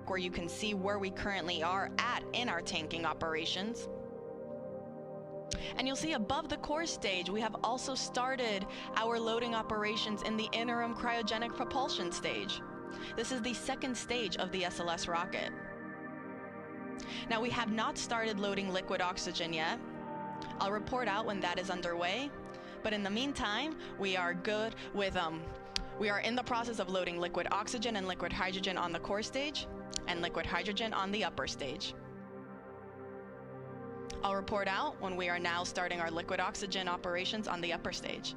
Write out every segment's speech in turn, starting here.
where you can see where we currently are at in our tanking operations. And you'll see above the core stage, we have also started our loading operations in the interim cryogenic propulsion stage. This is the second stage of the SLS rocket. Now, we have not started loading liquid oxygen yet. I'll report out when that is underway. But in the meantime, we are good with, we are in the process of loading liquid oxygen and liquid hydrogen on the core stage and liquid hydrogen on the upper stage. I'll report out when we are now starting our liquid oxygen operations on the upper stage.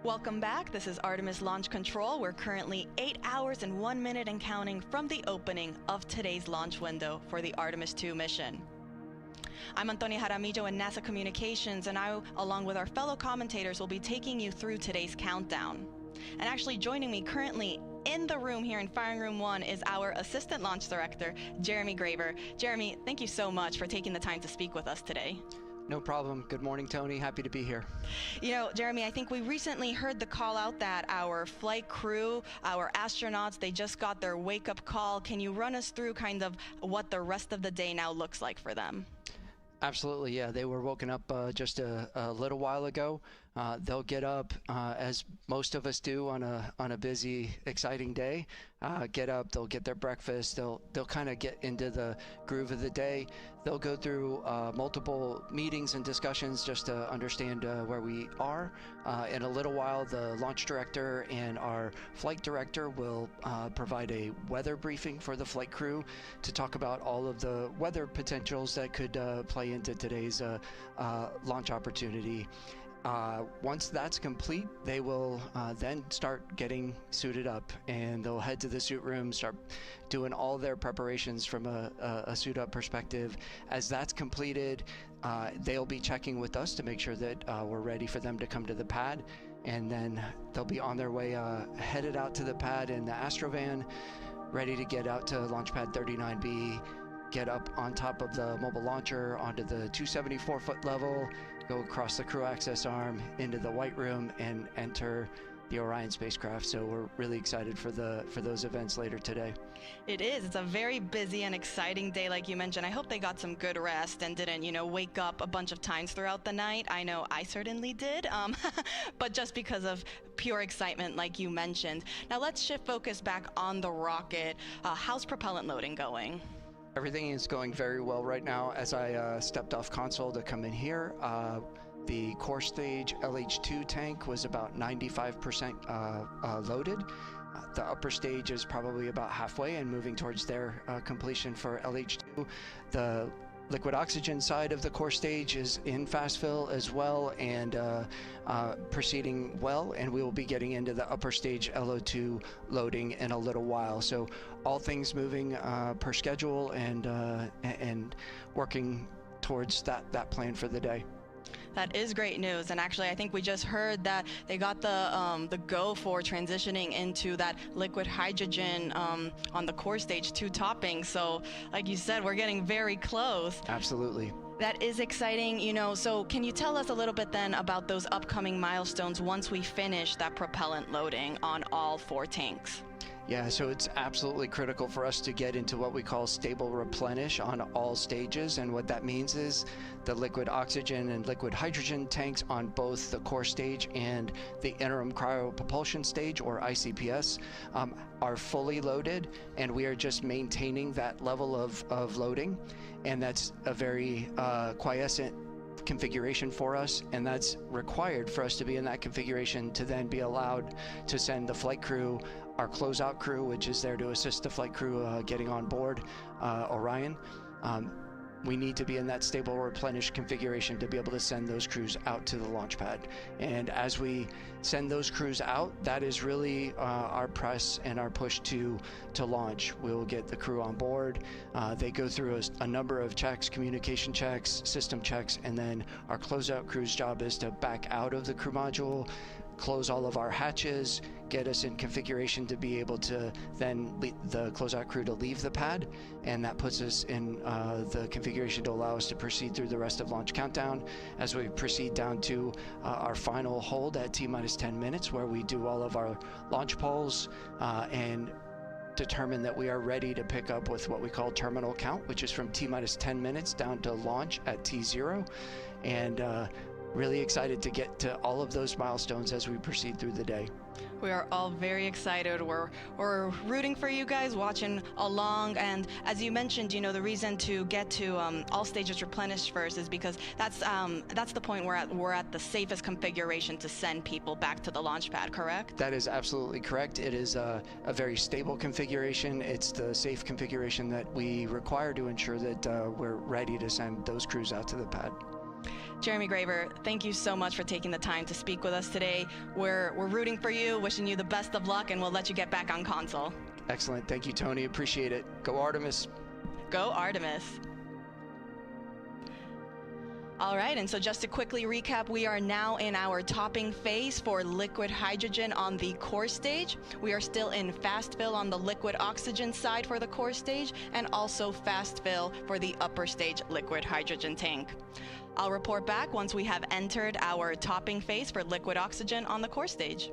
Welcome back. This is Artemis Launch Control. We're currently 8 hours and 1 minute and counting from the opening of today's launch window for the Artemis II mission. I'm Antonia Jaramillo in NASA Communications, and I, along with our fellow commentators, will be taking you through today's countdown. And actually joining me currently in the room here in Firing Room 1 is our Assistant Launch Director, Jeremy Graver. Jeremy, thank you so much for taking the time to speak with us today. No problem. Good morning, Tony. Happy to be here. You know, Jeremy, I think we recently heard the call out that our flight crew, our astronauts, they just got their wake-up call. Can you run us through kind of what the rest of the day now looks like for them? Absolutely, yeah. They were woken up just a little while ago. They'll get up as most of us do on a busy, exciting day. Get up, they'll get their breakfast. They'll kind of get into the groove of the day. They'll go through multiple meetings and discussions just to understand where we are. In a little while, the launch director and our flight director will provide a weather briefing for the flight crew to talk about all of the weather potentials that could play into today's launch opportunity. Once that's complete, they will then start getting suited up, and they'll head to the suit room, start doing all their preparations from a suit up perspective. As that's completed, they'll be checking with us to make sure that we're ready for them to come to the pad, and then they'll be on their way headed out to the pad in the Astrovan, ready to get out to launch pad 39B, get up on top of the mobile launcher onto the 274-foot level, go across the crew access arm into the White Room, and enter the Orion spacecraft. So we're really excited for those events later today. It is. It's a very busy and exciting day, like you mentioned. I hope they got some good rest and didn't, wake up a bunch of times throughout the night. I know I certainly did, but just because of pure excitement, like you mentioned. Now let's shift focus back on the rocket. How's propellant loading going? Everything is going very well right now. As I stepped off console to come in here, the core stage LH2 tank was about 95% loaded. The upper stage is probably about halfway and moving towards their completion for LH2. The liquid oxygen side of the core stage is in fast fill as well, and proceeding well, and we will be getting into the upper stage LO2 loading in a little while. So all things moving per schedule and working towards that plan for the day. That is great news, and actually I think we just heard that they got the go for transitioning into that liquid hydrogen on the core stage 2 topping. So like you said, we're getting very close. Absolutely. That is exciting, so can you tell us a little bit then about those upcoming milestones once we finish that propellant loading on all 4 tanks? Yeah, so it's absolutely critical for us to get into what we call stable replenish on all stages. And what that means is the liquid oxygen and liquid hydrogen tanks on both the core stage and the interim cryopropulsion stage, or ICPS, are fully loaded, and we are just maintaining that level of loading. And that's a very quiescent configuration for us, and that's required for us to be in that configuration to then be allowed to send the flight crew, our closeout crew, which is there to assist the flight crew getting on board Orion. We need to be in that stable replenish configuration to be able to send those crews out to the launch pad. And as we send those crews out, that is really our press and our push to launch. We'll get the crew on board. They go through a number of checks, communication checks, system checks, and then our closeout crew's job is to back out of the crew module, close all of our hatches, get us in configuration to be able to then the closeout crew to leave the pad, and that puts us in the configuration to allow us to proceed through the rest of launch countdown as we proceed down to our final hold at T-minus 10 minutes, where we do all of our launch polls and determine that we are ready to pick up with what we call terminal count, which is from T-minus 10 minutes down to launch at T0. And really excited to get to all of those milestones as we proceed through the day. We are all very excited. We're rooting for you guys, watching along. And as you mentioned, you know, the reason to get to all stages replenished first is because that's the point we're at the safest configuration to send people back to the launch pad, correct? That is absolutely correct. It is a very stable configuration. It's the safe configuration that we require to ensure that we're ready to send those crews out to the pad. Jeremy Graver, thank you so much for taking the time to speak with us today. We're rooting for you, wishing you the best of luck, and we'll let you get back on console. Excellent. Thank you, Tony. Appreciate it. Go Artemis. Go Artemis. All right, and so just to quickly recap, we are now in our topping phase for liquid hydrogen on the core stage. We are still in fast fill on the liquid oxygen side for the core stage, and also fast fill for the upper stage liquid hydrogen tank. I'll report back once we have entered our topping phase for liquid oxygen on the core stage.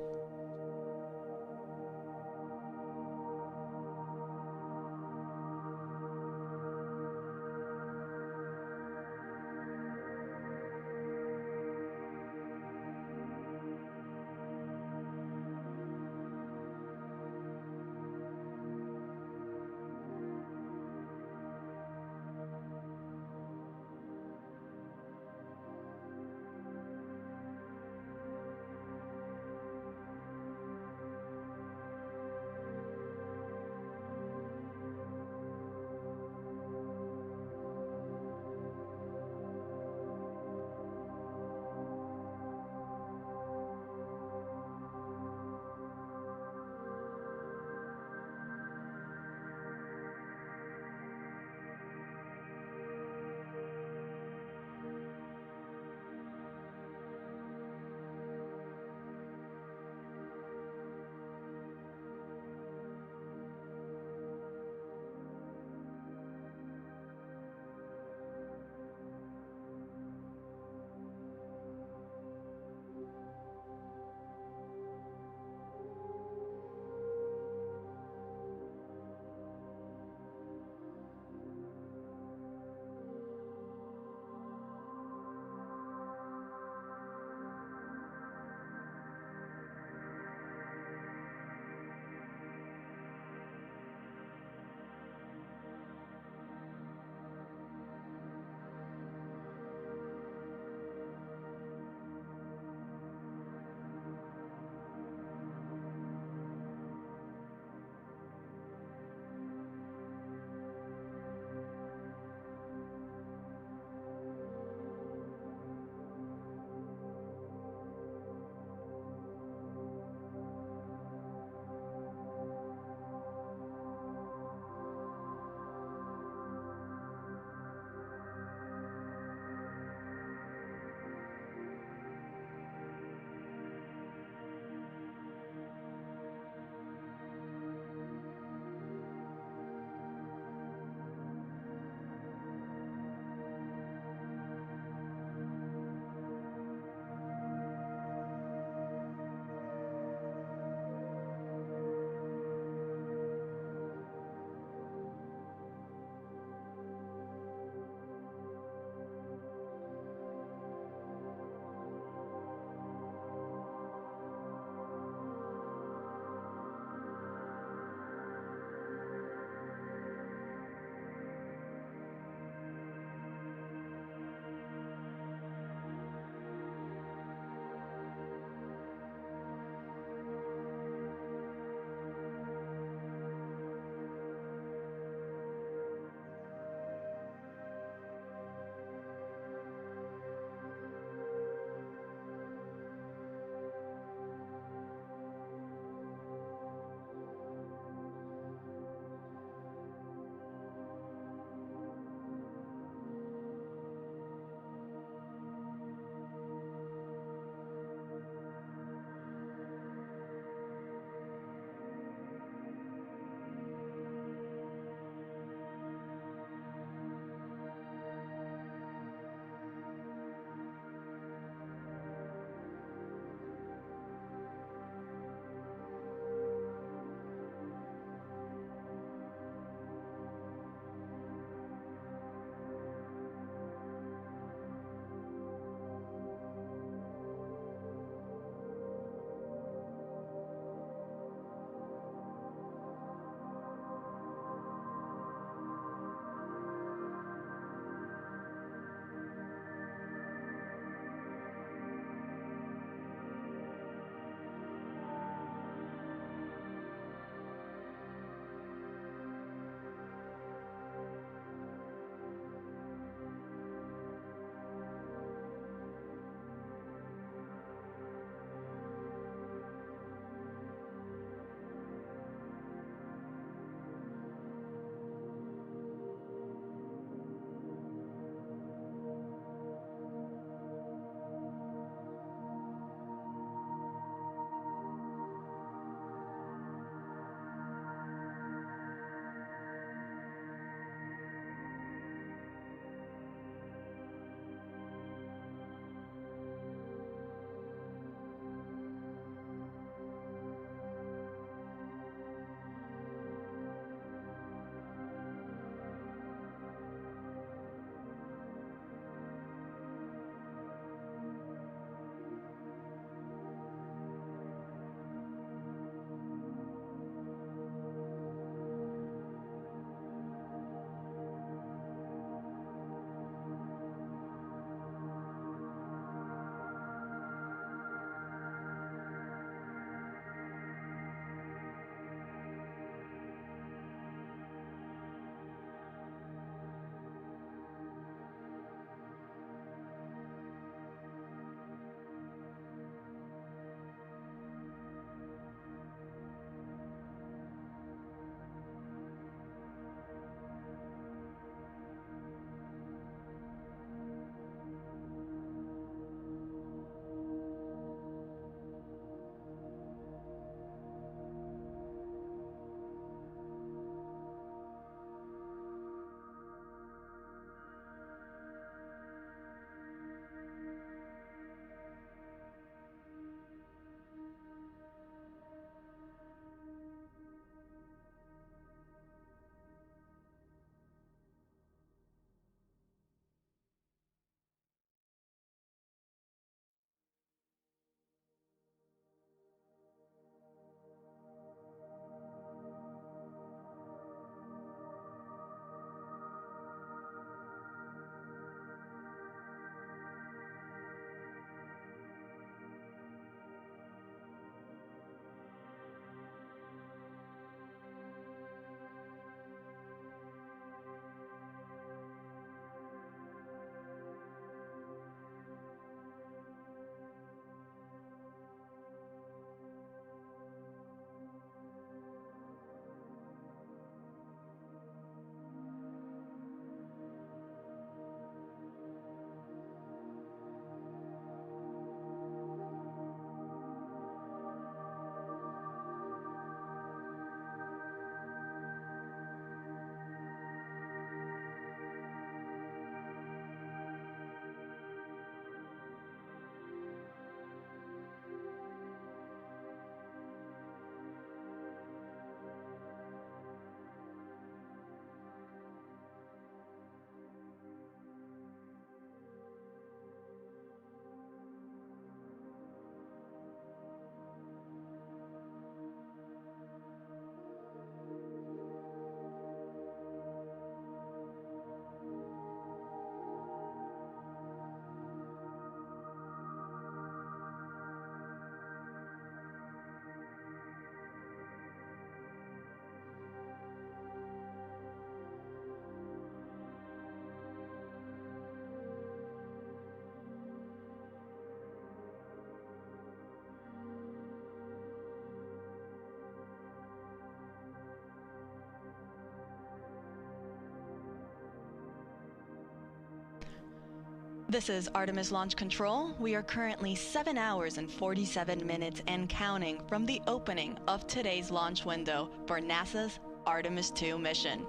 This is Artemis Launch Control. We are currently 7 hours and 47 minutes and counting from the opening of today's launch window for NASA's Artemis II mission.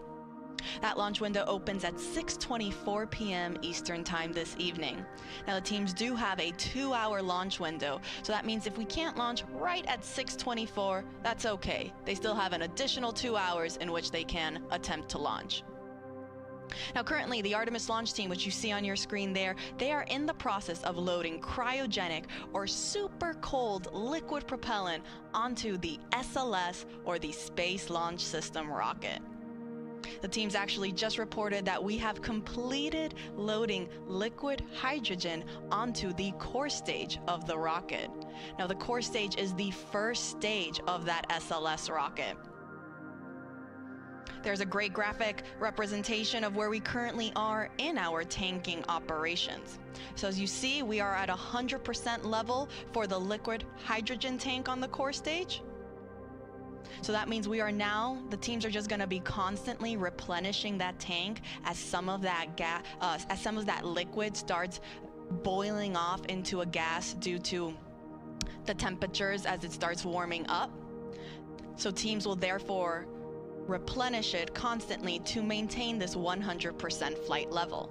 That launch window opens at 6:24 p.m. Eastern Time this evening. Now the teams do have a 2-hour launch window, so that means if we can't launch right at 6:24, that's okay. They still have an additional 2 hours in which they can attempt to launch. Now currently the Artemis launch team, which you see on your screen there, they are in the process of loading cryogenic or super cold liquid propellant onto the SLS or the Space Launch System rocket. The teams actually just reported that we have completed loading liquid hydrogen onto the core stage of the rocket. Now the core stage is the first stage of that SLS rocket. There's a great graphic representation of where we currently are in our tanking operations. So as you see, we are at 100% level for the liquid hydrogen tank on the core stage. So that means we are now, the teams are just going to be constantly replenishing that tank as some of that liquid starts boiling off into a gas due to the temperatures as it starts warming up. So teams will therefore replenish it constantly to maintain this 100% flight level.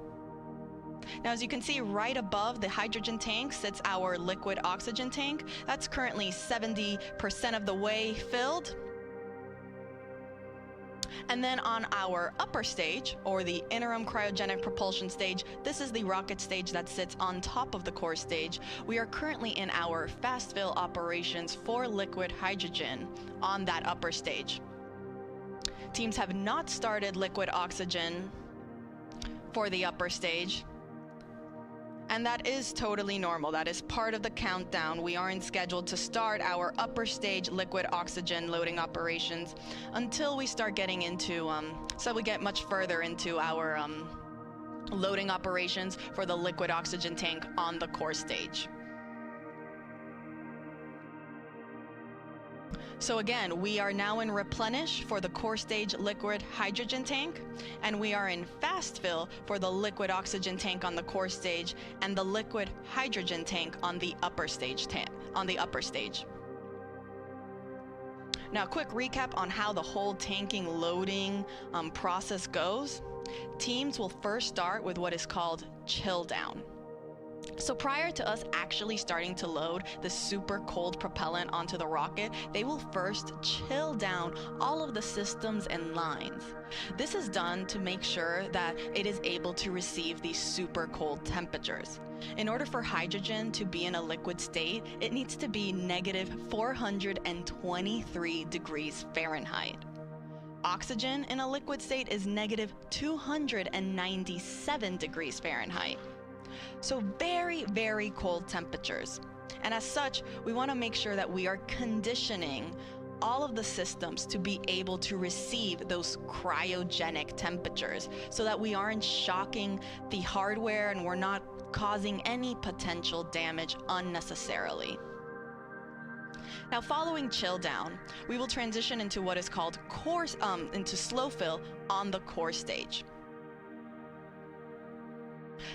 Now, as you can see, right above the hydrogen tank sits our liquid oxygen tank. That's currently 70% of the way filled. And then on our upper stage, or the interim cryogenic propulsion stage, this is the rocket stage that sits on top of the core stage. We are currently in our fast fill operations for liquid hydrogen on that upper stage. Teams have not started liquid oxygen for the upper stage, and that is totally normal. That is part of the countdown. We aren't scheduled to start our upper stage liquid oxygen loading operations until we start getting into, so we get much further into our loading operations for the liquid oxygen tank on the core stage. So again, we are now in replenish for the core stage liquid hydrogen tank, and we are in fast fill for the liquid oxygen tank on the core stage and the liquid hydrogen tank on the upper stage Now, a quick recap on how the whole tanking loading process goes. Teams will first start with what is called chill down. So prior to us actually starting to load the super cold propellant onto the rocket, they will first chill down all of the systems and lines. This is done to make sure that it is able to receive these super cold temperatures. In order for hydrogen to be in a liquid state, it needs to be negative 423 degrees Fahrenheit. Oxygen in a liquid state is negative 297 degrees Fahrenheit. So very, very cold temperatures. And as such, we want to make sure that we are conditioning all of the systems to be able to receive those cryogenic temperatures so that we aren't shocking the hardware and we're not causing any potential damage unnecessarily. Now, following chill down, we will transition into what is called into slow fill on the core stage.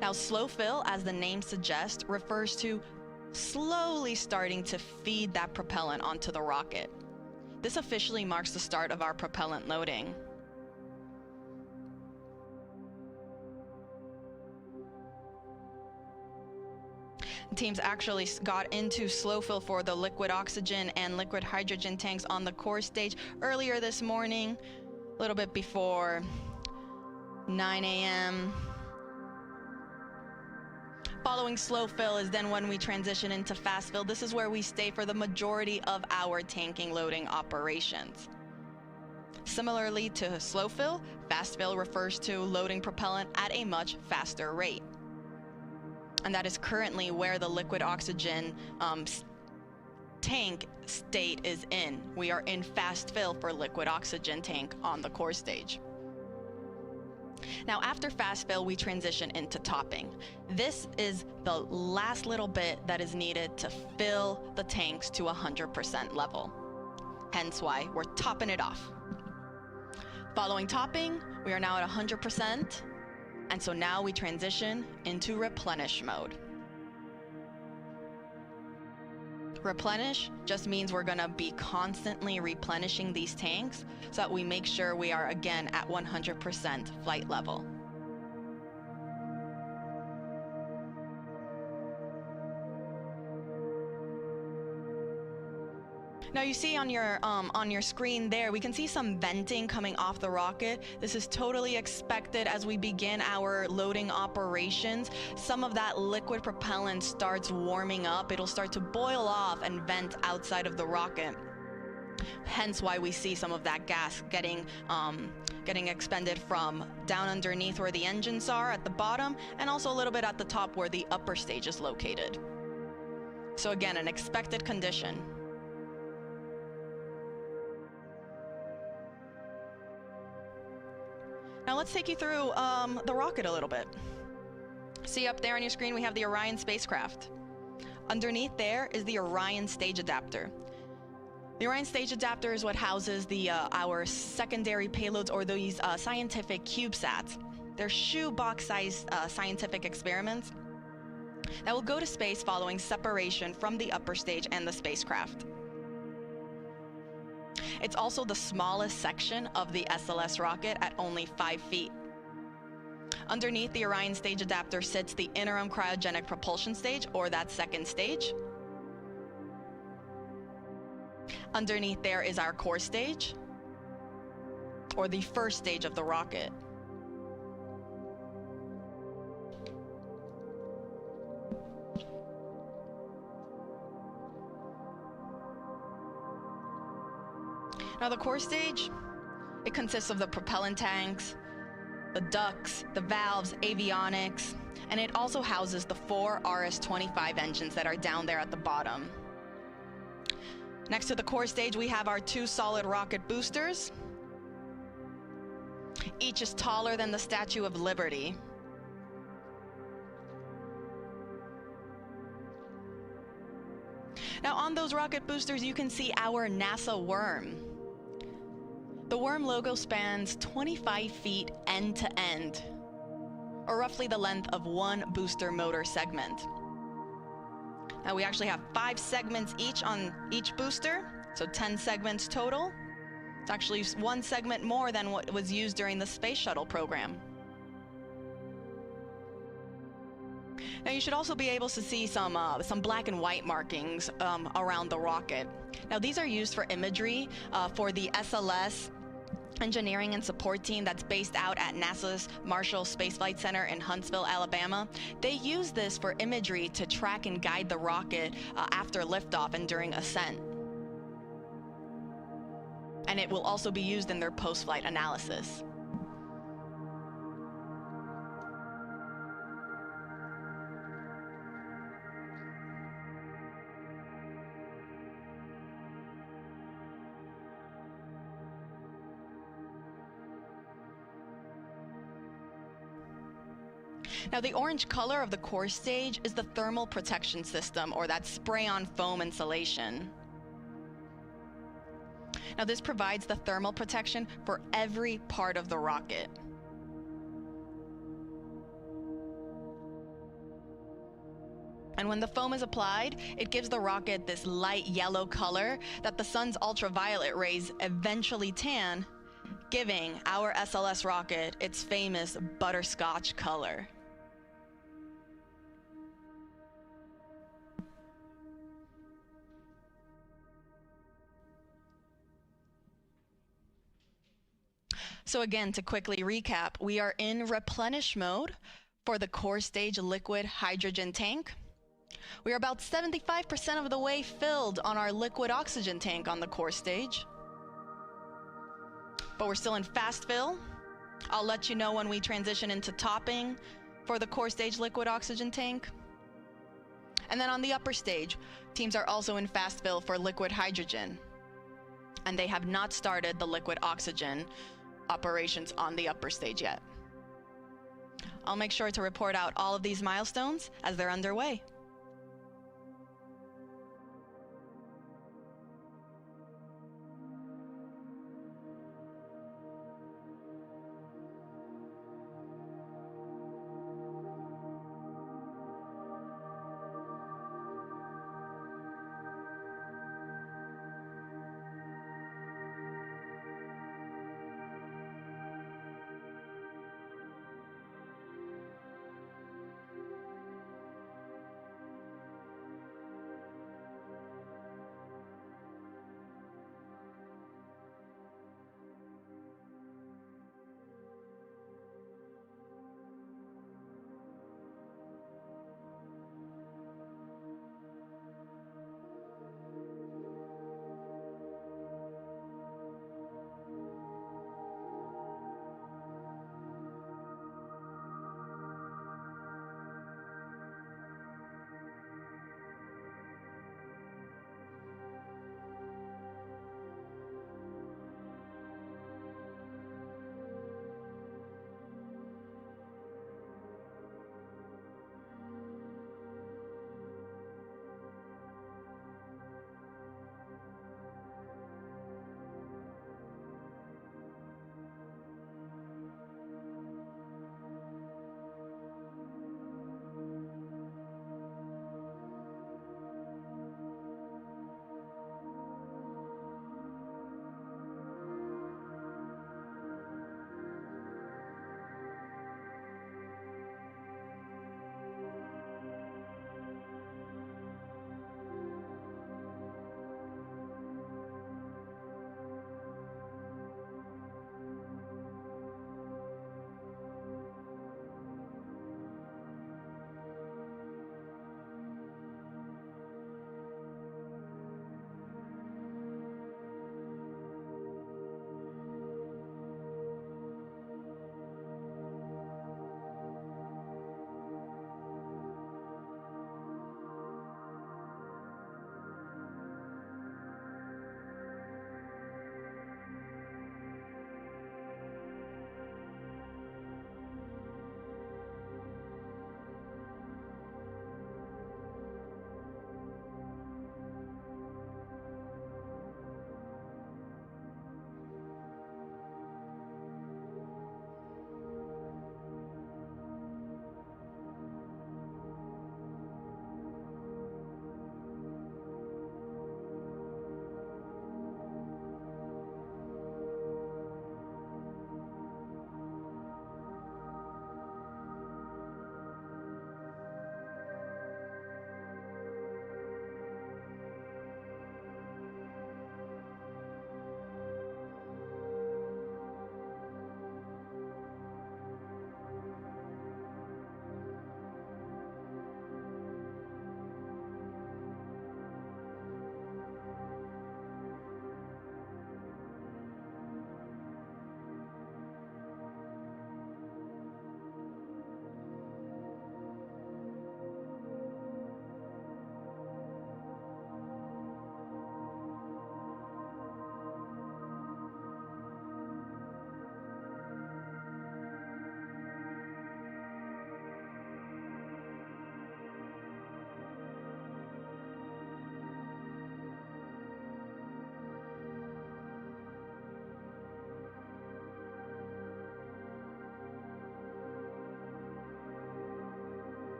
Now, slow fill, as the name suggests, refers to slowly starting to feed that propellant onto the rocket. This officially marks the start of our propellant loading. Teams actually got into slow fill for the liquid oxygen and liquid hydrogen tanks on the core stage earlier this morning, a little bit before 9 a.m. Following slow fill is then when we transition into fast fill. This is where we stay for the majority of our tanking loading operations. Similarly to slow fill, fast fill refers to loading propellant at a much faster rate. And that is currently where the liquid oxygen tank state is in. We are in fast fill for liquid oxygen tank on the core stage. Now, after fast fill, we transition into topping. This is the last little bit that is needed to fill the tanks to 100% level. Hence why we're topping it off. Following topping, we are now at 100%. And so now we transition into replenish mode. Replenish just means we're gonna be constantly replenishing these tanks so that we make sure we are again at 100% flight level. Now you see on your screen there, we can see some venting coming off the rocket. This is totally expected as we begin our loading operations. Some of that liquid propellant starts warming up. It'll start to boil off and vent outside of the rocket. Hence why we see some of that gas getting expended from down underneath where the engines are at the bottom, and also a little bit at the top where the upper stage is located. So again, an expected condition. Now let's take you through the rocket a little bit. See up there on your screen, we have the Orion spacecraft. Underneath there is the Orion stage adapter. The Orion stage adapter is what houses our secondary payloads, or these scientific CubeSats. They're shoebox-sized scientific experiments that will go to space following separation from the upper stage and the spacecraft. It's also the smallest section of the SLS rocket at only 5 feet. Underneath the Orion stage adapter sits the interim cryogenic propulsion stage, or that second stage. Underneath there is our core stage, or the first stage of the rocket. Now the core stage, it consists of the propellant tanks, the ducts, the valves, avionics, and it also houses the 4 RS-25 engines that are down there at the bottom. Next to the core stage, we have our 2 solid rocket boosters. Each is taller than the Statue of Liberty. Now on those rocket boosters, you can see our NASA worm. The worm logo spans 25 feet end to end, or roughly the length of 1 booster motor segment. Now we actually have 5 segments each on each booster, so 10 segments total. It's actually 1 segment more than what was used during the space shuttle program. Now you should also be able to see some black and white markings around the rocket. Now these are used for imagery for the SLS engineering and support team that's based out at NASA's Marshall Space Flight Center in Huntsville, Alabama. They use this for imagery to track and guide the rocket after liftoff and during ascent. And it will also be used in their post-flight analysis. Now the orange color of the core stage is the thermal protection system, or that spray-on foam insulation. Now this provides the thermal protection for every part of the rocket. And when the foam is applied, it gives the rocket this light yellow color that the sun's ultraviolet rays eventually tan, giving our SLS rocket its famous butterscotch color. So again, to quickly recap, we are in replenish mode for the core stage liquid hydrogen tank. We are about 75% of the way filled on our liquid oxygen tank on the core stage. But we're still in fast fill. I'll let you know when we transition into topping for the core stage liquid oxygen tank. And then on the upper stage, teams are also in fast fill for liquid hydrogen. And they have not started the liquid oxygen operations on the upper stage yet. I'll make sure to report out all of these milestones as they're underway.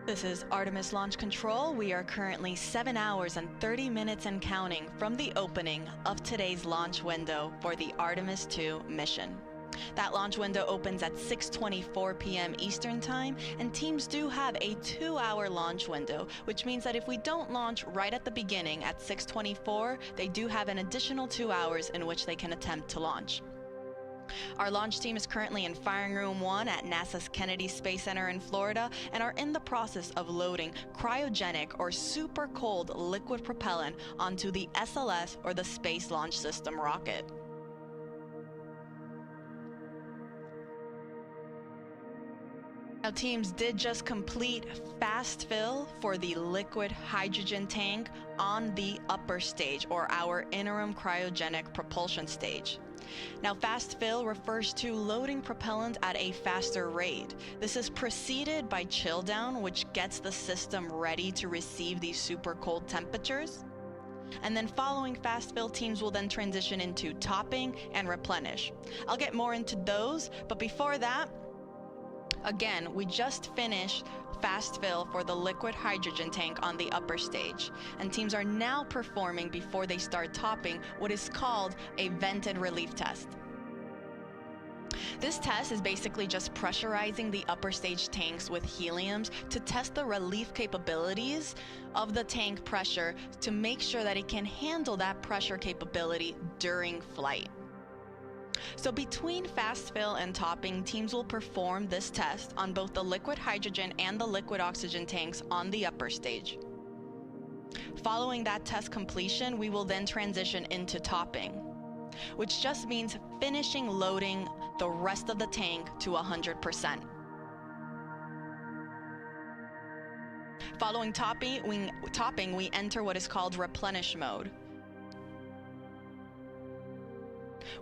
This is Artemis Launch Control. We are currently 7 hours and 30 minutes and counting from the opening of today's launch window for the Artemis II mission. That launch window opens at 6:24 p.m. Eastern Time, and teams do have a 2-hour launch window, which means that if we don't launch right at the beginning at 6:24, they do have an additional 2 hours in which they can attempt to launch. Our launch team is currently in Firing Room 1 at NASA's Kennedy Space Center in Florida and are in the process of loading cryogenic or super cold liquid propellant onto the SLS or the Space Launch System rocket. Now, teams did just complete fast fill for the liquid hydrogen tank on the upper stage, or our interim cryogenic propulsion stage. Now, fast fill refers to loading propellant at a faster rate. This is preceded by chill down, which gets the system ready to receive these super cold temperatures. And then following fast fill, teams will then transition into topping and replenish. I'll get more into those, but before that, again, we just finished fast fill for the liquid hydrogen tank on the upper stage, and teams are now performing, before they start topping, what is called a vented relief test. This test is basically just pressurizing the upper stage tanks with heliums to test the relief capabilities of the tank pressure to make sure that it can handle that pressure capability during flight. So between fast fill and topping, teams will perform this test on both the liquid hydrogen and the liquid oxygen tanks on the upper stage. Following that test completion, we will then transition into topping, which just means finishing loading the rest of the tank to 100%. Following topping, we enter what is called replenish mode,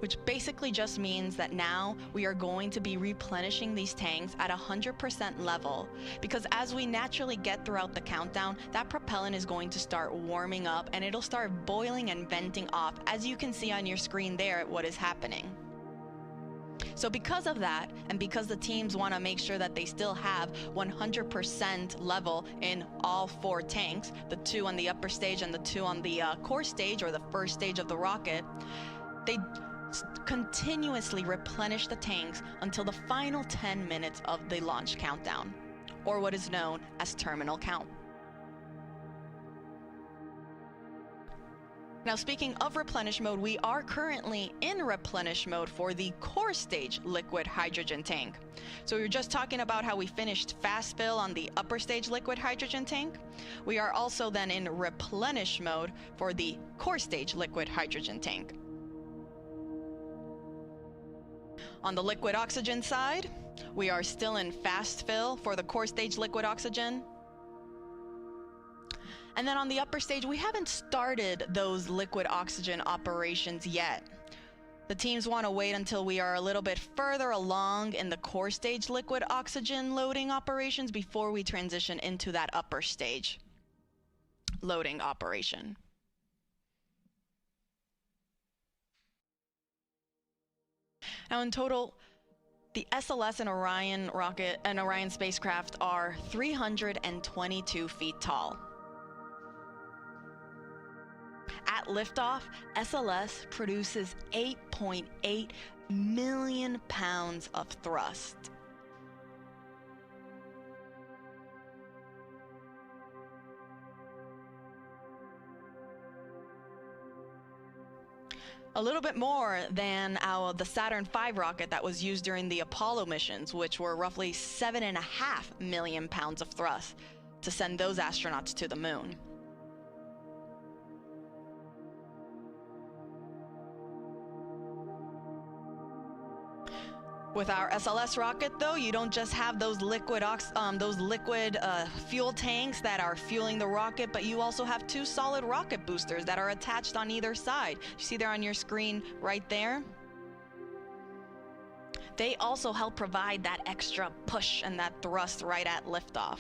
which basically just means that now we are going to be replenishing these tanks at 100% level, because as we naturally get throughout the countdown, that propellant is going to start warming up and it'll start boiling and venting off, as you can see on your screen there what is happening. So because of that, and because the teams want to make sure that they still have 100% level in all 4 tanks, the 2 on the upper stage and the 2 on the core stage, or the first stage of the rocket, they continuously replenish the tanks until the final 10 minutes of the launch countdown, or what is known as terminal count. Now, speaking of replenish mode, we are currently in replenish mode for the core stage liquid hydrogen tank. So we were just talking about how we finished fast fill on the upper stage liquid hydrogen tank. We are also then in replenish mode for the core stage liquid hydrogen tank. On the liquid oxygen side, we are still in fast fill for the core stage liquid oxygen. And then on the upper stage, we haven't started those liquid oxygen operations yet. The teams want to wait until we are a little bit further along in the core stage liquid oxygen loading operations before we transition into that upper stage loading operation. Now, in total, the SLS and Orion rocket and Orion spacecraft are 322 feet tall. At liftoff, SLS produces 8.8 million pounds of thrust. A little bit more than the Saturn V rocket that was used during the Apollo missions, which were roughly 7.5 million pounds of thrust to send those astronauts to the moon. With our SLS rocket, though, you don't just have those liquid fuel tanks that are fueling the rocket, but you also have 2 solid rocket boosters that are attached on either side. You see there on your screen right there? They also help provide that extra push and that thrust right at liftoff.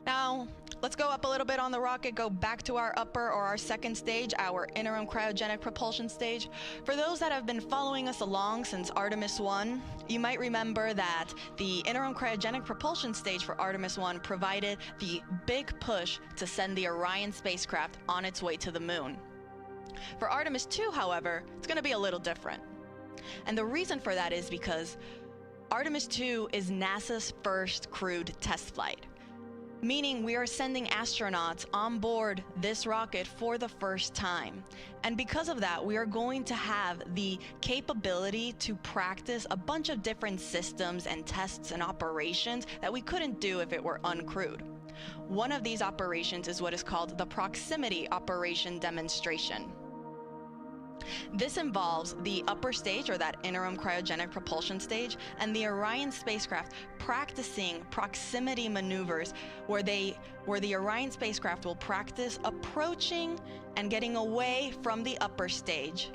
Now, let's go up a little bit on the rocket, go back to our upper or our second stage, our interim cryogenic propulsion stage. For those that have been following us along since Artemis I, you might remember that the interim cryogenic propulsion stage for Artemis I provided the big push to send the Orion spacecraft on its way to the moon. For Artemis II, however, it's going to be a little different. And the reason for that is because Artemis II is NASA's first crewed test flight, meaning we are sending astronauts on board this rocket for the first time. And because of that, we are going to have the capability to practice a bunch of different systems and tests and operations that we couldn't do if it were uncrewed. One of these operations is what is called the proximity operation demonstration. This involves the upper stage, or that interim cryogenic propulsion stage, and the Orion spacecraft practicing proximity maneuvers where the Orion spacecraft will practice approaching and getting away from the upper stage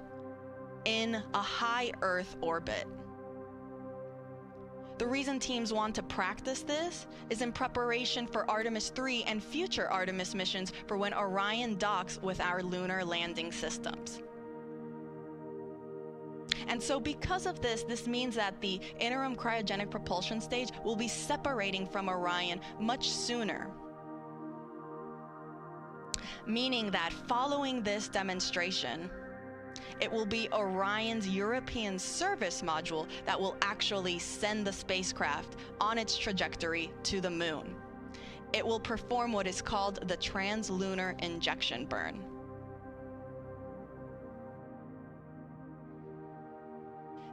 in a high Earth orbit. The reason teams want to practice this is in preparation for Artemis III and future Artemis missions for when Orion docks with our lunar landing systems. And so because of this, this means that the interim cryogenic propulsion stage will be separating from Orion much sooner. Meaning that following this demonstration, it will be Orion's European service module that will actually send the spacecraft on its trajectory to the moon. It will perform what is called the translunar injection burn.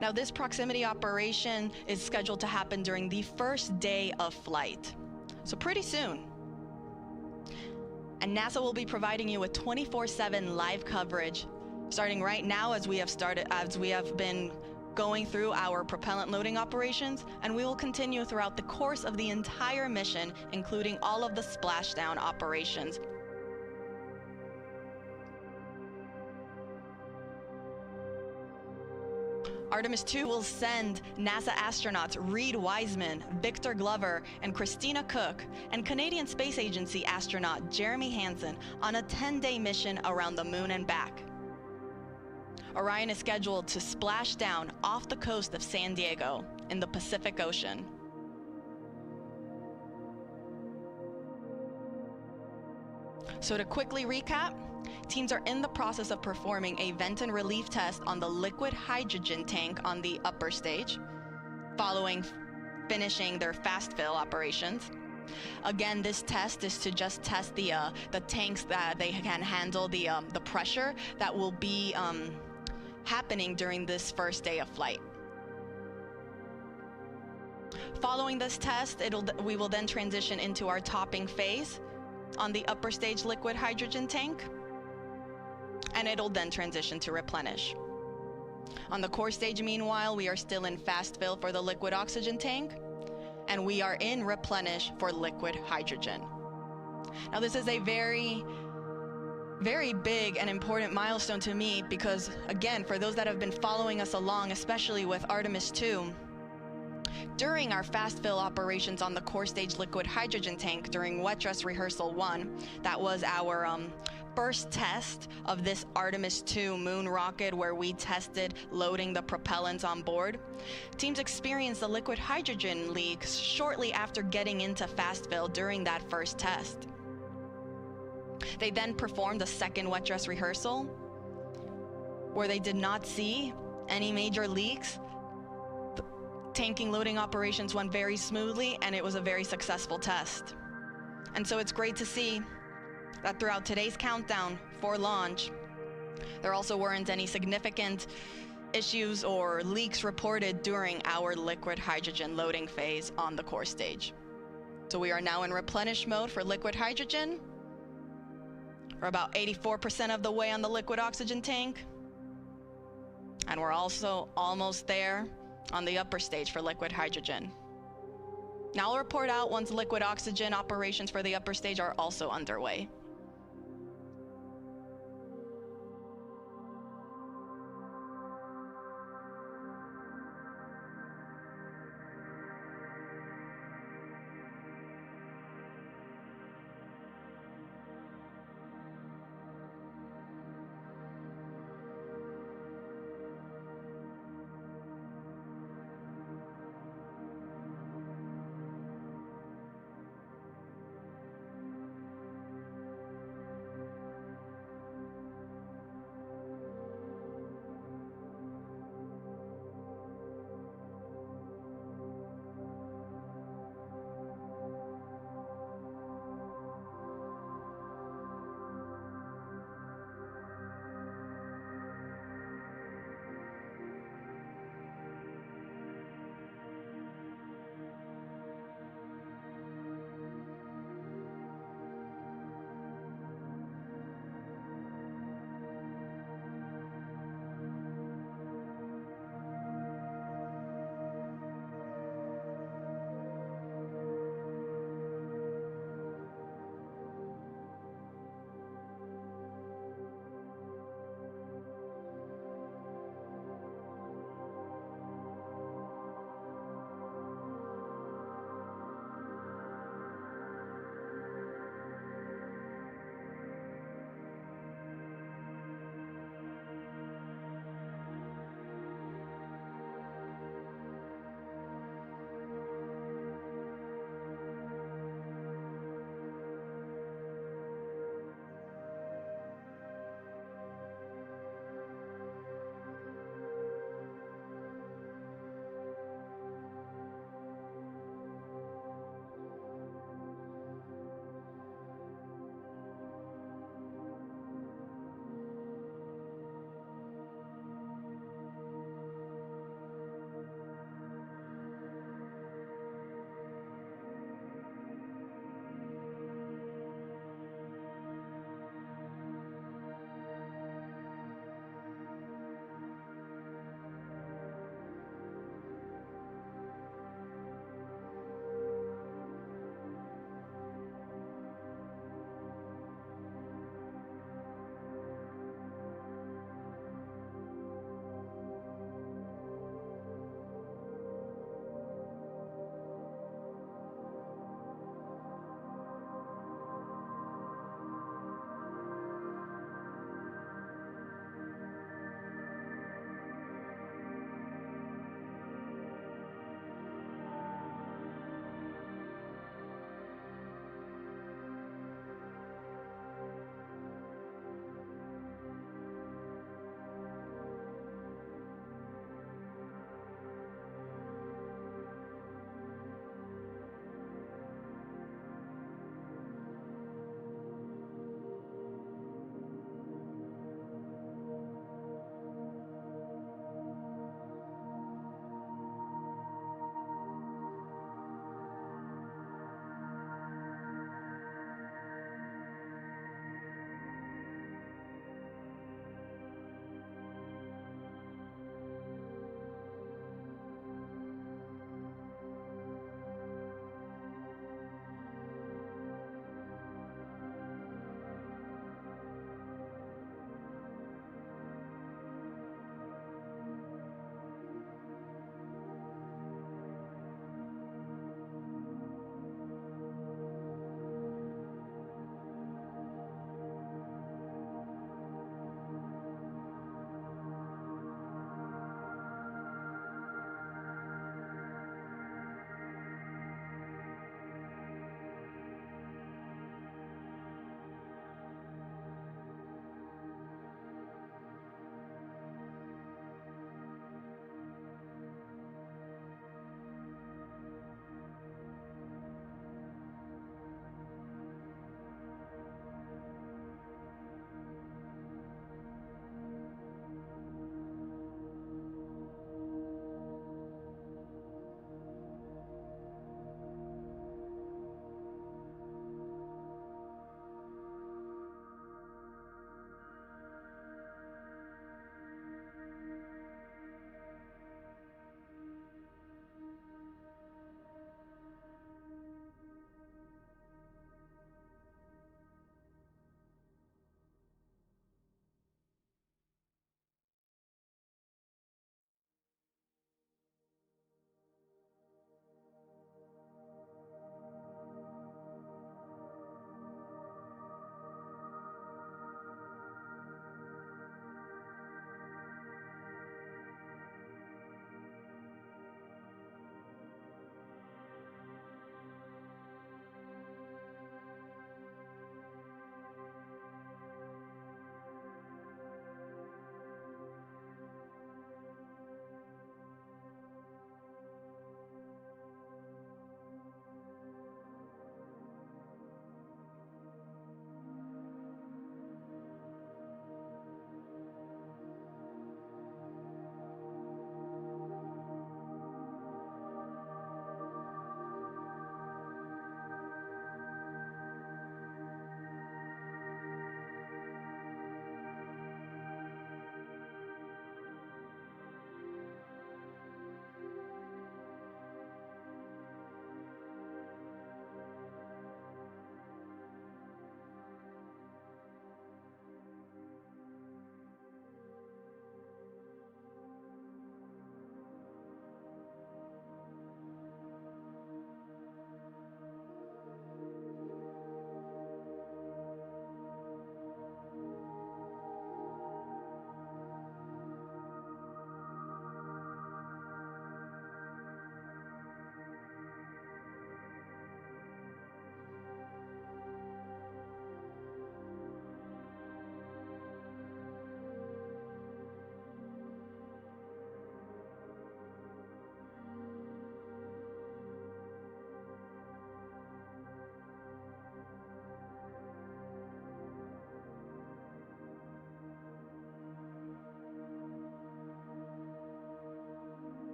Now, this proximity operation is scheduled to happen during the first day of flight, so pretty soon. And NASA will be providing you with 24/7 live coverage, starting right now as we have been going through our propellant loading operations, and we will continue throughout the course of the entire mission, including all of the splashdown operations. Artemis II will send NASA astronauts Reed Wiseman, Victor Glover, and Christina Cook, and Canadian Space Agency astronaut Jeremy Hansen on a 10-day mission around the moon and back. Orion is scheduled to splash down off the coast of San Diego in the Pacific Ocean. So to quickly recap, teams are in the process of performing a vent and relief test on the liquid hydrogen tank on the upper stage, following finishing their fast fill operations. Again, this test is to just test the tanks that they can handle the pressure that will be happening during this first day of flight. Following this test, we will then transition into our topping phase on the upper stage liquid hydrogen tank, and it'll then transition to replenish. On the core stage, meanwhile, we are still in fast fill for the liquid oxygen tank, and we are in replenish for liquid hydrogen. Now, this is a very, very big and important milestone to me because, again, for those that have been following us along, especially with Artemis II, during our fast fill operations on the core stage liquid hydrogen tank during wet dress rehearsal 1, that was our first test of this Artemis II moon rocket where we tested loading the propellants on board. Teams experienced the liquid hydrogen leaks shortly after getting into fast fill during that first test. They then performed a second wet dress rehearsal where they did not see any major leaks. Tanking loading operations went very smoothly, and it was a very successful test. And so it's great to see that throughout today's countdown for launch, there also weren't any significant issues or leaks reported during our liquid hydrogen loading phase on the core stage. So we are now in replenish mode for liquid hydrogen. We're about 84% of the way on the liquid oxygen tank. And we're also almost there on the upper stage for liquid hydrogen. Now I'll report out once liquid oxygen operations for the upper stage are also underway.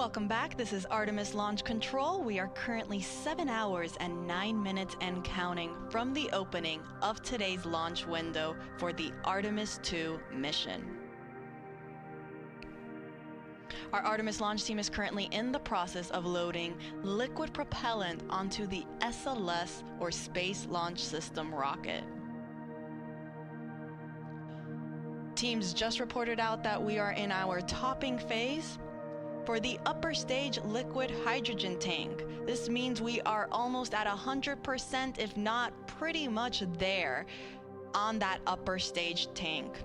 Welcome back. This is Artemis Launch Control. We are currently 7 hours and 9 minutes and counting from the opening of today's launch window for the Artemis II mission. Our Artemis launch team is currently in the process of loading liquid propellant onto the SLS, or Space Launch System rocket. Teams just reported out that we are in our topping phase for the upper stage liquid hydrogen tank. This means we are almost at 100%, if not pretty much there on that upper stage tank.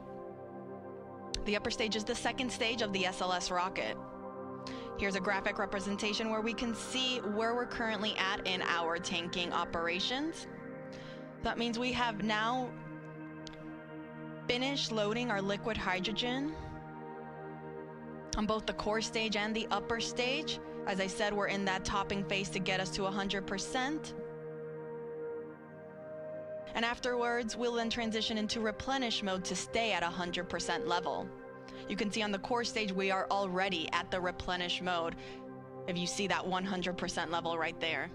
The upper stage is the second stage of the SLS rocket. Here's a graphic representation where we can see where we're currently at in our tanking operations. That means we have now finished loading our liquid hydrogen on both the core stage and the upper stage. As I said, we're in that topping phase to get us to 100%. And afterwards, we'll then transition into replenish mode to stay at 100% level. You can see on the core stage, we are already at the replenish mode, if you see that 100% level right there.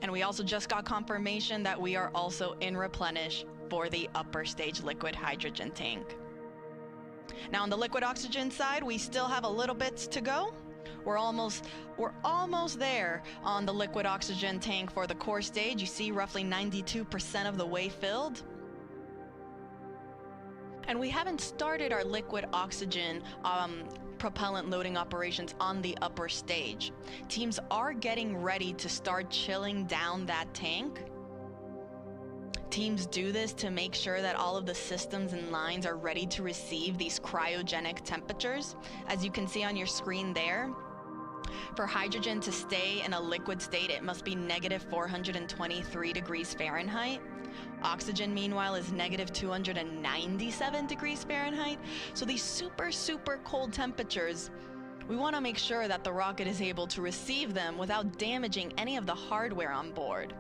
And we also just got confirmation that we are also in replenish for the upper stage liquid hydrogen tank. Now on the liquid oxygen side, we still have a little bit to go. We're almost there on the liquid oxygen tank for the core stage. You see roughly 92% of the way filled. And we haven't started our liquid oxygen propellant loading operations on the upper stage. Teams are getting ready to start chilling down that tank. Teams do this to make sure that all of the systems and lines are ready to receive these cryogenic temperatures. As you can see on your screen there, for hydrogen to stay in a liquid state, it must be negative 423 degrees Fahrenheit. Oxygen, meanwhile, is negative 297 degrees Fahrenheit. So these super cold temperatures, we want to make sure that the rocket is able to receive them without damaging any of the hardware on board.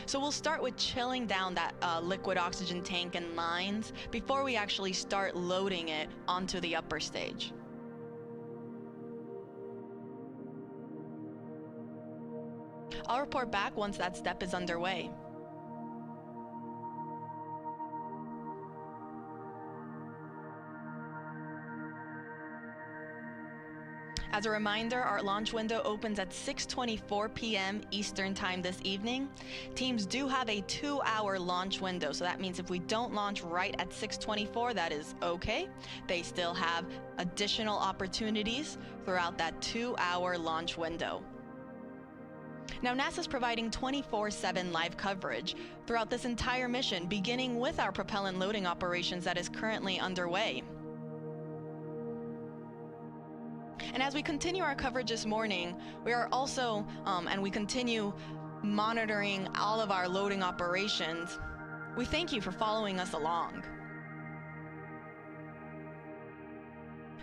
So we'll start with chilling down that liquid oxygen tank and lines before we actually start loading it onto the upper stage. I'll report back once that step is underway. As a reminder, our launch window opens at 6:24 p.m. Eastern Time this evening. Teams do have a 2-hour launch window, so that means if we don't launch right at 6:24, that is okay. They still have additional opportunities throughout that 2-hour launch window. Now, NASA's providing 24/7 live coverage throughout this entire mission, beginning with our propellant loading operations that is currently underway. And as we continue our coverage this morning, we are also, and we continue monitoring all of our loading operations. We thank you for following us along.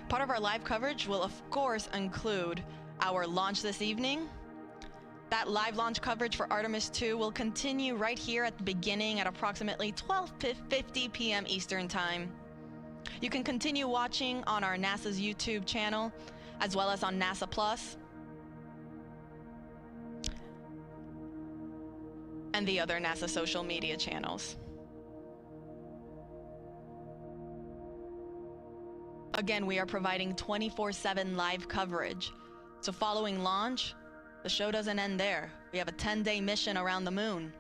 Part of our live coverage will, of course, include our launch this evening. That live launch coverage for Artemis II will continue right here at the beginning at approximately 12:50 p.m. Eastern Time. You can continue watching on our NASA's YouTube channel, as well as on NASA Plus and the other NASA social media channels. Again, we are providing 24/7 live coverage. So following launch, the show doesn't end there. We have a 10-day mission around the moon.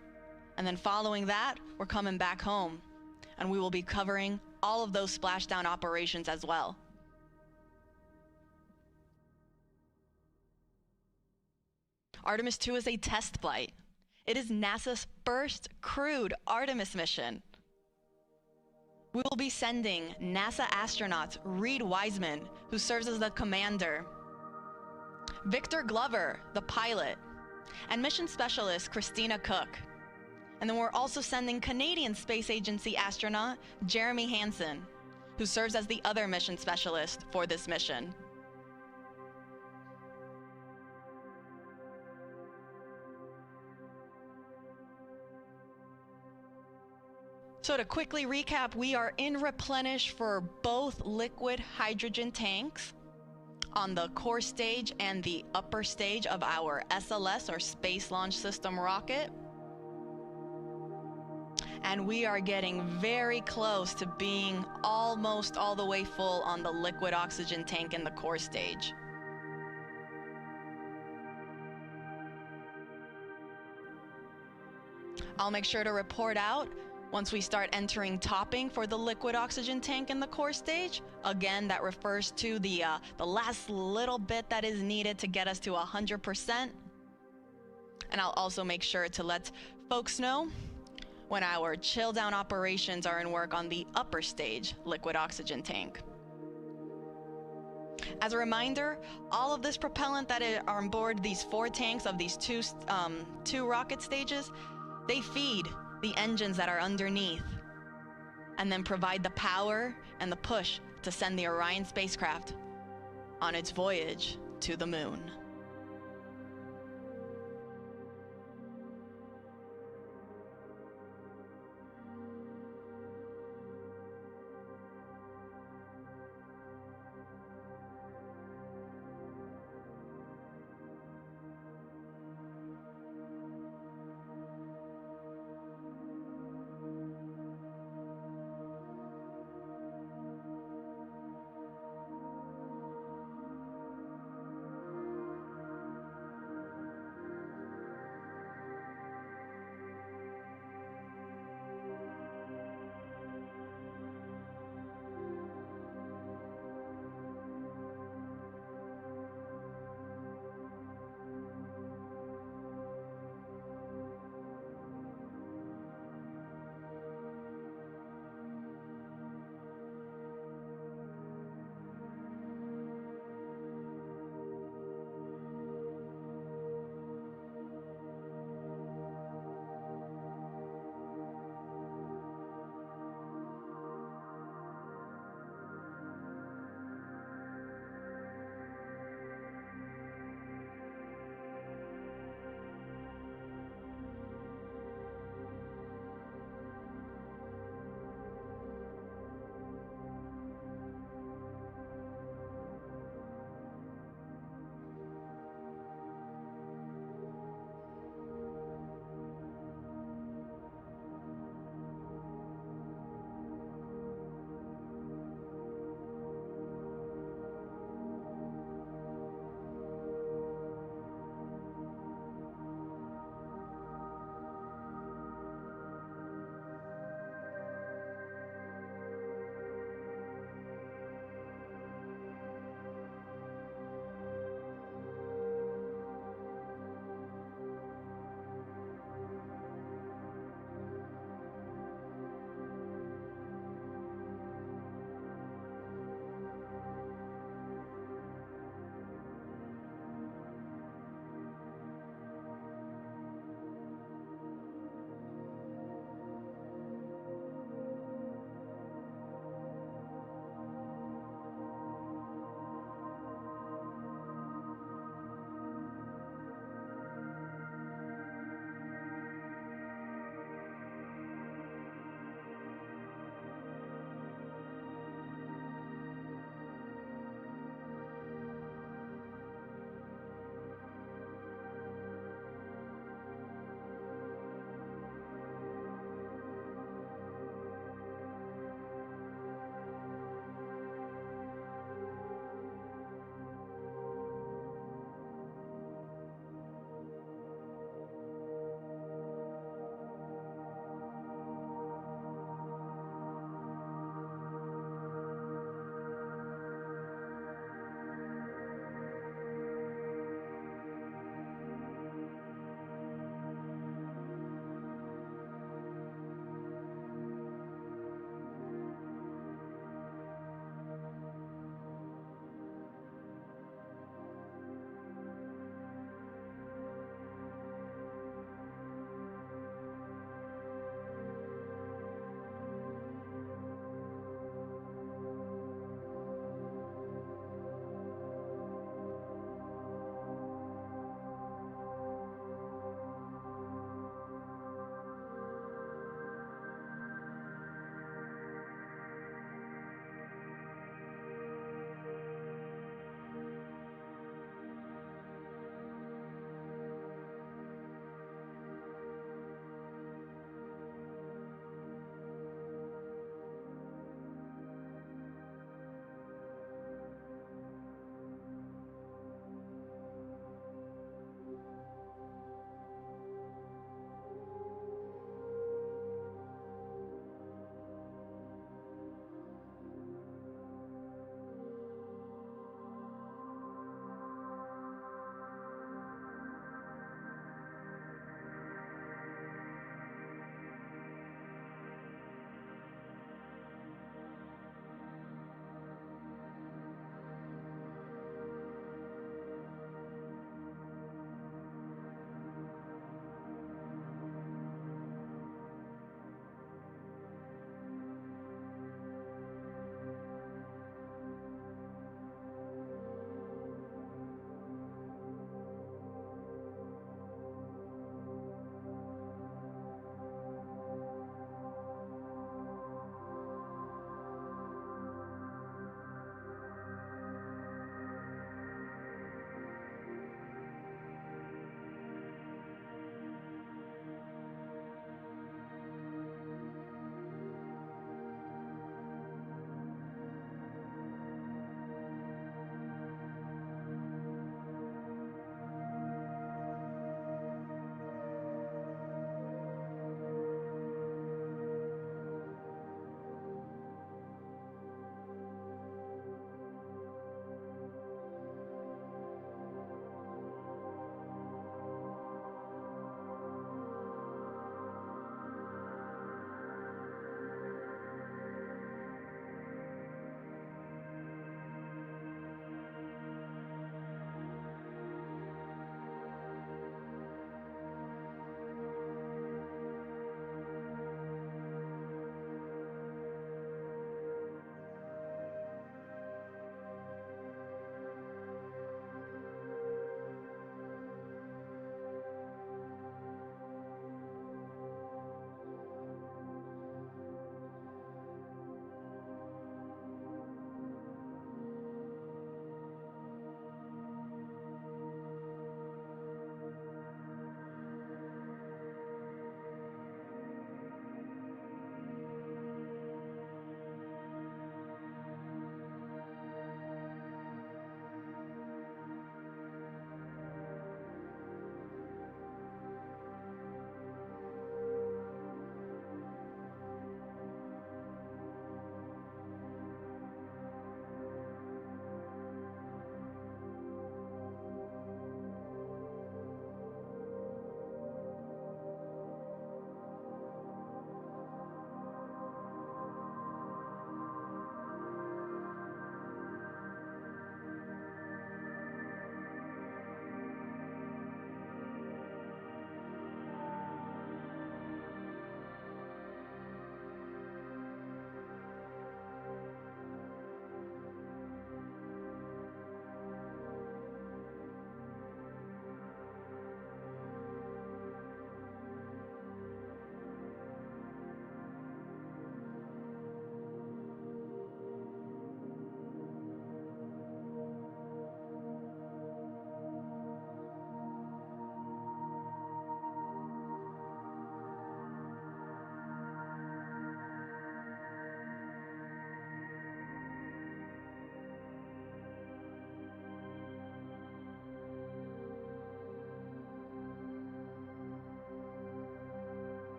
And then following that, we're coming back home. And we will be covering all of those splashdown operations as well. Artemis II is a test flight. It is NASA's first crewed Artemis mission. We will be sending NASA astronauts Reed Wiseman, who serves as the commander, Victor Glover, the pilot, and mission specialist Christina Cook. And then we're also sending Canadian Space Agency astronaut Jeremy Hansen, who serves as the other mission specialist for this mission. So to quickly recap, we are in replenish for both liquid hydrogen tanks on the core stage and the upper stage of our SLS, or Space Launch System rocket. And we are getting very close to being almost all the way full on the liquid oxygen tank in the core stage. I'll make sure to report out once we start entering topping for the liquid oxygen tank in the core stage. Again, that refers to the last little bit that is needed to get us to 100%. And I'll also make sure to let folks know when our chill down operations are in work on the upper stage liquid oxygen tank. As a reminder, all of this propellant that are on board these 4 tanks of these two rocket stages, they feed the engines that are underneath and then provide the power and the push to send the Orion spacecraft on its voyage to the moon.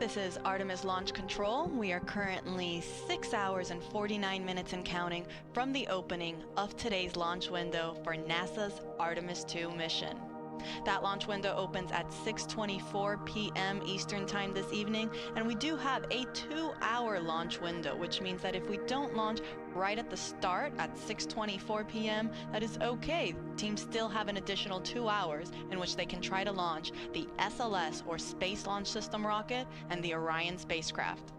This is Artemis Launch Control. We are currently 6 hours and 49 minutes and counting from the opening of today's launch window for NASA's Artemis II mission. That launch window opens at 6:24 p.m. Eastern Time this evening, and we do have a 2-hour launch window, which means that if we don't launch right at the start at 6:24 p.m., that is okay. Teams still have an additional 2 hours in which they can try to launch the SLS, or Space Launch System rocket, and the Orion spacecraft.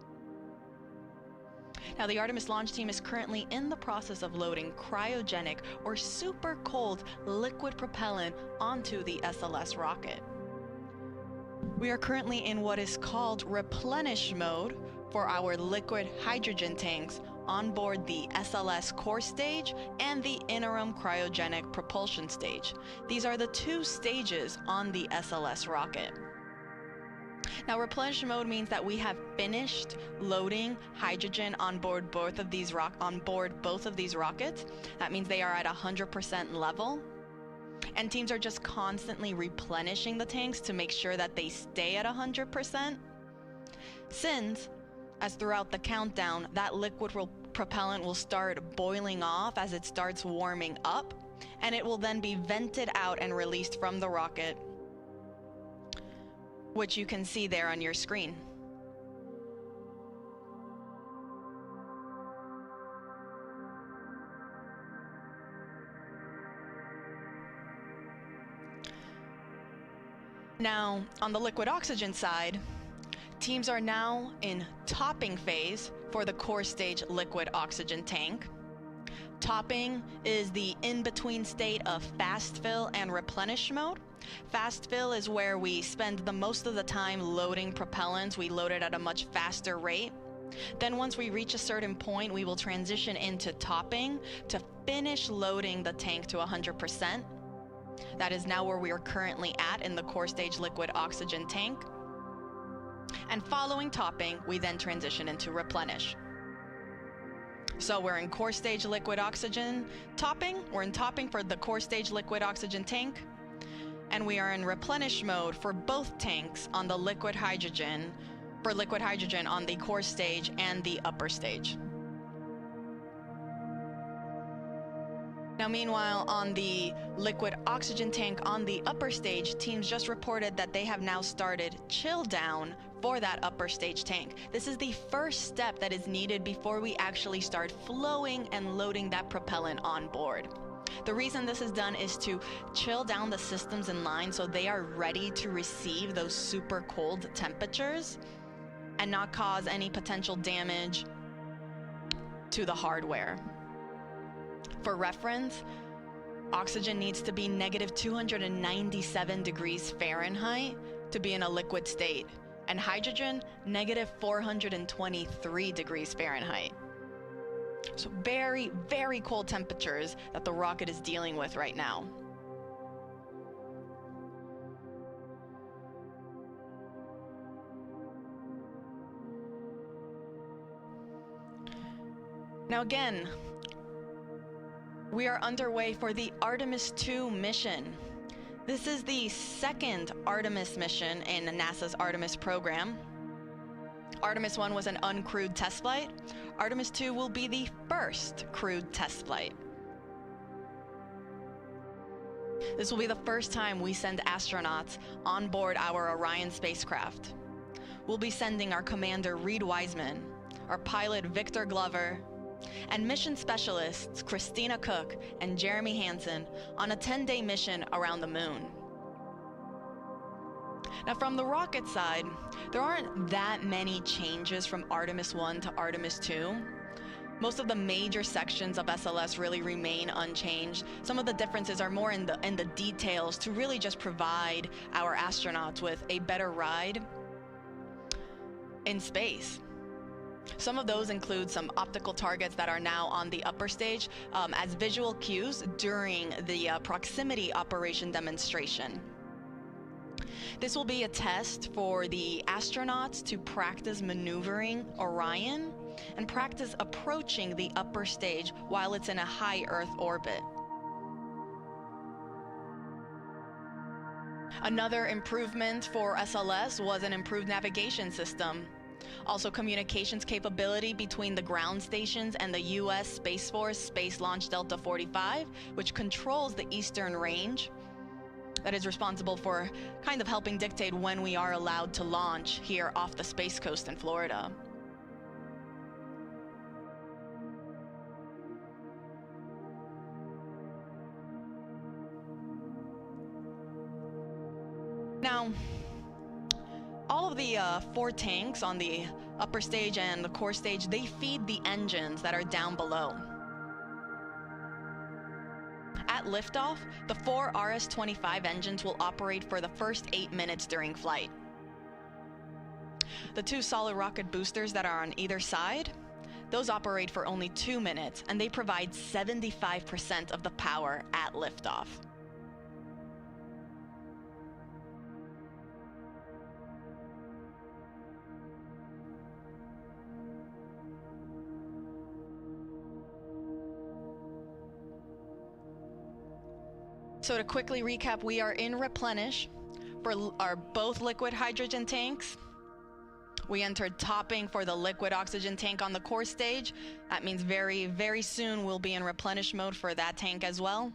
Now, the Artemis launch team is currently in the process of loading cryogenic, or super cold, liquid propellant onto the SLS rocket. We are currently in what is called replenish mode for our liquid hydrogen tanks on board the SLS core stage and the interim cryogenic propulsion stage. These are the two stages on the SLS rocket. Now, replenish mode means that we have finished loading hydrogen on board both of these rockets. That means they are at 100% level. And teams are just constantly replenishing the tanks to make sure that they stay at 100%. Since, as throughout the countdown, that liquid propellant will start boiling off as it starts warming up, and it will then be vented out and released from the rocket, which you can see there on your screen. Now, on the liquid oxygen side, teams are now in topping phase for the core stage liquid oxygen tank. Topping is the in-between state of fast fill and replenish mode. Fast fill is where we spend the most of the time loading propellants. We load it at a much faster rate. Then once we reach a certain point, we will transition into topping to finish loading the tank to 100%. That is now where we are currently at in the core stage liquid oxygen tank. And following topping, we then transition into replenish. So we're in core stage liquid oxygen topping. We're in topping for the core stage liquid oxygen tank. And we are in replenish mode for both tanks on the liquid hydrogen, on the core stage and the upper stage. Now, meanwhile, on the liquid oxygen tank on the upper stage, teams just reported that they have now started chill down for that upper stage tank. This is the first step that is needed before we actually start flowing and loading that propellant on board. The reason this is done is to chill down the systems in line so they are ready to receive those super cold temperatures and not cause any potential damage to the hardware. For reference, oxygen needs to be negative 297 degrees Fahrenheit to be in a liquid state, and hydrogen, negative 423 degrees Fahrenheit. So very, very cold temperatures that the rocket is dealing with right now. Now again, we are underway for the Artemis II mission. This is the second Artemis mission in NASA's Artemis program. Artemis I was an uncrewed test flight. Artemis II will be the first crewed test flight. This will be the first time we send astronauts on board our Orion spacecraft. We'll be sending our commander Reed Wiseman, our pilot Victor Glover, and mission specialists Christina Cook and Jeremy Hansen on a 10-day mission around the moon. Now, from the rocket side, there aren't that many changes from Artemis I to Artemis II. Most of the major sections of SLS really remain unchanged. Some of the differences are more in the details to really just provide our astronauts with a better ride in space. Some of those include some optical targets that are now on the upper stage as visual cues during the proximity operation demonstration. This will be a test for the astronauts to practice maneuvering Orion and practice approaching the upper stage while it's in a high Earth orbit. Another improvement for SLS was an improved navigation system. Also, communications capability between the ground stations and the U.S. Space Force Space Launch Delta 45, which controls the eastern range. That is responsible for kind of helping dictate when we are allowed to launch here off the Space Coast in Florida. Now, all of the 4 tanks on the upper stage and the core stage, they feed the engines that are down below. At liftoff, the 4 RS-25 engines will operate for the first 8 minutes during flight. The 2 solid rocket boosters that are on either side, those operate for only 2 minutes, and they provide 75% of the power at liftoff. So to quickly recap, we are in Replenish for our both liquid hydrogen tanks. We entered topping for the liquid oxygen tank on the core stage. That means very, very soon we'll be in replenish mode for that tank as well.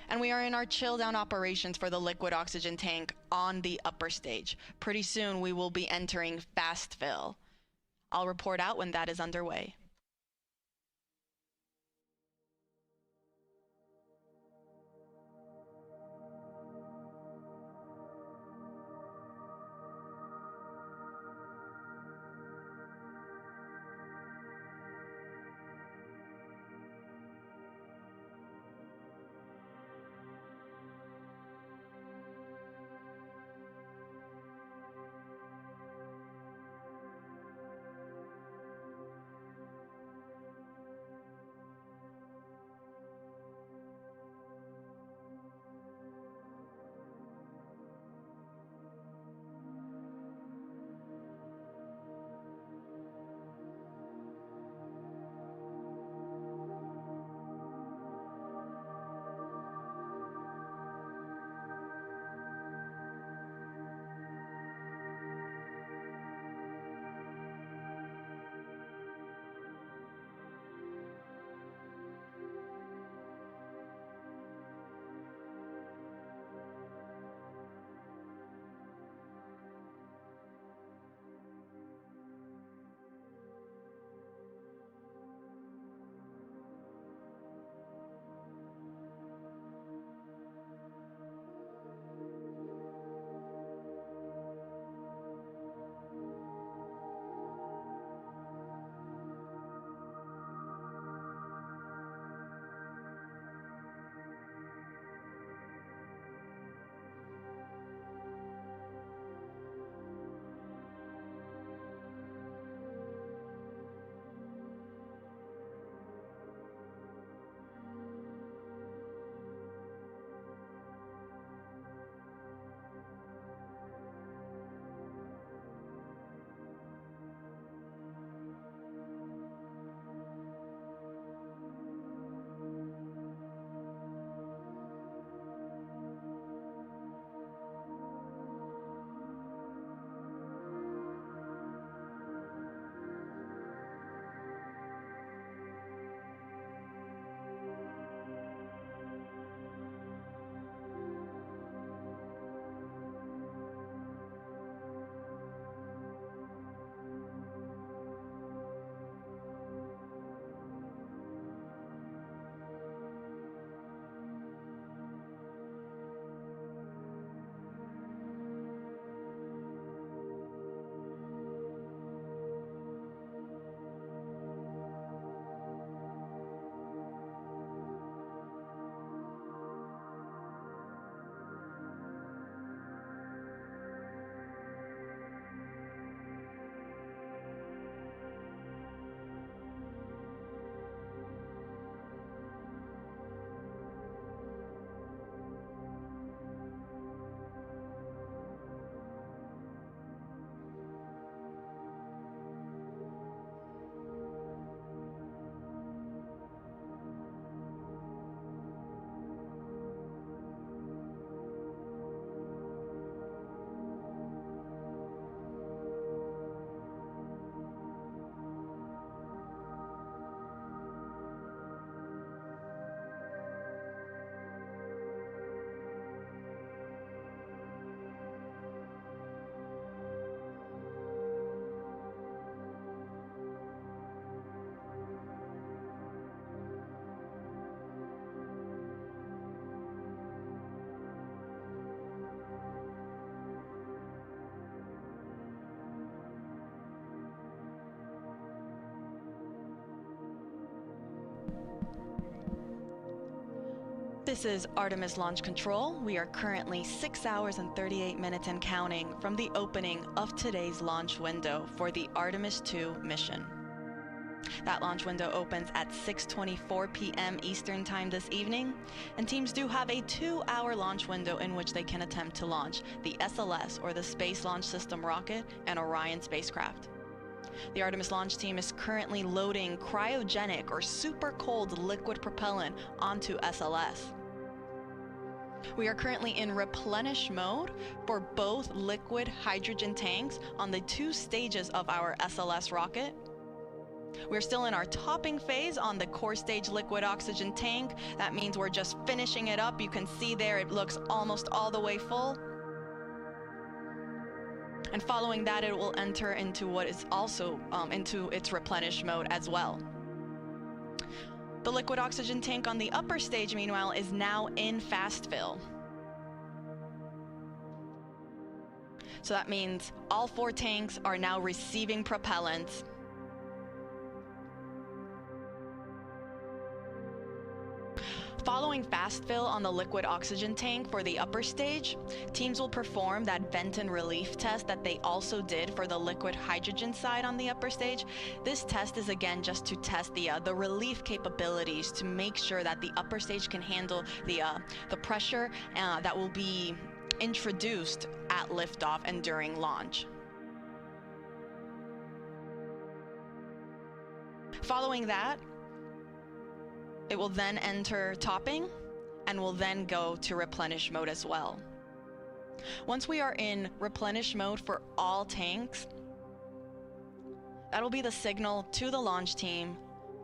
And we are in our chill down operations for the liquid oxygen tank on the upper stage. Pretty soon we will be entering fast fill. I'll report out when that is underway. This is Artemis Launch Control. We are currently 6 hours and 38 minutes and counting from the opening of today's launch window for the Artemis II mission. That launch window opens at 6:24 p.m. Eastern Time this evening, and teams do have a 2-hour launch window in which they can attempt to launch the SLS, or the Space Launch System rocket, and Orion spacecraft. The Artemis launch team is currently loading cryogenic or super cold liquid propellant onto SLS. We are currently in replenish mode for both liquid hydrogen tanks on the 2 stages of our SLS rocket. We're still in our topping phase on the core stage liquid oxygen tank. That means we're just finishing it up. You can see there it looks almost all the way full. And following that, it will enter into what is also into its replenish mode as well. The liquid oxygen tank on the upper stage, meanwhile, is now in fast fill. So that means all 4 tanks are now receiving propellant. Following fast fill on the liquid oxygen tank for the upper stage, teams will perform that vent and relief test that they also did for the liquid hydrogen side on the upper stage. This test is again just to test the relief capabilities to make sure that the upper stage can handle the pressure that will be introduced at liftoff and during launch. Following that, it will then enter topping and will then go to replenish mode as well. Once we are in replenish mode for all tanks, that'll be the signal to the launch team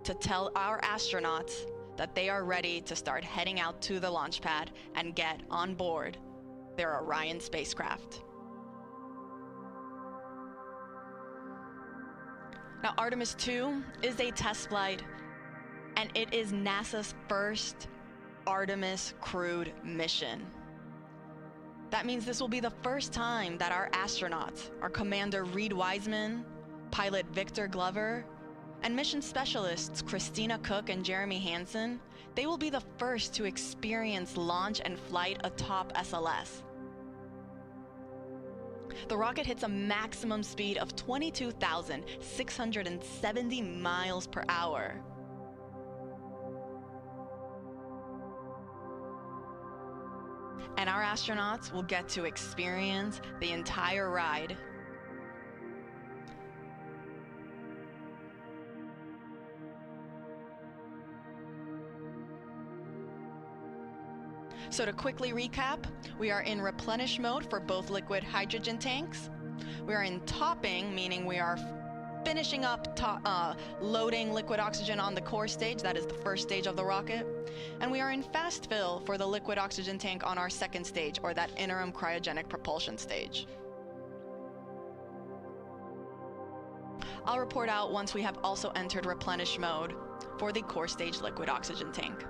to tell our astronauts that they are ready to start heading out to the launch pad and get on board their Orion spacecraft. Now, Artemis II is a test flight, and it is NASA's first Artemis crewed mission. That means this will be the first time that our astronauts, our Commander Reed Wiseman, pilot Victor Glover, and mission specialists Christina Cook and Jeremy Hansen, they will be the first to experience launch and flight atop SLS. The rocket hits a maximum speed of 22,670 miles per hour. And our astronauts will get to experience the entire ride. So to quickly recap, we are in replenish mode for both liquid hydrogen tanks. We are in topping, meaning we are finishing up loading liquid oxygen on the core stage. That is the first stage of the rocket. And we are in fast fill for the liquid oxygen tank on our second stage, or that interim cryogenic propulsion stage. I'll report out once we have also entered replenish mode for the core stage liquid oxygen tank.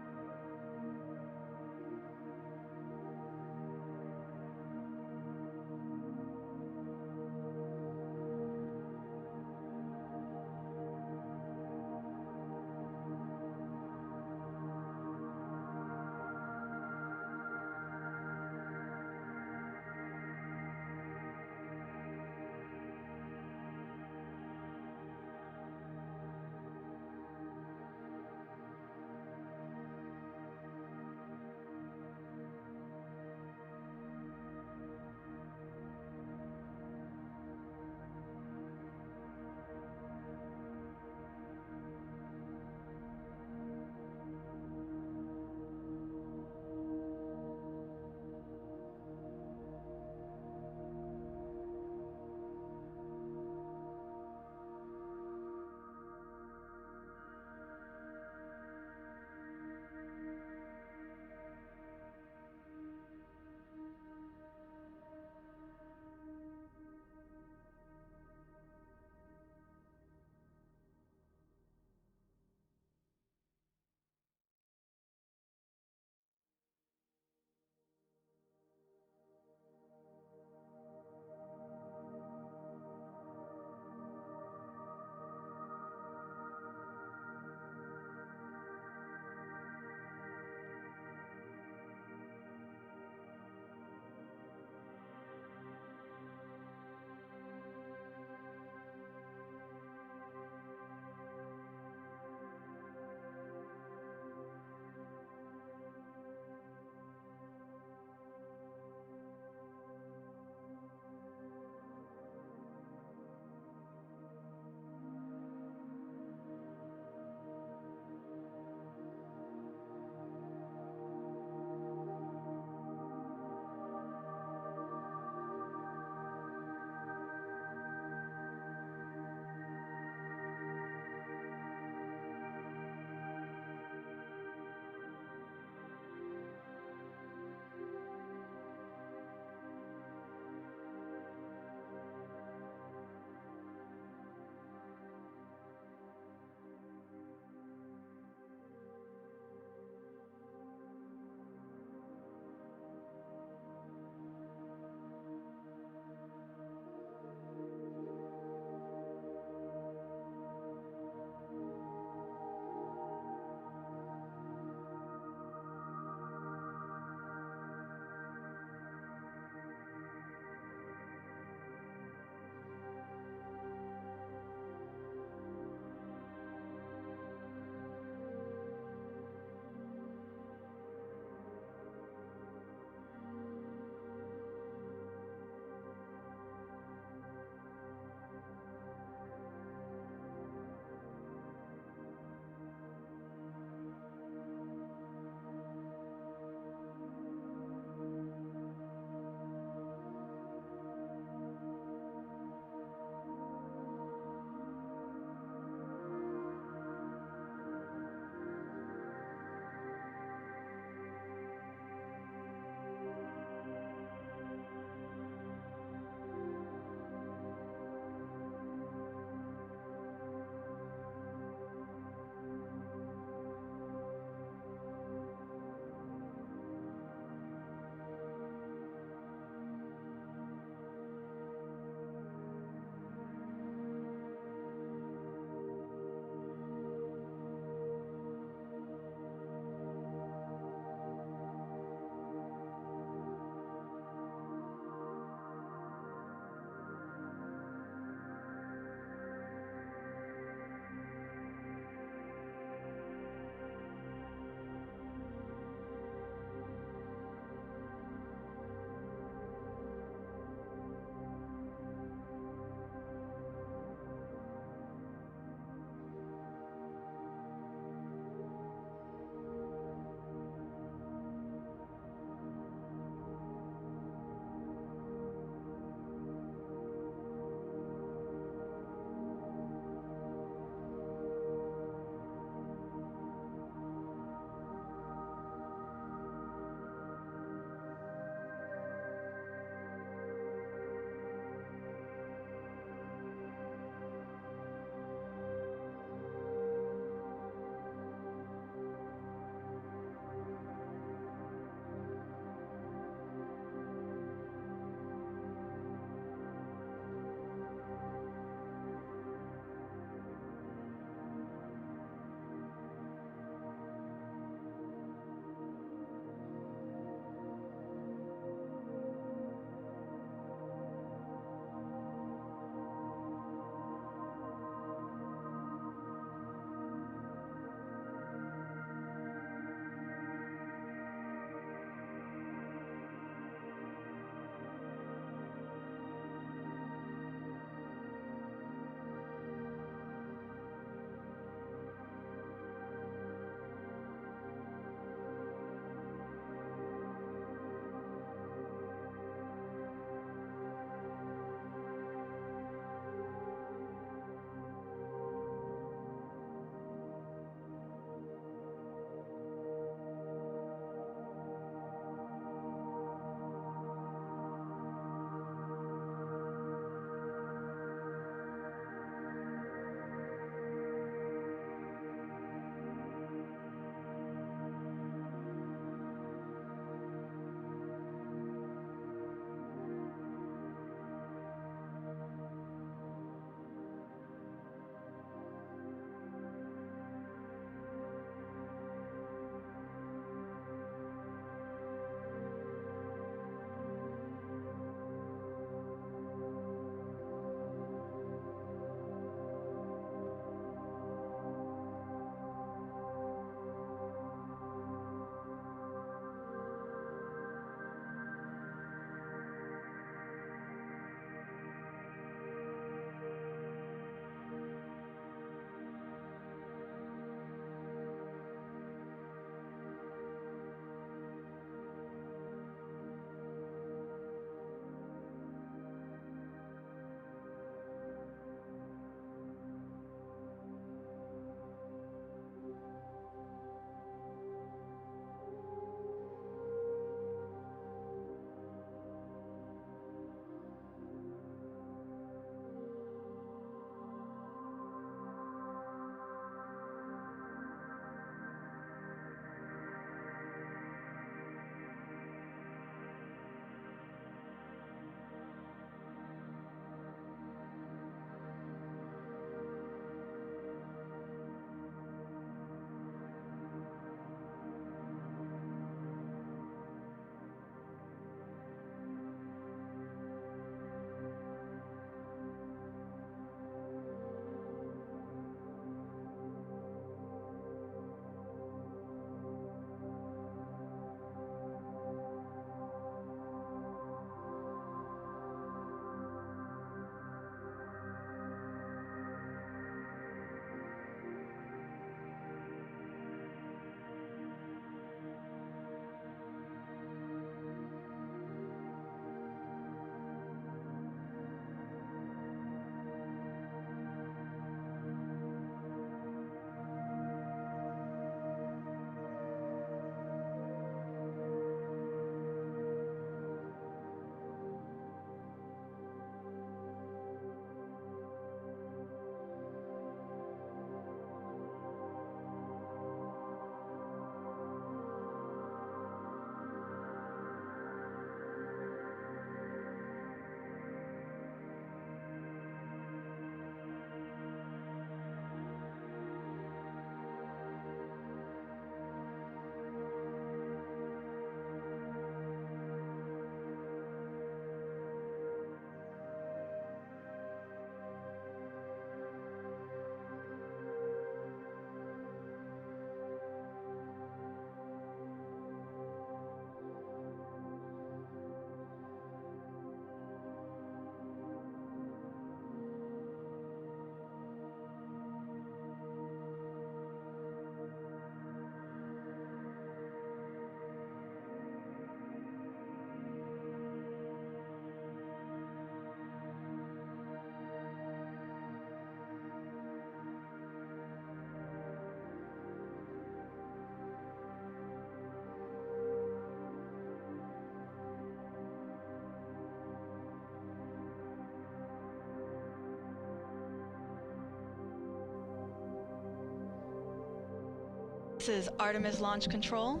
is Artemis Launch Control.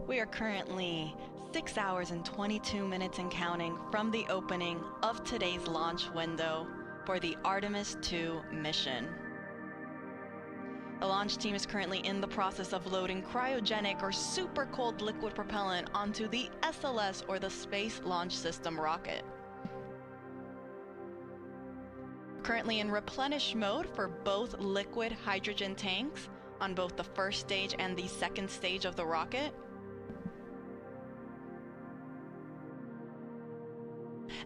We are currently 6 hours and 22 minutes and counting from the opening of today's launch window for the Artemis II mission. The launch team is currently in the process of loading cryogenic or super cold liquid propellant onto the SLS, or the Space Launch System rocket. Currently in replenish mode for both liquid hydrogen tanks on both the first stage and the second stage of the rocket.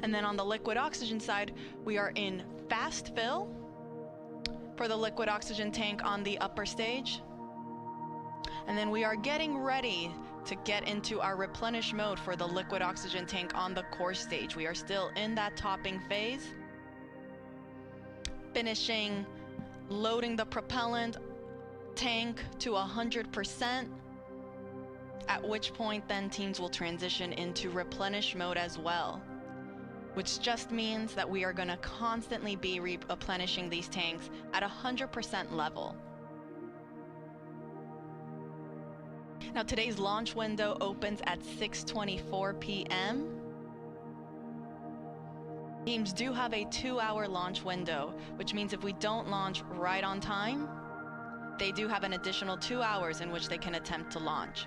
And then on the liquid oxygen side, we are in fast fill for the liquid oxygen tank on the upper stage. And then we are getting ready to get into our replenish mode for the liquid oxygen tank on the core stage. We are still in that topping phase, finishing loading the propellant tank to 100%, at which point then teams will transition into replenish mode as well, which just means that we are going to constantly be replenishing these tanks at 100% level. Now today's launch window opens at 6:24 p.m. Teams do have a 2-hour launch window, which means if we don't launch right on time, they do have an additional 2 hours in which they can attempt to launch.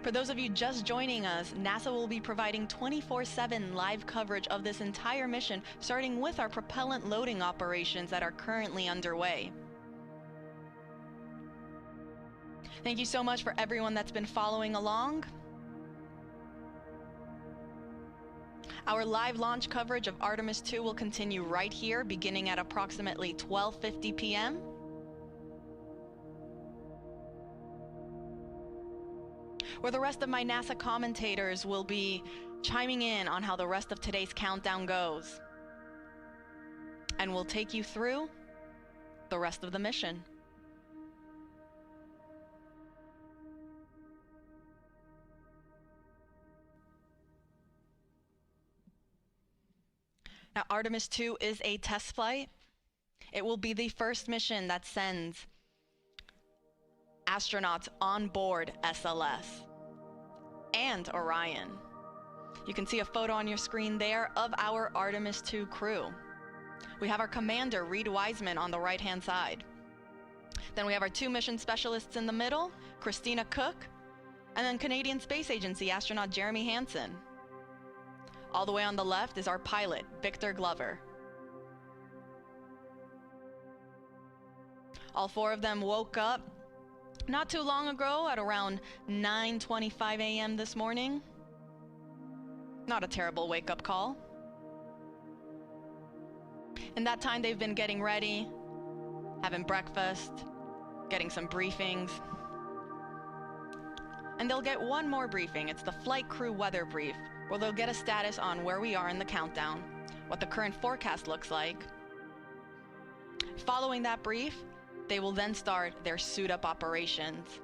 For those of you just joining us, NASA will be providing 24/7 live coverage of this entire mission, starting with our propellant loading operations that are currently underway. Thank you so much for everyone that's been following along. Our live launch coverage of Artemis II will continue right here, beginning at approximately 12:50 p.m. where the rest of my NASA commentators will be chiming in on how the rest of today's countdown goes. And we'll take you through the rest of the mission. Now, Artemis II is a test flight. It will be the first mission that sends astronauts on board SLS and Orion. You can see a photo on your screen there of our Artemis II crew. We have our commander, Reed Wiseman, on the right-hand side. Then we have our 2 mission specialists in the middle, Christina Cook, and then Canadian Space Agency astronaut Jeremy Hansen. All the way on the left is our pilot, Victor Glover. All 4 of them woke up not too long ago at around 9:25 a.m. this morning. Not a terrible wake-up call. In that time, they've been getting ready, having breakfast, getting some briefings. And they'll get one more briefing. It's the flight crew weather brief, where they'll get a status on where we are in the countdown, what the current forecast looks like. Following that brief, they will then start their suit-up operations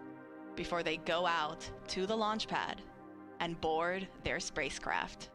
before they go out to the launch pad and board their spacecraft.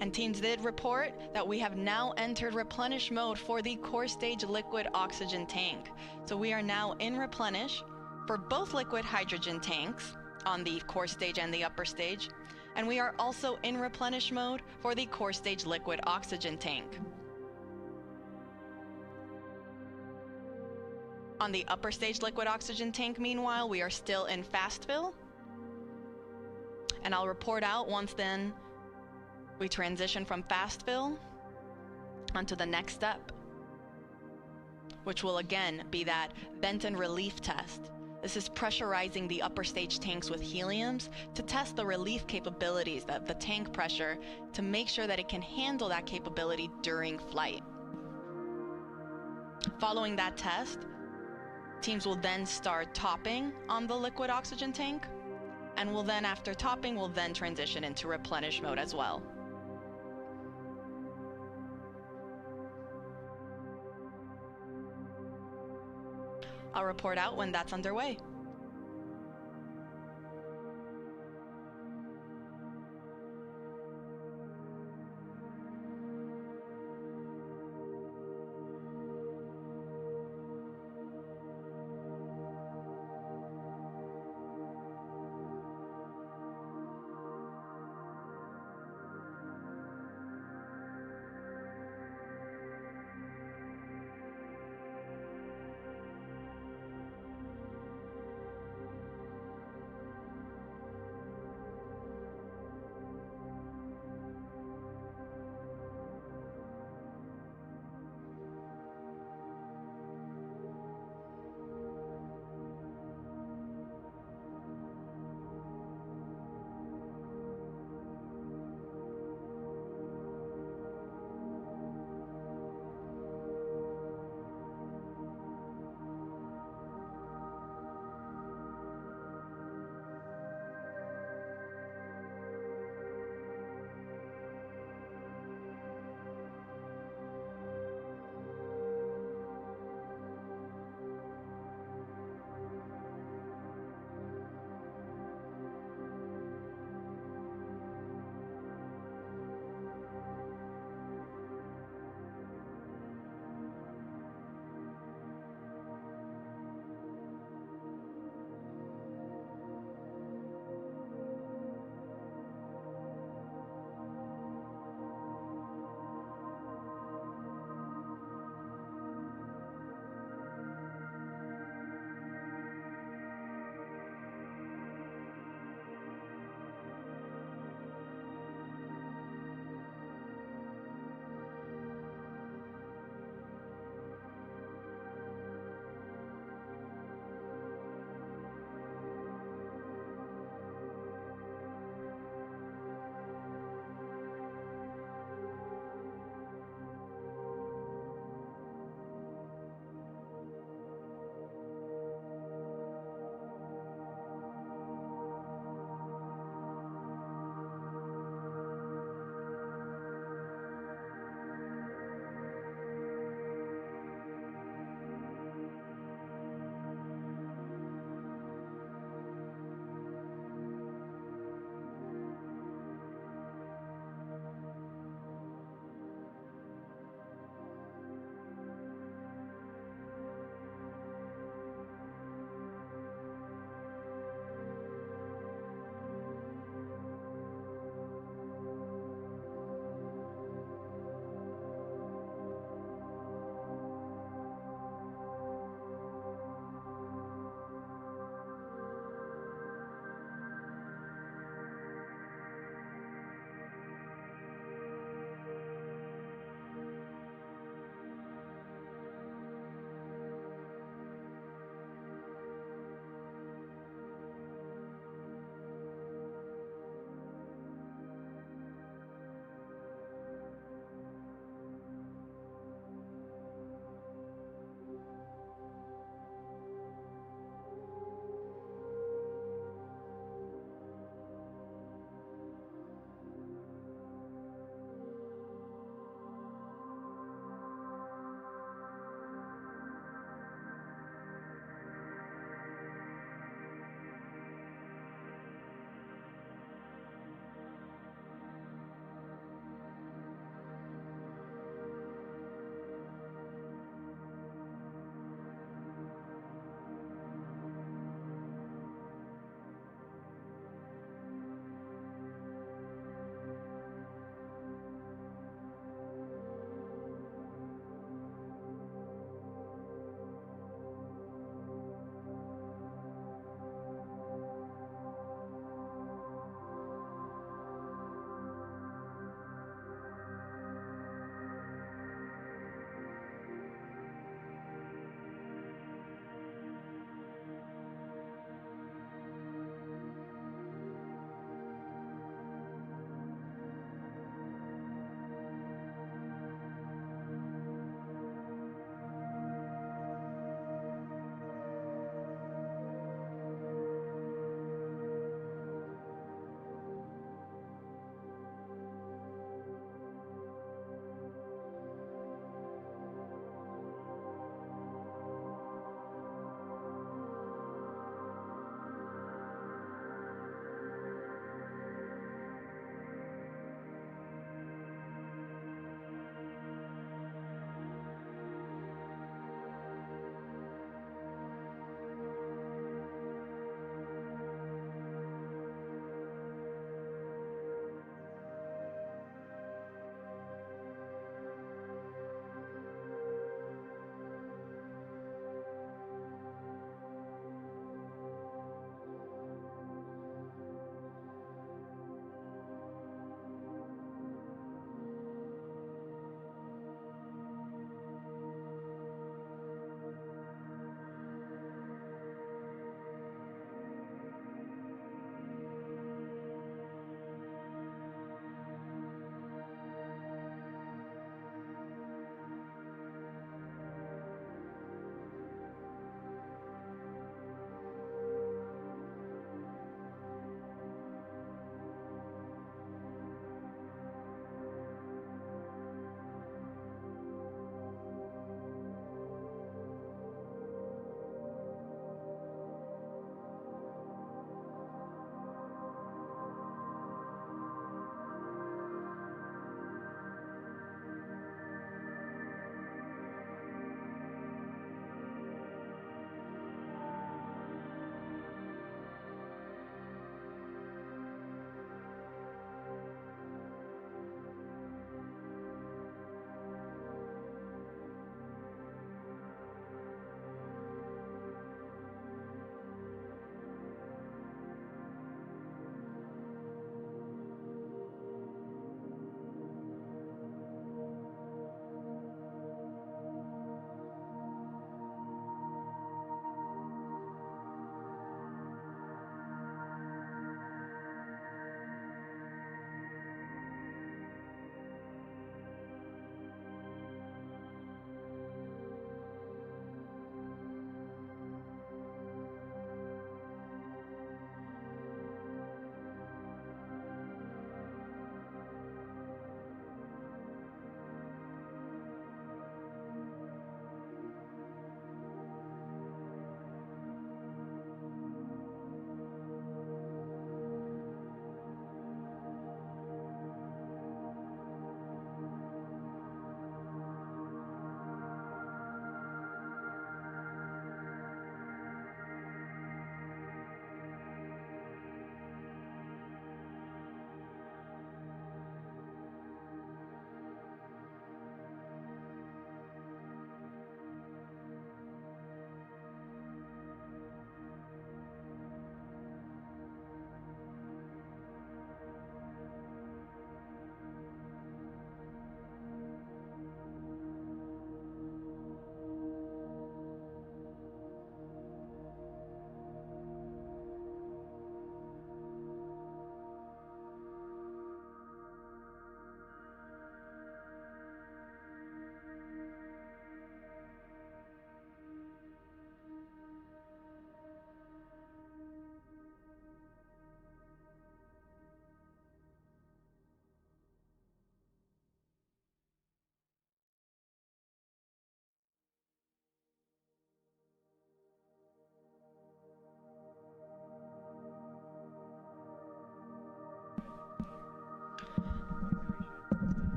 And teams did report that we have now entered replenish mode for the core stage liquid oxygen tank. So we are now in replenish for both liquid hydrogen tanks on the core stage and the upper stage. And we are also in replenish mode for the core stage liquid oxygen tank. On the upper stage liquid oxygen tank, meanwhile, we are still in fast fill. And I'll report out once then we transition from fast fill onto the next step, which will again be that vent and relief test. This is pressurizing the upper stage tanks with heliums to test the relief capabilities of the tank pressure to make sure that it can handle that capability during flight. Following that test, teams will then start topping on the liquid oxygen tank, and will then, after topping, will then transition into replenish mode as well. I'll report out when that's underway.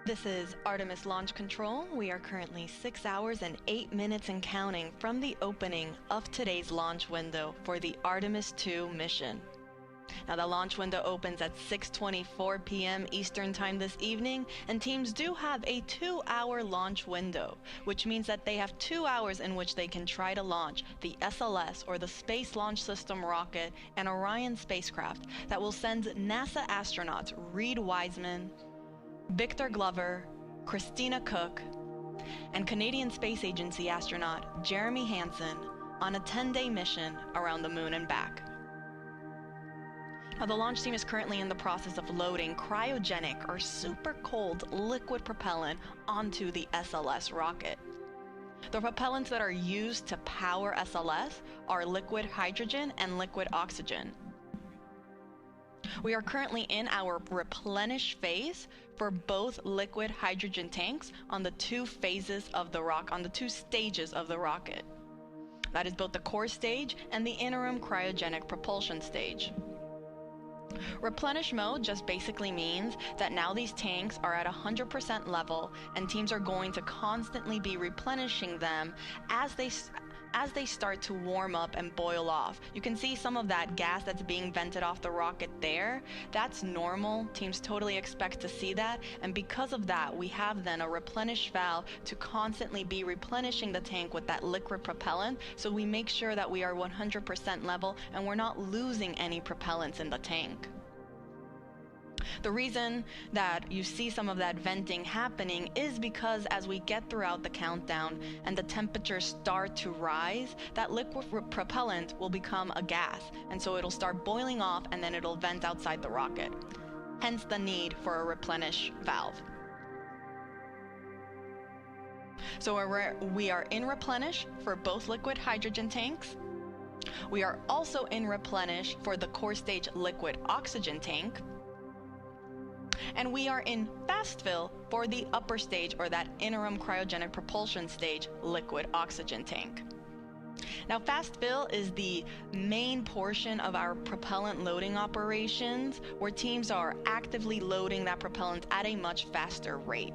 This is Artemis Launch Control. We are currently 6 hours and 8 minutes and counting from the opening of today's launch window for the Artemis II mission. Now, the launch window opens at 6:24 p.m. Eastern Time this evening, and teams do have a 2-hour launch window, which means that they have 2 hours in which they can try to launch the SLS, or the Space Launch System rocket, and Orion spacecraft that will send NASA astronauts Reed Wiseman, Victor Glover, Christina Cook, and Canadian Space Agency astronaut Jeremy Hansen on a 10-day mission around the moon and back. Now, the launch team is currently in the process of loading cryogenic, or super cold, liquid propellant onto the SLS rocket. The propellants that are used to power SLS are liquid hydrogen and liquid oxygen. We are currently in our replenish phase for both liquid hydrogen tanks on the 2 phases of the on the 2 stages of the rocket. That is both the core stage and the interim cryogenic propulsion stage. Replenish mode just basically means that now these tanks are at 100% level, and teams are going to constantly be replenishing them as they start to warm up and boil off. You can see some of that gas that's being vented off the rocket there. That's normal. Teams totally expect to see that, and because of that, we have then a replenish valve to constantly be replenishing the tank with that liquid propellant, so we make sure that we are 100% level and we're not losing any propellants in the tank. The reason that you see some of that venting happening is because as we get throughout the countdown and the temperatures start to rise, that liquid propellant will become a gas, and so it'll start boiling off and then it'll vent outside the rocket. Hence the need for a replenish valve. So we are in replenish for both liquid hydrogen tanks. We are also in replenish for the core stage liquid oxygen tank. And we are in fast fill for the upper stage, or that interim cryogenic propulsion stage, liquid oxygen tank. Now, fast fill is the main portion of our propellant loading operations, where teams are actively loading that propellant at a much faster rate.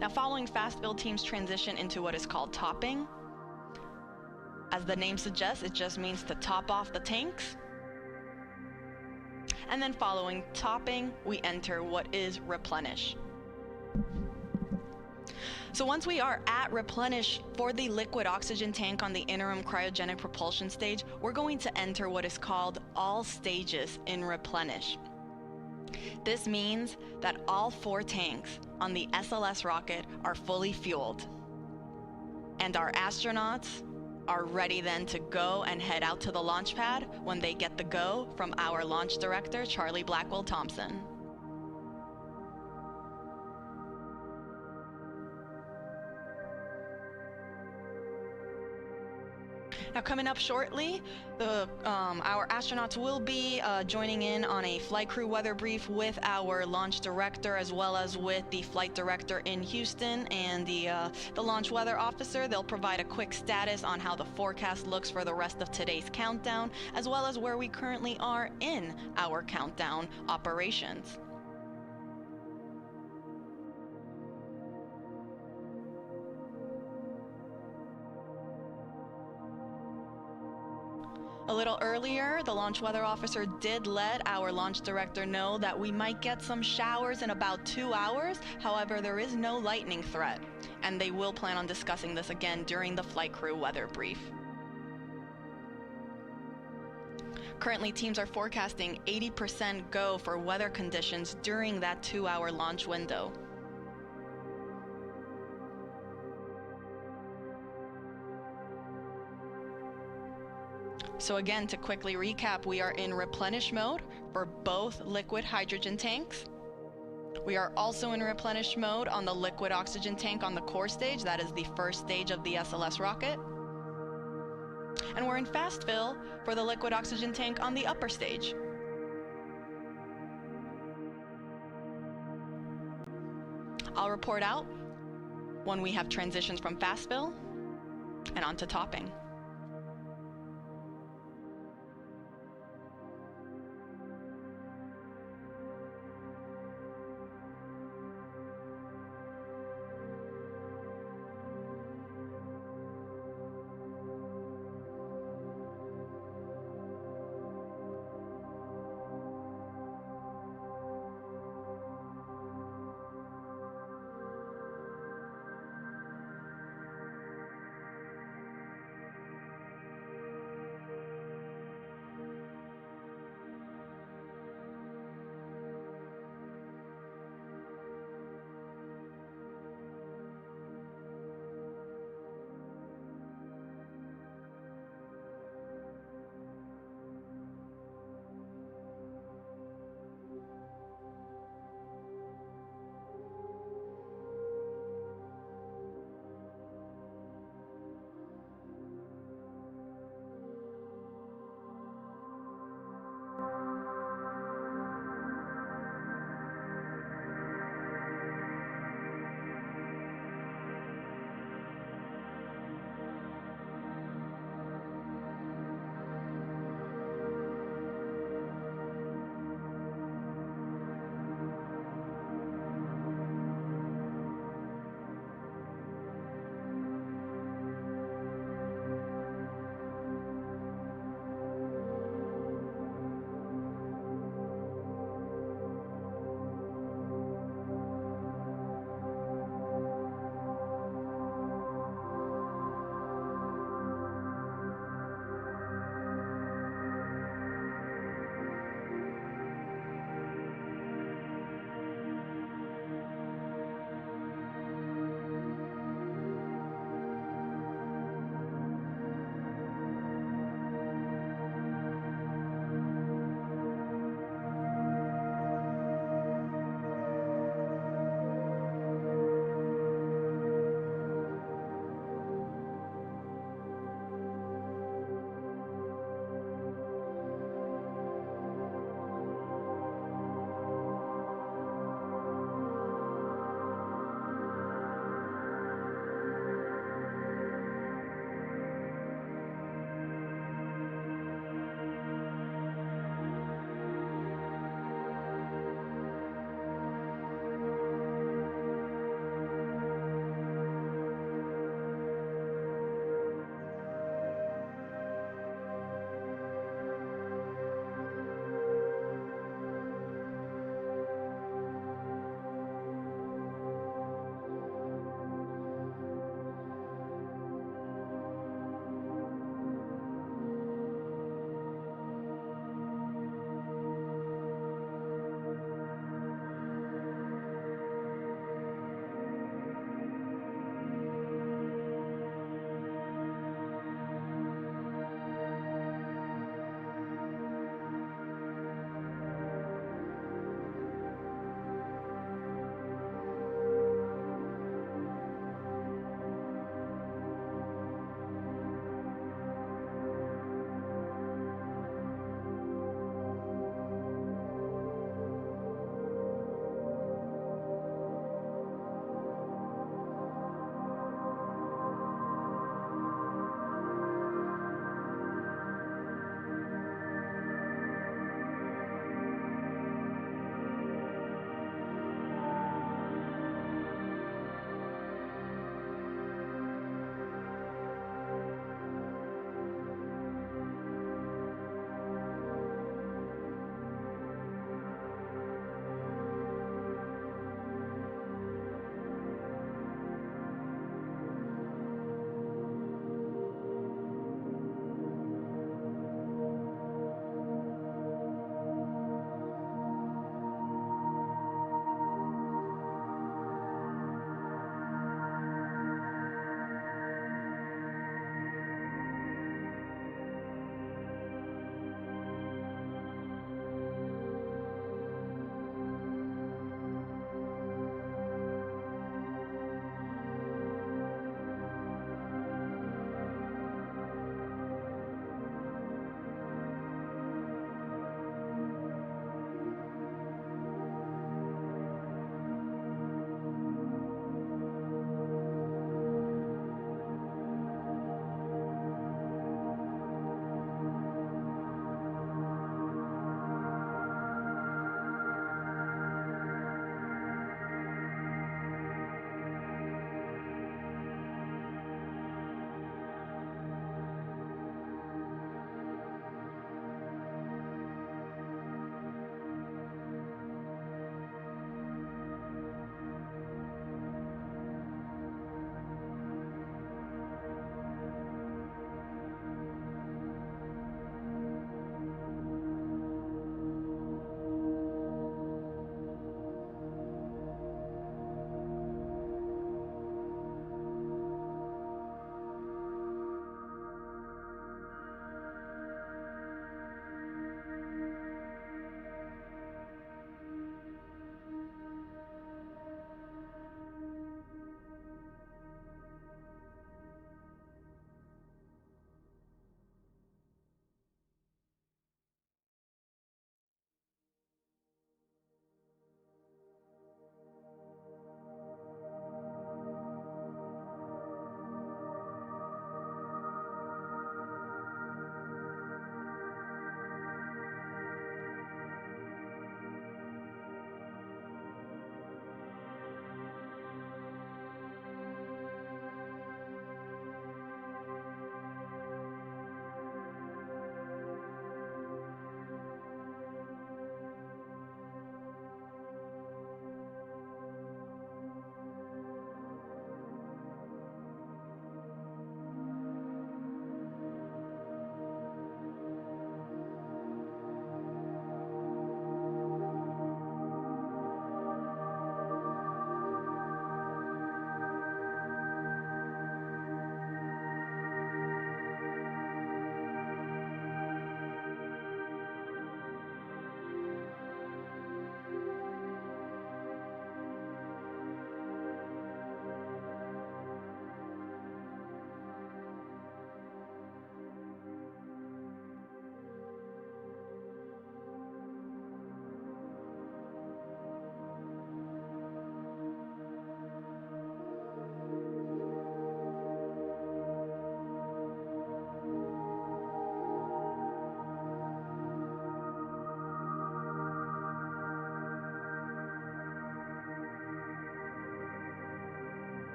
Now, following fast fill, teams transition into what is called topping. As the name suggests, it just means to top off the tanks. And then following topping, we enter what is replenish. So once we are at replenish for the liquid oxygen tank on the interim cryogenic propulsion stage, we're going to enter what is called all stages in replenish. This means that all 4 tanks on the SLS rocket are fully fueled, and our astronauts are ready then to go and head out to the launch pad when they get the go from our launch director, Charlie Blackwell Thompson. Now, coming up shortly, our astronauts will be joining in on a flight crew weather brief with our launch director, as well as with the flight director in Houston and the launch weather officer. They'll provide a quick status on how the forecast looks for the rest of today's countdown, as well as where we currently are in our countdown operations. A little earlier, the launch weather officer did let our launch director know that we might get some showers in about 2 hours. However, there is no lightning threat, and they will plan on discussing this again during the flight crew weather brief. Currently, teams are forecasting 80% go for weather conditions during that 2-hour launch window. So again, to quickly recap, we are in replenish mode for both liquid hydrogen tanks. We are also in replenish mode on the liquid oxygen tank on the core stage. That is the first stage of the SLS rocket. And we're in fast fill for the liquid oxygen tank on the upper stage. I'll report out when we have transitions from fast fill and onto topping.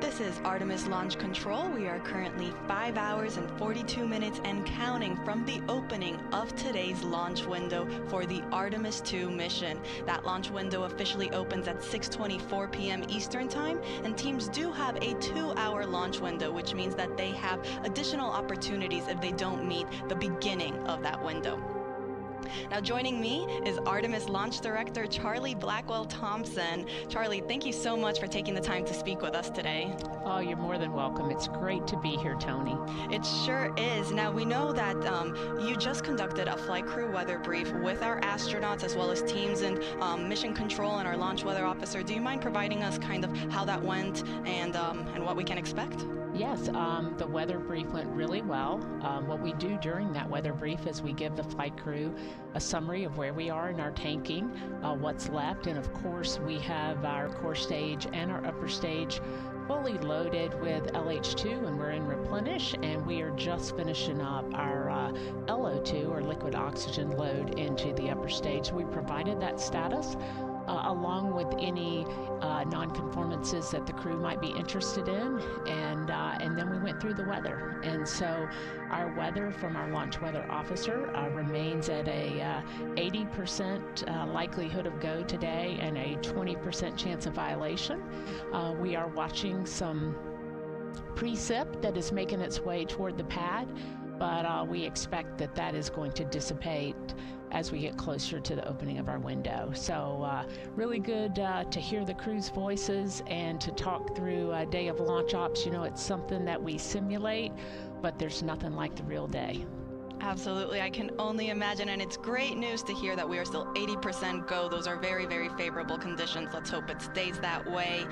This is Artemis Launch Control. We are currently 5 hours and 42 minutes and counting from the opening of today's launch window for the Artemis II mission. That launch window officially opens at 6:24 p.m. Eastern Time, and teams do have a 2-hour launch window, which means that they have additional opportunities if they don't meet the beginning of that window. Now joining me is Artemis Launch Director Charlie Blackwell-Thompson. Charlie, thank you so much for taking the time to speak with us today. Oh, you're more than welcome. It's great to be here, Tony. It sure is. Now, we know that you just conducted a flight crew weather brief with our astronauts as well as teams and mission control and our launch weather officer. Do you mind providing us kind of how that went and what we can expect? Yes, the weather brief went really well. What we do during that weather brief is we give the flight crew a summary of where we are in our tanking, what's left, and of course we have our core stage and our upper stage fully loaded with LH2, and we're in replenish, and we are just finishing up our LO2 or liquid oxygen load into the upper stage. We provided that status along with any non-conformances that the crew might be interested in, and then we went through the weather. And so our weather from our launch weather officer remains at a 80% likelihood of go today and a 20% chance of violation. We are watching some precip that is making its way toward the pad, but we expect that that is going to dissipate as we get closer to the opening of our window. So really good to hear the crew's voices and to talk through a day of launch ops. You know, it's something that we simulate, but there's nothing like the real day. Absolutely, I can only imagine, and it's great news to hear that we are still 80% go. Those are very, very favorable conditions. Let's hope it stays that way.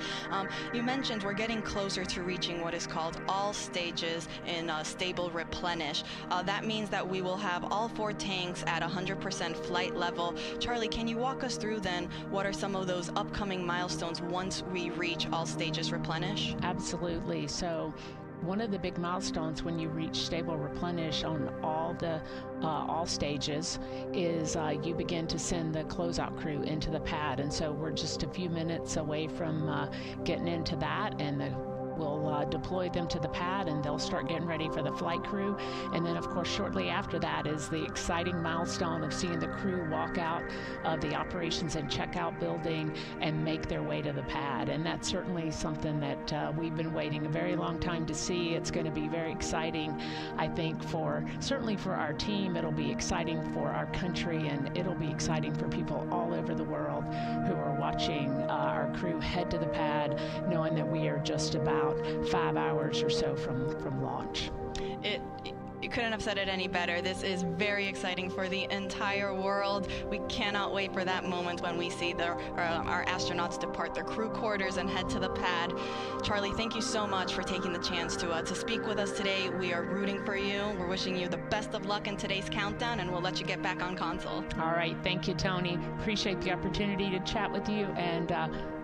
You mentioned we're getting closer to reaching what is called all stages in stable replenish. That means that we will have all 4 tanks at 100% flight level. Charlie, can you walk us through then what are some of those upcoming milestones once we reach all stages replenish? Absolutely. So one of the big milestones when you reach stable replenish on all stages is you begin to send the closeout crew into the pad, and so we're just a few minutes away from getting into that, and we'll deploy them to the pad, and they'll start getting ready for the flight crew. And then, of course, shortly after that is the exciting milestone of seeing the crew walk out of the operations and checkout building and make their way to the pad. And that's certainly something that we've been waiting a very long time to see. It's going to be very exciting, I think, certainly for our team. It'll be exciting for our country, and it'll be exciting for people all over the world who are watching our crew head to the pad, knowing that we are just about 5 hours or so from launch. You couldn't have said it any better. This is very exciting for the entire world. We cannot wait for that moment when we see our astronauts depart their crew quarters and head to the pad. Charlie, thank you so much for taking the chance to speak with us today. We are rooting for you. We're wishing you the best of luck in today's countdown, and we'll let you get back on console. All right. Thank you, Tony. Appreciate the opportunity to chat with you, and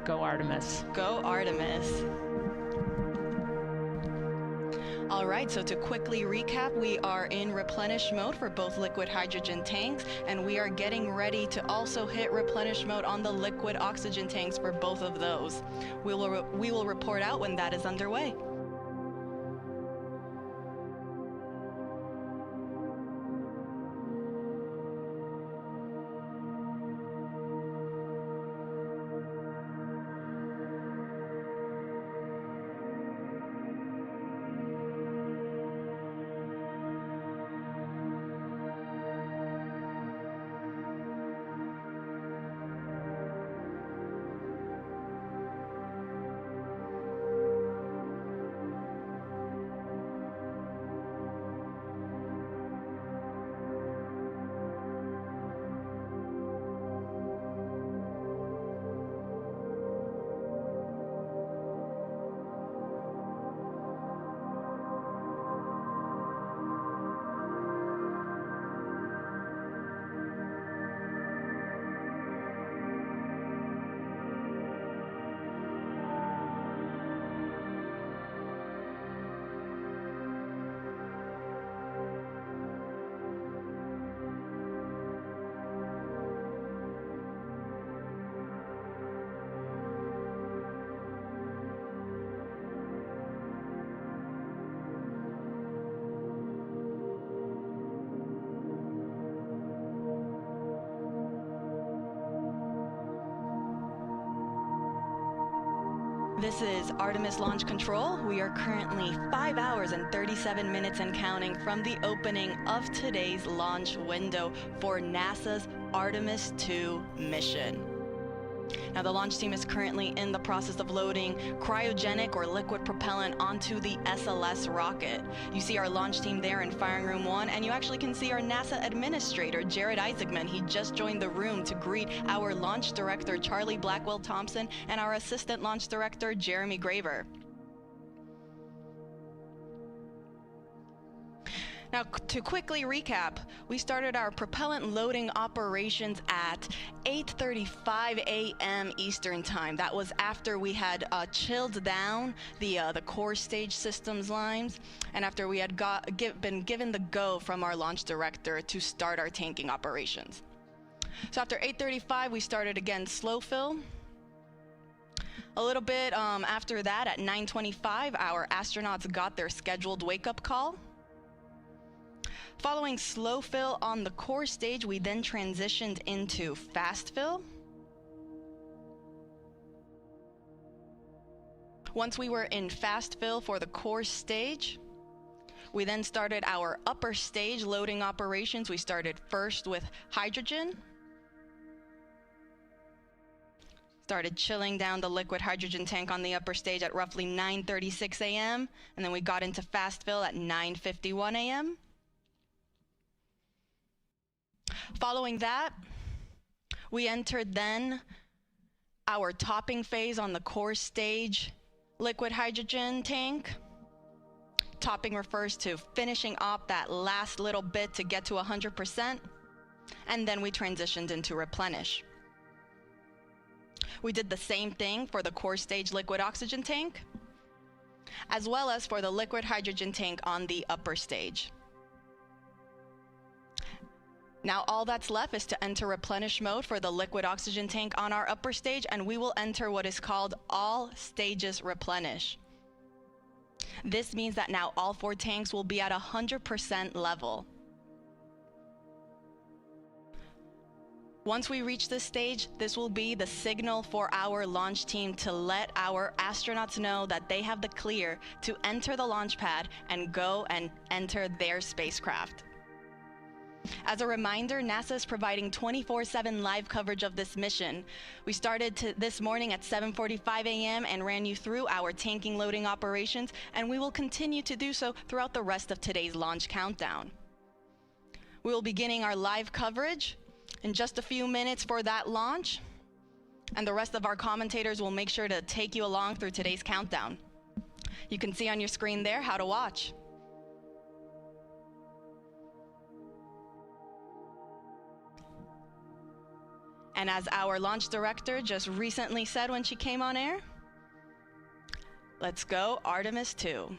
go Artemis. Go Artemis. All right, so to quickly recap, we are in replenish mode for both liquid hydrogen tanks, and we are getting ready to also hit replenish mode on the liquid oxygen tanks for both of those. We will report out when that is underway. This is Artemis Launch Control. We are currently 5 hours and 37 minutes and counting from the opening of today's launch window for NASA's Artemis II mission. Now, the launch team is currently in the process of loading cryogenic or liquid propellant onto the SLS rocket. You see our launch team there in Firing Room 1, and you actually can see our NASA Administrator, Jared Isaacman. He just joined the room to greet our Launch Director, Charlie Blackwell Thompson, and our Assistant Launch Director, Jeremy Graver. Now, to quickly recap, we started our propellant loading operations at 8:35 a.m. Eastern Time. That was after we had chilled down the core stage systems lines, and after we had been given the go from our launch director to start our tanking operations. So after 8:35, we started again slow fill. A little bit after that, at 9:25, our astronauts got their scheduled wake-up call. Following slow fill on the core stage, we then transitioned into fast fill. Once we were in fast fill for the core stage, we then started our upper stage loading operations. We started first with hydrogen. Started chilling down the liquid hydrogen tank on the upper stage at roughly 9:36 a.m. And then we got into fast fill at 9:51 a.m. Following that, we entered then our topping phase on the core stage liquid hydrogen tank. Topping refers to finishing up that last little bit to get to 100%, and then we transitioned into replenish. We did the same thing for the core stage liquid oxygen tank, as well as for the liquid hydrogen tank on the upper stage. Now all that's left is to enter replenish mode for the liquid oxygen tank on our upper stage, and we will enter what is called all stages replenish. This means that now all 4 tanks will be at 100% level. Once we reach this stage, this will be the signal for our launch team to let our astronauts know that they have the clear to enter the launch pad and go and enter their spacecraft. As a reminder, NASA is providing 24/7 live coverage of this mission. We started this morning at 7:45 a.m. and ran you through our tanking loading operations, and we will continue to do so throughout the rest of today's launch countdown. We will be beginning our live coverage in just a few minutes for that launch, and the rest of our commentators will make sure to take you along through today's countdown. You can see on your screen there how to watch. And as our launch director just recently said when she came on air, let's go Artemis II.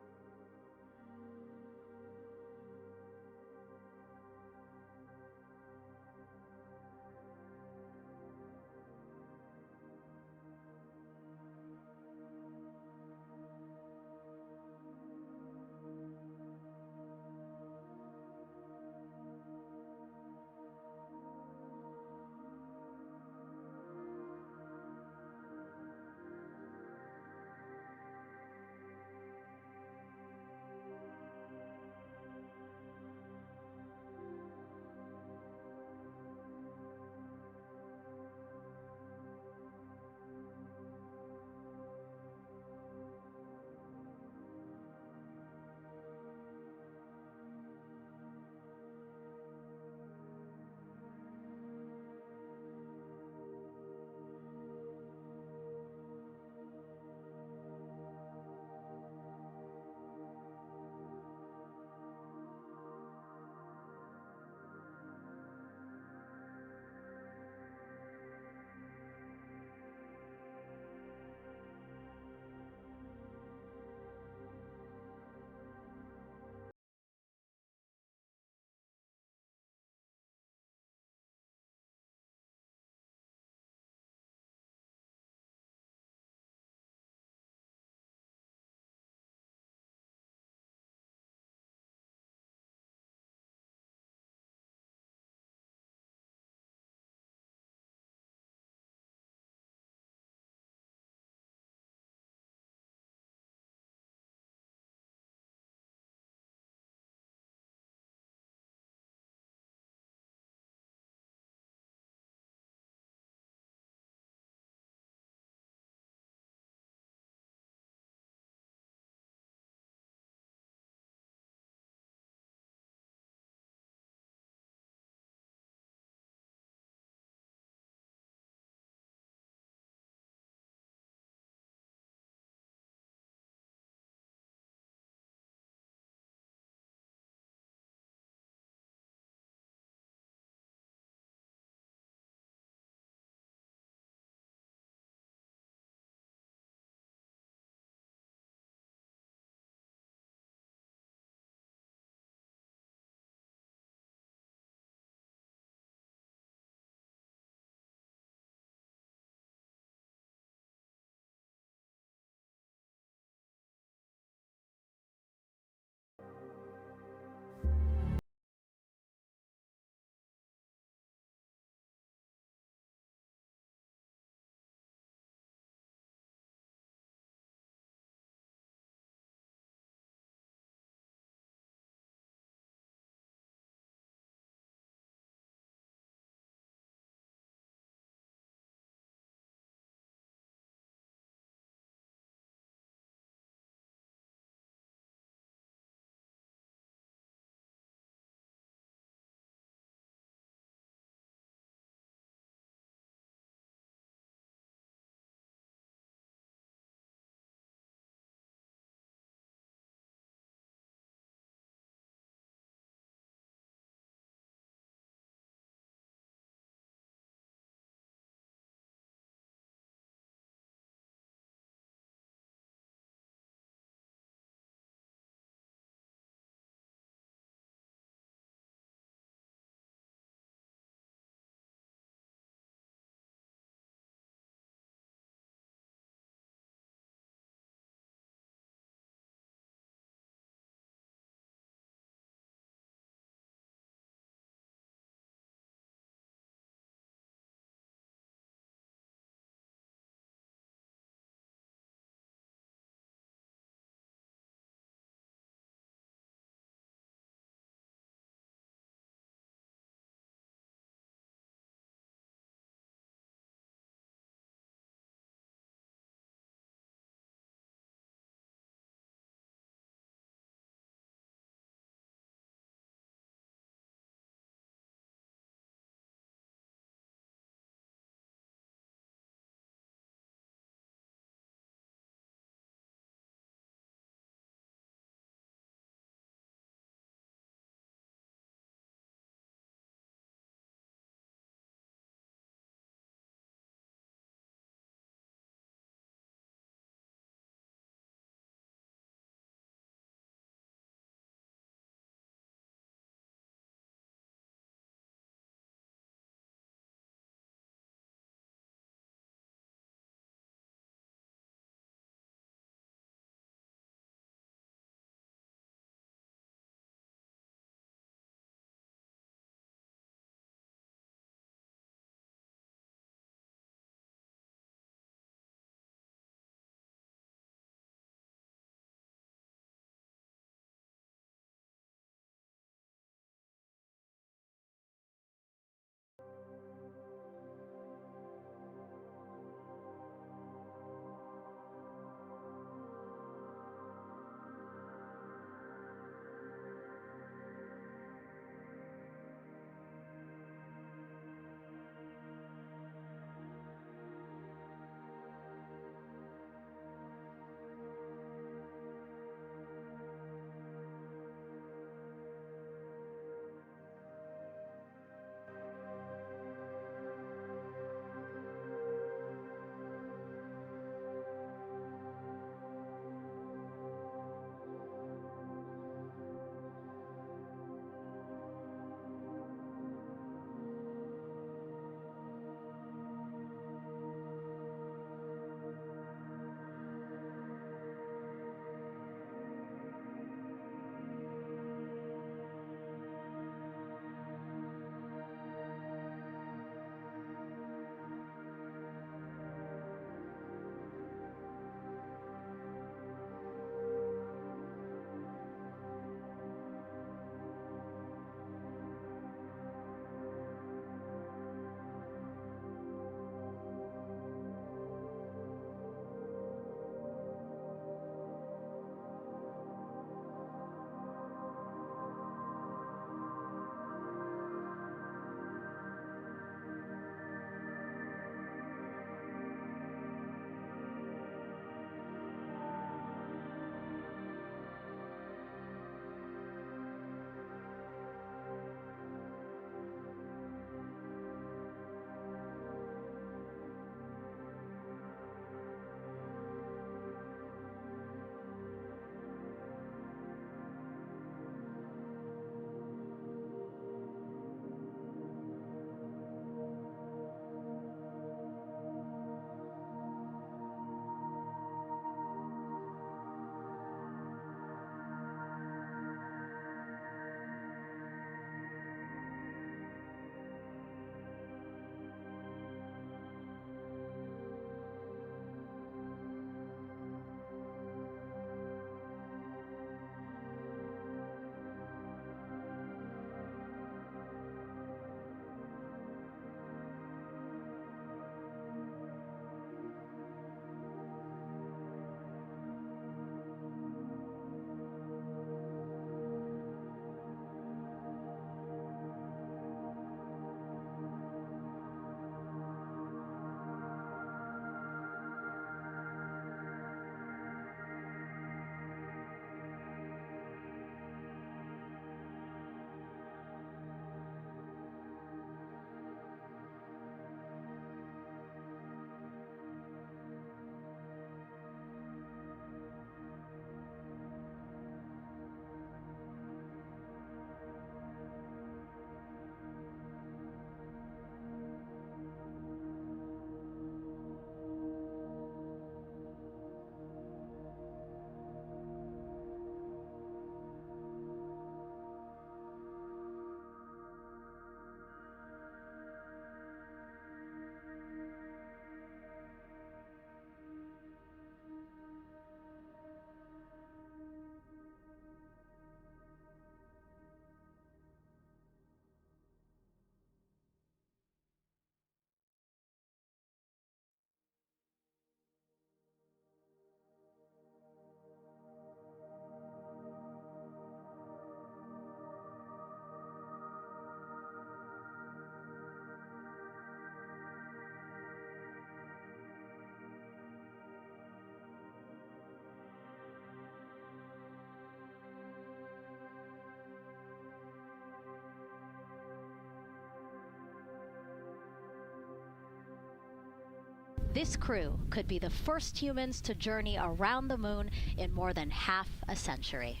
This crew could be the first humans to journey around the moon in more than half a century.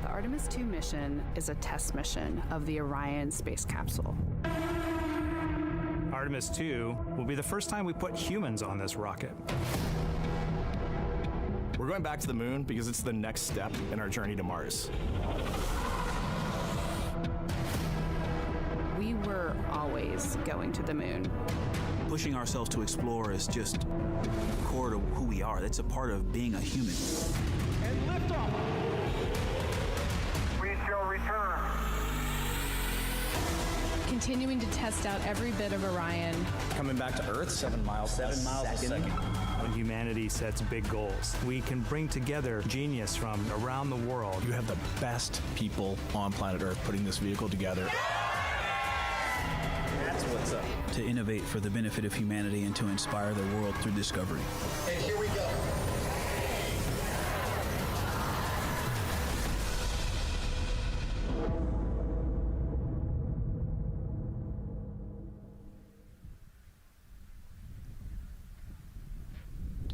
The Artemis II mission is a test mission of the Orion space capsule. Artemis II will be the first time we put humans on this rocket. We're going back to the moon because it's the next step in our journey to Mars. We were always going to the moon. Pushing ourselves to explore is just core to who we are. That's a part of being a human. And liftoff! We shall return. Continuing to test out every bit of Orion. Coming back to Earth, 7 miles a second. When humanity sets big goals, we can bring together genius from around the world. You have the best people on planet Earth putting this vehicle together. That's what's up. To innovate for the benefit of humanity and to inspire the world through discovery. And here we go.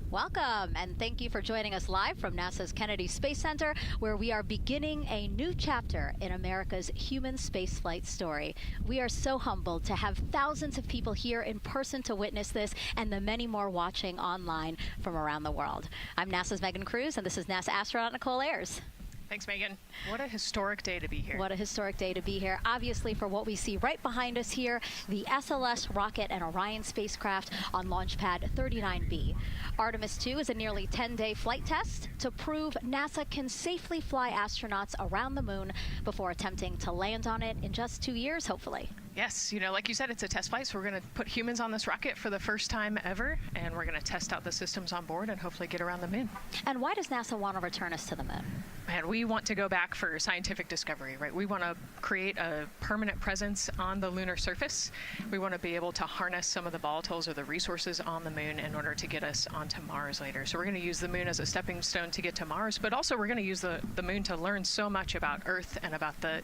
Welcome, and thank you for joining us live from NASA's Kennedy Space Center, where we are beginning a new chapter in America's human spaceflight story. We are so humbled to have thousands of people here in person to witness this, and the many more watching online from around the world. I'm NASA's Megan Cruz, and this is NASA astronaut Nicole Ayers. Thanks, Megan. What a historic day to be here. What a historic day to be here. Obviously, for what we see right behind us here, the SLS rocket and Orion spacecraft on Launch Pad 39B. Artemis II is a nearly 10-day flight test to prove NASA can safely fly astronauts around the moon before attempting to land on it in just 2 years, hopefully. Yes, like you said, it's a test flight, so we're going to put humans on this rocket for the first time ever, and we're going to test out the systems on board and hopefully get around the moon. And why does NASA want to return us to the moon? And we want to go back for scientific discovery, right? We want to create a permanent presence on the lunar surface. We want to be able to harness some of the volatiles or the resources on the moon in order to get us onto Mars later. So we're going to use the moon as a stepping stone to get to Mars, but also we're going to use the moon to learn so much about Earth and about the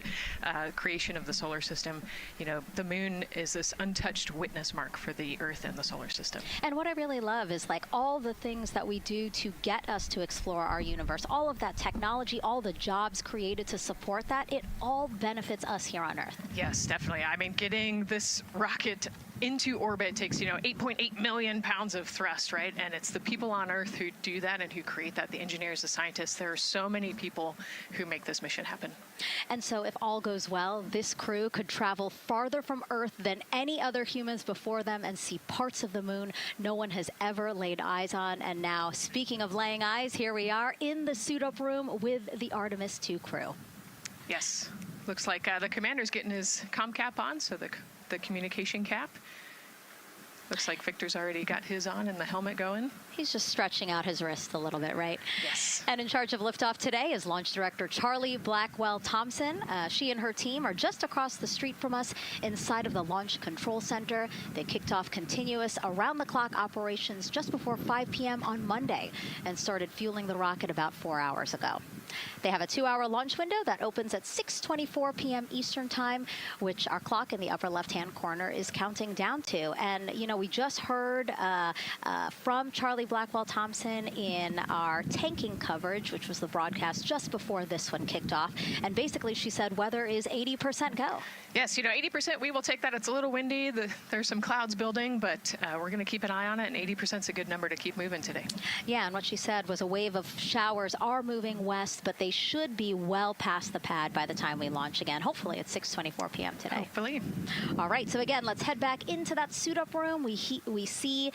creation of the solar system. The moon is this untouched witness mark for the Earth and the solar system. And what I really love is like all the things that we do to get us to explore our universe, all of that technology, all the jobs created to support that, it all benefits us here on Earth. Yes, definitely. I mean, getting this rocket into orbit takes, 8.8 million pounds of thrust, right? And it's the people on Earth who do that and who create that, the engineers, the scientists. There are so many people who make this mission happen. And so if all goes well, this crew could travel farther from Earth than any other humans before them and see parts of the moon no one has ever laid eyes on. And now, speaking of laying eyes, here we are in the suit-up room with the Artemis II crew. Yes. Looks like the commander's getting his comm cap on, so the communication cap. Looks like Victor's already got his on and the helmet going. He's just stretching out his wrist a little bit, right? Yes. And in charge of liftoff today is Launch Director Charlie Blackwell Thompson. She and her team are just across the street from us inside of the Launch Control Center. They kicked off continuous around-the-clock operations just before 5 p.m. on Monday and started fueling the rocket about 4 hours ago. They have a 2-hour launch window that opens at 6:24 p.m. Eastern Time, which our clock in the upper left-hand corner is counting down to. And, we just heard from Charlie Blackwell Thompson in our tanking coverage, which was the broadcast just before this one kicked off. And basically, she said weather is 80% go. Yes, 80%, we will take that. It's a little windy. There's some clouds building, but we're going to keep an eye on it, and 80% is a good number to keep moving today. Yeah, and what she said was a wave of showers are moving west, but they should be well past the pad by the time we launch again. Hopefully, at 6:24 p.m. today. Hopefully. All right, so again, let's head back into that suit-up room. We see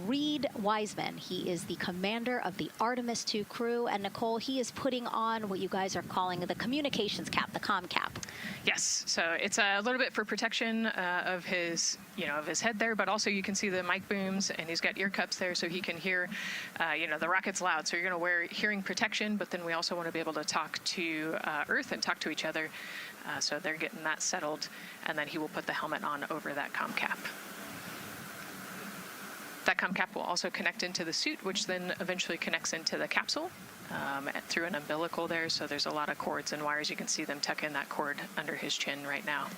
Reed Wiseman. He is the commander of the Artemis II crew, and Nicole, he is putting on what you guys are calling the communications cap, the comm cap. Yes, so it's a little bit for protection of his, of his head there, but also you can see the mic booms, and he's got ear cups there so he can hear, the rocket's loud. So you're going to wear hearing protection, but then we also want to be able to talk to Earth and talk to each other. So they're getting that settled, and then he will put the helmet on over that comm cap. That comm cap will also connect into the suit, which then eventually connects into the capsule through an umbilical there. So there's a lot of cords and wires. You can see them tuck in that cord under his chin right now.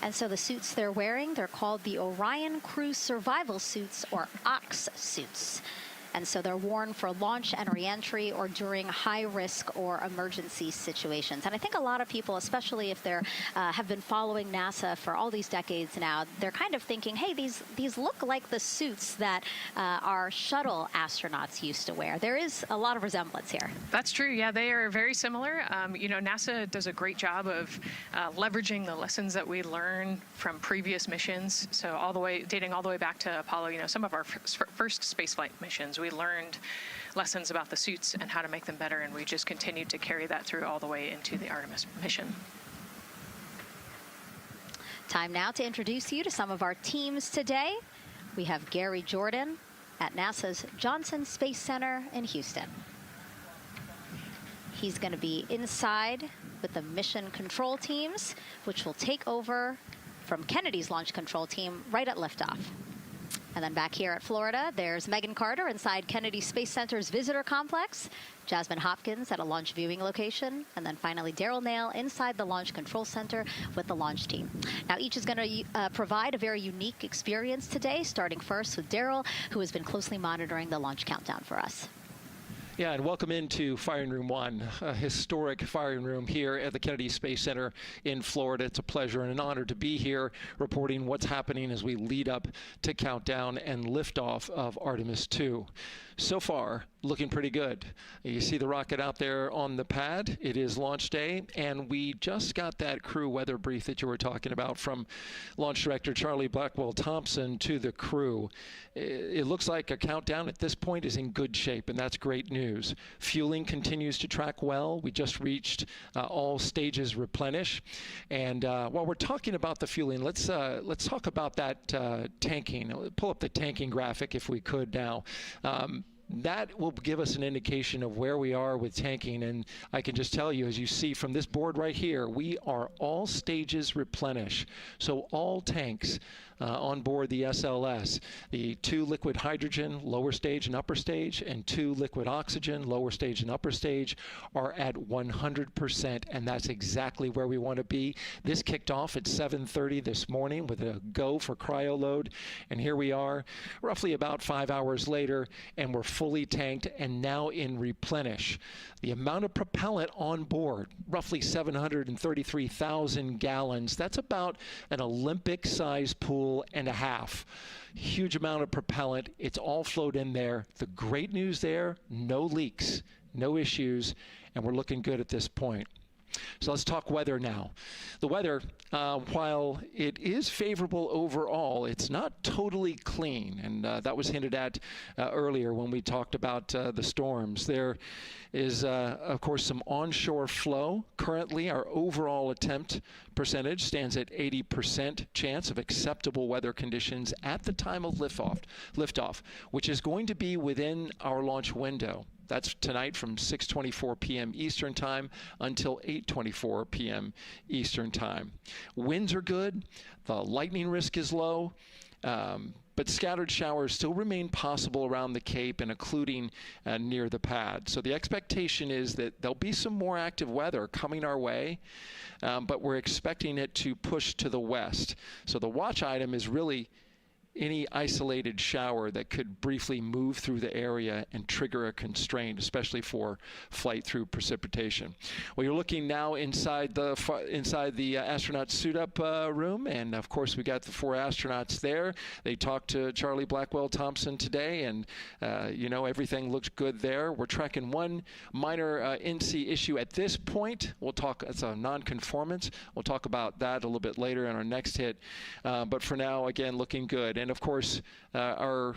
And so the suits they're wearing, they're called the Orion Crew Survival Suits, or OX suits. And so they're worn for launch and reentry or during high-risk or emergency situations. And I think a lot of people, especially if they're have been following NASA for all these decades now, they're kind of thinking, hey, these look like the suits that our shuttle astronauts used to wear. There is a lot of resemblance here. That's true. Yeah, they are very similar. You know, NASA does a great job of leveraging the lessons that we learn from previous missions. So dating all the way back to Apollo, you know, some of our first spaceflight missions, we learned lessons about the suits and how to make them better, and we just continued to carry that through all the way into the Artemis mission. Time now to introduce you to some of our teams today. We have Gary Jordan at NASA's Johnson Space Center in Houston. He's going to be inside with the mission control teams, which will take over from Kennedy's launch control team right at liftoff. And then back here at Florida, there's Megan Carter inside Kennedy Space Center's visitor complex, Jasmine Hopkins at a launch viewing location, and then finally Daryl Nail inside the Launch Control Center with the launch team. Now, each is going to provide a very unique experience today, starting first with Daryl, who has been closely monitoring the launch countdown for us. Yeah, and welcome into Firing Room 1, a historic firing room here at the Kennedy Space Center in Florida. It's a pleasure and an honor to be here reporting what's happening as we lead up to countdown and liftoff of Artemis II. So far, looking pretty good. You see the rocket out there on the pad. It is launch day, and we just got that crew weather brief that you were talking about from Launch Director Charlie Blackwell-Thompson to the crew. It looks like a countdown at this point is in good shape, and that's great news. Fueling continues to track well. We just reached all stages replenish. And while we're talking about the fueling, let's talk about that tanking. Pull up the tanking graphic if we could now. That will give us an indication of where we are with tanking, and I can just tell you, as you see from this board right here, we are all stages replenish. So all tanks on board the SLS, the 2 liquid hydrogen, lower stage and upper stage, and 2 liquid oxygen, lower stage and upper stage, are at 100%, and that's exactly where we want to be. This kicked off at 7:30 this morning with a go for cryo load, and here we are roughly about 5 hours later, and we're fully tanked and now in replenish. The amount of propellant on board, roughly 733,000 gallons. That's about an Olympic-sized pool and a half. Huge amount of propellant. It's all flowed in there. The great news there, no leaks, no issues, and we're looking good at this point. So let's talk weather now. The weather, while it is favorable overall, it's not totally clean, and that was hinted at earlier when we talked about the storms. There is, of course, some onshore flow. Currently, our overall attempt percentage stands at 80% chance of acceptable weather conditions at the time of liftoff, which is going to be within our launch window. That's tonight from 6:24 p.m. Eastern Time until 8:24 p.m. Eastern Time. Winds are good. The lightning risk is low. But scattered showers still remain possible around the Cape and including near the pad. So the expectation is that there'll be some more active weather coming our way, but we're expecting it to push to the west. So the watch item is really any isolated shower that could briefly move through the area and trigger a constraint, especially for flight through precipitation. Well, you're looking now inside the astronaut suit-up room, and of course we got the 4 astronauts there. They talked to Charlie Blackwell-Thompson today, and you know, everything looks good there. We're tracking one minor NC issue at this point. We'll talk, it's a non-conformance. We'll talk about that a little bit later in our next hit, but for now, again, looking good. And of course, our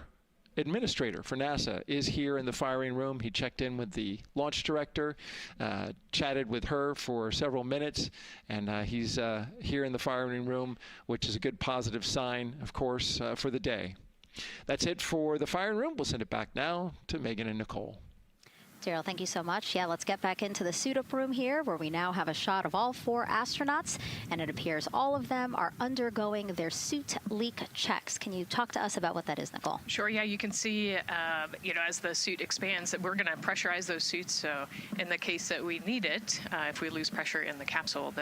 administrator for NASA is here in the firing room. He checked in with the launch director, chatted with her for several minutes, and he's here in the firing room, which is a good positive sign, of course, for the day. That's it for the firing room. We'll send it back now to Megan and Nicole. Daryl, thank you so much. Yeah, let's get back into the suit-up room here, where we now have a shot of all 4 astronauts, and it appears all of them are undergoing their suit leak checks. Can you talk to us about what that is, Nicole? Sure, yeah, you can see, as the suit expands, that we're going to pressurize those suits. So in the case that we need it, if we lose pressure in the capsule,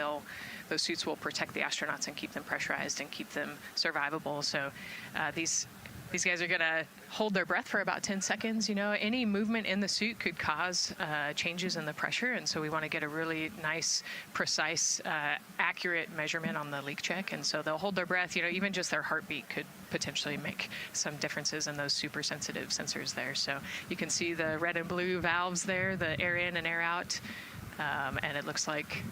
those suits will protect the astronauts and keep them pressurized and keep them survivable. So these guys are going to hold their breath for about 10 seconds. Any movement in the suit could cause changes in the pressure, and so we want to get a really nice, precise, accurate measurement on the leak check. And so they'll hold their breath. Even just their heartbeat could potentially make some differences in those super sensitive sensors there. So you can see the red and blue valves there, the air in and air out, and it looks like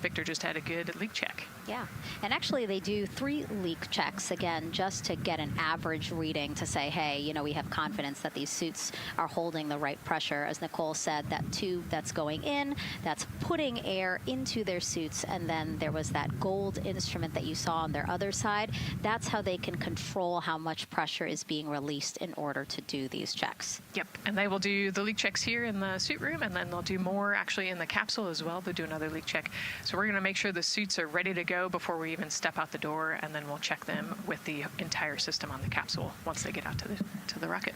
Victor just had a good leak check. Yeah, and actually they do 3 leak checks, again, just to get an average reading to say, hey, we have confidence that these suits are holding the right pressure. As Nicole said, that tube that's going in, that's putting air into their suits, and then there was that gold instrument that you saw on their other side. That's how they can control how much pressure is being released in order to do these checks. Yep, and they will do the leak checks here in the suit room, and then they'll do more actually in the capsule as well. They'll do another leak check. So we're going to make sure the suits are ready to go before we even step out the door, and then we'll check them with the entire system on the capsule once they get out to the rocket.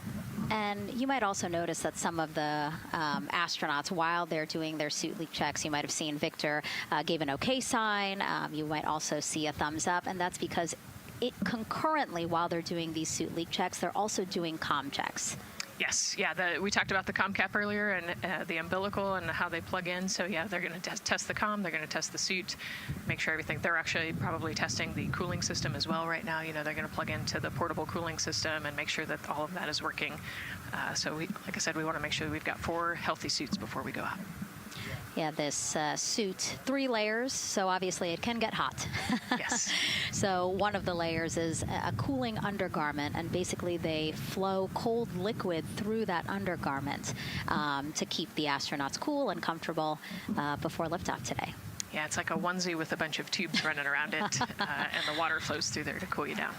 And you might also notice that some of the astronauts, while they're doing their suit leak checks, you might have seen Victor gave an OK sign. You might also see a thumbs up, and that's because concurrently, while they're doing these suit leak checks, they're also doing comm checks. Yes, yeah, we talked about the comm cap earlier and the umbilical and how they plug in. So yeah, they're going to test the comm, they're going to test the suit, make sure everything. They're actually probably testing the cooling system as well right now. They're going to plug into the portable cooling system and make sure that all of that is working. So like I said, we want to make sure we've got 4 healthy suits before we go out. Yeah, this suit, 3 layers, so obviously it can get hot. Yes. So one of the layers is a cooling undergarment, and basically they flow cold liquid through that undergarment to keep the astronauts cool and comfortable before liftoff today. Yeah, it's like a onesie with a bunch of tubes running around it, and the water flows through there to cool you down.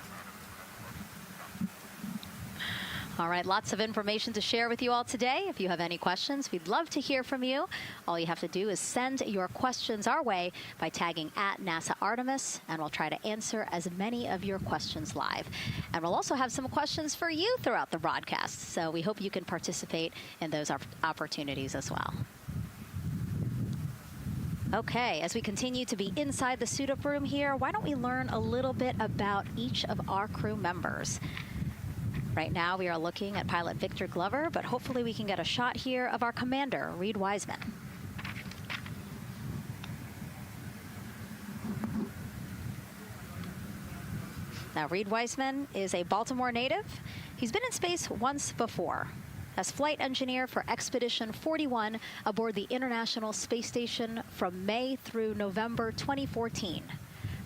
All right, lots of information to share with you all today. If you have any questions, we'd love to hear from you. All you have to do is send your questions our way by tagging @NASA Artemis, and we'll try to answer as many of your questions live. And we'll also have some questions for you throughout the broadcast, so we hope you can participate in those opportunities as well. Okay, as we continue to be inside the suit-up room here, why don't we learn a little bit about each of our crew members? Right now, we are looking at pilot Victor Glover, but hopefully we can get a shot here of our commander, Reed Wiseman. Now, Reed Wiseman is a Baltimore native. He's been in space once before as flight engineer for Expedition 41 aboard the International Space Station from May through November 2014.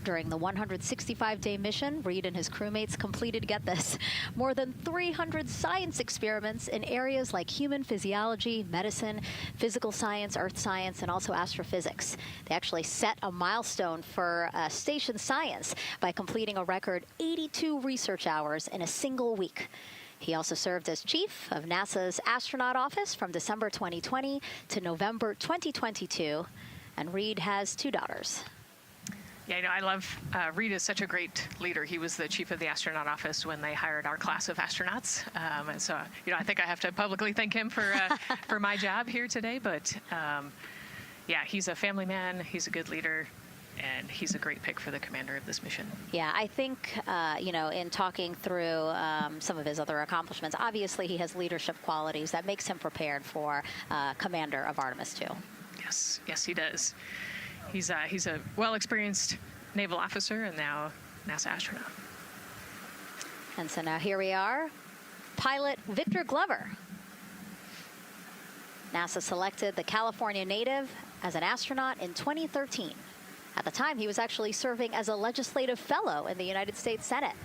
During the 165-day mission, Reed and his crewmates completed, get this, more than 300 science experiments in areas like human physiology, medicine, physical science, earth science, and also astrophysics. They actually set a milestone for station science by completing a record 82 research hours in a single week. He also served as chief of NASA's Astronaut Office from December 2020 to November 2022, and Reed has 2 daughters. Yeah, I love, Reed is such a great leader. He was the chief of the astronaut office when they hired our class of astronauts. And so, I think I have to publicly thank him for my job here today. But yeah, he's a family man. He's a good leader. And he's a great pick for the commander of this mission. Yeah, I think, in talking through some of his other accomplishments, obviously he has leadership qualities that makes him prepared for commander of Artemis II. Yes, he does. He's a well-experienced naval officer and now NASA astronaut. And so now here we are, pilot Victor Glover. NASA selected the California native as an astronaut in 2013. At the time, he was actually serving as a legislative fellow in the United States Senate.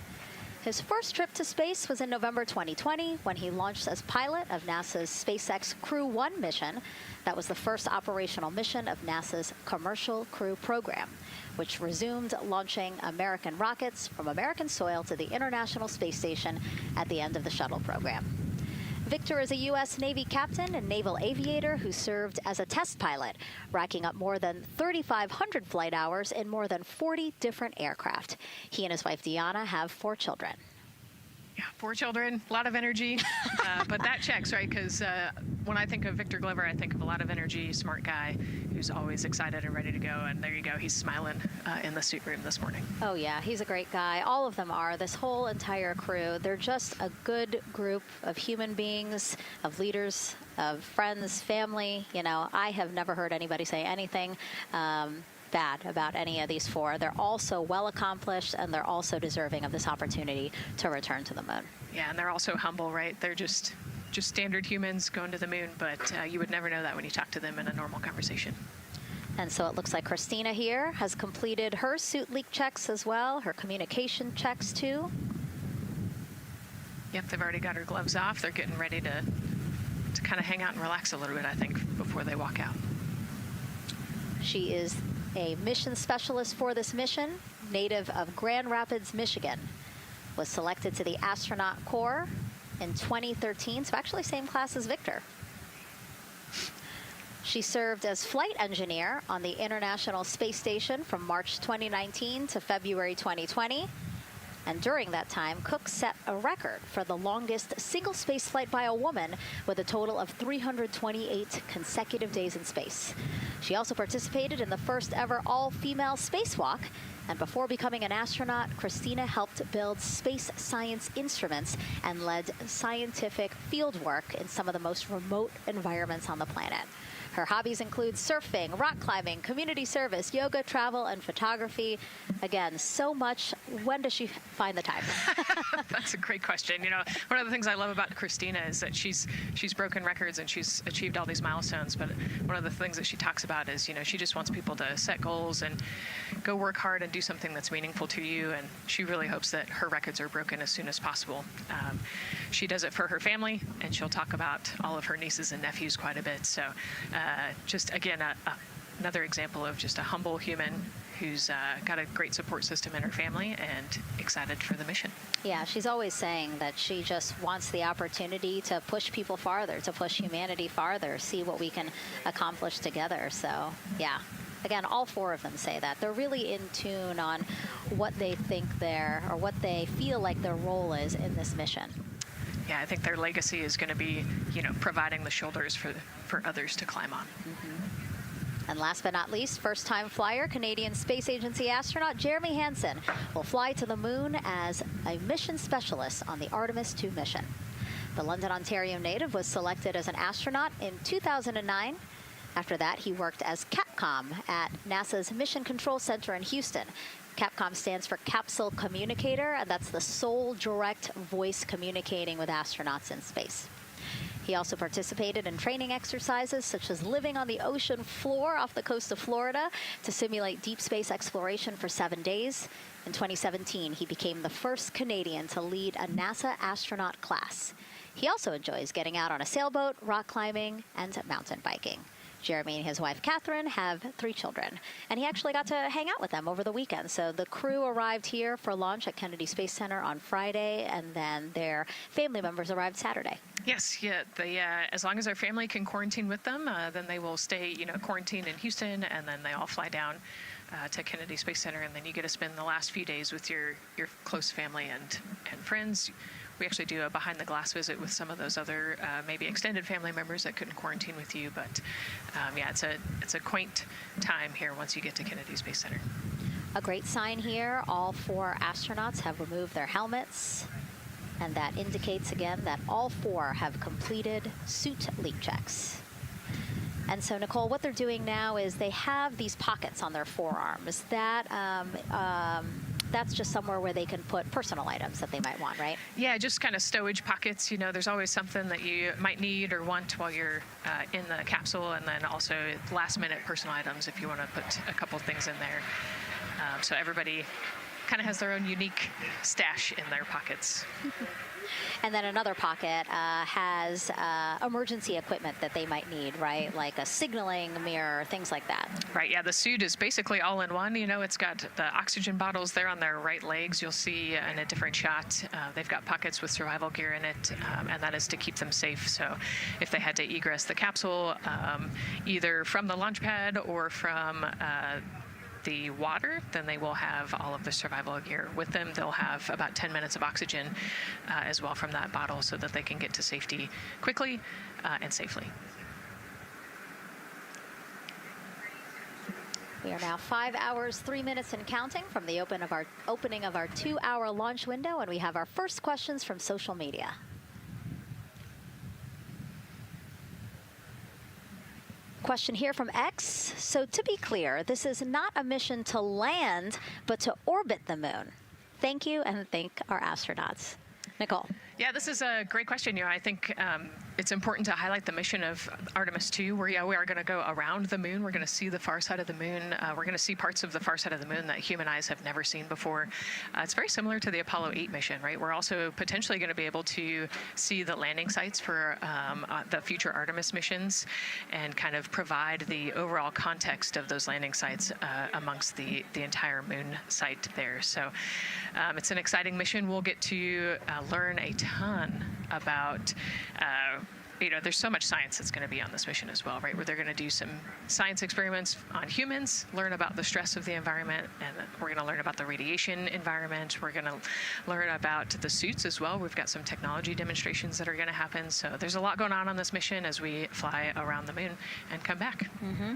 His first trip to space was in November 2020 when he launched as pilot of NASA's SpaceX Crew 1 mission. That was the first operational mission of NASA's Commercial Crew program, which resumed launching American rockets from American soil to the International Space Station at the end of the shuttle program. Victor is a U.S. Navy captain and naval aviator who served as a test pilot, racking up more than 3,500 flight hours in more than 40 different aircraft. He and his wife, Deanna, have 4 children. Yeah, 4 children, a lot of energy, but that checks, right? Because when I think of Victor Glover, I think of a lot of energy, smart guy who's always excited and ready to go. And there you go, he's smiling in the suit room this morning. Oh yeah, he's a great guy. All of them are. This whole entire crew. They're just a good group of human beings, of leaders, of friends, family. You know, I have never heard anybody say anything bad about any of these 4. They're also well accomplished, and they're also deserving of this opportunity to return to the moon. Yeah, and they're also humble, right? They're just standard humans going to the moon, but you would never know that when you talk to them in a normal conversation. And so it looks like Christina here has completed her suit leak checks as well, her communication checks too. Yep, they've already got her gloves off. They're getting ready to kind of hang out and relax a little bit, I think, before they walk out. She is a mission specialist for this mission, native of Grand Rapids, Michigan. Was selected to the Astronaut Corps in 2013, so actually same class as Victor. She served as flight engineer on the International Space Station from March 2019 to February 2020. And during that time, Cook set a record for the longest single space flight by a woman with a total of 328 consecutive days in space. She also participated in the first ever all-female spacewalk. And before becoming an astronaut, Christina helped build space science instruments and led scientific field work in some of the most remote environments on the planet. Her hobbies include surfing, rock climbing, community service, yoga, travel, and photography. Again, so much. When does she find the time? That's a great question. You know, one of the things I love about Christina is that she's broken records and she's achieved all these milestones. But one of the things that she talks about is, you know, she just wants people to set goals and go work hard and do something that's meaningful to you. And she really hopes that her records are broken as soon as possible. She does it for her family, and she'll talk about all of her nieces and nephews quite a bit. So just, again, another example of just a humble human who's got a great support system in her family and excited for the mission. Yeah, she's always saying that she just wants the opportunity to push people farther, to push humanity farther, see what we can accomplish together. So, yeah. Again, all 4 of them say that. They're really in tune on what they think or what they feel like their role is in this mission. Yeah, I think their legacy is going to be, you know, providing the shoulders for others to climb on. And last but not least, first-time flyer, Canadian Space Agency astronaut Jeremy Hansen will fly to the moon as a mission specialist on the Artemis II mission. The London, Ontario native was selected as an astronaut in 2009. After that, he worked as Capcom at NASA's Mission Control Center in Houston. Capcom stands for Capsule Communicator, and that's the sole direct voice communicating with astronauts in space. He also participated in training exercises such as living on the ocean floor off the coast of Florida to simulate deep space exploration for 7 days. In 2017, he became the first Canadian to lead a NASA astronaut class. He also enjoys getting out on a sailboat, rock climbing, and mountain biking. Jeremy and his wife, Catherine, have 3 children, and he actually got to hang out with them over the weekend. So the crew arrived here for launch at Kennedy Space Center on Friday, and then their family members arrived Saturday. Yes, yeah. As long as their family can quarantine with them, then they will stay, you know, quarantined in Houston, and then they all fly down to Kennedy Space Center, and then you get to spend the last few days with your close family and friends. We actually do a behind-the-glass visit with some of those other maybe extended family members that couldn't quarantine with you. But yeah, it's a quaint time here once you get to Kennedy Space Center. A great sign here, all 4 astronauts have removed their helmets. And that indicates, again, that all 4 have completed suit leak checks. And so, Nicole, what they're doing now is they have these pockets on their forearms. That's just somewhere where they can put personal items that they might want, right? Yeah, just kind of stowage pockets. You know, there's always something that you might need or want while you're in the capsule, and then also last-minute personal items if you want to put a couple things in there. So everybody kind of has their own unique stash in their pockets. And then another pocket has emergency equipment that they might need, right? Like a signaling mirror, things like that. Right, yeah, the suit is basically all in one. You know, it's got the oxygen bottles there on their right legs. You'll see in a different shot, they've got pockets with survival gear in it, and that is to keep them safe. So if they had to egress the capsule, either from the launch pad or from the water, then they will have all of the survival gear with them. They'll have about 10 minutes of oxygen as well from that bottle so that they can get to safety quickly and safely. We are now 5 hours, 3 minutes and counting from the opening of our 2-hour launch window, and we have our first questions from social media. Question here from X. So to be clear, this is not a mission to land, but to orbit the moon. Thank you, and thank our astronauts. Nicole. Yeah, this is a great question. You know, I think it's important to highlight the mission of Artemis II, where we are going to go around the moon. We're going to see the far side of the moon. We're going to see parts of the far side of the moon that human eyes have never seen before. It's very similar to the Apollo 8 mission, right? We're also potentially going to be able to see the landing sites for the future Artemis missions and kind of provide the overall context of those landing sites amongst the entire moon site there. So it's an exciting mission. We'll get to learn a ton about you know, there's so much science that's going to be on this mission as well, right? Where they're going to do some science experiments on humans, learn about the stress of the environment, and we're going to learn about the radiation environment. We're going to learn about the suits as well. We've got some technology demonstrations that are going to happen. So there's a lot going on this mission as we fly around the moon and come back. Mm-hmm.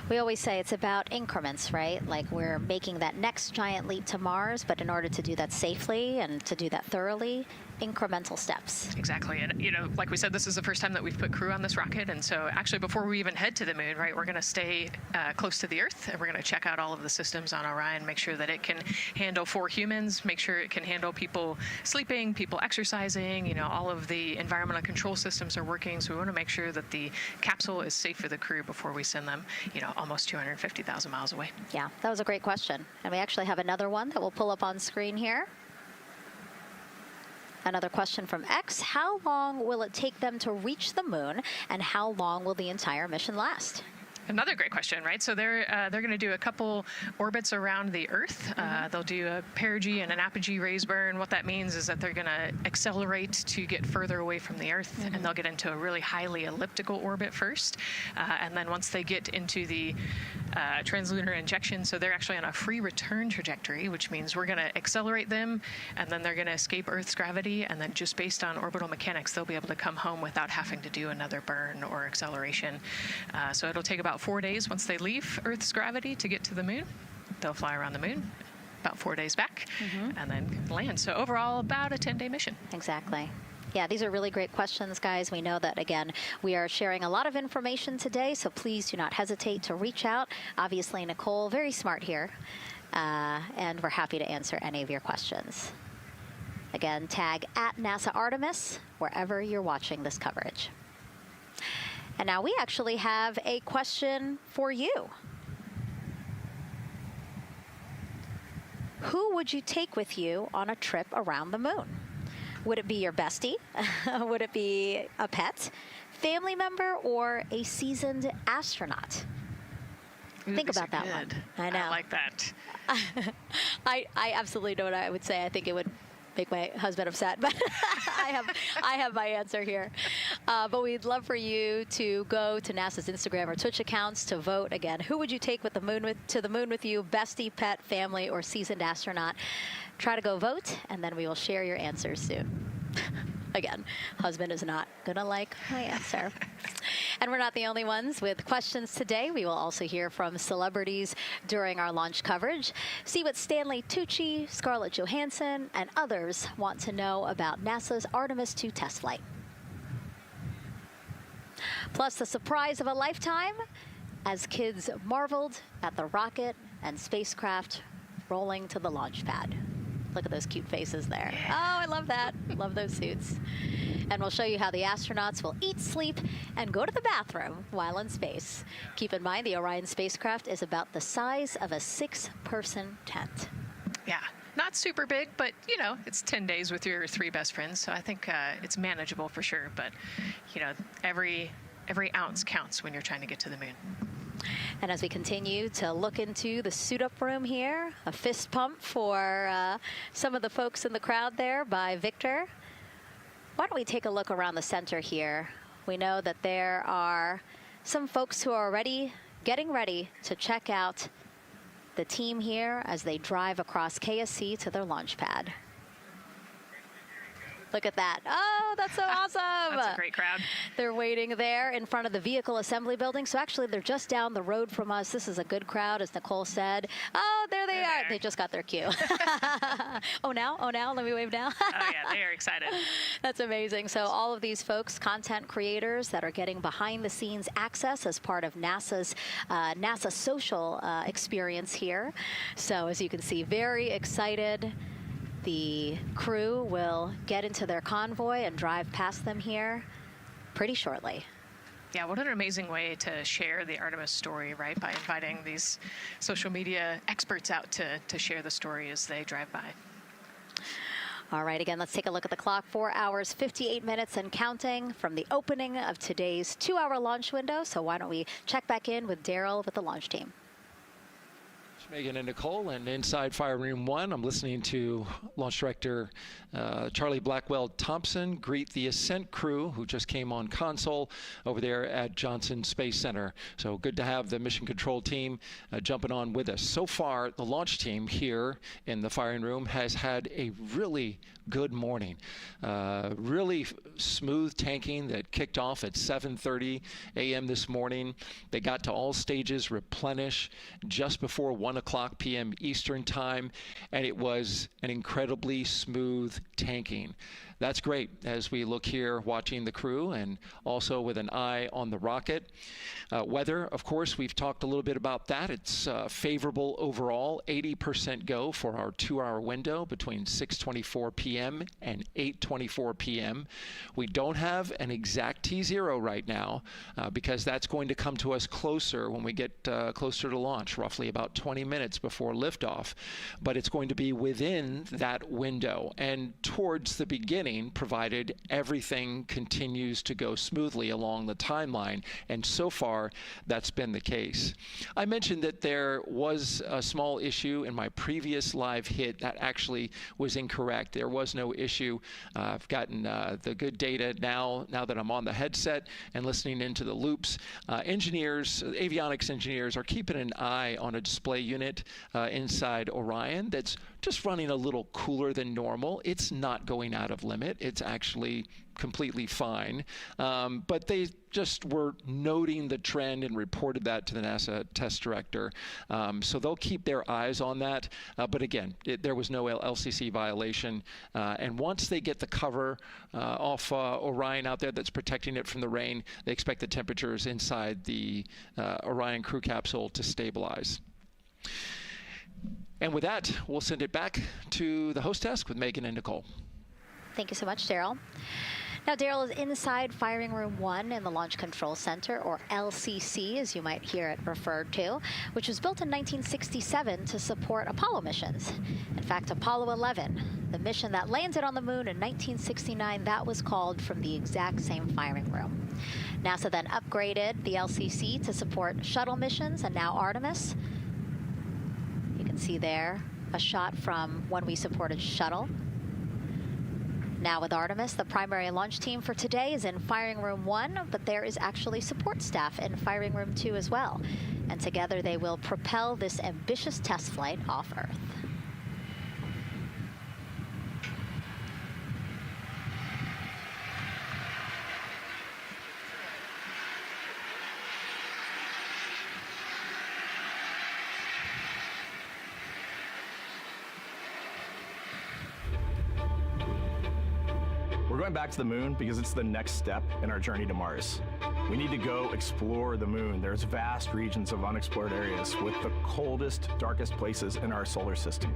We always say it's about increments, right? Like we're making that next giant leap to Mars, but in order to do that safely and to do that thoroughly, incremental steps. Exactly. And, you know, like we said, this is the first time that we've put crew on this rocket. And so actually before we even head to the moon, right, we're going to stay close to the Earth, and we're going to check out all of the systems on Orion, make sure that it can handle 4 humans, make sure it can handle people sleeping, people exercising, you know, all of the environmental control systems are working. So we want to make sure that the capsule is safe for the crew before we send them, you know, almost 250,000 miles away. Yeah, that was a great question. And we actually have another one that we'll pull up on screen here. Another question from X. How long will it take them to reach the moon, and how long will the entire mission last? Another great question, right? So they're going to do a couple orbits around the Earth. They'll do a perigee and an apogee raise burn. What that means is that they're going to accelerate to get further away from the Earth, and they'll get into a really highly elliptical orbit first. And then once they get into the translunar injection, so they're actually on a free return trajectory, which means we're going to accelerate them, and then they're going to escape Earth's gravity, and then just based on orbital mechanics, they'll be able to come home without having to do another burn or acceleration. So it'll take about 4 days once they leave Earth's gravity to get to the moon. They'll fly around the moon, about 4 days back, and then land. So overall, about a 10-day mission. Exactly. Yeah, these are really great questions, guys. We know that, again, we are sharing a lot of information today, so please do not hesitate to reach out. Obviously, Nicole, very smart here, and we're happy to answer any of your questions. Again, tag @NASA Artemis wherever you're watching this coverage. And now we actually have a question for you. Who would you take with you on a trip around the moon? Would it be your bestie? Would it be a pet, family member, or a seasoned astronaut? Think about that one. I know. I like that. I absolutely know what I would say. I think it would make my husband upset, but I have my answer here. But we'd love for you to go to NASA's Instagram or Twitch accounts to vote. Again, who would you take to the moon with you? Bestie, pet, family, or seasoned astronaut? Try to go vote, and then we will share your answers soon. Again, husband is not going to like my answer. And we're not the only ones with questions today. We will also hear from celebrities during our launch coverage. See what Stanley Tucci, Scarlett Johansson, and others want to know about NASA's Artemis II test flight. Plus, the surprise of a lifetime as kids marveled at the rocket and spacecraft rolling to the launch pad. Look at those cute faces there. Oh, I love that. Love those suits. And we'll show you how the astronauts will eat, sleep, and go to the bathroom while in space. Keep in mind, the Orion spacecraft is about the size of a 6-person tent. Yeah, not super big, but you know, it's 10 days with your 3 best friends, so I think it's manageable for sure. But you know, every ounce counts when you're trying to get to the moon. And as we continue to look into the suit-up room here, a fist pump for some of the folks in the crowd there by Victor. Why don't we take a look around the center here? We know that there are some folks who are already getting ready to check out the team here as they drive across KSC to their launch pad. Look at that. Oh, that's so awesome. That's a great crowd. They're waiting there in front of the vehicle assembly building. So actually, they're just down the road from us. This is a good crowd, as Nicole said. Oh, there they are. They just got their cue. Oh, now? Let me wave now. Oh, yeah, they are excited. That's amazing. So all of these folks, content creators that are getting behind-the-scenes access as part of NASA's NASA social experience here. So as you can see, very excited. The crew will get into their convoy and drive past them here pretty shortly. Yeah, what an amazing way to share the Artemis story, right? By inviting these social media experts out to share the story as they drive by. All right, again, let's take a look at the clock. 4 hours, 58 minutes and counting from the opening of today's 2-hour launch window. So why don't we check back in with Daryl with the launch team. Megan and Nicole, and inside Fire Room 1, I'm listening to Launch Director Charlie Blackwell Thompson greet the Ascent crew who just came on console over there at Johnson Space Center. So good to have the mission control team jumping on with us. So far, the launch team here in the firing room has had a really good morning. Really smooth tanking that kicked off at 7:30 a.m. this morning. They got to all stages replenish just before 1 o'clock p.m. Eastern time, and it was an incredibly smooth tanking. That's great as we look here watching the crew and also with an eye on the rocket. Weather, of course, we've talked a little bit about that. It's favorable overall, 80% go for our 2-hour window between 6:24 p.m. and 8:24 p.m. We don't have an exact T0 right now because that's going to come to us closer when we get closer to launch, roughly about 20 minutes before liftoff. But it's going to be within that window and towards the beginning, provided everything continues to go smoothly along the timeline, and so far that's been the case. I mentioned that there was a small issue in my previous live hit. That actually was incorrect. There was no issue. I've gotten the good data now that I'm on the headset and listening into the loops. Avionics engineers are keeping an eye on a display unit inside Orion that's just running a little cooler than normal. It's not going out of limit. It's actually completely fine. But they just were noting the trend and reported that to the NASA test director. So they'll keep their eyes on that. But again, there was no LCC violation. And once they get the cover off Orion out there that's protecting it from the rain, they expect the temperatures inside the Orion crew capsule to stabilize. And with that, we'll send it back to the host desk with Megan and Nicole. Thank you so much, Daryl. Now, Daryl is inside Firing Room 1 in the Launch Control Center, or LCC, as you might hear it referred to, which was built in 1967 to support Apollo missions. In fact, Apollo 11, the mission that landed on the moon in 1969, that was called from the exact same firing room. NASA then upgraded the LCC to support shuttle missions, and now Artemis. You can see there a shot from when we supported shuttle. Now with Artemis, the primary launch team for today is in Firing Room 1, but there is actually support staff in Firing Room 2 as well. And together they will propel this ambitious test flight off Earth. We're going back to the moon because it's the next step in our journey to Mars. We need to go explore the moon. There's vast regions of unexplored areas with the coldest, darkest places in our solar system.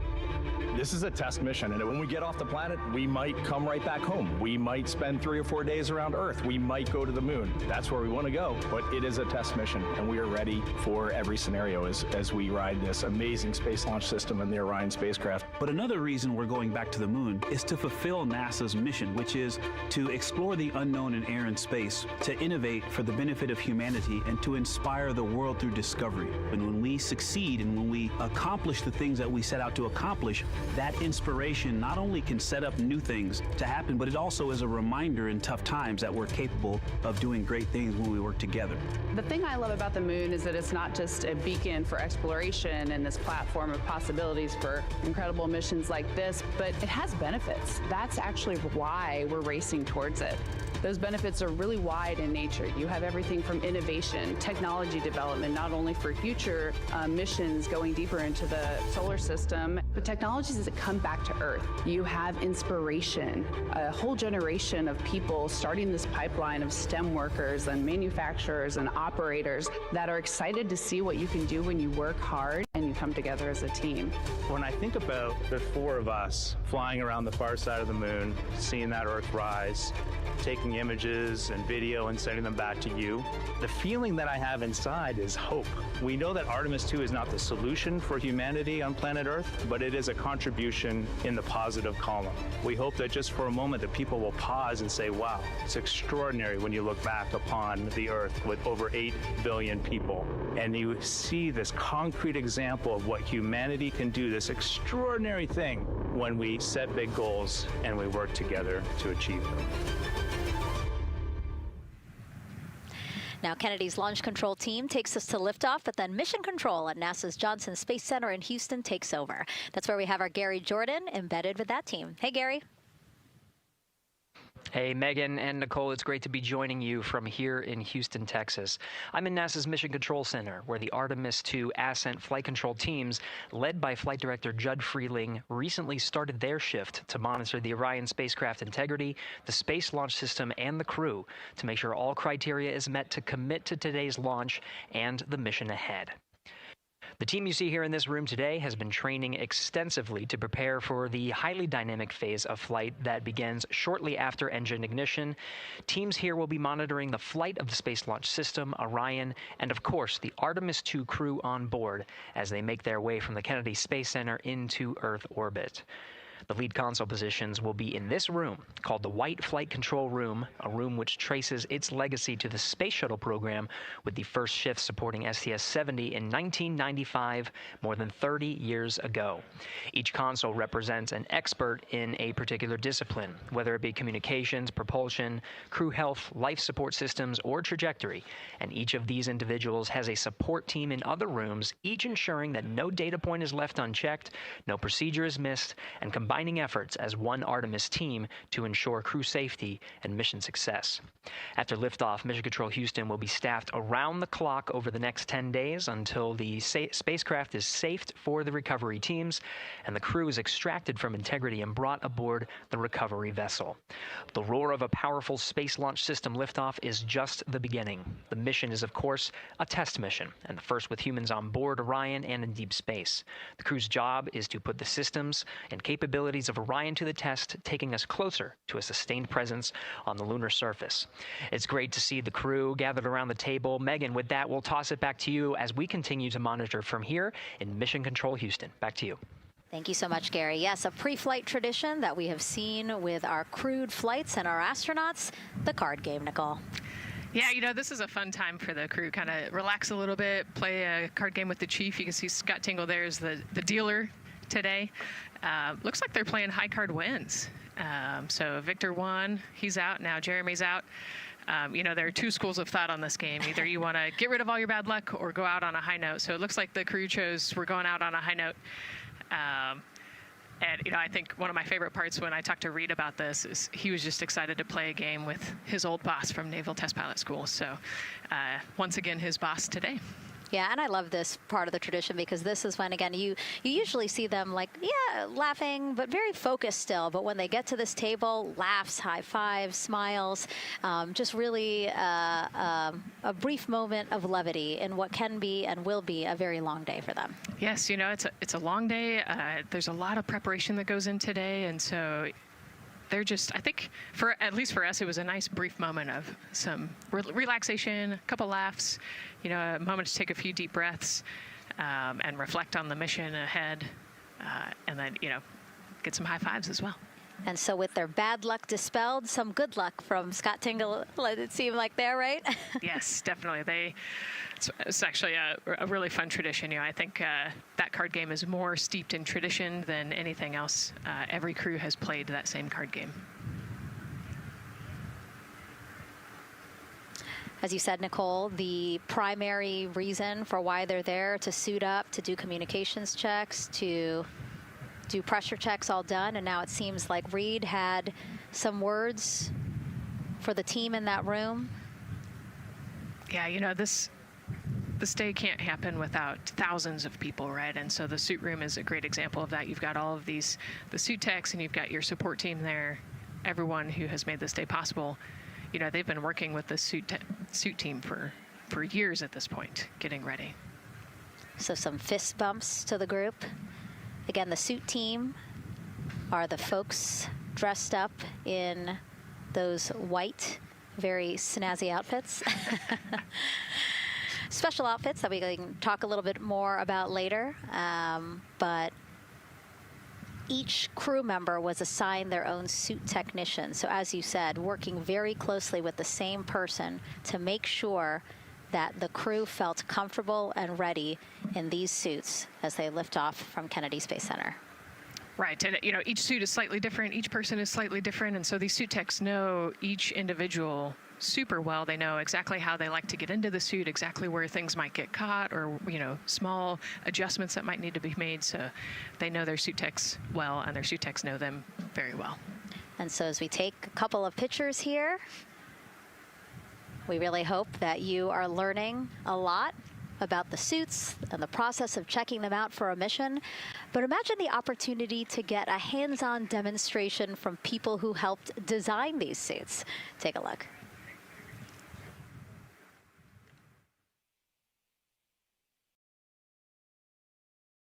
This is a test mission, and when we get off the planet, we might come right back home. We might spend 3 or 4 days around Earth. We might go to the moon. That's where we want to go, but it is a test mission, and we are ready for every scenario as we ride this amazing space launch system in the Orion spacecraft. But another reason we're going back to the moon is to fulfill NASA's mission, which is to explore the unknown in air and space, to innovate for the benefit of humanity, and to inspire the world through discovery. And when we succeed and when we accomplish the things that we set out to accomplish, that inspiration not only can set up new things to happen, but it also is a reminder in tough times that we're capable of doing great things when we work together. The thing I love about the moon is that it's not just a beacon for exploration and this platform of possibilities for incredible missions like this, but it has benefits. That's actually why we're racing towards it. Those benefits are really wide in nature. You have everything from innovation, technology development, not only for future missions going deeper into the solar system, but technologies that come back to Earth. You have inspiration, a whole generation of people starting this pipeline of STEM workers and manufacturers and operators that are excited to see what you can do when you work hard and you come together as a team. When I think about the 4 of us flying around the far side of the moon, seeing that Earth rise, taking images and video and sending them back to you, the feeling that I have inside is hope. We know that Artemis II is not the solution for humanity on planet Earth, but it is a contribution in the positive column. We hope that just for a moment that people will pause and say, wow, it's extraordinary when you look back upon the Earth with over 8 billion people, and you see this concrete example of what humanity can do, this extraordinary thing when we set big goals and we work together to achieve them. Now, Kennedy's launch control team takes us to liftoff, but then mission control at NASA's Johnson Space Center in Houston takes over. That's where we have our Gary Jordan embedded with that team. Hey, Gary. Hey, Megan and Nicole, it's great to be joining you from here in Houston, Texas. I'm in NASA's Mission Control Center, where the Artemis II Ascent flight control teams, led by Flight Director Judd Freeling, recently started their shift to monitor the Orion spacecraft integrity, the Space Launch System, and the crew to make sure all criteria is met to commit to today's launch and the mission ahead. The team you see here in this room today has been training extensively to prepare for the highly dynamic phase of flight that begins shortly after engine ignition. Teams here will be monitoring the flight of the Space Launch System, Orion, and of course the Artemis II crew on board as they make their way from the Kennedy Space Center into Earth orbit. The lead console positions will be in this room, called the White Flight Control Room, a room which traces its legacy to the Space Shuttle program, with the first shift supporting STS-70 in 1995, more than 30 years ago. Each console represents an expert in a particular discipline, whether it be communications, propulsion, crew health, life support systems, or trajectory. And each of these individuals has a support team in other rooms, each ensuring that no data point is left unchecked, no procedure is missed, and combining efforts as one Artemis team to ensure crew safety and mission success. After liftoff, Mission Control Houston will be staffed around the clock over the next 10 days until the spacecraft is safed for the recovery teams and the crew is extracted from integrity and brought aboard the recovery vessel. The roar of a powerful Space Launch System liftoff is just the beginning. The mission is, of course, a test mission, and the first with humans on board Orion and in deep space. The crew's job is to put the systems and capabilities of Orion to the test, taking us closer to a sustained presence on the lunar surface. It's great to see the crew gathered around the table. Megan, with that, we'll toss it back to you as we continue to monitor from here in Mission Control Houston. Back to you. Thank you so much, Gary. Yes, a pre-flight tradition that we have seen with our crewed flights and our astronauts, the card game, Nicole. Yeah, you know, this is a fun time for the crew. Kind of relax a little bit, play a card game with the chief. You can see Scott Tingle there is the dealer today. Looks like they're playing high card wins. So Victor won, he's out, now Jeremy's out. You know, there are two schools of thought on this game. Either you want to get rid of all your bad luck or go out on a high note. So it looks like the crew chose we're going out on a high note. And, you know, I think one of my favorite parts when I talked to Reed about this is he was just excited to play a game with his old boss from Naval Test Pilot School. So once again, his boss today. Yeah, and I love this part of the tradition because this is when, again, you usually see them like, yeah, laughing, but very focused still. But when they get to this table, laughs, high fives, smiles, just really a brief moment of levity in what can be and will be a very long day for them. Yes, you know, it's a long day. There's a lot of preparation that goes in today, and so they're just, I think, at least for us, it was a nice brief moment of some relaxation, a couple laughs, you know, a moment to take a few deep breaths and reflect on the mission ahead, and then, you know, get some high fives as well. And so with their bad luck dispelled, some good luck from Scott Tingle, it seemed like there, right? Yes, definitely. It's actually a really fun tradition. You know, I think that card game is more steeped in tradition than anything else. Every crew has played that same card game. As you said, Nicole, the primary reason for why they're there to suit up, to do communications checks, to do pressure checks, all done. And now it seems like Reed had some words for the team in that room. Yeah, you know, this day can't happen without thousands of people, right? And so the suit room is a great example of that. You've got all of the suit techs, and you've got your support team there, everyone who has made this day possible. You know, they've been working with the suit team for years at this point, getting ready. So some fist bumps to the group. Again, the suit team are the folks dressed up in those white, very snazzy outfits. Special outfits that we can talk a little bit more about later. But each crew member was assigned their own suit technician. So as you said, working very closely with the same person to make sure that the crew felt comfortable and ready in these suits as they lift off from Kennedy Space Center. Right, and you know, each suit is slightly different, each person is slightly different, and so these suit techs know each individual super well. They know exactly how they like to get into the suit, exactly where things might get caught, or, you know, small adjustments that might need to be made. So they know their suit techs well, and their suit techs know them very well. And so as we take a couple of pictures here, we really hope that you are learning a lot about the suits and the process of checking them out for a mission. But imagine the opportunity to get a hands-on demonstration from people who helped design these suits. Take a look.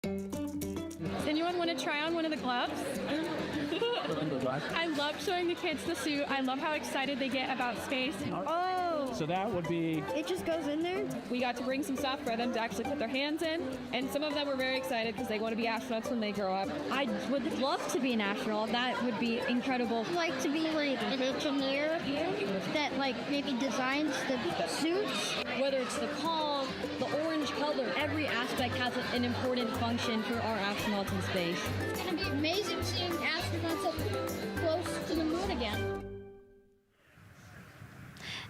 Does anyone want to try on one of the gloves? I love showing the kids the suit. I love how excited they get about space. Oh! So that would be... It just goes in there? We got to bring some stuff for them to actually put their hands in, and some of them were very excited because they want to be astronauts when they grow up. I would love to be an astronaut. That would be incredible. I'd like to be like an engineer that like maybe designs the suits. Whether it's the call, the orange color, every aspect has an important function for our astronauts in space. It's going to be amazing seeing astronauts up close to the moon again.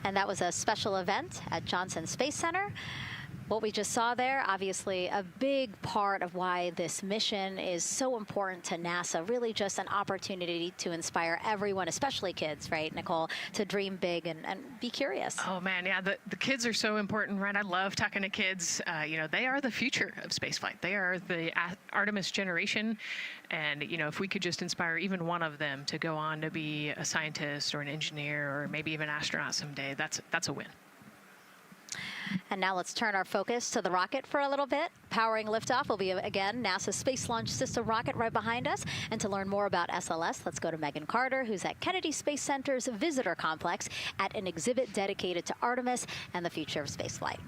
And that was a special event at Johnson Space Center. What we just saw there, obviously a big part of why this mission is so important to NASA, really just an opportunity to inspire everyone, especially kids, right, Nicole, to dream big and be curious. Oh man, yeah, the kids are so important, right? I love talking to kids. You know, they are the future of spaceflight. They are the Artemis generation. And, you know, if we could just inspire even one of them to go on to be a scientist or an engineer or maybe even an astronaut someday, that's a win. And now let's turn our focus to the rocket for a little bit. Powering liftoff will be, again, NASA's Space Launch System rocket right behind us. And to learn more about SLS, let's go to Megan Carter, who's at Kennedy Space Center's Visitor Complex at an exhibit dedicated to Artemis and the future of spaceflight.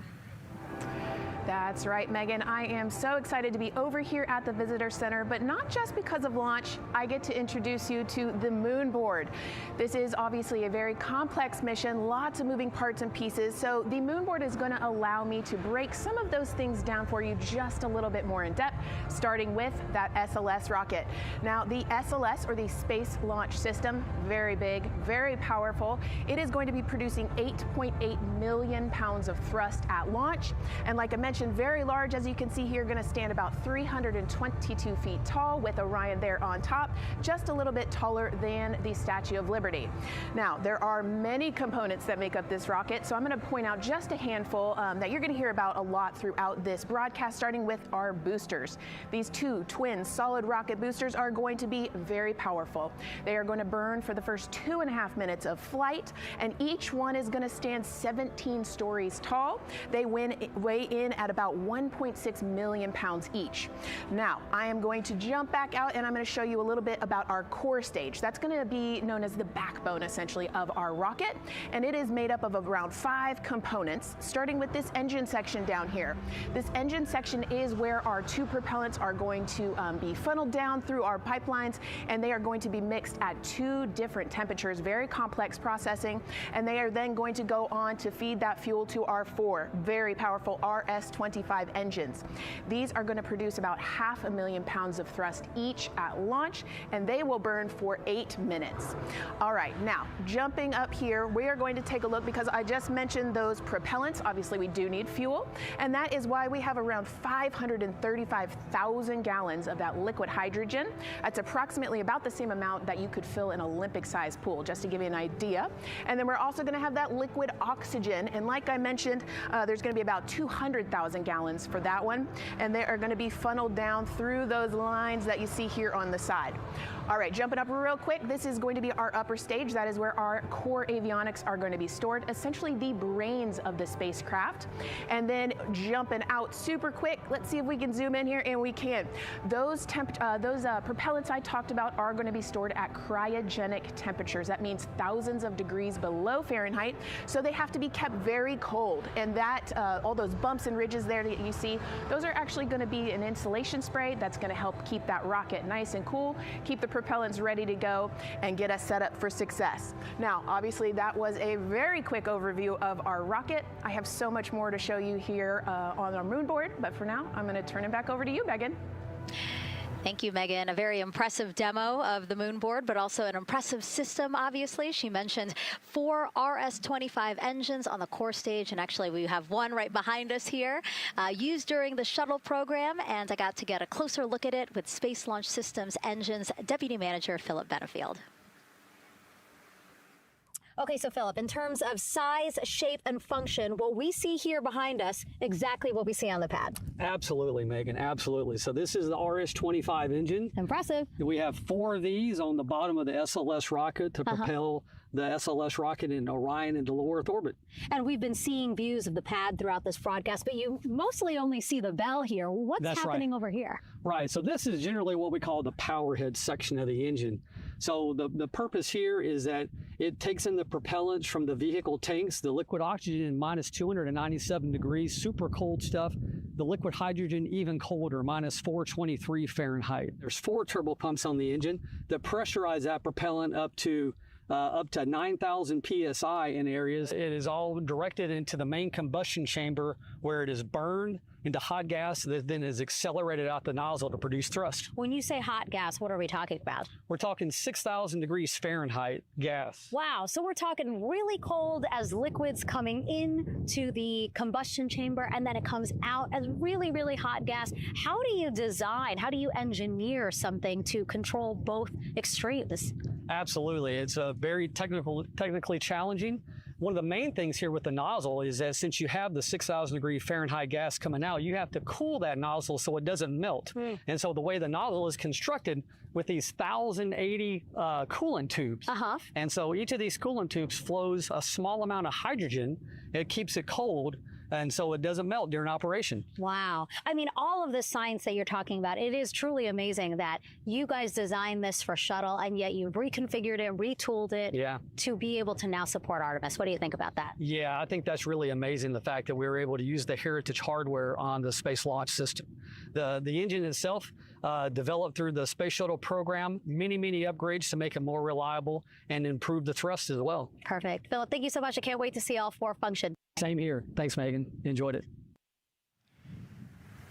That's right, Megan. I am so excited to be over here at the Visitor Center, but not just because of launch. I get to introduce you to the moon board. This is obviously a very complex mission, lots of moving parts and pieces. So the moon board is going to allow me to break some of those things down for you just a little bit more in depth, starting with that SLS rocket. Now, the SLS, or the Space Launch System, very big, very powerful. It is going to be producing 8.8 million pounds of thrust at launch. And like I mentioned mentioned, very large, as you can see here, going to stand about 322 feet tall with Orion there on top, just a little bit taller than the Statue of Liberty. Now, there are many components that make up this rocket, so I'm going to point out just a handful that you're going to hear about a lot throughout this broadcast, starting with our boosters. These two twin solid rocket boosters are going to be very powerful. They are going to burn for the first 2.5 minutes of flight, and each one is going to stand 17 stories tall. They weigh in at about 1.6 million pounds each. Now, I am going to jump back out and I'm going to show you a little bit about our core stage. That's going to be known as the backbone, essentially, of our rocket, and it is made up of around 5 components, starting with this engine section down here. This engine section is where our 2 propellants are going to be funneled down through our pipelines, and they are going to be mixed at 2 different temperatures, very complex processing, and they are then going to go on to feed that fuel to our 4 very powerful RS-25 engines. These are going to produce about 500,000 pounds of thrust each at launch, and they will burn for 8 minutes. All right, now jumping up here, we are going to take a look, because I just mentioned those propellants. Obviously, we do need fuel, and that is why we have around 535,000 gallons of that liquid hydrogen. That's approximately about the same amount that you could fill an Olympic-sized pool, just to give you an idea. And then we're also going to have that liquid oxygen, and like I mentioned, there's going to be about 200,000 gallons for that one, and they are going to be funneled down through those lines that you see here on the side. All right, jumping up real quick, this is going to be our upper stage. That is where our core avionics are going to be stored, essentially the brains of the spacecraft. And then jumping out super quick, let's see if we can zoom in here, and we can. Those propellants I talked about are going to be stored at cryogenic temperatures. That means thousands of degrees below Fahrenheit, so they have to be kept very cold. And that, all those bumps and ridges there that you see, those are actually going to be an insulation spray that's going to help keep that rocket nice and cool, keep the propellants ready to go, and get us set up for success. Now, obviously, that was a very quick overview of our rocket. I have so much more to show you here on our moon board, but for now, I'm going to turn it back over to you, Megan. Thank you, Megan. A very impressive demo of the moon board, but also an impressive system, obviously. She mentioned 4 RS-25 engines on the core stage, and actually we have one right behind us here, used during the shuttle program, and I got to get a closer look at it with Space Launch Systems Engines Deputy Manager Philip Benefield. Okay, so Philip, in terms of size, shape, and function, what we see here behind us, exactly what we see on the pad. Absolutely, Megan, absolutely. So this is the RS-25 engine. Impressive. We have 4 of these on the bottom of the SLS rocket to propel the SLS rocket in Orion into low Earth orbit. And we've been seeing views of the pad throughout this broadcast, but you mostly only see the bell here. What's happening over here? Right, so this is generally what we call the power head section of the engine. So the purpose here is that it takes in the propellants from the vehicle tanks, the liquid oxygen in minus 297 degrees, super cold stuff. The liquid hydrogen even colder, minus 423 Fahrenheit. There's 4 turbo pumps on the engine that pressurize that propellant up to 9,000 psi in areas. It is all directed into the main combustion chamber, where it is burned into hot gas that then is accelerated out the nozzle to produce thrust. When you say hot gas, what are we talking about? We're talking 6,000 degrees Fahrenheit gas. Wow, so we're talking really cold as liquids coming in to the combustion chamber, and then it comes out as really, really hot gas. How do you design, how do you engineer something to control both extremes? Absolutely, it's very technically challenging. One of the main things here with the nozzle is that since you have the 6,000 degree Fahrenheit gas coming out, you have to cool that nozzle so it doesn't melt. And so the way the nozzle is constructed with these 1,080 coolant tubes. And so each of these coolant tubes flows a small amount of hydrogen. It keeps it cold, and so it doesn't melt during operation. Wow. I mean, all of the science that you're talking about, it is truly amazing that you guys designed this for shuttle, and yet you reconfigured it, retooled it to be able to now support Artemis. What do you think about that? Yeah, I think that's really amazing, the fact that we were able to use the heritage hardware on the Space Launch System. The engine itself, developed through the Space Shuttle program, many upgrades to make it more reliable and improve the thrust as well. Perfect. Philip, thank you so much. I can't wait to see all 4 function. Same here. Thanks, Megan. Enjoyed it.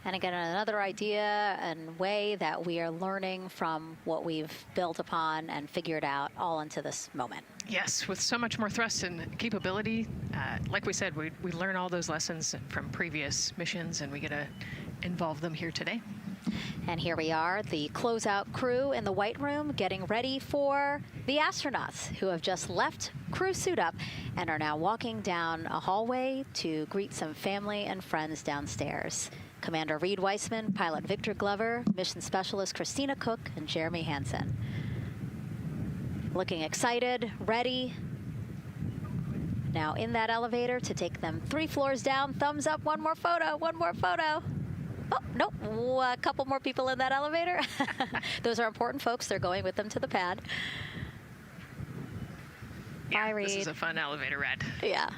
And again, another idea and way that we are learning from what we've built upon and figured out all into this moment. Yes, with so much more thrust and capability. Like we said, we learn all those lessons from previous missions, and we get to involve them here today. And here we are, the closeout crew in the White Room getting ready for the astronauts who have just left crew suit up and are now walking down a hallway to greet some family and friends downstairs. Commander Reed Weissman, Pilot Victor Glover, Mission Specialist Christina Cook, and Jeremy Hansen. Looking excited, ready. Now in that elevator to take them 3 floors down. Thumbs up, one more photo, one more photo. Oh, nope, a couple more people in that elevator. Those are important folks. They're going with them to the pad. Yeah, this is a fun elevator ride. Yeah.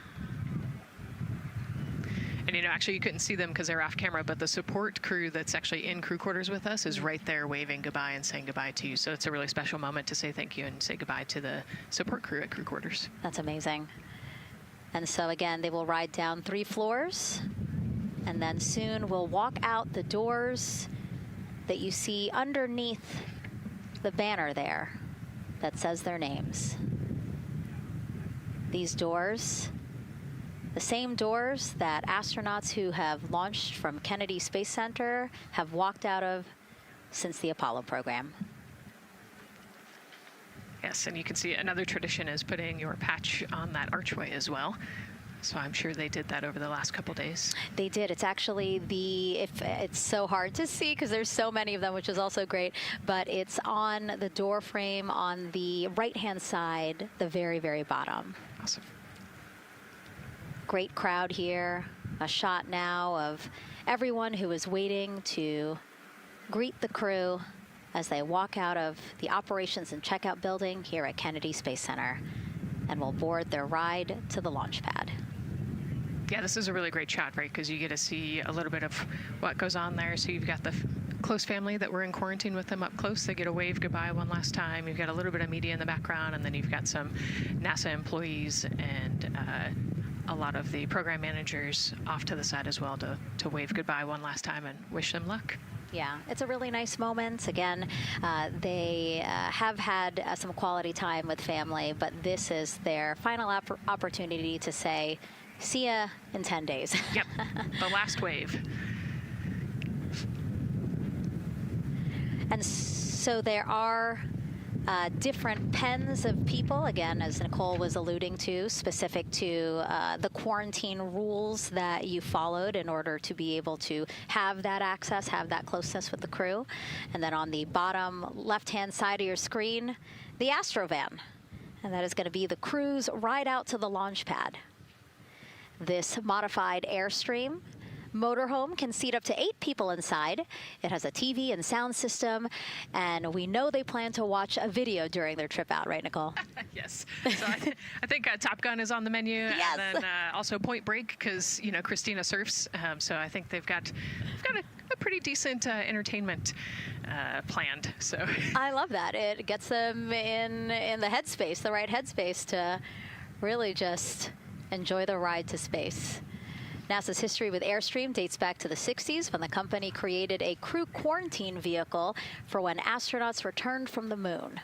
And you know, actually you couldn't see them because they're off camera, but the support crew that's actually in crew quarters with us is right there waving goodbye and saying goodbye to you. So it's a really special moment to say thank you and say goodbye to the support crew at crew quarters. That's amazing. And so again, they will ride down 3 floors. And then soon we'll walk out the doors that you see underneath the banner there that says their names. These doors, the same doors that astronauts who have launched from Kennedy Space Center have walked out of since the Apollo program. Yes, and you can see another tradition is putting your patch on that archway as well. So I'm sure they did that over the last couple days. They did. It's actually it's so hard to see because there's so many of them, which is also great, but it's on the door frame on the right-hand side, the very, very bottom. Awesome. Great crowd here. A shot now of everyone who is waiting to greet the crew as they walk out of the operations and checkout building here at Kennedy Space Center and will board their ride to the launch pad. Yeah, this is a really great shot, right? Because you get to see a little bit of what goes on there. So you've got the close family that were in quarantine with them up close. They get to wave goodbye one last time. You've got a little bit of media in the background, and then you've got some NASA employees and a lot of the program managers off to the side as well to wave goodbye one last time and wish them luck. Yeah, it's a really nice moment. Again, they have had some quality time with family, but this is their final opportunity to say, see ya in 10 days. Yep, the last wave. And so there are different pens of people, again, as Nicole was alluding to, specific to the quarantine rules that you followed in order to be able to have that access, have that closeness with the crew. And then on the bottom left-hand side of your screen, the Astrovan. And that is going to be the crew's ride out to the launch pad. This modified Airstream motorhome can seat up to 8 people inside. It has a TV and sound system, and we know they plan to watch a video during their trip out, right, Nicole? Yes. So I think Top Gun is on the menu, yes. And then also Point Break, because you know Christina surfs, so I think they've got a pretty decent entertainment planned. So I love that. It gets them in the headspace, the right headspace, to really just enjoy the ride to space. NASA's history with Airstream dates back to the 60s when the company created a crew quarantine vehicle for when astronauts returned from the moon.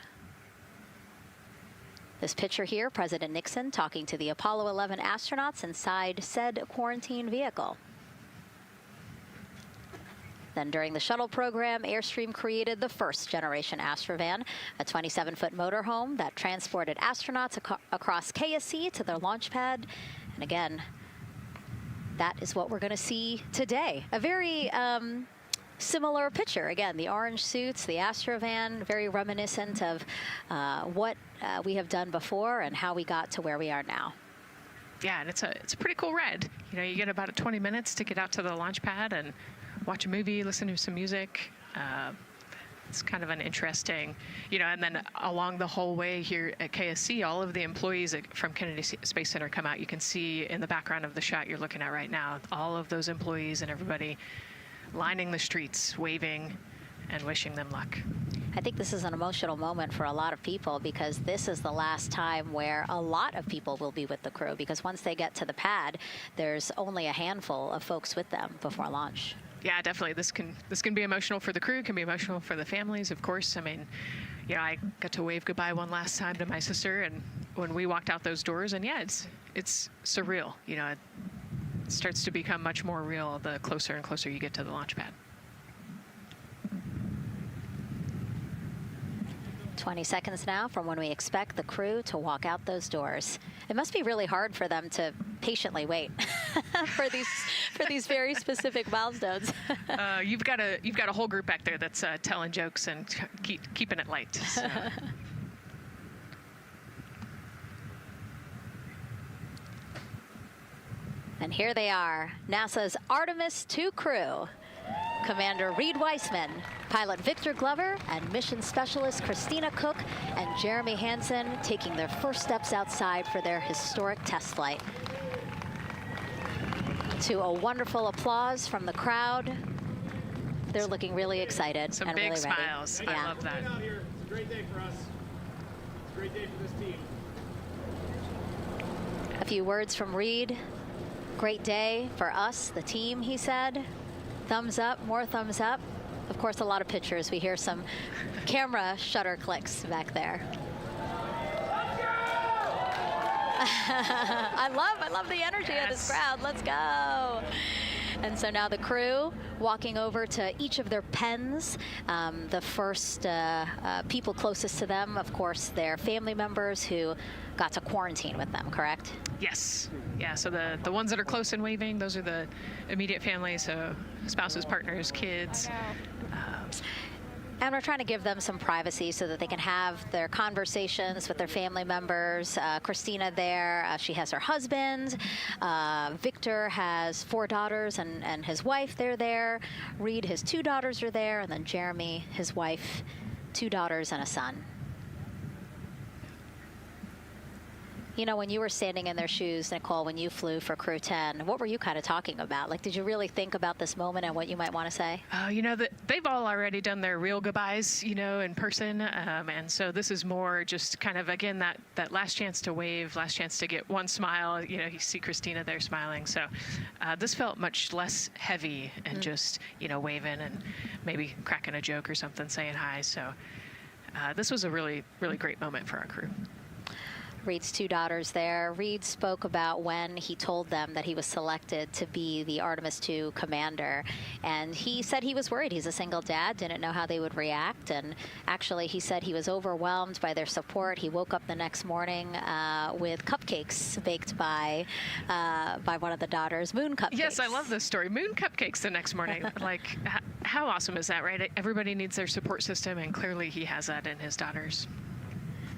This picture here, President Nixon talking to the Apollo 11 astronauts inside said quarantine vehicle. Then during the shuttle program, Airstream created the first generation Astrovan, a 27-foot motorhome that transported astronauts across KSC to their launch pad. And again, that is what we're going to see today. A very similar picture. Again, the orange suits, the Astrovan, very reminiscent of what we have done before and how we got to where we are now. Yeah, and it's a pretty cool ride. You know, you get about 20 minutes to get out to the launch pad and watch a movie, listen to some music. It's kind of an interesting, you know, and then along the whole way here at KSC, all of the employees from Kennedy Space Center come out. You can see in the background of the shot you're looking at right now, all of those employees and everybody lining the streets, waving and wishing them luck. I think this is an emotional moment for a lot of people because this is the last time where a lot of people will be with the crew, because once they get to the pad, there's only a handful of folks with them before launch. Yeah, definitely. This can be emotional for the crew, can be emotional for the families, of course. I mean, you know, I got to wave goodbye one last time to my sister, and when we walked out those doors, and yeah, it's surreal. You know, it starts to become much more real the closer and closer you get to the launch pad. 20 seconds now from when we expect the crew to walk out those doors. It must be really hard for them to patiently wait for these very specific milestones. You've got a whole group back there that's telling jokes and keeping it light. So. And here they are, NASA's Artemis II crew. Commander Reed Weissman, pilot Victor Glover, and mission specialist Christina Cook and Jeremy Hansen taking their first steps outside for their historic test flight. To a wonderful applause from the crowd. They're looking really excited Some and big really smiles. ready. I love that. It's a great day for us. It's a great day for this team. A few words from Reed. Great day for us, the team, he said. Thumbs up, more thumbs up. Of course, a lot of pictures. We hear some camera shutter clicks back there. I love the energy of this crowd. Let's go. And so now the crew walking over to each of their pens. The first people closest to them, of course, their family members who got to quarantine with them, correct? Yes. Yeah, so the ones that are close and waving, those are the immediate family, so spouses, partners, kids. And we're trying to give them some privacy so that they can have their conversations with their family members. Christina there, she has her husband. Victor has 4 daughters and his wife, they're there. Reed, his 2 daughters are there. And then Jeremy, his wife, 2 daughters and a son. You know, when you were standing in their shoes, Nicole, when you flew for Crew 10, what were you kind of talking about? Like, did you really think about this moment and what you might want to say? You know, they've all already done their real goodbyes, you know, in person. And so this is more just kind of, again, that last chance to wave, last chance to get one smile. You know, you see Christina there smiling. So this felt much less heavy and just, you know, waving and maybe cracking a joke or something, saying hi. So this was a really, really great moment for our crew. Reed's 2 daughters there. Reed spoke about when he told them that he was selected to be the Artemis II commander. And he said he was worried. He's a single dad, didn't know how they would react. And actually, he said he was overwhelmed by their support. He woke up the next morning with cupcakes baked by one of the daughters, moon cupcakes. Yes, I love this story. Moon cupcakes the next morning. Like, how awesome is that, right? Everybody needs their support system, and clearly he has that in his daughters.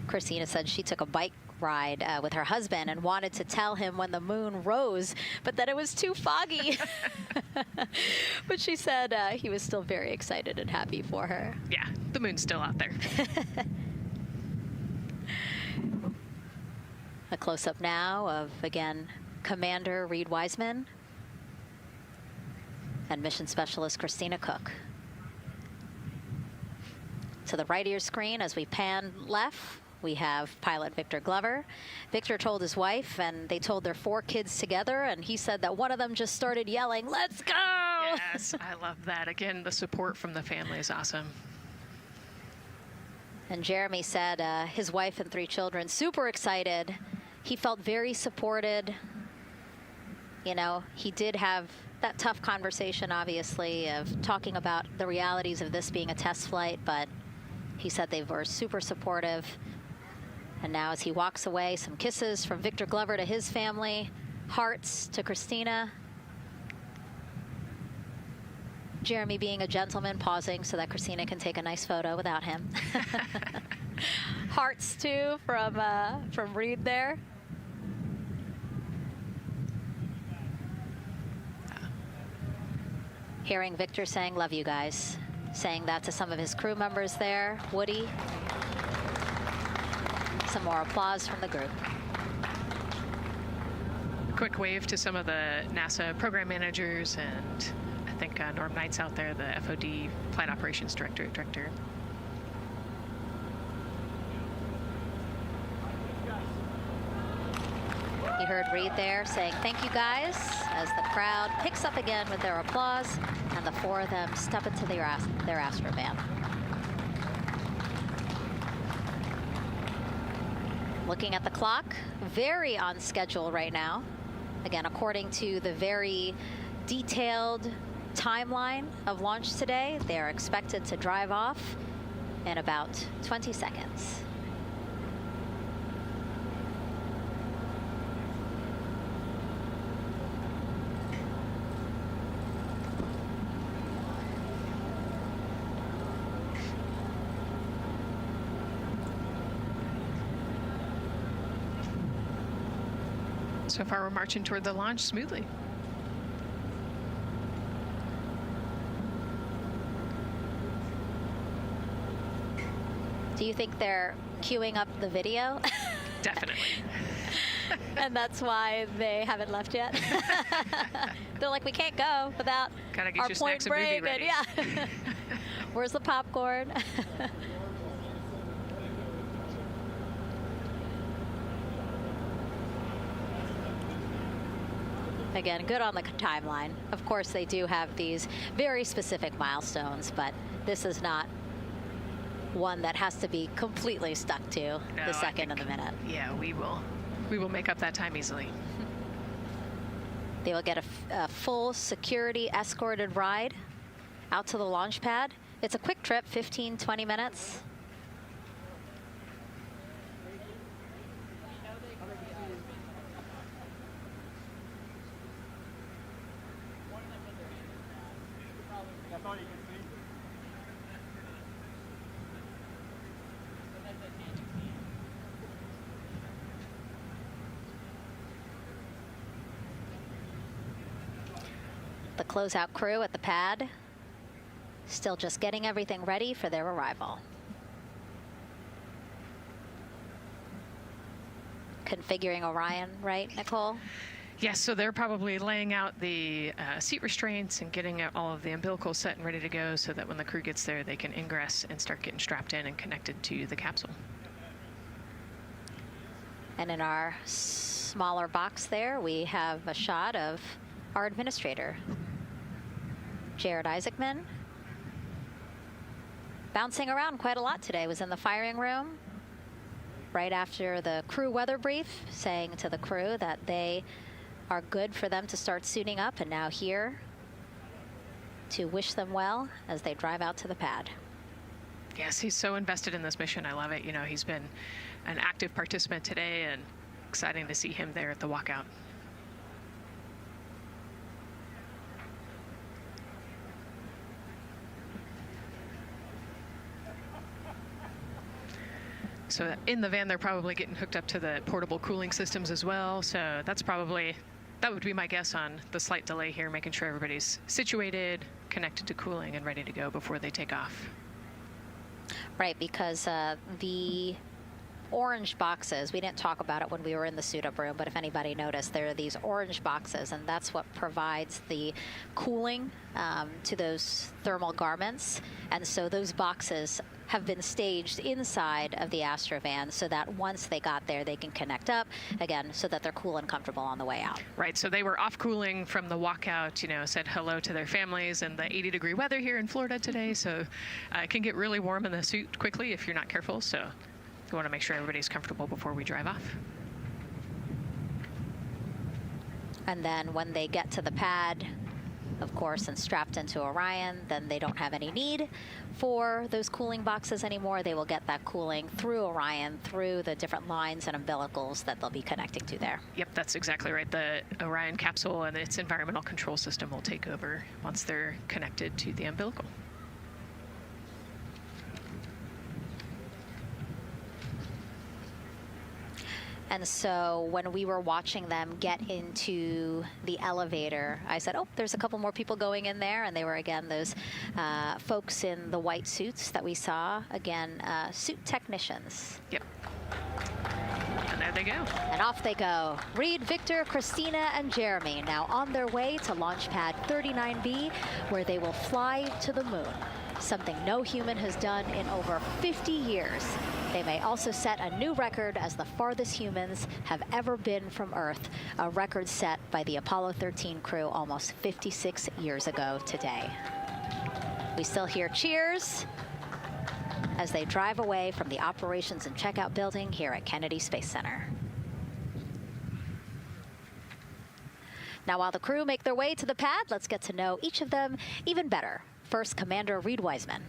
Christina said she took a bike ride with her husband and wanted to tell him when the moon rose, but that it was too foggy. But she said he was still very excited and happy for her. Yeah, the moon's still out there. A close-up now of, again, Commander Reed Weissman and Mission Specialist Christina Cook. To the right of your screen, as we pan left, we have pilot Victor Glover. Victor told his wife, and they told their 4 kids together, and he said that one of them just started yelling, "Let's go!" Yes, I love that. Again, the support from the family is awesome. And Jeremy said his wife and 3 children, super excited. He felt very supported. You know, he did have that tough conversation, obviously, of talking about the realities of this being a test flight, but he said they were super supportive. And now as he walks away, some kisses from Victor Glover to his family, hearts to Christina. Jeremy being a gentleman, pausing so that Christina can take a nice photo without him. Hearts too from Reed there. Hearing Victor saying, "Love you guys." Saying that to some of his crew members there. Woody. Some more applause from the group. A quick wave to some of the NASA program managers, and I think Norm Knight's out there, the FOD Flight Operations Director. You heard Reed there saying, "Thank you guys," as the crowd picks up again with their applause, and the 4 of them step into their Astrovan. Looking at the clock, very on schedule right now. Again, according to the very detailed timeline of launch today, they are expected to drive off in about 20 seconds. So far, we're marching toward the launch smoothly. Do you think they're queuing up the video? Definitely. And that's why they haven't left yet? They're like, we can't go without Gotta get our your point snacks and movie break. ready. Yeah. Where's the popcorn? Again, good on the timeline. Of course, they do have these very specific milestones, but this is not one that has to be completely stuck to the second and the minute. Yeah, we will make up that time easily. They will get a full security escorted ride out to the launch pad. It's a quick trip, 15, 20 minutes. The closeout crew at the pad, still just getting everything ready for their arrival. Configuring Orion, right, Nicole? Yes, so they're probably laying out the seat restraints and getting all of the umbilicals set and ready to go so that when the crew gets there, they can ingress and start getting strapped in and connected to the capsule. And in our smaller box there, we have a shot of our administrator, Jared Isaacman, bouncing around quite a lot today. Was in the firing room right after the crew weather brief, saying to the crew that they are good for them to start suiting up, and now here to wish them well as they drive out to the pad. Yes, he's so invested in this mission. I love it. You know, he's been an active participant today, and exciting to see him there at the walkout. So in the van, they're probably getting hooked up to the portable cooling systems as well. So that would be my guess on the slight delay here, making sure everybody's situated, connected to cooling, and ready to go before they take off. Right, because the orange boxes, we didn't talk about it when we were in the suit-up room, but if anybody noticed, there are these orange boxes, and that's what provides the cooling to those thermal garments. And so those boxes have been staged inside of the Astrovan so that once they got there, they can connect up again so that they're cool and comfortable on the way out. Right, so they were off cooling from the walkout, you know, said hello to their families and the 80-degree weather here in Florida today. So it can get really warm in the suit quickly if you're not careful. So we want to make sure everybody's comfortable before we drive off. And then when they get to the pad, of course, and strapped into Orion, then they don't have any need for those cooling boxes anymore. They will get that cooling through Orion, through the different lines and umbilicals that they'll be connecting to there. Yep, that's exactly right. The Orion capsule and its environmental control system will take over once they're connected to the umbilical. And so when we were watching them get into the elevator, I said, oh, there's a couple more people going in there. And they were, again, those folks in the white suits that we saw. Again, suit technicians. Yep. And there they go. And off they go. Reed, Victor, Christina, and Jeremy now on their way to launch pad 39B, where they will fly to the moon, something no human has done in over 50 years. They may also set a new record as the farthest humans have ever been from Earth, a record set by the Apollo 13 crew almost 56 years ago today. We still hear cheers as they drive away from the operations and checkout building here at Kennedy Space Center. Now, while the crew make their way to the pad, let's get to know each of them even better. First, Commander Reed Wiseman.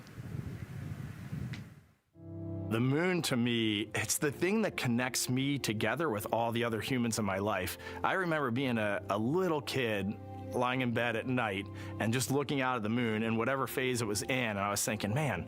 The moon, to me, it's the thing that connects me together with all the other humans in my life. I remember being a little kid lying in bed at night and just looking out at the moon in whatever phase it was in, and I was thinking, man,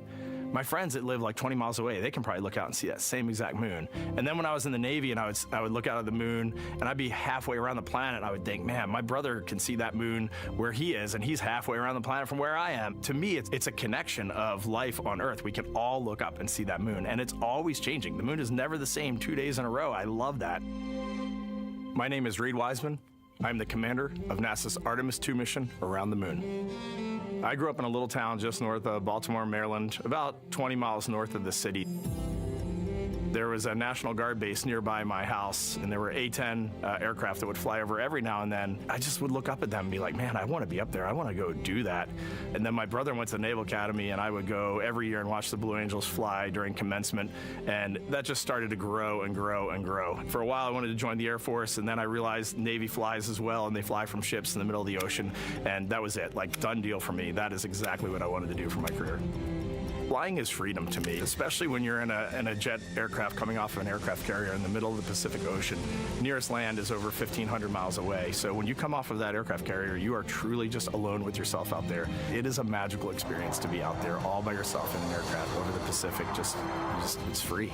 my friends that live like 20 miles away, they can probably look out and see that same exact moon. And then when I was in the Navy and I would look out at the moon and I'd be halfway around the planet, and I would think, man, my brother can see that moon where he is, and he's halfway around the planet from where I am. To me, it's a connection of life on Earth. We can all look up and see that moon, and it's always changing. The moon is never the same 2 days in a row. I love that. My name is Reed Wiseman. I'm the commander of NASA's Artemis II mission around the moon. I grew up in a little town just north of Baltimore, Maryland, about 20 miles north of the city. There was a National Guard base nearby my house, and there were A-10 aircraft that would fly over every now and then. I just would look up at them and be like, man, I want to be up there. I want to go do that. And then my brother went to the Naval Academy, and I would go every year and watch the Blue Angels fly during commencement, and that just started to grow and grow and grow. For a while, I wanted to join the Air Force, and then I realized Navy flies as well, and they fly from ships in the middle of the ocean, and that was it. Like, done deal for me. That is exactly what I wanted to do for my career. Flying is freedom to me, especially when you're in a jet aircraft coming off of an aircraft carrier in the middle of the Pacific Ocean. Nearest land is over 1,500 miles away. So when you come off of that aircraft carrier, you are truly just alone with yourself out there. It is a magical experience to be out there all by yourself in an aircraft over the Pacific. Just it's free.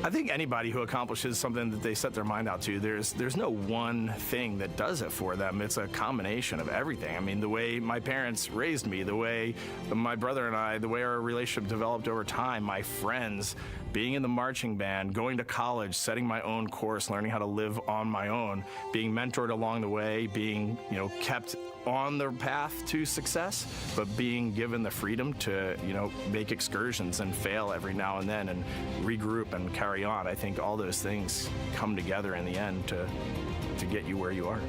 I think anybody who accomplishes something that they set their mind out to, there's no one thing that does it for them. It's a combination of everything. I mean, the way my parents raised me, the way my brother and I, the way our relationship developed over time, my friends, being in the marching band, going to college, setting my own course, learning how to live on my own, being mentored along the way, being, kept on the path to success, but being given the freedom to, make excursions and fail every now and then and regroup and carry on. I think all those things come together in the end to get you where you are.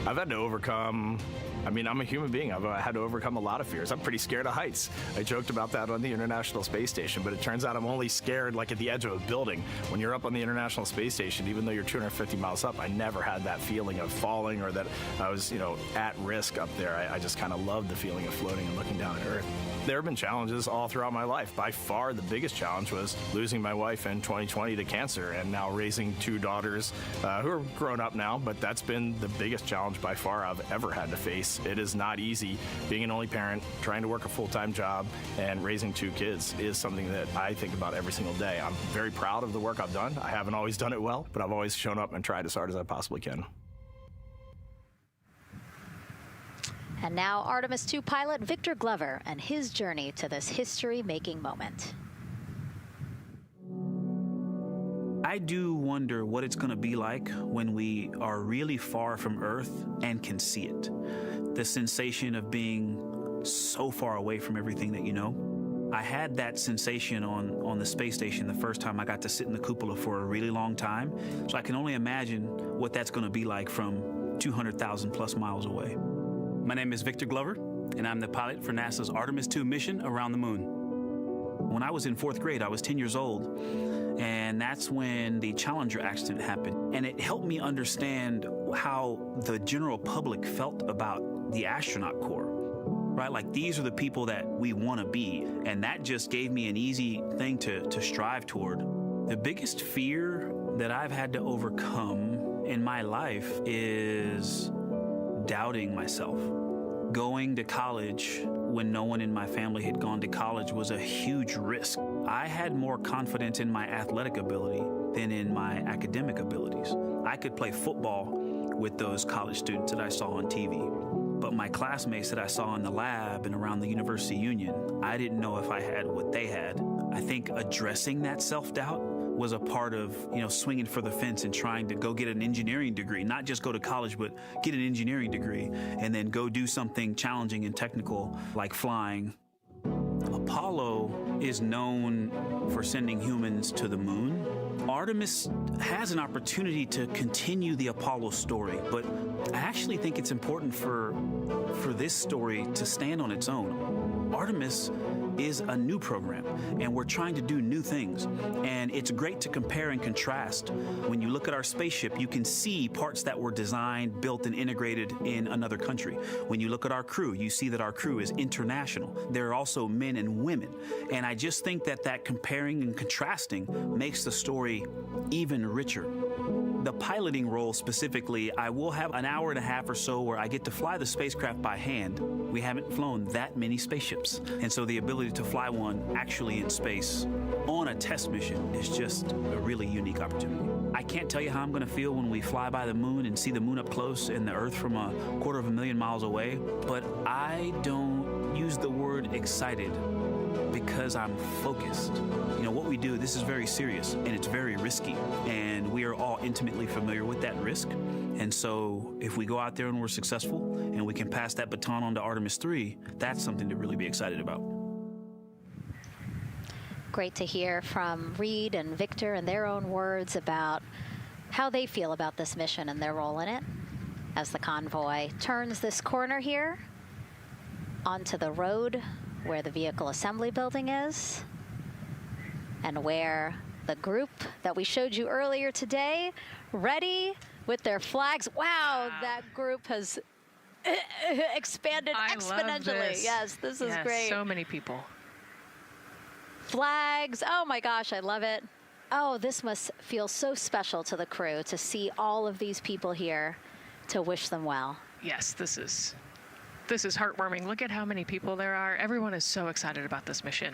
I've had to overcome, I'm a human being. I've had to overcome a lot of fears. I'm pretty scared of heights. I joked about that on the International Space Station, but it turns out I'm only scared like at the edge of a building. When you're up on the International Space Station, even though you're 250 miles up, I never had that feeling of falling or that I was, at risk up there. I just kind of loved the feeling of floating and looking down at Earth. There have been challenges all throughout my life. By far, the biggest challenge was losing my wife in 2020 to cancer and now raising two daughters who are grown up now, but that's been the biggest challenge by far I've ever had to face. It is not easy being an only parent, trying to work a full-time job, and raising two kids is something that I think about every single day. I'm very proud of the work I've done. I haven't always done it well, but I've always shown up and tried as hard as I possibly can. And now Artemis II pilot Victor Glover and his journey to this history-making moment. I do wonder what it's going to be like when we are really far from Earth and can see it. The sensation of being so far away from everything that you know. I had that sensation on the space station the first time I got to sit in the cupola for a really long time. So I can only imagine what that's going to be like from 200,000 plus miles away. My name is Victor Glover, and I'm the pilot for NASA's Artemis II mission around the moon. When I was in 4th grade, I was 10 years old, and that's when the Challenger accident happened. And it helped me understand how the general public felt about the astronaut corps, right? Like, these are the people that we want to be, and that just gave me an easy thing to strive toward. The biggest fear that I've had to overcome in my life is doubting myself. Going to college when no one in my family had gone to college was a huge risk. I had more confidence in my athletic ability than in my academic abilities. I could play football with those college students that I saw on TV, but my classmates that I saw in the lab and around the University Union, I didn't know if I had what they had. I think addressing that self-doubt was a part of, swinging for the fence and trying to go get an engineering degree, not just go to college, but get an engineering degree and then go do something challenging and technical like flying. Apollo is known for sending humans to the moon. Artemis has an opportunity to continue the Apollo story, but I actually think it's important for this story to stand on its own. Artemis is a new program, and we're trying to do new things. And it's great to compare and contrast. When you look at our spaceship, you can see parts that were designed, built, and integrated in another country. When you look at our crew, you see that our crew is international. There are also men and women. And I just think that comparing and contrasting makes the story even richer. The piloting role specifically, I will have an hour and a half or so where I get to fly the spacecraft by hand. We haven't flown that many spaceships. And so the ability to fly one actually in space on a test mission is just a really unique opportunity. I can't tell you how I'm going to feel when we fly by the moon and see the moon up close and the Earth from 250,000 miles away, but I don't use the word excited because I'm focused. You know, what we do, this is very serious and it's very risky, and we are all intimately familiar with that risk. And so if we go out there and we're successful and we can pass that baton on to Artemis II, that's something to really be excited about. Great to hear from Reed and Victor in their own words about how they feel about this mission and their role in it as the convoy turns this corner here onto the road where the vehicle assembly building is and where the group that we showed you earlier today, ready with their flags. Wow, that group has expanded exponentially. Love this. Yes, this is great. So many people. Flags, oh my gosh, I love it. Oh, this must feel so special to the crew to see all of these people here to wish them well. Yes, this is heartwarming. Look at how many people there are. Everyone is so excited about this mission.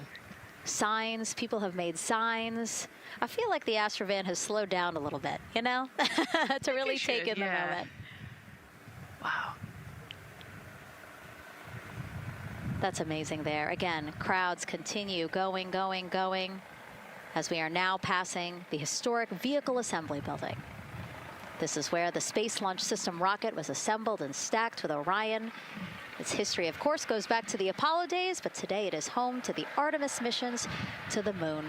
Signs, people have made signs. I feel like the Astrovan has slowed down a little bit, you know, to really take in the moment. Wow. That's amazing there. Again, crowds continue going as we are now passing the historic vehicle assembly building. This is where the Space Launch System rocket was assembled and stacked with Orion. Its history, of course, goes back to the Apollo days, but today it is home to the Artemis missions to the moon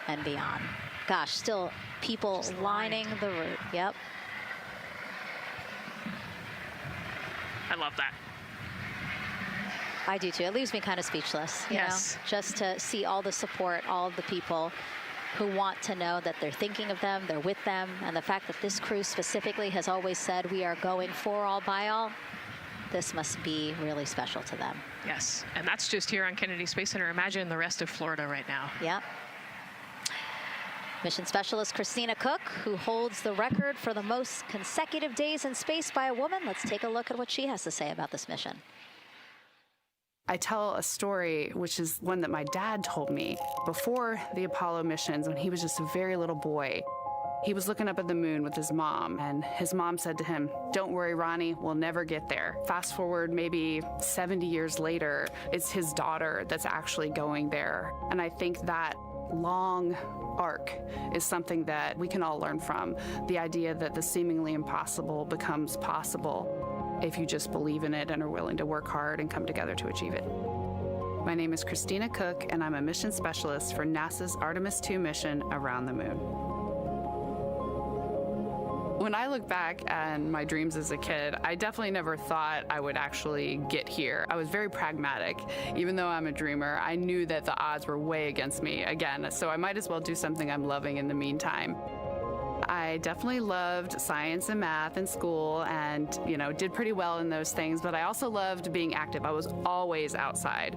and beyond. Gosh, still people lining the route. Yep. I love that. I do too. It leaves me kind of speechless, you know, just to see all the support, all of the people who want to know that they're thinking of them, they're with them, and the fact that this crew specifically has always said we are going for all by all, this must be really special to them. Yes, and that's just here on Kennedy Space Center. Imagine the rest of Florida right now. Yep. Mission Specialist Christina Cook, who holds the record for the most consecutive days in space by a woman. Let's take a look at what she has to say about this mission. I tell a story, which is one that my dad told me before the Apollo missions when he was just a very little boy. He was looking up at the moon with his mom, and his mom said to him, "Don't worry, Ronnie, we'll never get there." Fast forward maybe 70 years later, it's his daughter that's actually going there. And I think that long arc is something that we can all learn from. The idea that the seemingly impossible becomes possible if you just believe in it and are willing to work hard and come together to achieve it. My name is Christina Cook, and I'm a mission specialist for NASA's Artemis II mission around the moon. When I look back at my dreams as a kid, I definitely never thought I would actually get here. I was very pragmatic. Even though I'm a dreamer, I knew that the odds were way against me again, so I might as well do something I'm loving in the meantime. I definitely loved science and math in school and, you know, did pretty well in those things, but I also loved being active. I was always outside.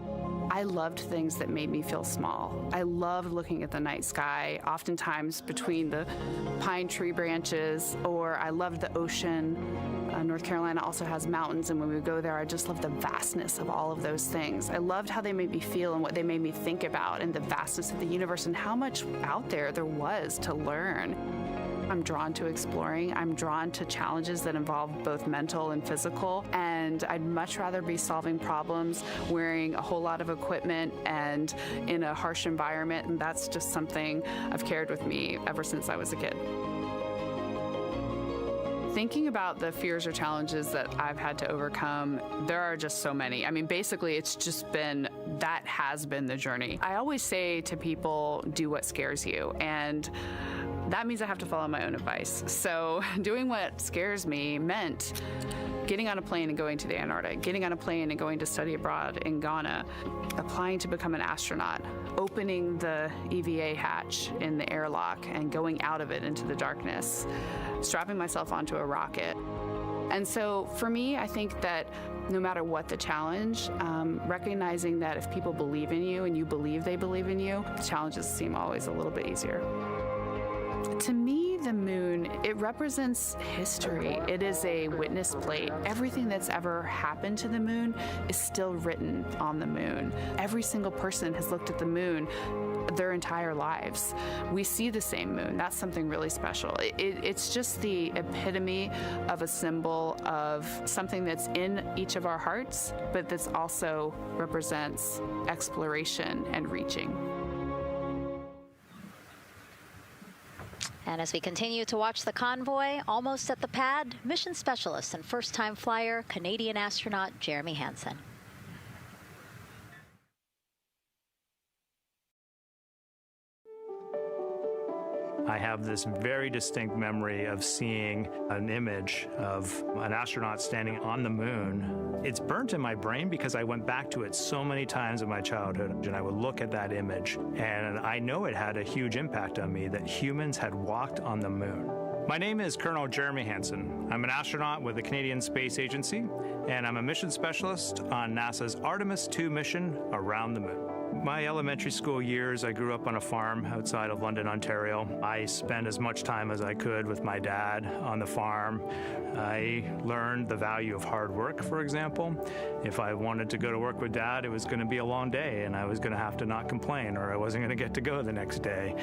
I loved things that made me feel small. I loved looking at the night sky, oftentimes between the pine tree branches, or I loved the ocean. North Carolina also has mountains, and when we go there, I just loved the vastness of all of those things. I loved how they made me feel and what they made me think about, and the vastness of the universe and how much out there was to learn. I'm drawn to exploring. I'm drawn to challenges that involve both mental and physical, and I'd much rather be solving problems wearing a whole lot of equipment and in a harsh environment, and that's just something I've carried with me ever since I was a kid. Thinking about the fears or challenges that I've had to overcome, there are just so many. I mean, basically, that has been the journey. I always say to people, do what scares you. And that means I have to follow my own advice. So doing what scares me meant getting on a plane and going to the Antarctic, getting on a plane and going to study abroad in Ghana, applying to become an astronaut, opening the EVA hatch in the airlock and going out of it into the darkness, strapping myself onto a rocket. And so for me, I think that no matter what the challenge, recognizing that if people believe in you and you believe they believe in you, the challenges seem always a little bit easier. To me, the moon, it represents history. It is a witness plate. Everything that's ever happened to the moon is still written on the moon. Every single person has looked at the moon their entire lives. We see the same moon. That's something really special. It's just the epitome of a symbol of something that's in each of our hearts, but that's also represents exploration and reaching. And as we continue to watch the convoy, almost at the pad, mission specialist and first-time flyer, Canadian astronaut Jeremy Hansen. I have this very distinct memory of seeing an image of an astronaut standing on the moon. It's burnt in my brain because I went back to it so many times in my childhood, and I would look at that image, and I know it had a huge impact on me that humans had walked on the moon. My name is Colonel Jeremy Hansen. I'm an astronaut with the Canadian Space Agency, and I'm a mission specialist on NASA's Artemis II mission around the moon. My elementary school years, I grew up on a farm outside of London, Ontario. I spent as much time as I could with my dad on the farm. I learned the value of hard work, for example. If I wanted to go to work with Dad, it was going to be a long day, and I was going to have to not complain, or I wasn't going to get to go the next day.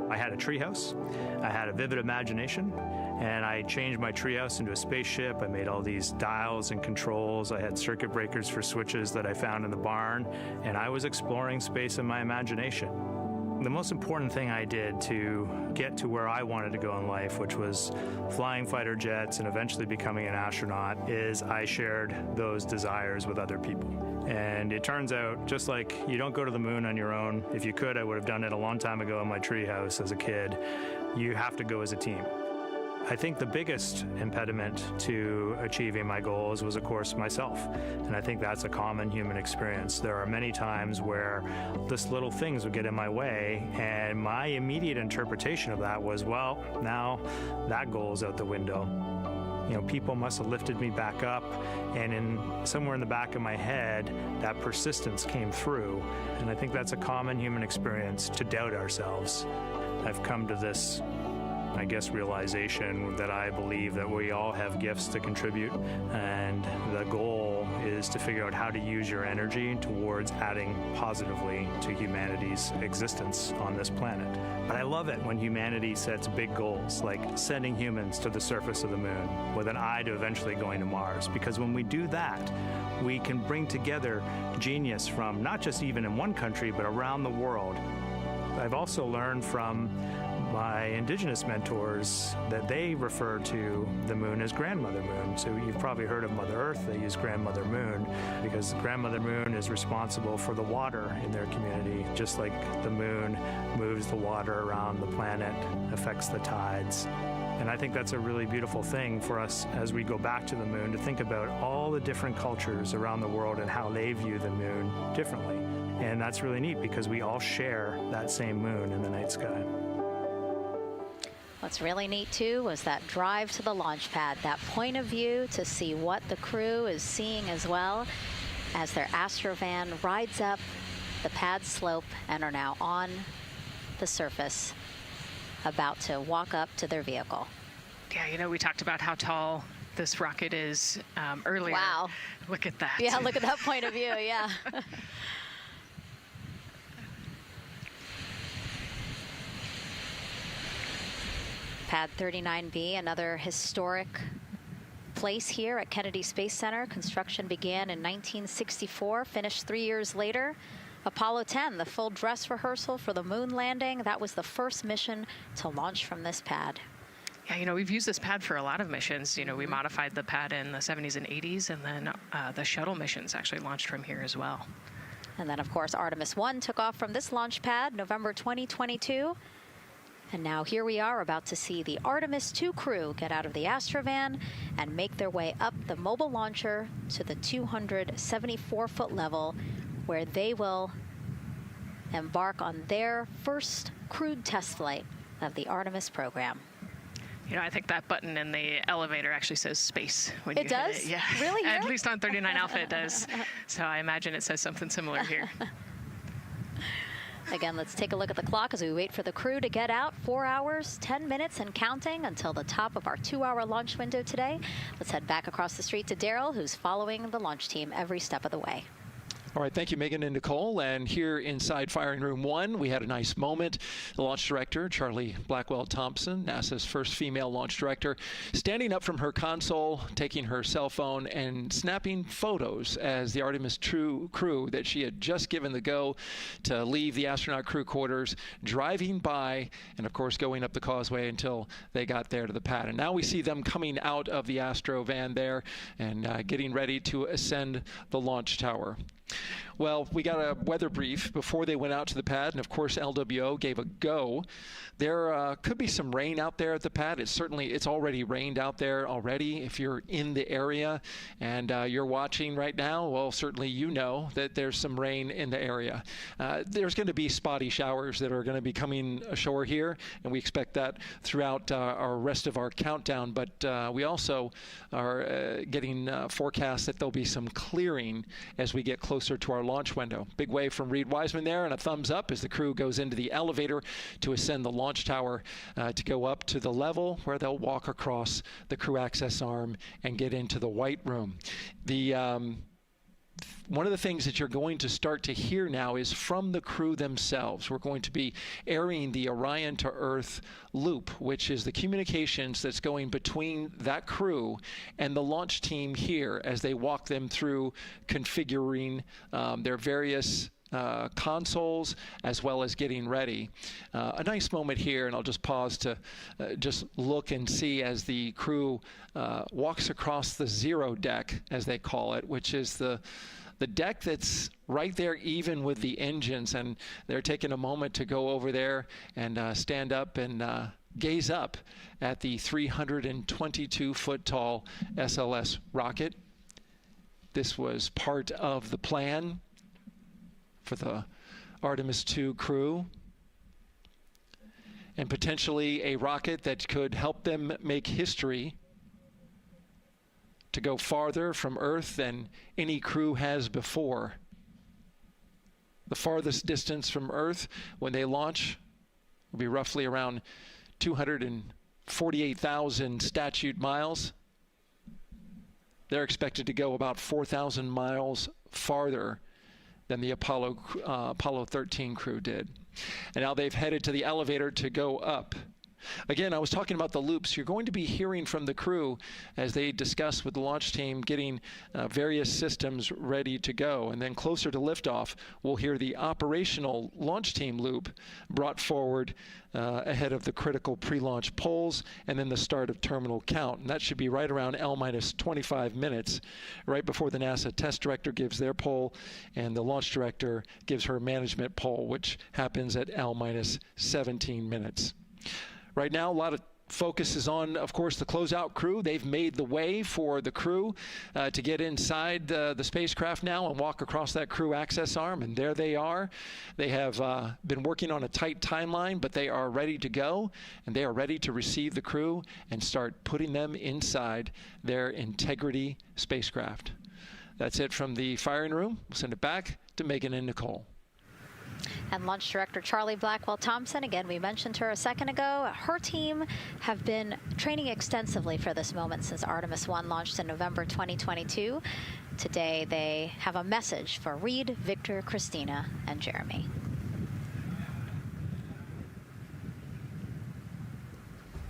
I had a treehouse. I had a vivid imagination, and I changed my treehouse into a spaceship. I made all these dials and controls. I had circuit breakers for switches that I found in the barn, and I was exploring space in my imagination. The most important thing I did to get to where I wanted to go in life, which was flying fighter jets and eventually becoming an astronaut, is I shared those desires with other people. And it turns out, just like you don't go to the moon on your own, if you could, I would have done it a long time ago in my treehouse as a kid, you have to go as a team. I think the biggest impediment to achieving my goals was, of course, myself. And I think that's a common human experience. There are many times where just little things would get in my way, and my immediate interpretation of that was, well, now that goal's out the window. You know, people must have lifted me back up, and somewhere in the back of my head, that persistence came through. And I think that's a common human experience, to doubt ourselves. I've come to this, I guess, realization that I believe that we all have gifts to contribute, and the goal is to figure out how to use your energy towards adding positively to humanity's existence on this planet. But I love it when humanity sets big goals, like sending humans to the surface of the moon with an eye to eventually going to Mars, because when we do that, we can bring together genius from not just even in one country, but around the world. I've also learned from my indigenous mentors that they refer to the moon as Grandmother Moon. So you've probably heard of Mother Earth. They use Grandmother Moon because Grandmother Moon is responsible for the water in their community, just like the moon moves the water around the planet, affects the tides. And I think that's a really beautiful thing for us as we go back to the moon, to think about all the different cultures around the world and how they view the moon differently. And that's really neat because we all share that same moon in the night sky. What's really neat, too, was that drive to the launch pad, that point of view to see what the crew is seeing as well as their Astrovan rides up the pad slope and are now on the surface, about to walk up to their vehicle. Yeah, you know, we talked about how tall this rocket is earlier. Wow. Look at that. Yeah, look at that point of view, yeah. Pad 39B, another historic place here at Kennedy Space Center. Construction began in 1964, finished 3 years later. Apollo 10, the full dress rehearsal for the moon landing. That was the first mission to launch from this pad. Yeah, you know, we've used this pad for a lot of missions. You know, we modified the pad in the 70s and 80s, and then the shuttle missions actually launched from here as well. And then, of course, Artemis I took off from this launch pad, November 2022. And now here we are about to see the Artemis II crew get out of the Astrovan and make their way up the mobile launcher to the 274-foot level, where they will embark on their first crewed test flight of the Artemis program. You know, I think that button in the elevator actually says space when it you does? hit it. Yeah. Really? At least on 39 Alpha it does. So I imagine it says something similar here. Again, let's take a look at the clock as we wait for the crew to get out. 4 hours, 10 minutes and counting until the top of our 2-hour launch window today. Let's head back across the street to Daryl, who's following the launch team every step of the way. All right, thank you, Megan and Nicole. And here inside Firing Room 1, we had a nice moment. The launch director, Charlie Blackwell-Thompson, NASA's first female launch director, standing up from her console, taking her cell phone and snapping photos as the Artemis II crew that she had just given the go to leave the astronaut crew quarters, driving by, and of course going up the causeway until they got there to the pad. And now we see them coming out of the Astro van there and getting ready to ascend the launch tower. Well, we got a weather brief before they went out to the pad, and of course LWO gave a go. There could be some rain out there at the pad. It's already rained out there already. If you're in the area and you're watching right now, well, certainly you know that there's some rain in the area. There's going to be spotty showers that are going to be coming ashore here, and we expect that throughout our rest of our countdown. But we also are getting forecasts that there'll be some clearing as we get closer to our launch window. Big wave from Reed Wiseman there, and a thumbs up as the crew goes into the elevator to ascend the launch tower to go up to the level where they'll walk across the crew access arm and get into the white room. One of the things that you're going to start to hear now is from the crew themselves. We're going to be airing the Orion to Earth loop, which is the communications that's going between that crew and the launch team here as they walk them through configuring their various consoles as well as getting ready. A nice moment here, and I'll just pause to just look and see as the crew walks across the zero deck, as they call it, which is the deck that's right there even with the engines, and they're taking a moment to go over there and stand up and gaze up at the 322-foot tall SLS rocket. This was part of the plan for the Artemis II crew, and potentially a rocket that could help them make history to go farther from Earth than any crew has before. The farthest distance from Earth when they launch will be roughly around 248,000 statute miles. They're expected to go about 4,000 miles farther than the Apollo 13 crew did. And now they've headed to the elevator to go up. Again, I was talking about the loops. You're going to be hearing from the crew as they discuss with the launch team getting various systems ready to go. And then closer to liftoff, we'll hear the operational launch team loop brought forward ahead of the critical pre-launch polls and then the start of terminal count. And that should be right around L-25 minutes, right before the NASA test director gives their poll and the launch director gives her management poll, which happens at L-17 minutes. Right now, a lot of focus is on, of course, the closeout crew. They've made the way for the crew to get inside the spacecraft now and walk across that crew access arm, and there they are. They have been working on a tight timeline, but they are ready to go, and they are ready to receive the crew and start putting them inside their Integrity spacecraft. That's it from the firing room. We'll send it back to Megan and Nicole. And Launch Director Charlie Blackwell-Thompson, again, we mentioned her a second ago. Her team have been training extensively for this moment since Artemis I launched in November 2022. Today, they have a message for Reed, Victor, Christina, and Jeremy.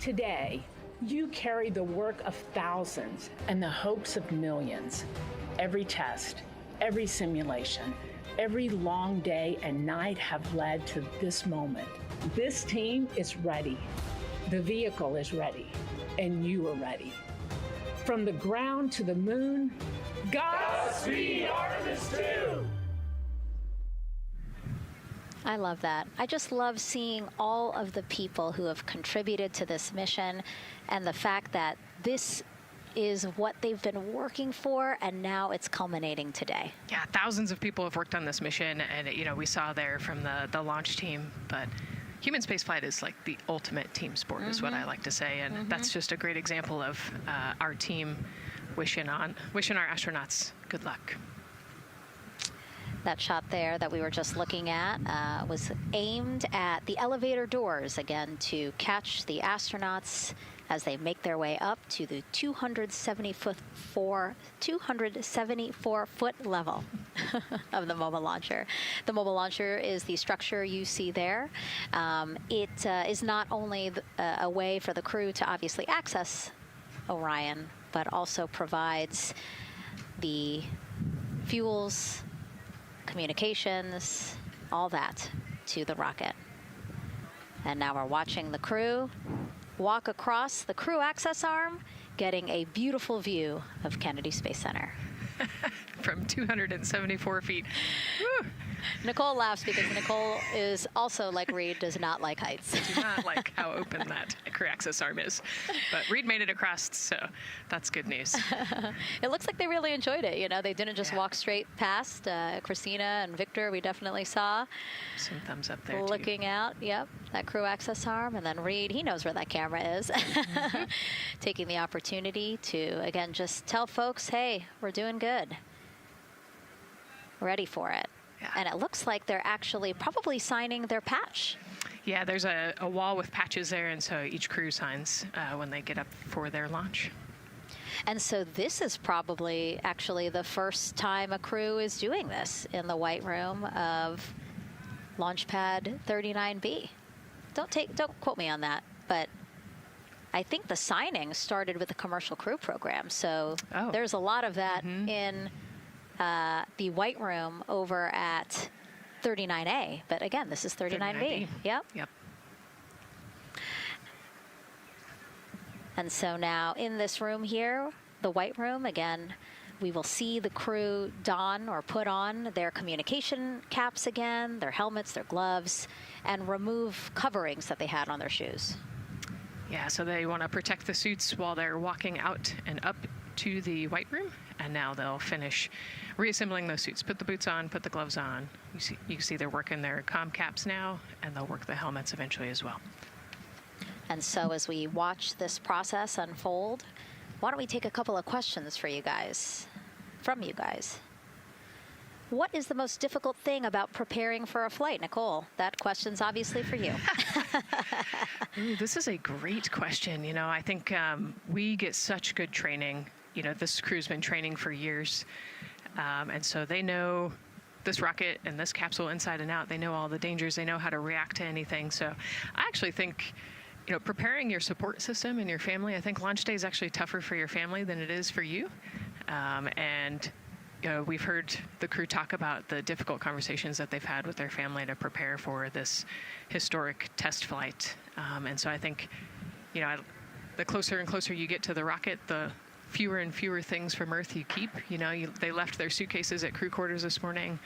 Today, you carry the work of thousands and the hopes of millions. Every test, every simulation, every long day and night have led to this moment. This team is ready. The vehicle is ready, and you are ready. From the ground to the moon, Godspeed, Artemis II! I love that. I just love seeing all of the people who have contributed to this mission and the fact that this is what they've been working for, and now it's culminating today. Yeah, thousands of people have worked on this mission, and we saw there from the launch team, but human spaceflight is like the ultimate team sport, is what I like to say, and that's just a great example of our team wishing our astronauts good luck. That shot there that we were just looking at was aimed at the elevator doors, again, to catch the astronauts as they make their way up to the 274-foot level of the mobile launcher. The mobile launcher is the structure you see there. It is not only a way for the crew to obviously access Orion, but also provides the fuels, communications, all that to the rocket. And now we're watching the crew walk across the crew access arm, getting a beautiful view of Kennedy Space Center. From 274 feet. Woo. Nicole laughs because Nicole is also, like Reed, does not like heights. I do not like how open that crew access arm is. But Reed made it across, so that's good news. It looks like they really enjoyed it. You know, they didn't just walk straight past. Christina and Victor, we definitely saw. Some thumbs up there, looking out, yep, that crew access arm. And then Reed, he knows where that camera is. Taking the opportunity to, again, just tell folks, hey, we're doing good. Ready for it. Yeah. And it looks like they're actually probably signing their patch. Yeah, there's a wall with patches there, and so each crew signs when they get up for their launch. And so this is probably actually the first time a crew is doing this in the White Room of Launch Pad 39B. Don't quote me on that, but I think the signing started with the commercial crew program. So there's a lot of that in the White Room over at 39A, but again, this is 39B. Yep. And so now in this room here, the White Room, again, we will see the crew don or put on their communication caps again, their helmets, their gloves, and remove coverings that they had on their shoes. Yeah, so they want to protect the suits while they're walking out and up to the White Room, and now they'll finish reassembling those suits. Put the boots on, put the gloves on. You can see they're working their comm caps now, and they'll work the helmets eventually as well. And so as we watch this process unfold, why don't we take a couple of questions from you guys? What is the most difficult thing about preparing for a flight? Nicole, that question's obviously for you. Ooh, this is a great question. You know, I think we get such good training. You know, this crew's been training for years. And so they know this rocket and this capsule inside and out. They know all the dangers. They know how to react to anything. So I actually think, you know, preparing your support system and your family, I think launch day is actually tougher for your family than it is for you. And you know, we've heard the crew talk about the difficult conversations that they've had with their family to prepare for this historic test flight. And so I think, you know, the closer and closer you get to the rocket, the fewer and fewer things from Earth you keep. You know, they left their suitcases at crew quarters this morning.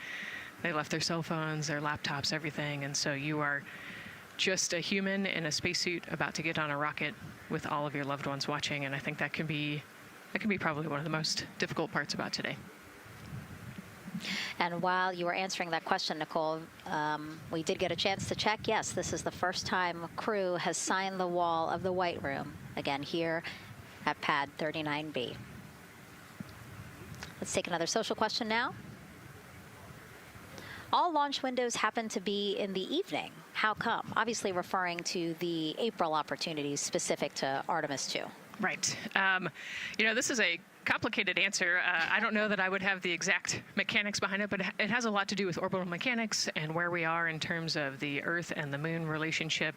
They left their cell phones, their laptops, everything. And so you are just a human in a spacesuit about to get on a rocket with all of your loved ones watching. And I think that can be probably one of the most difficult parts about today. And while you were answering that question, Nicole, we did get a chance to check. Yes, this is the first time a crew has signed the wall of the White Room, again, here at Pad 39B. Let's take another social question now. All launch windows happen to be in the evening. How come? Obviously referring to the April opportunities specific to Artemis II. Right. You know, this is a complicated answer. I don't know that I would have the exact mechanics behind it, but it has a lot to do with orbital mechanics and where we are in terms of the Earth and the Moon relationship.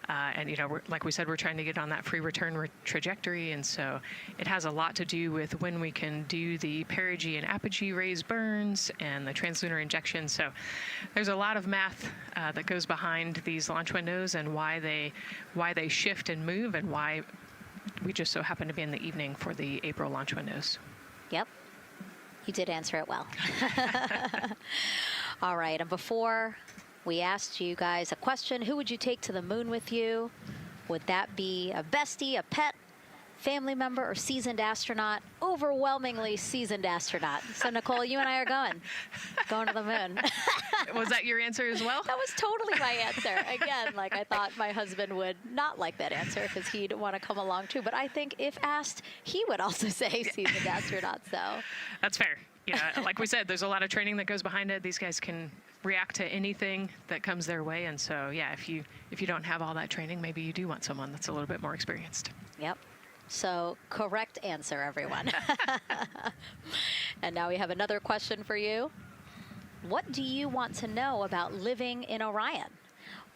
And, you know, like we said, we're trying to get on that free return trajectory. And so it has a lot to do with when we can do the perigee and apogee raised burns and the translunar injection. So there's a lot of math that goes behind these launch windows and why they shift and move and why we just so happen to be in the evening for the April launch windows. Yep. You did answer it well. All right. And before We asked you guys a question. Who would you take to the moon with you? Would that be a bestie, a pet, family member, or seasoned astronaut? Overwhelmingly seasoned astronaut. So Nicole, you and I are going to the moon. Was that your answer as well? That was totally my answer. Again, like I thought my husband would not like that answer because he'd want to come along too. But I think if asked, he would also say seasoned astronaut. So that's fair. Yeah, like we said, there's a lot of training that goes behind it. These guys can react to anything that comes their way. And so, yeah, if you don't have all that training, maybe you do want someone that's a little bit more experienced. Yep. So correct answer, everyone. And now we have another question for you. What do you want to know about living in Orion?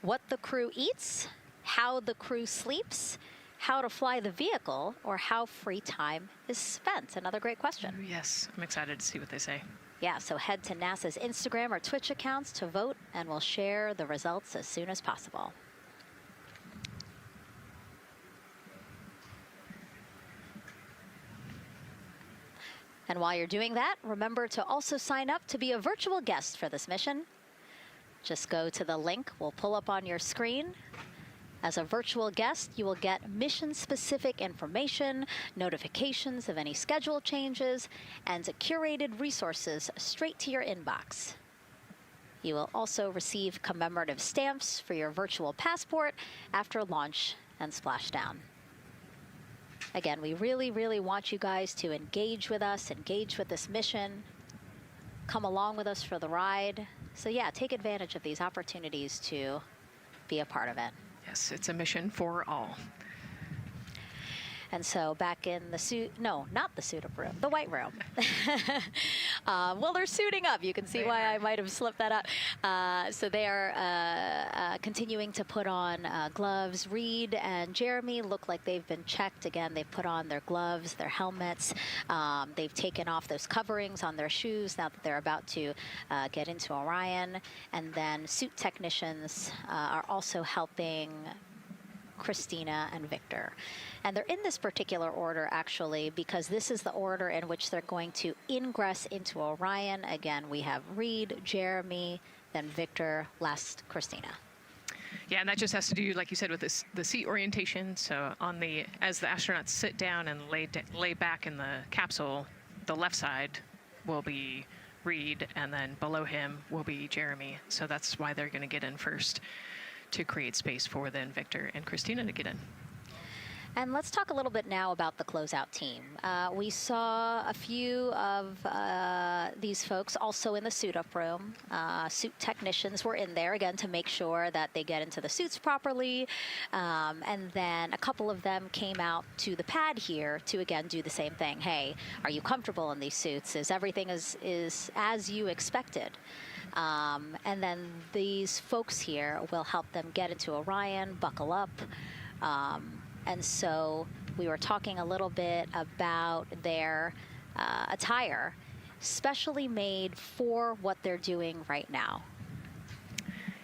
What the crew eats, how the crew sleeps, how to fly the vehicle, or how free time is spent? Another great question. Ooh, yes, I'm excited to see what they say. Yeah, so head to NASA's Instagram or Twitch accounts to vote, and we'll share the results as soon as possible. And while you're doing that, remember to also sign up to be a virtual guest for this mission. Just go to the link we'll pull up on your screen. As a virtual guest, you will get mission-specific information, notifications of any schedule changes, and curated resources straight to your inbox. You will also receive commemorative stamps for your virtual passport after launch and splashdown. Again, we really, really want you guys to engage with us, engage with this mission, come along with us for the ride. So yeah, take advantage of these opportunities to be a part of it. Yes, it's a mission for all. And so back in the suit, no, not the suit-up room, the white room. Well, they're suiting up. You can see why I might have slipped that up. So they are continuing to put on gloves. Reed and Jeremy look like they've been checked. Again, they've put on their gloves, their helmets. They've taken off those coverings on their shoes now that they're about to get into Orion. And then suit technicians are also helping Christina and Victor. And they're in this particular order, actually, because this is the order in which they're going to ingress into Orion. Again, we have Reed, Jeremy, then Victor, last Christina. Yeah, and that just has to do, like you said, with the seat orientation. So as the astronauts sit down and lay back in the capsule, the left side will be Reed, and then below him will be Jeremy. So that's why they're going to get in first, to create space for then Victor and Christina to get in. And let's talk a little bit now about the closeout team. We saw a few of these folks also in the suit-up room. Suit technicians were in there, again, to make sure that they get into the suits properly. And then a couple of them came out to the pad here to, again, do the same thing. Hey, are you comfortable in these suits? Is everything is as you expected? And then these folks here will help them get into Orion, buckle up. And so we were talking a little bit about their attire, specially made for what they're doing right now.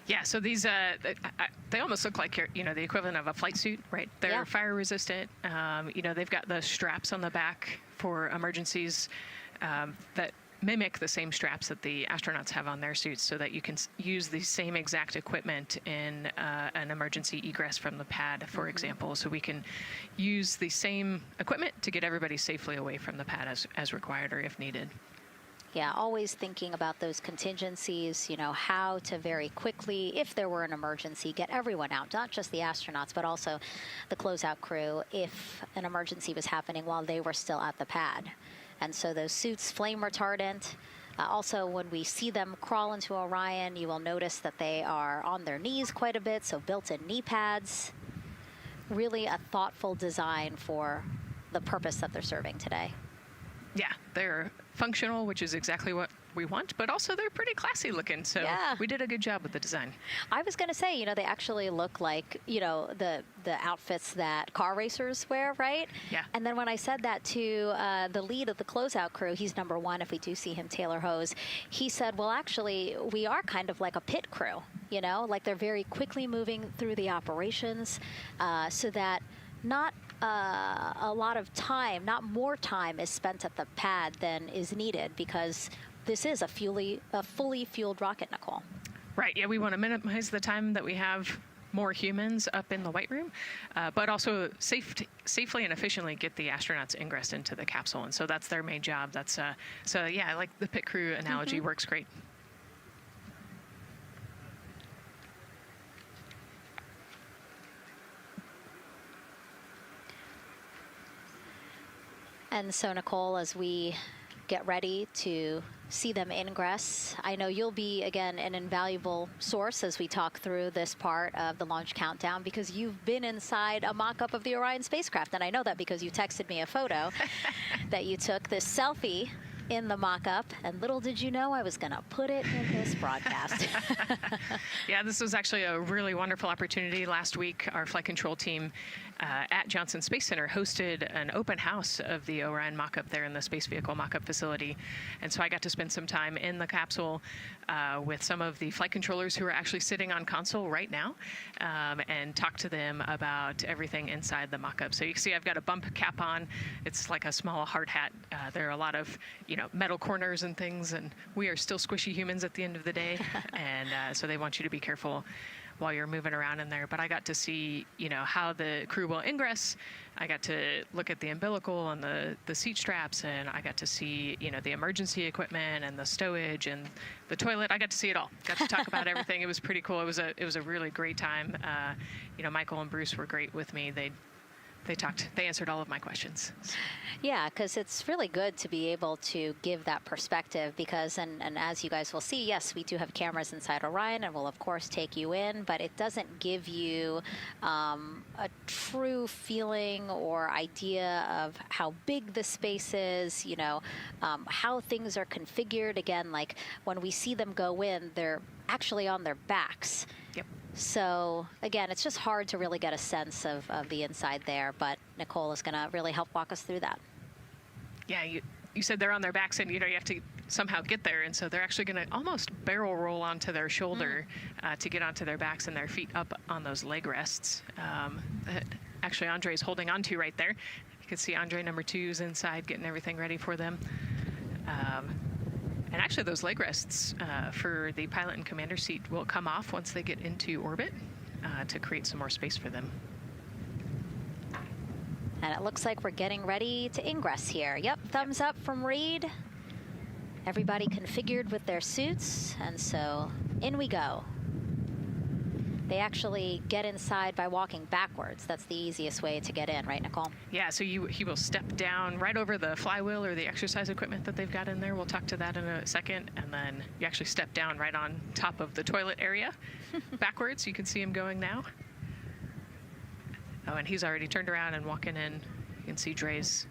Yeah, so these, they almost look like, the equivalent of a flight suit, right? They're fire resistant. They've got the straps on the back for emergencies that mimic the same straps that the astronauts have on their suits, so that you can use the same exact equipment in an emergency egress from the pad, for example. So we can use the same equipment to get everybody safely away from the pad as required or if needed. Yeah, always thinking about those contingencies, how to very quickly, if there were an emergency, get everyone out, not just the astronauts, but also the closeout crew if an emergency was happening while they were still at the pad. And so those suits, flame retardant. Also, when we see them crawl into Orion, you will notice that they are on their knees quite a bit, so built-in knee pads. Really a thoughtful design for the purpose that they're serving today. Yeah, they're functional, which is exactly what we want, but also they're pretty classy looking, so we did a good job with the design. I was going to say, they actually look like, the outfits that car racers wear, right? Yeah. And then when I said that to the lead of the closeout crew, he's number one if we do see him, Taylor Hose, he said, well, actually, we are kind of like a pit crew, like they're very quickly moving through the operations so that not a lot of time, not more time is spent at the pad than is needed, because this is a fully fueled rocket, Nicole. Right, yeah, we want to minimize the time that we have more humans up in the White Room, but also safely and efficiently get the astronauts ingress into the capsule. And so that's their main job. That's so yeah, I like the pit crew analogy, works great. And so, Nicole, as we get ready to see them ingress, I know you'll be, again, an invaluable source as we talk through this part of the launch countdown, because you've been inside a mock-up of the Orion spacecraft. And I know that because you texted me a photo that you took, this selfie in the mock-up, and little did you know I was going to put it in this broadcast. Yeah, this was actually a really wonderful opportunity. Last week, our flight control team at Johnson Space Center hosted an open house of the Orion mock-up there in the space vehicle mock-up facility. And so I got to spend some time in the capsule with some of the flight controllers who are actually sitting on console right now, and talk to them about everything inside the mock-up. So you can see I've got a bump cap on. It's like a small hard hat. There are a lot of, metal corners and things, and we are still squishy humans at the end of the day. And so they want you to be careful while you're moving around in there. But I got to see, how the crew will ingress. I got to look at the umbilical and the seat straps, and I got to see, the emergency equipment and the stowage and the toilet. I got to see it all. Got to talk about everything. It was pretty cool. It was a really great time. Michael and Bruce were great with me. They answered all of my questions. Yeah, because it's really good to be able to give that perspective because, and as you guys will see, yes, we do have cameras inside Orion and we'll of course take you in, but it doesn't give you a true feeling or idea of how big the space is, how things are configured. Again, like when we see them go in, they're actually on their backs. Yep. So, again, it's just hard to really get a sense of the inside there, but Nicole is going to really help walk us through that. Yeah, you said they're on their backs, and, you have to somehow get there, and so they're actually going to almost barrel roll onto their shoulder to get onto their backs and their feet up on those leg rests that actually Andre's holding onto right there. You can see Andre number 2's inside getting everything ready for them. And actually, those leg rests for the pilot and commander seat will come off once they get into orbit to create some more space for them. And it looks like we're getting ready to ingress here. Yep, thumbs up from Reed. Everybody configured with their suits, and so in we go. They actually get inside by walking backwards. That's the easiest way to get in, right, Nicole? Yeah, so he will step down right over the flywheel or the exercise equipment that they've got in there. We'll talk to that in a second. And then you actually step down right on top of the toilet area backwards. You can see him going now. Oh, and he's already turned around and walking in. You can see Dre's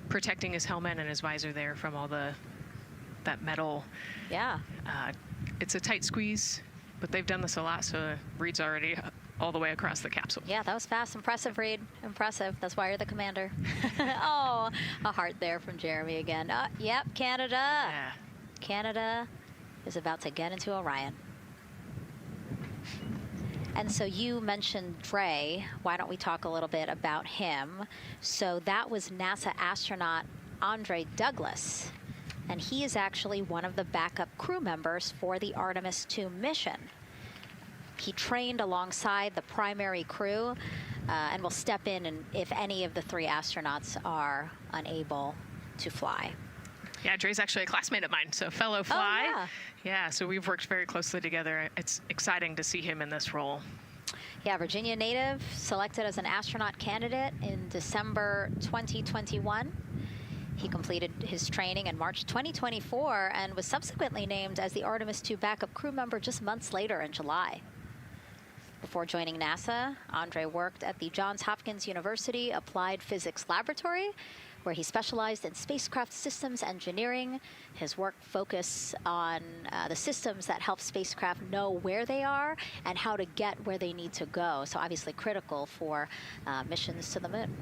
protecting his helmet and his visor there from all that metal. Yeah. It's a tight squeeze. But they've done this a lot, so Reed's already all the way across the capsule. Yeah, that was fast. Impressive, Reed. Impressive. That's why you're the commander. Oh, a heart there from Jeremy again. Yep, Canada. Yeah. Canada is about to get into Orion. And so you mentioned Dre. Why don't we talk a little bit about him? So that was NASA astronaut Andre Douglas. And he is actually one of the backup crew members for the Artemis II mission. He trained alongside the primary crew and will step in if any of the 3 astronauts are unable to fly. Yeah, Dre's actually a classmate of mine, so fellow fly. Oh, yeah, so we've worked very closely together. It's exciting to see him in this role. Yeah, Virginia native, selected as an astronaut candidate in December 2021. He completed his training in March 2024 and was subsequently named as the Artemis II backup crew member just months later in July. Before joining NASA, Andre worked at the Johns Hopkins University Applied Physics Laboratory, where he specialized in spacecraft systems engineering. His work focused on the systems that help spacecraft know where they are and how to get where they need to go. So obviously critical for missions to the moon.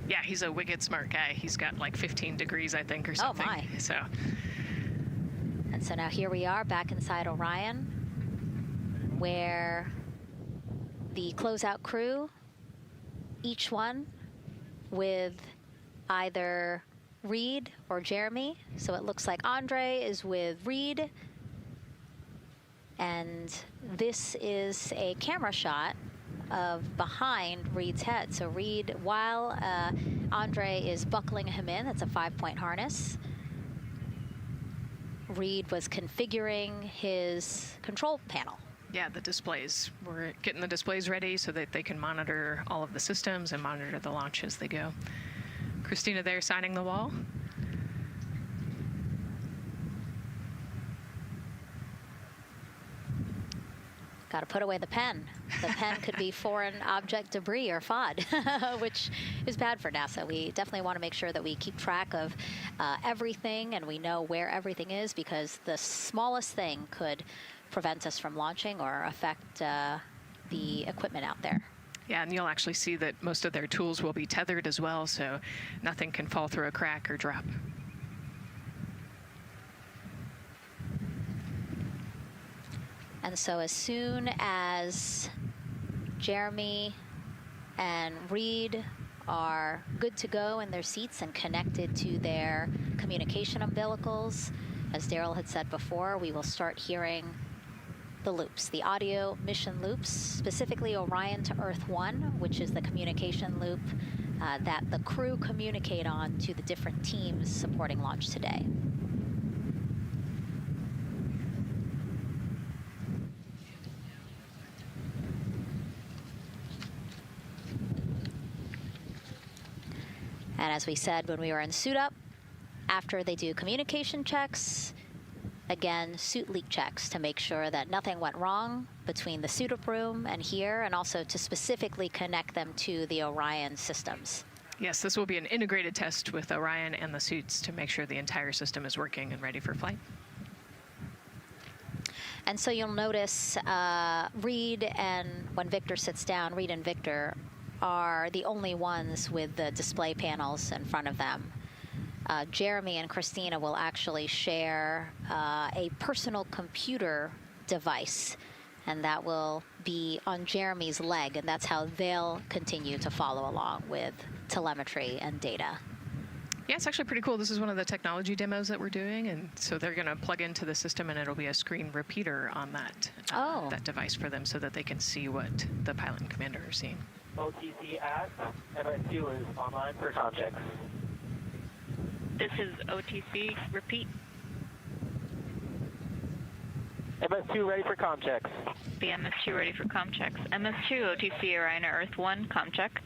Yeah, he's a wicked smart guy. He's got like 15 degrees, I think, or something. Oh, my. So. And so now here we are back inside Orion, where the closeout crew, each one with either Reed or Jeremy. So it looks like Andre is with Reed. And this is a camera shot of behind Reed's head. So Reed, while Andre is buckling him in, it's a 5-point harness, Reed was configuring his control panel. Yeah, the displays. We're getting the displays ready so that they can monitor all of the systems and monitor the launch as they go. Christina there signing the wall. Got to put away the pen. The pen could be foreign object debris or FOD, which is bad for NASA. We definitely want to make sure that we keep track of everything and we know where everything is, because the smallest thing could prevent us from launching or affect the equipment out there. Yeah, and you'll actually see that most of their tools will be tethered as well, so nothing can fall through a crack or drop. And so as soon as Jeremy and Reed are good to go in their seats and connected to their communication umbilicals, as Daryl had said before, we will start hearing the loops, the audio mission loops, specifically Orion to Earth 1, which is the communication loop that the crew communicate on to the different teams supporting launch today. And as we said when we were in suit up, after they do communication checks, again, suit leak checks to make sure that nothing went wrong between the suit up room and here, and also to specifically connect them to the Orion systems. Yes, this will be an integrated test with Orion and the suits to make sure the entire system is working and ready for flight. And so you'll notice Reed and when Victor sits down, Reed and Victor are the only ones with the display panels in front of them. Jeremy and Christina will actually share a personal computer device, and that will be on Jeremy's leg, and that's how they'll continue to follow along with telemetry and data. Yeah, it's actually pretty cool. This is one of the technology demos that we're doing, and so they're going to plug into the system, and it'll be a screen repeater on that that device for them, so that they can see what the pilot and commander are seeing. OTC at MS2 is online for context. This is OTC. Repeat. MS2 ready for comm checks. The MS2 ready for comm checks. MS2 OTC Orion Earth 1 comm check.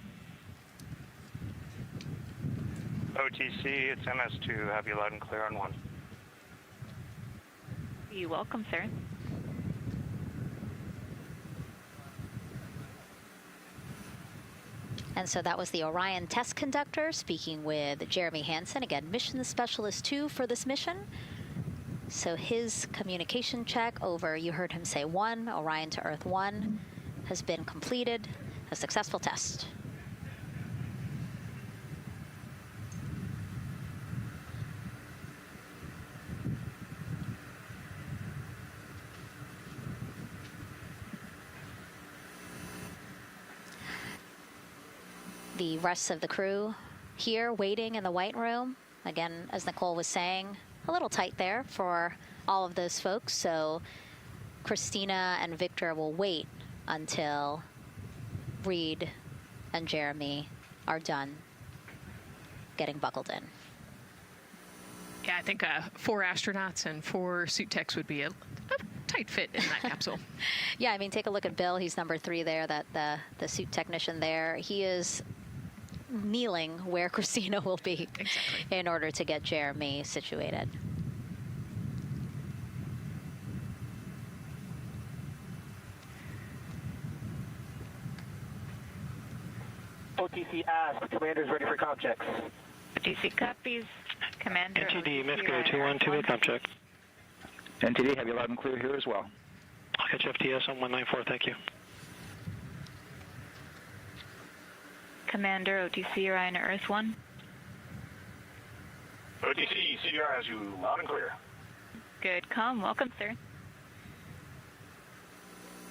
OTC, it's MS2. Have you loud and clear on 1. You're welcome, sir. And so that was the Orion test conductor speaking with Jeremy Hansen, again, mission specialist 2 for this mission. So his communication check over, you heard him say 1, Orion to Earth 1, has been completed, a successful test. The rest of the crew here waiting in the white room. Again, as Nicole was saying, a little tight there for all of those folks. So Christina and Victor will wait until Reed and Jeremy are done getting buckled in. Yeah, I think 4 astronauts and 4 suit techs would be a tight fit in that capsule. Yeah, I mean, take a look at Bill. He's number 3 there, that the suit technician there. He is kneeling where Christina will be in order to get Jeremy situated. OTC ask, commander's ready for comm checks. OTC copies, commander. NTD, MESCO 212, comm check. NTD, have you loud and clear here as well. I'll catch FTS on 194, thank you. Commander, OTC Orion Earth 1. OTC, CDR has you loud and clear. Good comm, welcome, sir.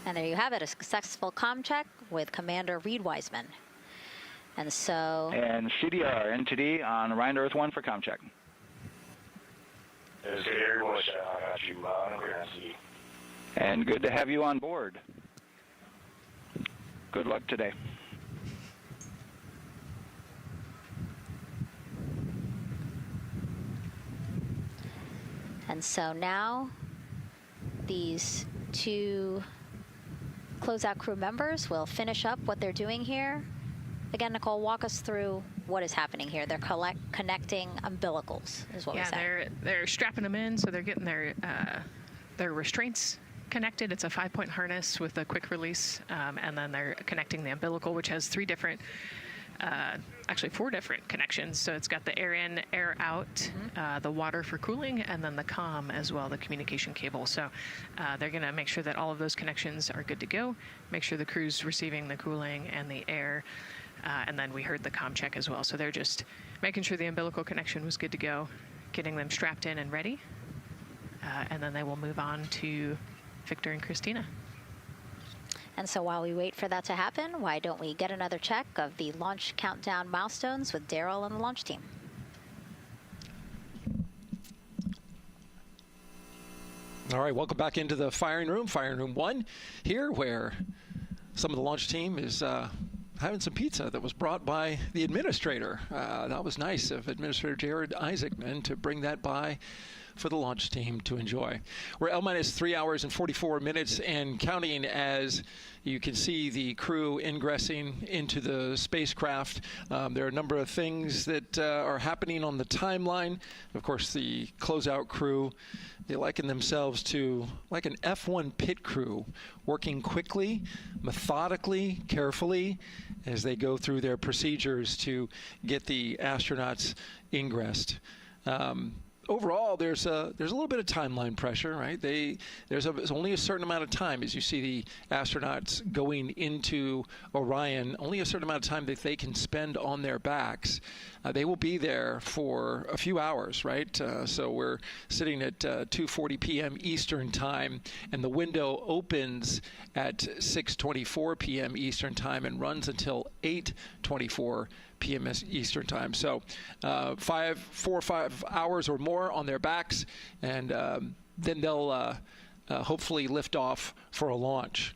And there you have it, a successful comm check with Commander Reed Wiseman. And so... And CDR, NTD on Orion Earth 1 for comm check. CDR, I got you loud and clear, NTD. And good to have you on board. Good luck today. And so now these two closeout crew members will finish up what they're doing here. Again, Nicole, walk us through what is happening here. They're connecting umbilicals, is what we said. Yeah, they're strapping them in, so they're getting their restraints connected. It's a 5-point harness with a quick release, and then they're connecting the umbilical, which has actually 4 different connections. So it's got the air in, air out, the water for cooling, and then the comm as well, the communication cable. So they're going to make sure that all of those connections are good to go, make sure the crew's receiving the cooling and the air, and then we heard the comm check as well. So they're just making sure the umbilical connection was good to go, getting them strapped in and ready, and then they will move on to Victor and Christina. And so while we wait for that to happen, why don't we get another check of the launch countdown milestones with Daryl and the launch team? All right, welcome back into the firing room 1 here, where some of the launch team is having some pizza that was brought by the administrator. That was nice of Administrator Jared Isaacman to bring that by for the launch team to enjoy. We're L-minus 3 hours and 44 minutes and counting as you can see the crew ingressing into the spacecraft. There are a number of things that are happening on the timeline. Of course, the closeout crew, they liken themselves to like an F1 pit crew, working quickly, methodically, carefully as they go through their procedures to get the astronauts ingressed. Overall, there's a little bit of timeline pressure, right? There's only a certain amount of time as you see the astronauts going into Orion, only a certain amount of time that they can spend on their backs. They will be there for a few hours, right? So we're sitting at 2:40 p.m. Eastern time, and the window opens at 6:24 p.m. Eastern time and runs until 8:24 p.m. Eastern time. So 4 or 5 hours or more on their backs, and then they'll hopefully lift off for a launch.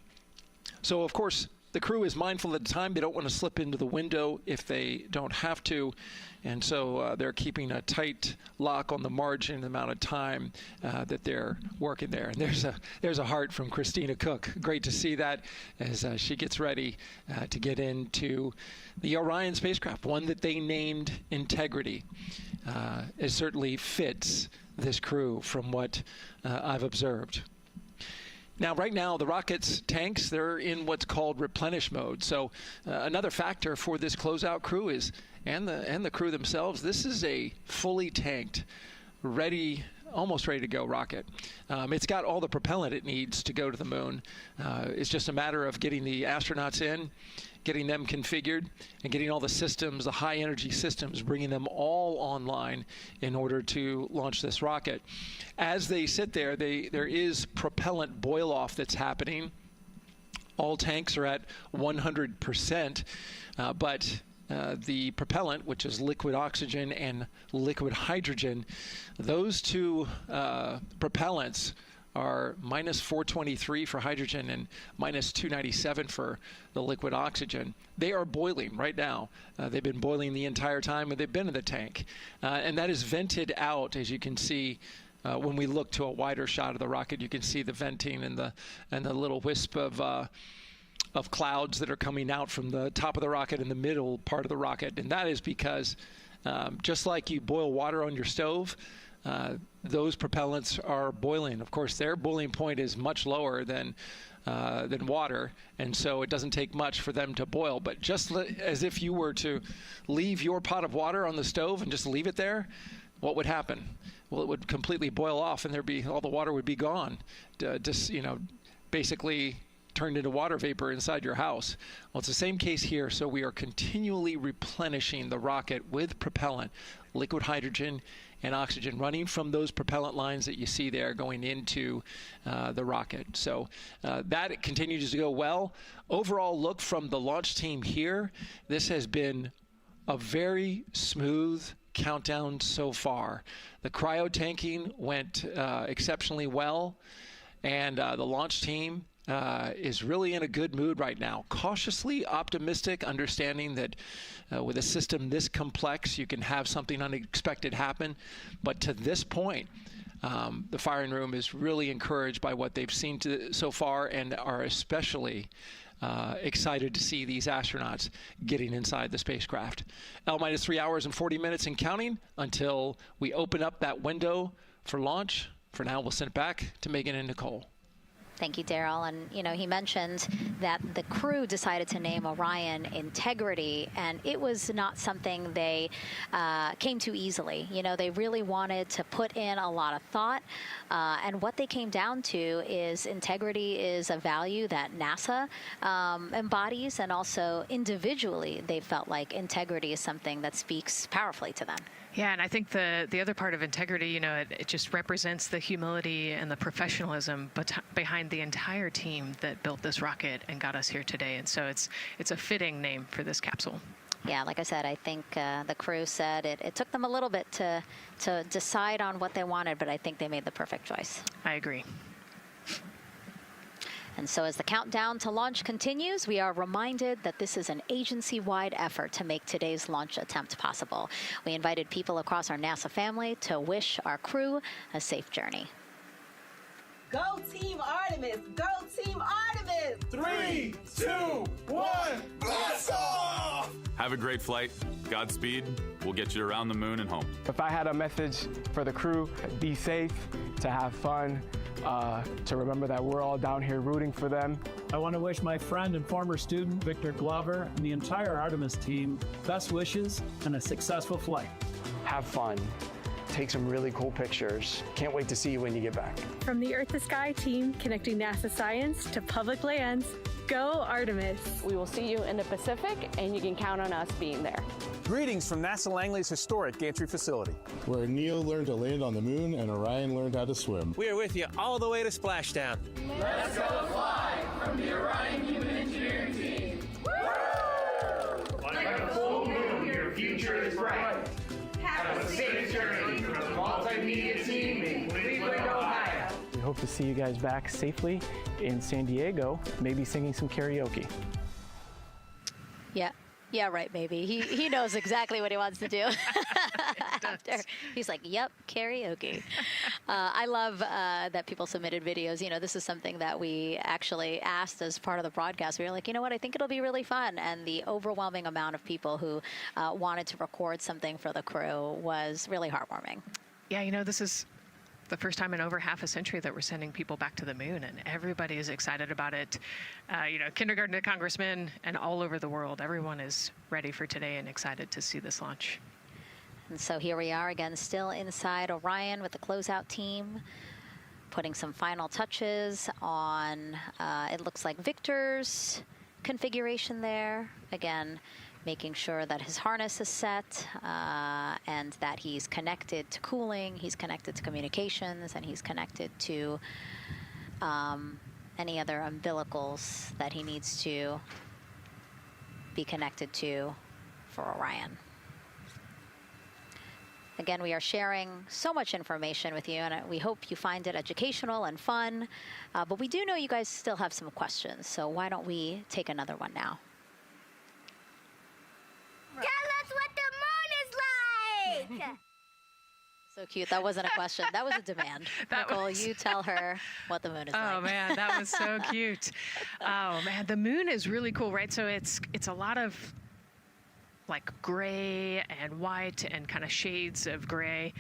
So of course the crew is mindful at the time. They don't want to slip into the window if they don't have to, and so they're keeping a tight lock on the margin, the amount of time that they're working there. And there's a heart from Christina Cook. Great to see that as she gets ready to get into the Orion spacecraft, one that they named Integrity. It certainly fits this crew from what I've observed. Now, right now, the rocket's tanks, they're in what's called replenish mode. So another factor for this closeout crew is, and the crew themselves, this is a fully tanked, almost ready to go rocket. It's got all the propellant it needs to go to the moon. It's just a matter of getting the astronauts in, getting them configured, and getting all the systems, the high energy systems, bringing them all online in order to launch this rocket. As they sit there, there is propellant boil off that's happening. All tanks are at 100%, but the propellant, which is liquid oxygen and liquid hydrogen, those two propellants are minus 423 for hydrogen and minus 297 for the liquid oxygen. They are boiling right now. They've been boiling the entire time when they've been in the tank. And that is vented out, as you can see. When we look to a wider shot of the rocket, you can see the venting and the little wisp of clouds that are coming out from the top of the rocket and the middle part of the rocket. And that is because just like you boil water on your stove, those propellants are boiling. Of course, their boiling point is much lower than water, and so it doesn't take much for them to boil. But just as if you were to leave your pot of water on the stove and just leave it there, what would happen? Well, it would completely boil off, and all the water would be gone. Basically turned into water vapor inside your house. Well, it's the same case here. So we are continually replenishing the rocket with propellant, liquid hydrogen and oxygen, running from those propellant lines that you see there going into the rocket. So that continues to go well. Overall look from the launch team here, this has been a very smooth countdown so far. The cryo tanking went exceptionally well. And the launch team is really in a good mood right now. Cautiously optimistic, understanding that with a system this complex, you can have something unexpected happen. But to this point, the firing room is really encouraged by what they've seen so far, and are especially excited to see these astronauts getting inside the spacecraft. L-3 hours and 40 minutes and counting until we open up that window for launch. For now, we'll send it back to Megan and Nicole. Thank you, Daryl. And, you know, he mentioned that the crew decided to name Orion Integrity, and it was not something they came to easily. You know, they really wanted to put in a lot of thought, and what they came down to is integrity is a value that NASA embodies, and also individually they felt like integrity is something that speaks powerfully to them. Yeah, and I think the other part of integrity, you know, it just represents the humility and the professionalism behind the entire team that built this rocket and got us here today. And so it's a fitting name for this capsule. Yeah, like I said, I think the crew said it took them a little bit to decide on what they wanted, but I think they made the perfect choice. I agree. And so as the countdown to launch continues, we are reminded that this is an agency-wide effort to make today's launch attempt possible. We invited people across our NASA family to wish our crew a safe journey. Go Team Artemis! Go Team Artemis! 3, 2, 1, blast off! Have a great flight. Godspeed. We'll get you around the moon and home. If I had a message for the crew, be safe, to have fun, to remember that we're all down here rooting for them. I want to wish my friend and former student, Victor Glover, and the entire Artemis team best wishes and a successful flight. Have fun. Take some really cool pictures. Can't wait to see you when you get back. From the Earth to Sky team connecting NASA science to public lands, go Artemis. We will see you in the Pacific, and you can count on us being there. Greetings from NASA Langley's historic gantry facility, where Neil learned to land on the moon and Orion learned how to swim. We are with you all the way to splashdown. Let's go fly from the Orion Human Engineering team. Woo! Like a full moon, your future is bright. Have a safe journey from the multimedia team in Cleveland, Ohio. We hope to see you guys back safely in San Diego, maybe singing some karaoke. Yeah, right, maybe. He knows exactly what he wants to do. After he's like, yep, karaoke. I love that people submitted videos. You know, this is something that we actually asked as part of the broadcast. We were like, you know what, I think it'll be really fun. And the overwhelming amount of people who wanted to record something for the crew was really heartwarming. Yeah, you know, this is the first time in over half a century that we're sending people back to the moon, and everybody is excited about it. You know, kindergarten to congressmen and all over the world, everyone is ready for today and excited to see this launch. And so here we are again, still inside Orion with the closeout team, putting some final touches on, it looks like Victor's configuration there. Again, making sure that his harness is set and that he's connected to cooling, he's connected to communications, and he's connected to any other umbilicals that he needs to be connected to for Orion. Again, we are sharing so much information with you, and we hope you find it educational and fun. But we do know you guys still have some questions, so why don't we take another one now? Tell us what the moon is like! So cute. That wasn't a question. That was a demand. Nicole, you tell her what the moon is like. Oh, man, that was so cute. Oh, man, the moon is really cool, right? So it's a lot of like gray and white and kind of shades of gray.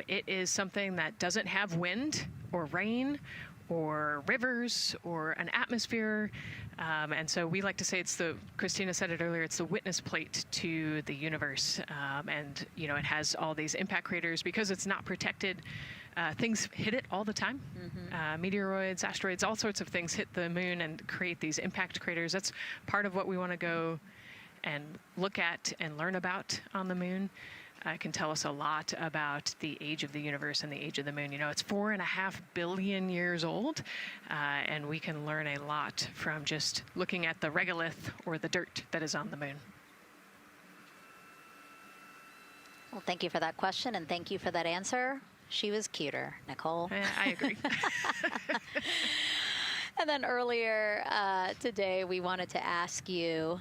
It is something that doesn't have wind or rain or rivers or an atmosphere. And so we like to say Christina said it earlier, it's the witness plate to the universe. And, you know, it has all these impact craters because it's not protected. Things hit it all the time. Meteoroids, asteroids, all sorts of things hit the moon and create these impact craters. That's part of what we want to go and look at and learn about on the moon. It can tell us a lot about the age of the universe and the age of the moon. You know, it's 4.5 billion years old, and we can learn a lot from just looking at the regolith or the dirt that is on the moon. Well, thank you for that question, and thank you for that answer. She was cuter, Nicole. I agree. And then earlier today, we wanted to ask you,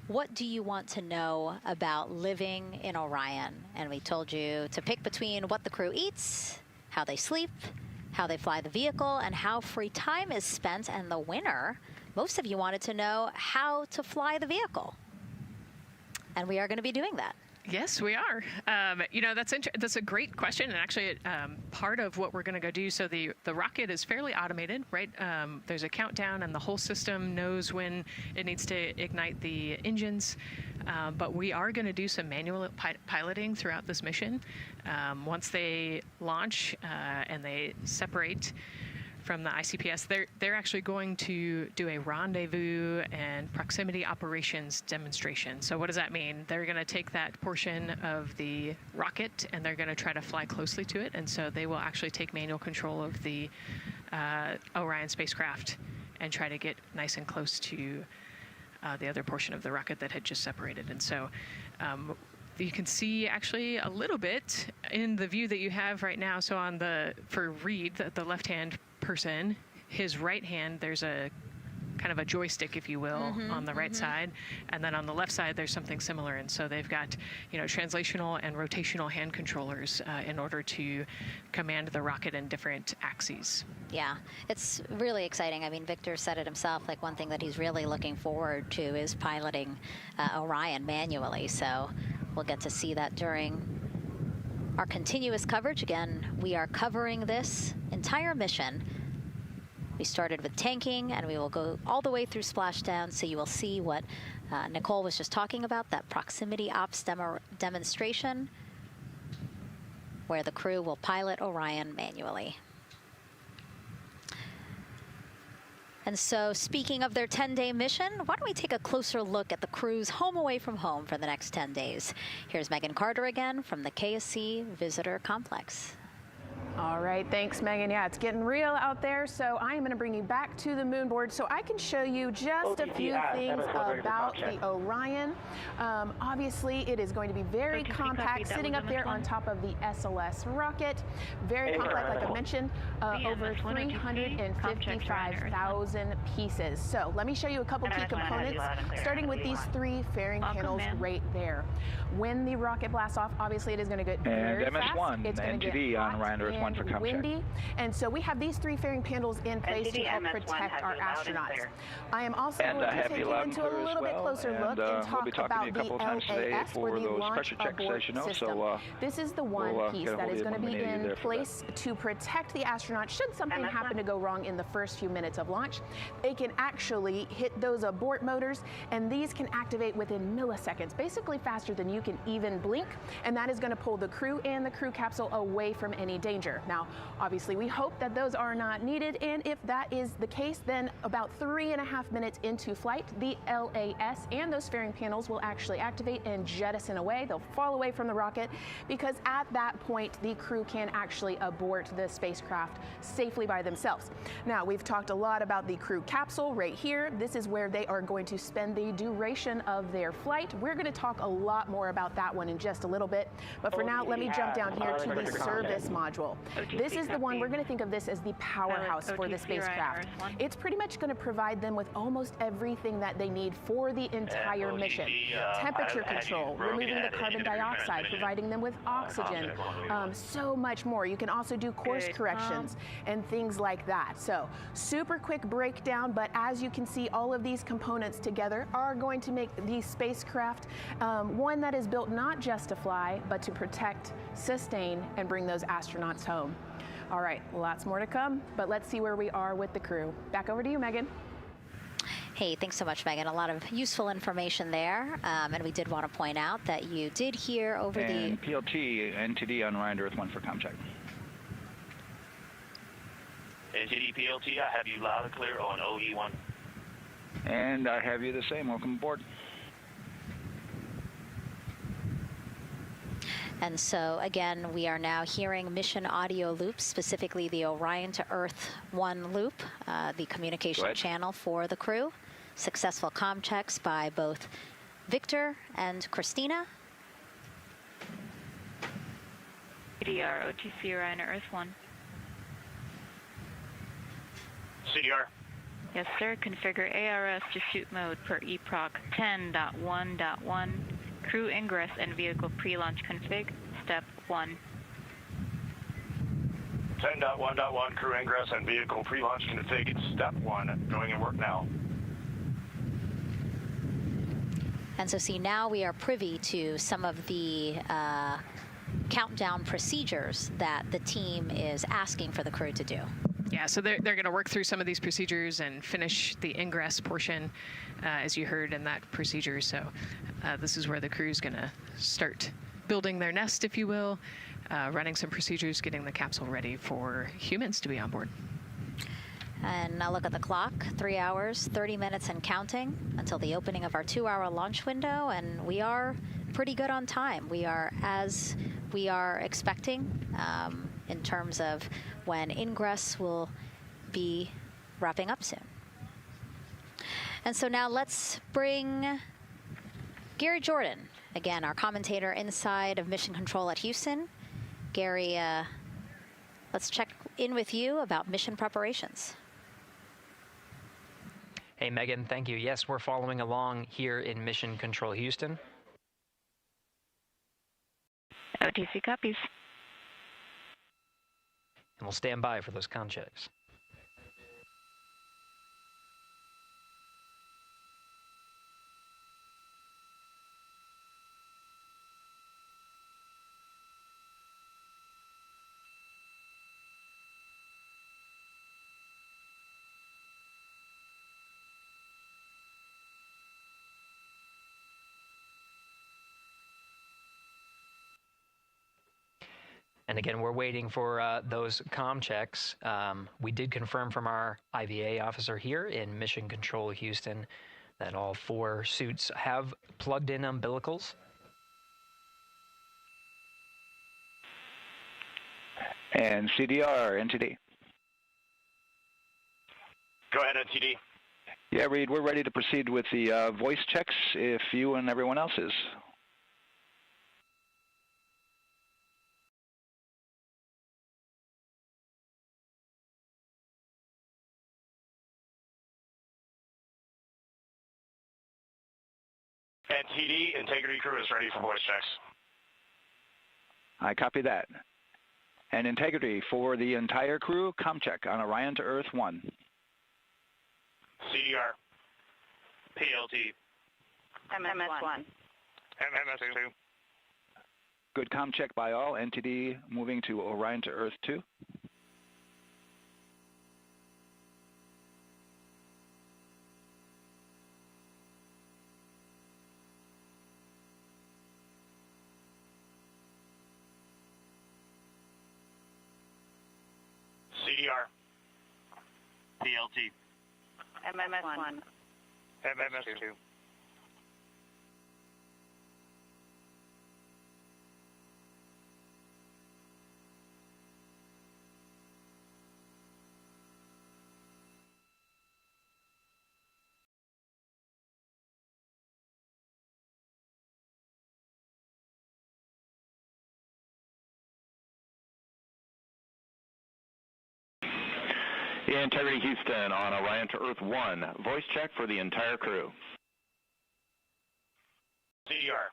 what do you want to know about living in Orion? And we told you to pick between what the crew eats, how they sleep, how they fly the vehicle, and how free time is spent. And the winner, most of you wanted to know how to fly the vehicle. And we are going to be doing that. Yes, we are. You know, that's a great question, and actually, part of what we're going to go do. So the rocket is fairly automated, right? There's a countdown, and the whole system knows when it needs to ignite the engines. But we are going to do some manual piloting throughout this mission. Once they launch and they separate from the ICPS, they're actually going to do a rendezvous and proximity operations demonstration. So what does that mean? They're going to take that portion of the rocket and they're going to try to fly closely to it. And so they will actually take manual control of the Orion spacecraft and try to get nice and close to the other portion of the rocket that had just separated. And so you can see actually a little bit in the view that you have right now. So on for Reed, the left-hand person, his right hand, there's a kind of a joystick, if you will, on the right side, and then on the left side there's something similar. And so they've got, you know, translational and rotational hand controllers in order to command the rocket in different axes. Yeah, it's really exciting. I mean, Victor said it himself, like one thing that he's really looking forward to is piloting Orion manually. So we'll get to see that during our continuous coverage. Again, we are covering this entire mission. We started with tanking, and we will go all the way through splashdown, so you will see what Nicole was just talking about, that proximity ops demonstration, where the crew will pilot Orion manually. And so, speaking of their 10-day mission, why don't we take a closer look at the crew's home away from home for the next 10 days. Here's Megan Carter again from the KSC Visitor Complex. All right, thanks, Megan. Yeah, it's getting real out there, so I am going to bring you back to the moon board so I can show you just a few things about the Orion. Obviously, it is going to be very compact, sitting up there on top of the SLS rocket. Very compact, like I mentioned, over 355,000 pieces. So let me show you a couple key components, starting with these three fairing panels right there. When the rocket blasts off, obviously it is going to get very fast. MS1, it's going to NTD get on Orion Earth 1 for comp check. windy, and so we have these three fairing panels in place to help protect our astronauts. I am also going to take you into a little bit closer look and talk about the LAS, or the Launch Abort System. This is the one piece that is going to be in place to protect the astronauts should something happen to go wrong in the first few minutes of launch. They can actually hit those abort motors, and these can activate within milliseconds, basically faster than you can even blink, and that is going to pull the crew and the crew capsule away from any danger. Now, obviously, we hope that those are not needed, and if that is the case, then about 3.5 minutes into flight, the LAS and those fairing panels will actually activate and jettison away. They'll fall away from the rocket, because at that point, the crew can actually abort the spacecraft safely by themselves. Now, we've talked a lot about the crew capsule right here. This is where they are going to spend the duration of their flight. We're going to talk a lot more about that one in just a little bit, but for now, let me jump down here to the service module. This is the one, we're going to think of this as the powerhouse for the spacecraft. It's pretty much going to provide them with almost everything that they need for the entire mission. Temperature control, removing the carbon dioxide, providing them with oxygen, so much more. You can also do course corrections and things like that. So super quick breakdown, but as you can see, all of these components together are going to make the spacecraft one that is built not just to fly, but to protect, sustain, and bring those astronauts home. All right, lots more to come, but let's see where we are with the crew. Back over to you, Megan. Hey, thanks so much, Megan. A lot of useful information there. And we did want to point out that you did hear over and the... PLT, NTD on Orion Earth 1 for comm check. NTD PLT, I have you loud and clear on OE1. And I have you the same. Welcome aboard. And so, again, we are now hearing mission audio loops, specifically the Orion to Earth 1 loop, the communication channel for the crew. Successful comm checks by both Victor and Christina. CDR, OTC Orion to Earth 1. CDR. Yes, sir. Configure ARS to shoot mode per EPROC 10.1.1. Crew ingress and vehicle pre-launch config. Step 1. 10.1.1 crew ingress and vehicle pre-launch config. Step 1. Going in work now. And so see, now we are privy to some of the countdown procedures that the team is asking for the crew to do. Yeah, so they're going to work through some of these procedures and finish the ingress portion, as you heard in that procedure. So this is where the crew is going to start building their nest, if you will, running some procedures, getting the capsule ready for humans to be on board. And now look at the clock, 3 hours, 30 minutes and counting until the opening of our 2-hour launch window, and we are pretty good on time. We are as we are expecting in terms of when Ingress will be wrapping up soon. And so now let's bring Gary Jordan, again, our commentator inside of Mission Control at Houston. Gary, let's check in with you about mission preparations. Hey, Megan, thank you. Yes, we're following along here in Mission Control Houston. OTC copies. And we'll stand by for those comm checks. And again, we're waiting for those comm checks. We did confirm from our IVA officer here in Mission Control Houston that all 4 suits have plugged in umbilicals. And CDR, NTD. Go ahead, NTD. Yeah, Reed, we're ready to proceed with the voice checks if you and everyone else is. NTD, integrity crew is ready for voice checks. I copy that. And integrity for the entire crew, comm check on Orion to Earth 1. CDR. PLT. MS1. MS2. Good comm check by all. NTD moving to Orion to Earth 2. CDR. PLT. MS1. MS2. Integrity Houston on Orion to Earth 1. Voice check for the entire crew. CDR.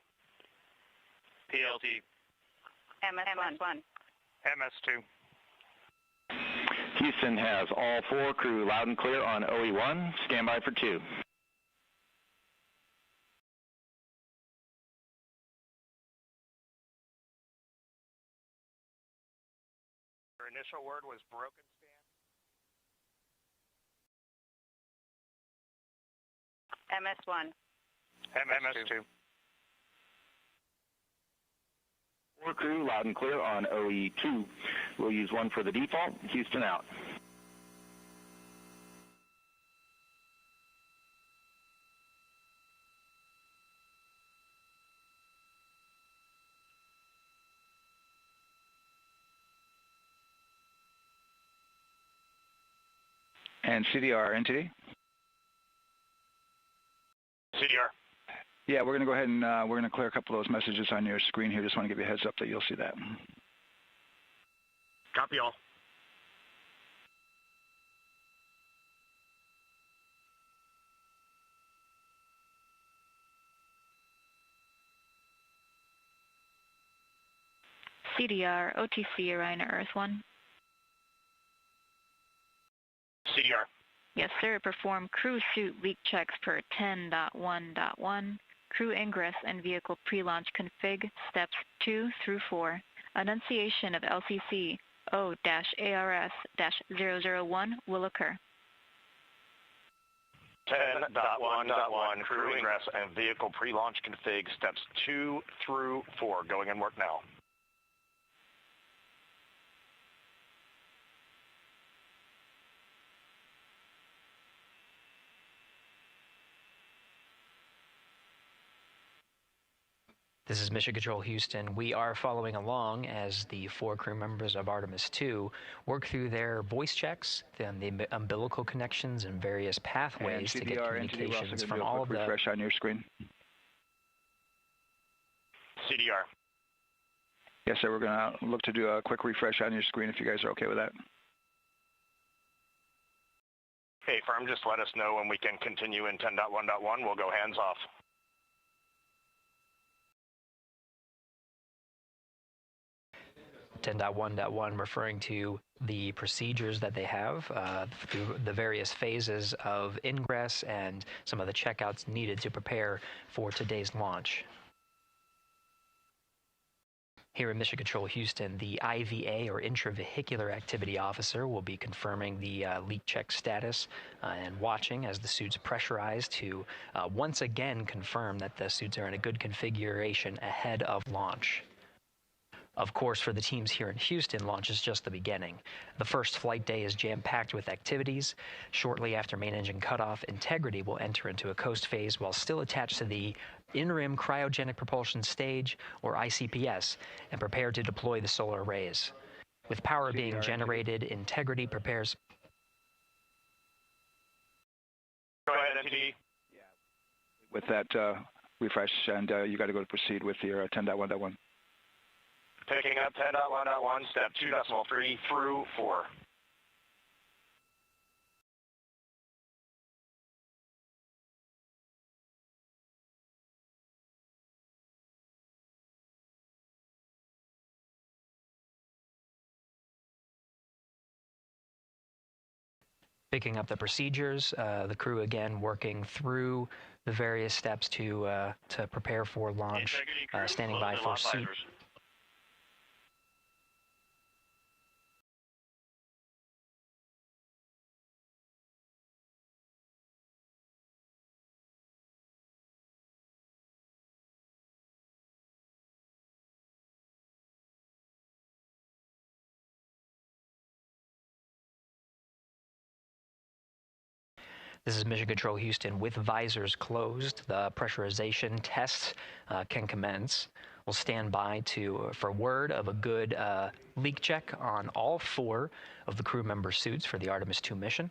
PLT. MS1. MS2. Houston has all 4 crew loud and clear on OE1. Stand by for 2. Your initial word was broken. MS1. MS2. 4 crew loud and clear on OE2. We'll use 1 for the default. Houston out. And CDR, NTD? CDR. Yeah, we're going to go ahead and we're going to clear a couple of those messages on your screen here. Just want to give you a heads up that you'll see that. Copy all. CDR, OTC, Orion, Earth 1. CDR. Yes, sir. Perform crew suit leak checks per 10.1.1. Crew ingress and vehicle pre-launch config steps 2 through 4. Annunciation of LCC O-ARS-001 will occur. 10.1.1 crew ingress and vehicle pre-launch config steps 2 through 4 going in work now. This is Mission Control Houston. We are following along as the 4 crew members of Artemis II work through their voice checks, then the umbilical connections and various pathways to get communications from all of the... refresh on your screen. CDR. Yes, sir. We're going to look to do a quick refresh on your screen if you guys are okay with that. Hey, firm, just let us know when we can continue in 10.1.1. We'll go hands off. .1.1 referring to the procedures that they have through the various phases of ingress and some of the checkouts needed to prepare for today's launch. Here in Mission Control Houston, the IVA or Intravehicular Activity Officer will be confirming the leak check status and watching as the suits pressurize to once again confirm that the suits are in a good configuration ahead of launch. Of course, for the teams here in Houston, launch is just the beginning. The first flight day is jam-packed with activities. Shortly after main engine cutoff, Integrity will enter into a coast phase while still attached to the in-rim cryogenic propulsion stage, or ICPS, and prepare to deploy the solar arrays. With power being generated, Integrity prepares... Go ahead, MTD. With that refresh, and you got to go to proceed with your 10.1.1. Picking up 10.1.1, step 2.3 through 4. Picking up the procedures, the crew again working through the various steps to prepare for launch, standing by for suit. This is Mission Control Houston. With visors closed, the pressurization tests can commence. We'll stand by for word of a good leak check on all 4 of the crew member suits for the Artemis II mission.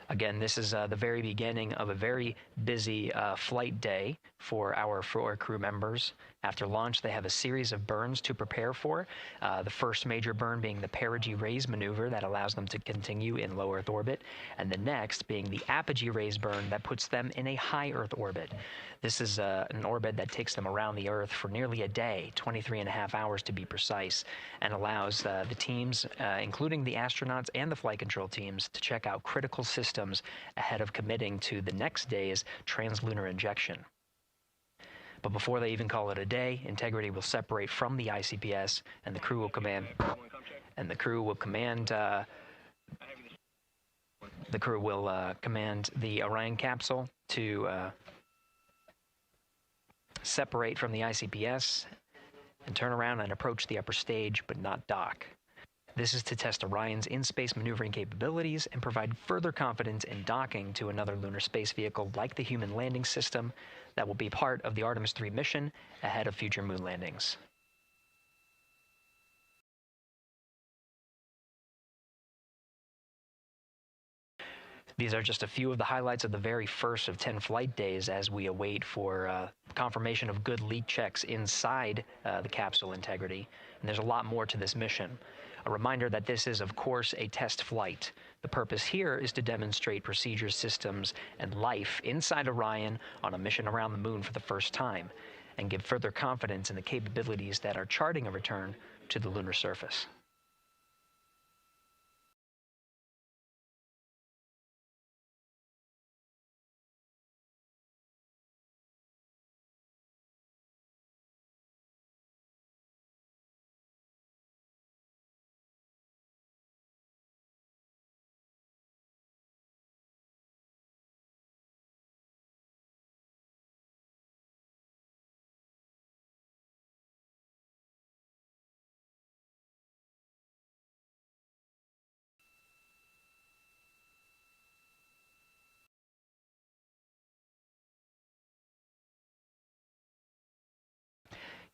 Again, this is the very beginning of a very busy flight day for our 4 crew members. After launch, they have a series of burns to prepare for. The first major burn being the perigee raise maneuver that allows them to continue in low Earth orbit, and the next being the apogee raise burn that puts them in a high Earth orbit. This is an orbit that takes them around the Earth for nearly a day, 23.5 hours to be precise, and allows the teams, including the astronauts and the flight control teams, to check out critical systems ahead of committing to the next day's translunar injection. But before they even call it a day, Integrity will separate from the ICPS, and the crew will command. And the crew will command. The crew will command the Orion capsule to separate from the ICPS and turn around and approach the upper stage, but not dock. This is to test Orion's in-space maneuvering capabilities and provide further confidence in docking to another lunar space vehicle like the Human Landing System that will be part of the Artemis III mission ahead of future moon landings. These are just a few of the highlights of the very first of 10 flight days as we await for confirmation of good leak checks inside the capsule integrity. And there's a lot more to this mission. A reminder that this is, of course, a test flight. The purpose here is to demonstrate procedures, systems, and life inside Orion on a mission around the moon for the first time, and give further confidence in the capabilities that are charting a return to the lunar surface.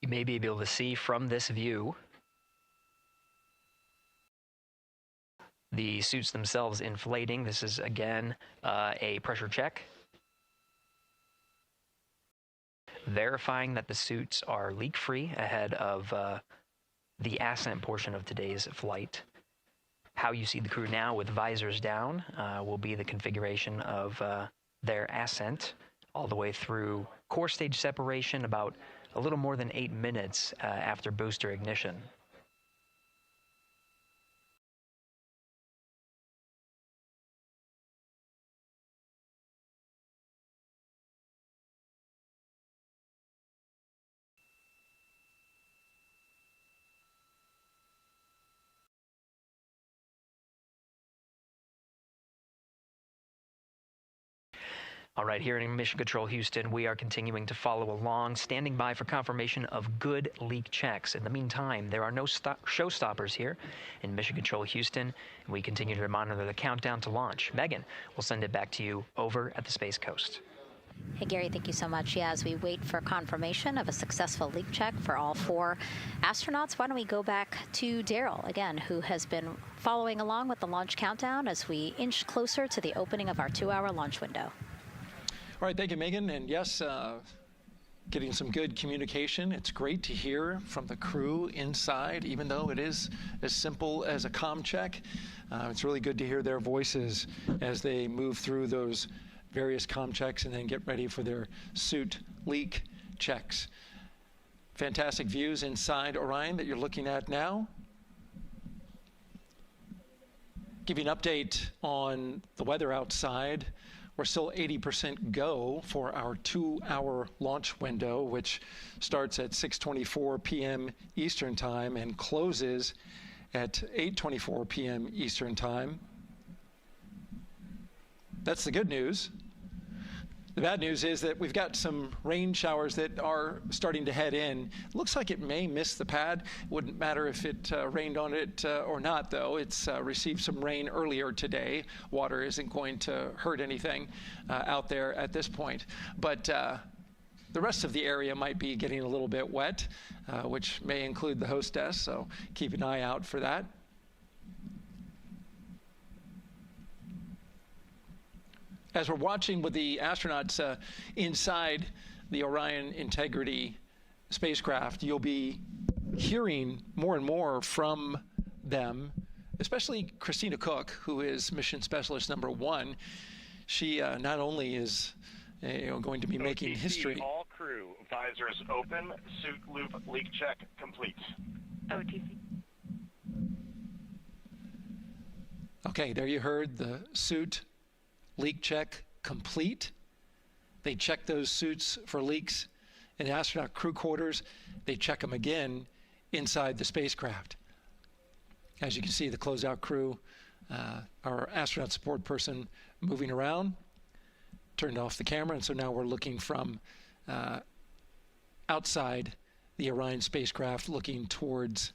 You may be able to see from this view the suits themselves inflating. This is, again, a pressure check, verifying that the suits are leak-free ahead of the Ascent portion of today's flight. How you see the crew now with visors down will be the configuration of their Ascent all the way through core stage separation, about a little more than 8 minutes after booster ignition. All right, here in Mission Control Houston, we are continuing to follow along, standing by for confirmation of good leak checks. In the meantime, there are no showstoppers here in Mission Control Houston, and we continue to monitor the countdown to launch. Megan, we'll send it back to you over at the Space Coast. Hey, Gary, thank you so much. Yeah, as we wait for confirmation of a successful leak check for all 4 astronauts, why don't we go back to Daryl, again, who has been following along with the launch countdown as we inch closer to the opening of our 2-hour launch window. All right, thank you, Megan. And yes, getting some good communication. It's great to hear from the crew inside, even though it is as simple as a comm check. It's really good to hear their voices as they move through those various comm checks and then get ready for their suit leak checks. Fantastic views inside Orion that you're looking at now. Give you an update on the weather outside. We're still 80% go for our 2-hour launch window, which starts at 6:24 p.m. Eastern Time and closes at 8:24 p.m. Eastern Time. That's the good news. The bad news is that we've got some rain showers that are starting to head in. Looks like it may miss the pad. Wouldn't matter if it rained on it or not, though. It's received some rain earlier today. Water isn't going to hurt anything out there at this point. But the rest of the area might be getting a little bit wet, which may include the hostess, so keep an eye out for that. As we're watching with the astronauts inside the Orion Integrity spacecraft, you'll be hearing more and more from them, especially Christina Cook, who is Mission Specialist number 1. She not only is going to be making history. All crew, visors open, suit loop leak check complete. OTC. Okay, there you heard the suit leak check complete. They check those suits for leaks in astronaut crew quarters. They check them again inside the spacecraft. As you can see, the closeout crew, our astronaut support person moving around, turned off the camera, and so now we're looking from outside the Orion spacecraft looking towards,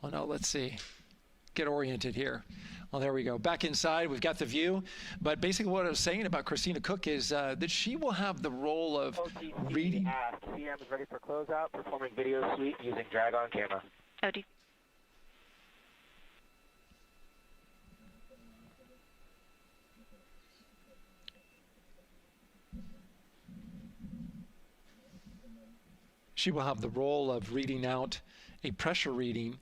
oh no, let's see, get oriented here. Well, there we go. Back inside, we've got the view. But basically what I was saying about Christina Cook is that she will have the role of reading. CM is ready for closeout, performing video sweep using drag-on camera. OD. She will have the role of reading out a pressure reading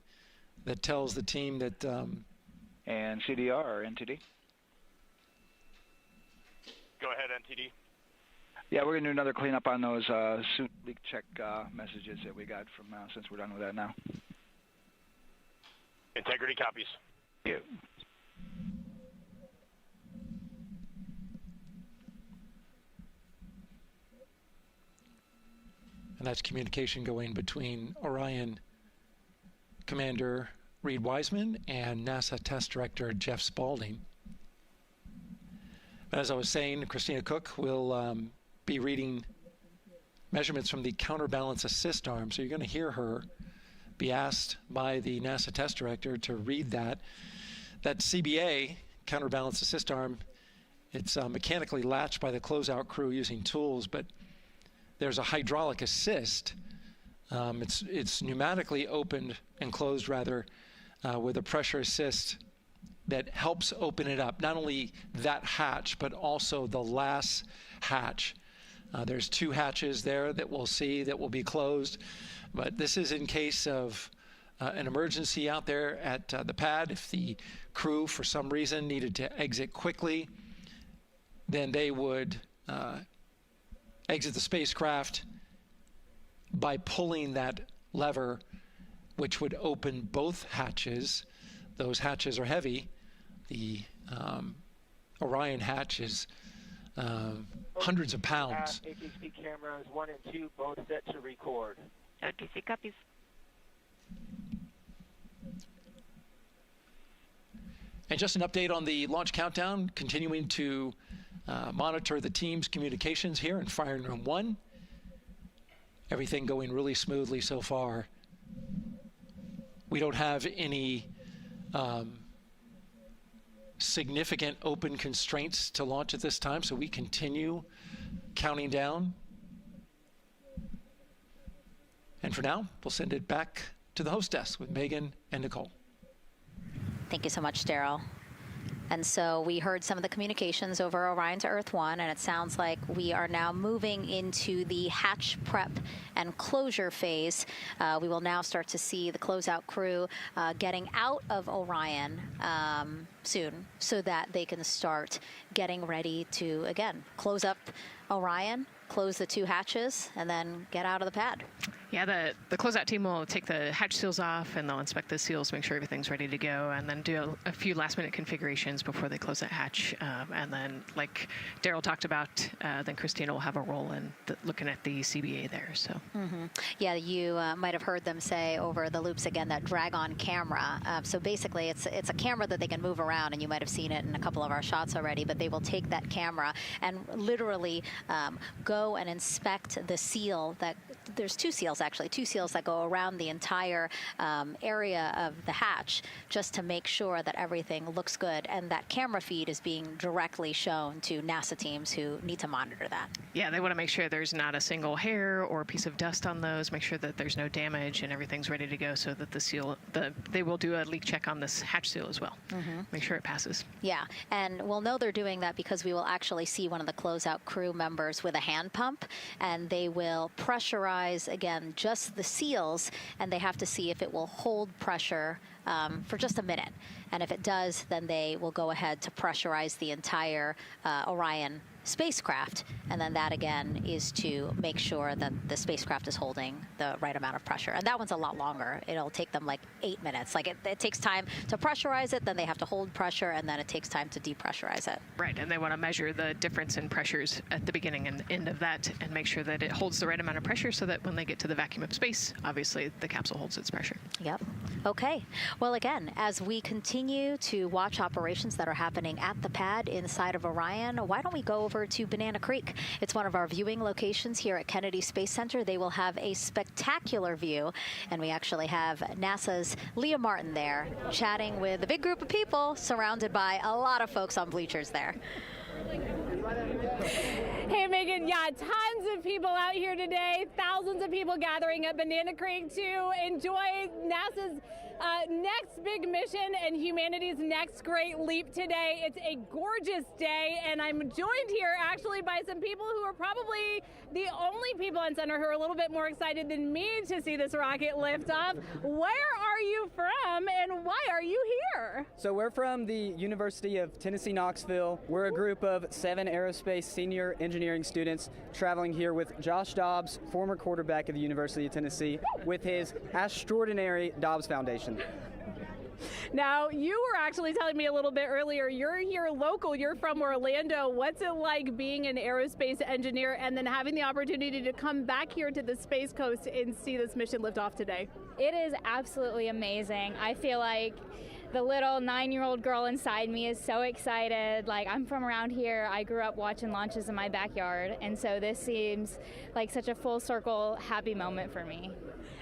that tells the team that... and CDR or NTD? Go ahead, NTD. Yeah, we're going to do another cleanup on those suit leak check messages that we got from since we're done with that now. Integrity copies. Thank you. And that's communication going between Orion Commander Reed Wiseman and NASA Test Director Jeff Spaulding. But as I was saying, Christina Cook will be reading measurements from the counterbalance assist arm. So you're going to hear her be asked by the NASA Test Director to read that. That CBA, counterbalance assist arm, it's mechanically latched by the closeout crew using tools, but there's a hydraulic assist. It's pneumatically opened and closed rather with a pressure assist that helps open it up. Not only that hatch, but also the last hatch. There's 2 hatches there that we'll see that will be closed, but this is in case of an emergency out there at the pad. If the crew for some reason needed to exit quickly, then they would exit the spacecraft by pulling that lever, which would open both hatches. Those hatches are heavy. The Orion hatch is hundreds of pounds. HHP cameras 1 and 2 both set to record. OTC copies. And just an update on the launch countdown, continuing to monitor the team's communications here in Firing Room 1. Everything going really smoothly so far. We don't have any significant open constraints to launch at this time, so we continue counting down. And for now, we'll send it back to the host desk with Megan and Nicole. Thank you so much, Daryl. And so we heard some of the communications over Orion to Earth 1, and it sounds like we are now moving into the hatch prep and closure phase. We will now start to see the closeout crew getting out of Orion soon so that they can start getting ready to, again, close up Orion, close the 2 hatches, and then get out of the pad. Yeah, the closeout team will take the hatch seals off, and they'll inspect the seals, make sure everything's ready to go, and then do a few last-minute configurations before they close that hatch. And then, like Daryl talked about, then Christina will have a role in looking at the CBA there. So. Yeah, you might have heard them say over the loops again that drag-on camera. So basically, it's a camera that they can move around, and you might have seen it in a couple of our shots already. But they will take that camera and literally go and inspect the seal that. There's 2 seals, actually, 2 seals that go around the entire area of the hatch just to make sure that everything looks good. And that camera feed is being directly shown to NASA teams who need to monitor that. Yeah, they want to make sure there's not a single hair or a piece of dust on those, make sure that there's no damage and everything's ready to go so that the seal, they will do a leak check on this hatch seal as well. Make sure it passes. Yeah, and we'll know they're doing that because we will actually see one of the closeout crew members with a hand pump, and they will pressurize, again, just the seals, and they have to see if it will hold pressure for just a minute. And if it does, then they will go ahead to pressurize the entire Orion spacecraft, and then that again is to make sure that the spacecraft is holding the right amount of pressure. And that one's a lot longer. It'll take them like 8 minutes. Like it takes time to pressurize it, then they have to hold pressure, and then it takes time to depressurize it. Right, and they want to measure the difference in pressures at the beginning and end of that and make sure that it holds the right amount of pressure so that when they get to the vacuum of space, obviously the capsule holds its pressure. Yep. Okay. Well, again, as we continue to watch operations that are happening at the pad inside of Orion, why don't we go over to Banana Creek? It's one of our viewing locations here at Kennedy Space Center. They will have a spectacular view, and we actually have NASA's Leah Martin there chatting with a big group of people surrounded by a lot of folks on bleachers there. Hey, Megan, yeah, tons of people out here today, thousands of people gathering at Banana Creek to enjoy NASA's next big mission and humanity's next great leap today. It's a gorgeous day, and I'm joined here actually by some people who are probably the only people on center who are a little bit more excited than me to see this rocket lift off. Where are you from, and why are you here? So we're from the University of Tennessee, Knoxville. We're a group of 7 aerospace senior engineering students traveling here with Josh Dobbs, former quarterback of the University of Tennessee, with his extraordinary Dobbs Foundation. Now, you were actually telling me a little bit earlier, you're here local, you're from Orlando. What's it like being an aerospace engineer and then having the opportunity to come back here to the Space Coast and see this mission lift off today? It is absolutely amazing. I feel like the little 9-year-old girl inside me is so excited. Like, I'm from around here. I grew up watching launches in my backyard, and so this seems like such a full circle happy moment for me.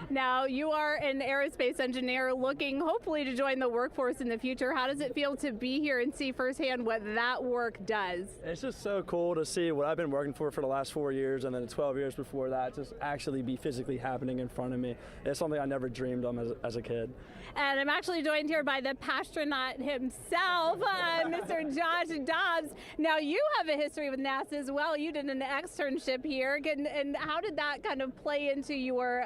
Now, you are an aerospace engineer looking hopefully to join the workforce in the future. How does it feel to be here and see firsthand what that work does? It's just so cool to see what I've been working for the last 4 years and then 12 years before that just actually be physically happening in front of me. It's something I never dreamed of as a kid. And I'm actually joined here by the astronaut himself, Mr. Josh Dobbs. Now, you have a history with NASA as well. You did an externship here. And how did that kind of play into your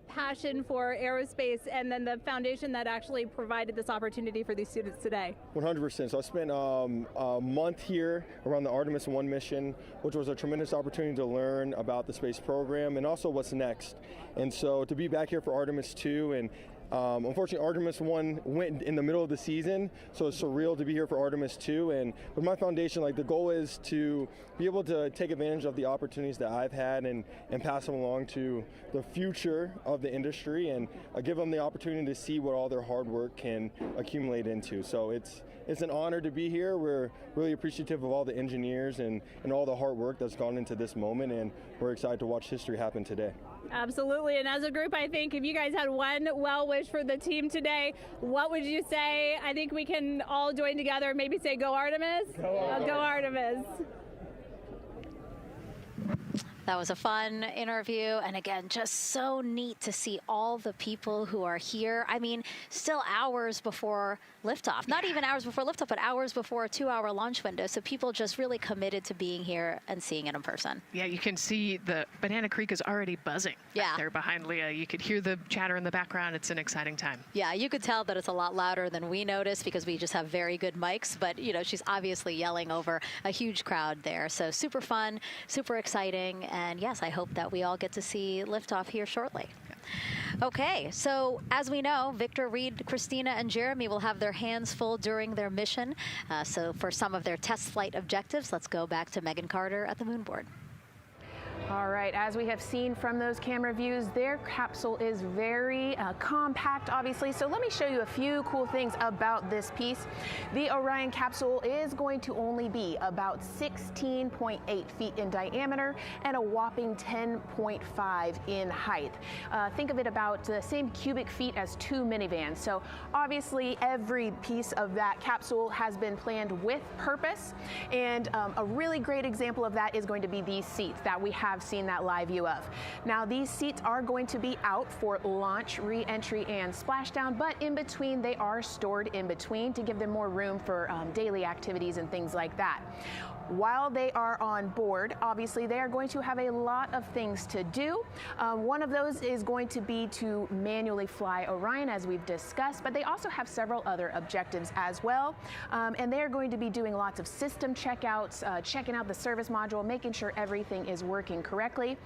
passion for aerospace and then the foundation that actually provided this opportunity for these students today? 100%. So I spent a month here around the Artemis I mission, which was a tremendous opportunity to learn about the space program and also what's next. And so to be back here for Artemis II, and unfortunately, Artemis 1 went in the middle of the season, so it's surreal to be here for Artemis 2. And with my foundation, like, the goal is to be able to take advantage of the opportunities that I've had and pass them along to the future of the industry and give them the opportunity to see what all their hard work can accumulate into. So it's an honor to be here. We're really appreciative of all the engineers and all the hard work that's gone into this moment, and we're excited to watch history happen today. Absolutely, and as a group, I think if you guys had one well wish for the team today, what would you say? I think we can all join together, maybe say go Artemis? Go Artemis. That was a fun interview, and again, just so neat to see all the people who are here. I mean, still hours before liftoff. Not even hours before liftoff, but hours before a 2-hour launch window. So people just really committed to being here and seeing it in person. Yeah, you can see the Banana Creek is already buzzing. Yeah. There behind Leah. You could hear the chatter in the background. It's an exciting time. Yeah, you could tell that it's a lot louder than we noticed because we just have very good mics. But, you know, she's obviously yelling over a huge crowd there. So super fun, super exciting. And yes, I hope that we all get to see liftoff here shortly. Okay, so as we know, Victor, Reed, Christina, and Jeremy will have their hands full during their mission. So for some of their test flight objectives, let's go back to Megan Carter at the moon board. All right, as we have seen from those camera views, their capsule is very compact, obviously. So let me show you a few cool things about this piece. The Orion capsule is going to only be about 16.8 feet in diameter and a whopping 10.5 in height. Think of it about the same cubic feet as 2 minivans. So obviously every piece of that capsule has been planned with purpose. And a really great example of that is going to be these seats that we have seen that live view of. Now, these seats are going to be out for launch, re-entry, and splashdown, but in between, they are stored in between to give them more room for daily activities and things like that. While they are on board, obviously they are going to have a lot of things to do. One of those is going to be to manually fly Orion, as we've discussed, but they also have several other objectives as well. And they're going to be doing lots of system checkouts, checking out the service module, making sure everything is working correctly.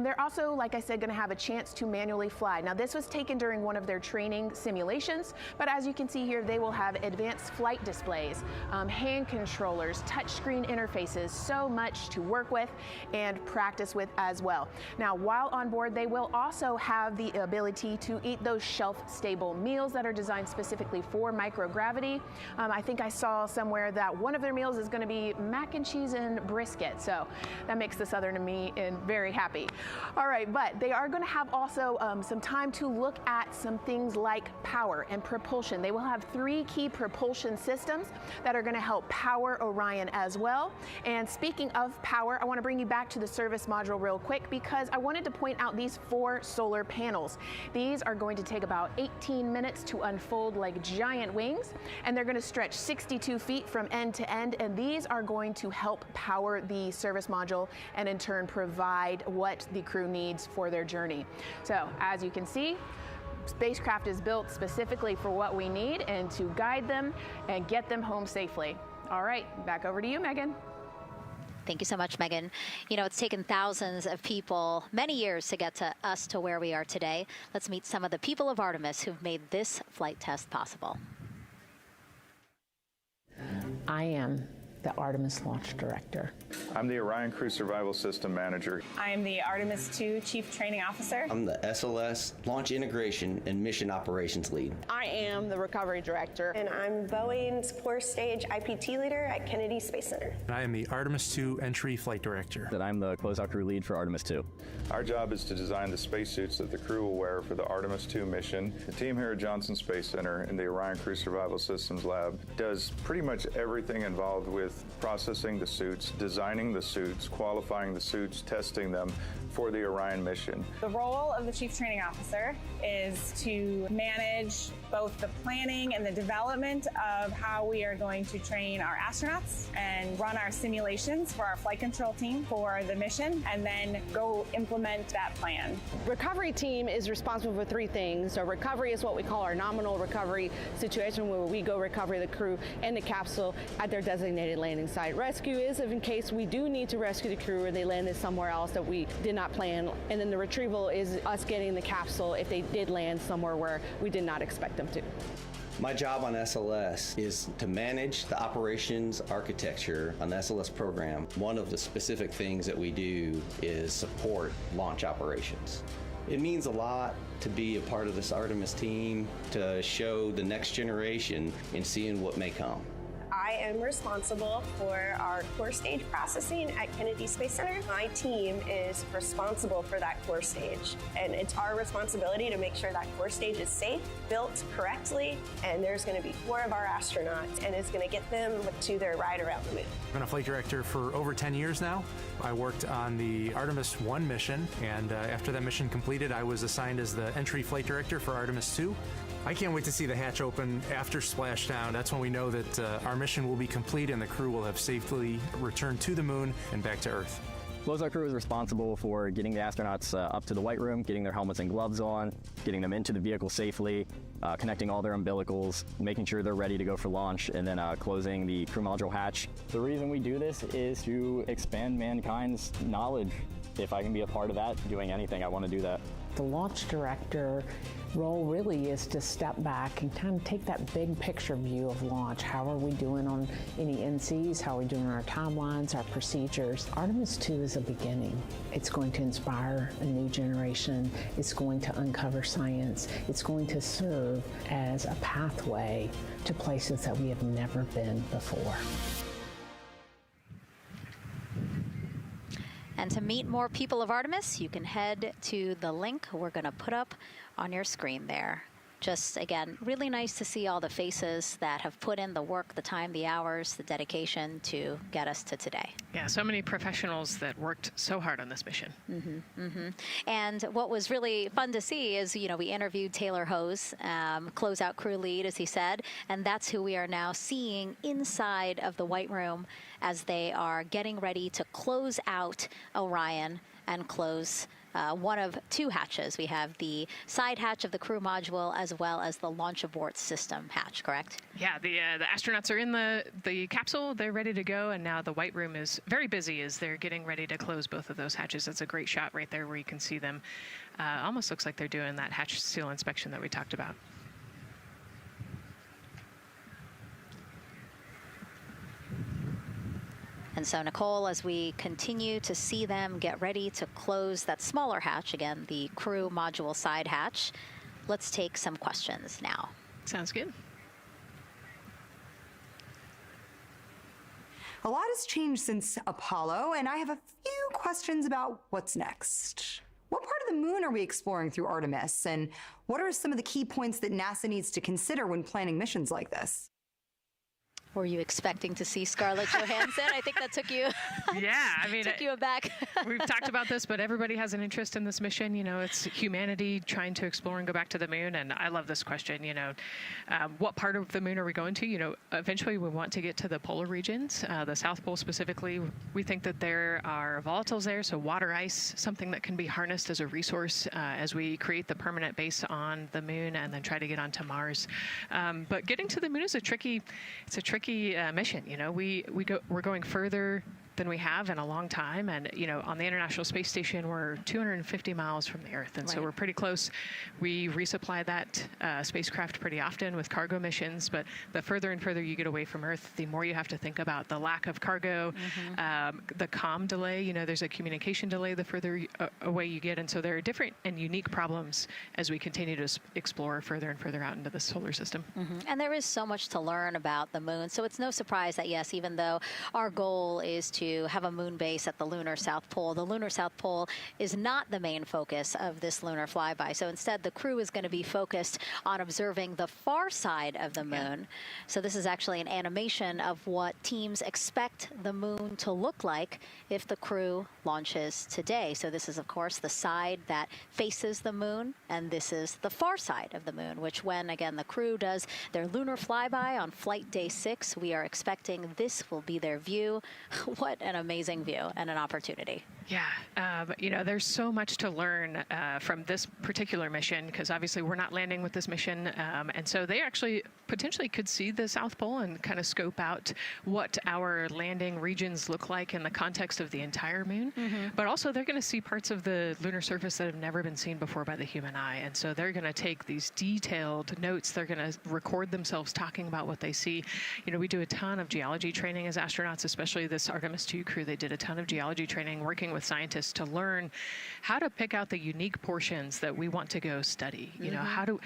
They're also, like I said, going to have a chance to manually fly. Now, this was taken during one of their training simulations, but as you can see here, they will have advanced flight displays, hand controllers, touchscreen interfaces, so much to work with and practice with as well. Now, while on board, they will also have the ability to eat those shelf-stable meals that are designed specifically for microgravity. I think I saw somewhere that one of their meals is going to be mac and cheese and brisket, so that makes the Southern in me very happy. All right, but they are going to have also some time to look at some things like power and propulsion. They will have 3 key propulsion systems that are going to help power Orion as well. And speaking of power, I want to bring you back to the service module real quick because I wanted to point out these 4 solar panels. These are going to take about 18 minutes to unfold like giant wings, and they're going to stretch 62 feet from end to end, and these are going to help power the service module and in turn provide what the crew needs for their journey. So as you can see, spacecraft is built specifically for what we need and to guide them and get them home safely. All right, back over to you, Megan. Thank you so much, Megan. You know, it's taken thousands of people many years to get to us to where we are today. Let's meet some of the people of Artemis who've made this flight test possible. I am the Artemis Launch Director. I'm the Orion Crew Survival System Manager. I'm the Artemis II Chief Training Officer. I'm the SLS Launch Integration and Mission Operations Lead. I am the Recovery Director. And I'm Boeing's Core Stage IPT Leader at Kennedy Space Center. And I am the Artemis II Entry Flight Director. And I'm the Closeout Crew Lead for Artemis II. Our job is to design the spacesuits that the crew will wear for the Artemis II mission. The team here at Johnson Space Center in the Orion Crew Survival Systems Lab does pretty much everything involved with processing the suits, designing the suits, qualifying the suits, testing them for the Orion mission. The role of the Chief Training Officer is to manage both the planning and the development of how we are going to train our astronauts and run our simulations for our flight control team for the mission, and then go implement that plan. Recovery team is responsible for 3 things. So recovery is what we call our nominal recovery situation, where we go recover the crew and the capsule at their designated landing site. Rescue is in case we do need to rescue the crew or they landed somewhere else that we did not plan. And then the retrieval is us getting the capsule if they did land somewhere where we did not expect them to. My job on SLS is to manage the operations architecture on the SLS program. One of the specific things that we do is support launch operations. It means a lot to be a part of this Artemis team, to show the next generation in seeing what may come. I am responsible for our core stage processing at Kennedy Space Center. My team is responsible for that core stage, and it's our responsibility to make sure that core stage is safe, built correctly, and there's going to be 4 of our astronauts, and it's going to get them to their ride around the moon. I've been a flight director for over 10 years now. I worked on the Artemis I mission, and after that mission completed, I was assigned as the entry flight director for Artemis II. I can't wait to see the hatch open after splashdown. That's when we know that our mission will be complete and the crew will have safely returned to the moon and back to Earth. Closeout Crew is responsible for getting the astronauts up to the white room, getting their helmets and gloves on, getting them into the vehicle safely, connecting all their umbilicals, making sure they're ready to go for launch, and then closing the crew module hatch. The reason we do this is to expand mankind's knowledge. If I can be a part of that, doing anything, I want to do that. The launch director role really is to step back and kind of take that big picture view of launch. How are we doing on any NCs? How are we doing on our timelines, our procedures? Artemis II is a beginning. It's going to inspire a new generation. It's going to uncover science. It's going to serve as a pathway to places that we have never been before. And to meet more people of Artemis, you can head to the link we're going to put up on your screen there. Just, again, really nice to see all the faces that have put in the work, the time, the hours, the dedication to get us to today. Yeah, so many professionals that worked so hard on this mission. And what was really fun to see is, you know, we interviewed Taylor Hose, closeout crew lead, as he said, and that's who we are now seeing inside of the White Room as they are getting ready to close out Orion and close one of 2 hatches. We have the side hatch of the crew module as well as the launch abort system hatch, correct? Yeah, the astronauts are in the capsule. They're ready to go, and now the White Room is very busy as they're getting ready to close both of those hatches. That's a great shot right there where you can see them. Almost looks like they're doing that hatch seal inspection that we talked about. And so, Nicole, as we continue to see them get ready to close that smaller hatch, again, the crew module side hatch, let's take some questions now. Sounds good. A lot has changed since Apollo, and I have a few questions about what's next. What part of the moon are we exploring through Artemis, and what are some of the key points that NASA needs to consider when planning missions like this? Were you expecting to see Scarlett Johansson? I think that took you. Yeah, I mean, took you aback. We've talked about this, but everybody has an interest in this mission. You know, it's humanity trying to explore and go back to the moon. And I love this question. You know, what part of the moon are we going to? You know, eventually we want to get to the polar regions, the South Pole specifically. We think that there are volatiles there, so water ice, something that can be harnessed as a resource as we create the permanent base on the moon and then try to get onto Mars. But getting to the moon is a tricky mission. You know, we're going further than we have in a long time. And, you know, on the International Space Station, we're 250 miles from the Earth. And so we're pretty close. We resupply that spacecraft pretty often with cargo missions. But the further and further you get away from Earth, the more you have to think about the lack of cargo, the comm delay. You know, there's a communication delay the further away you get. And so there are different and unique problems as we continue to explore further and further out into the solar system. And there is so much to learn about the moon. So it's no surprise that, yes, even though our goal is to have a moon base at the lunar South Pole, the lunar South Pole is not the main focus of this lunar flyby. So instead, the crew is going to be focused on observing the far side of the moon. So this is actually an animation of what teams expect the moon to look like if the crew launches today. So this is, of course, the side that faces the moon, and this is the far side of the moon, which when, again, the crew does their lunar flyby on flight day 6, we are expecting this will be their view. What an amazing view and an opportunity. Yeah, you know, there's so much to learn from this particular mission, because obviously we're not landing with this mission. And so they actually potentially could see the South Pole and kind of scope out what our landing regions look like in the context of the entire moon. But also they're going to see parts of the lunar surface that have never been seen before by the human eye. And so they're going to take these detailed notes. They're going to record themselves talking about what they see. You know, we do a ton of geology training as astronauts, especially this Artemis II crew. They did a ton of geology training working with scientists to learn how to pick out the unique portions that we want to go study. You know,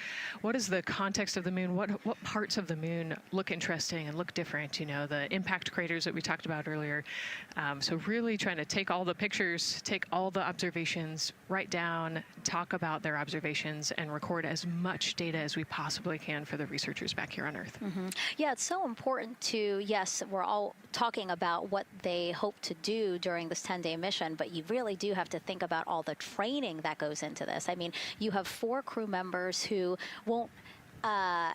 what is the context of the moon? What parts of the moon look interesting and look different? You know, the impact craters that we talked about earlier. So really trying to take all the pictures, take all the observations, write down, talk about their observations, and record as much data as we possibly can for the researchers back here on Earth. Yeah, it's so important to, yes, we're all talking about what they hope to do during this 10-day mission, but you really do have to think about all the training that goes into this. I mean, you have 4 crew members who won't,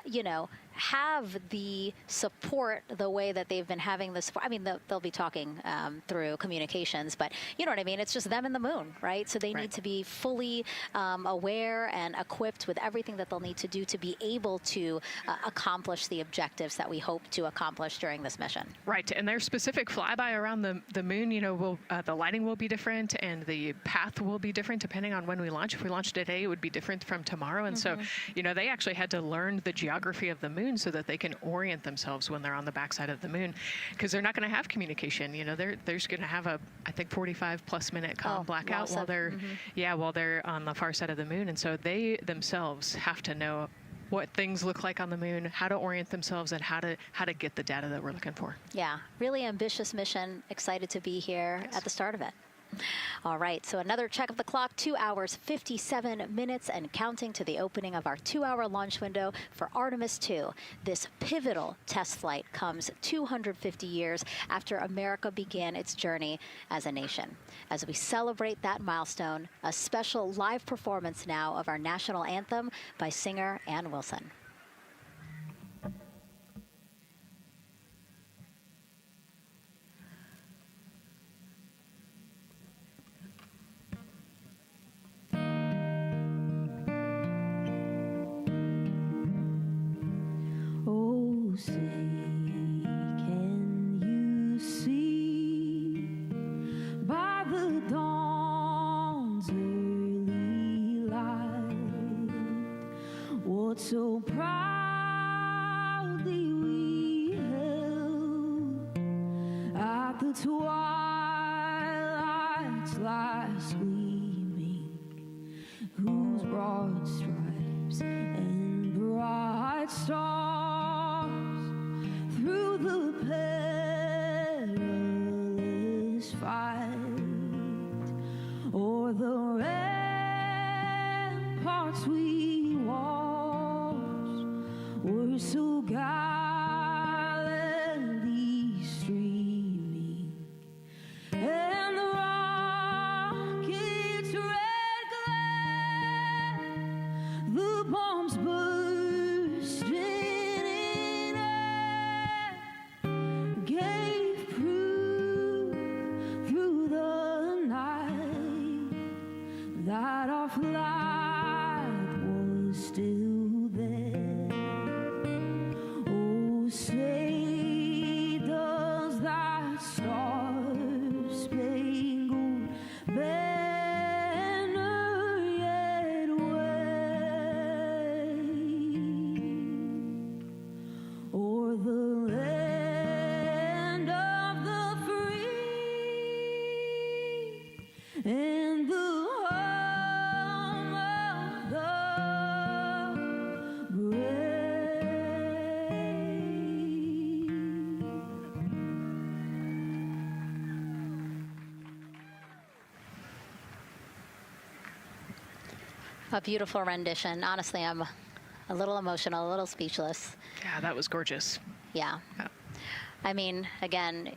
you know, have the support the way that they've been having this. I mean, they'll be talking through communications, but you know what I mean? It's just them and the moon, right? So they need to be fully aware and equipped with everything that they'll need to do to be able to accomplish the objectives that we hope to accomplish during this mission. Right, and their specific flyby around the moon, you know, the lighting will be different and the path will be different depending on when we launch. If we launch today, it would be different from tomorrow. And so, you know, they actually had to learn the geography of the moon so that they can orient themselves when they're on the backside of the moon, because they're not going to have communication. You know, they're going to have a, I think, 45+ minute comm blackout while they're while they're on the far side of the moon. And so they themselves have to know what things look like on the moon, how to orient themselves, and how to get the data that we're looking for. Yeah, really ambitious mission. Excited to be here at the start of it. All right, so another check of the clock, 2 hours, 57 minutes and counting to the opening of our 2-hour launch window for Artemis II. This pivotal test flight comes 250 years after America began its journey as a nation. As we celebrate that milestone, a special live performance now of our national anthem by singer Ann Wilson. Say, can you see by the dawn's early light what so proudly we held at the twilight's last gleaming, whose broad stripes and bright stars through the perilous fight, o'er the ramparts we watched, were so gallantly that our flight was still there. Oh, say does that star-spangled banner yet wave o'er the land of the free and the home of the brave. A beautiful rendition. Honestly, I'm a little emotional, a little speechless. Yeah, that was gorgeous. Yeah. I mean, again,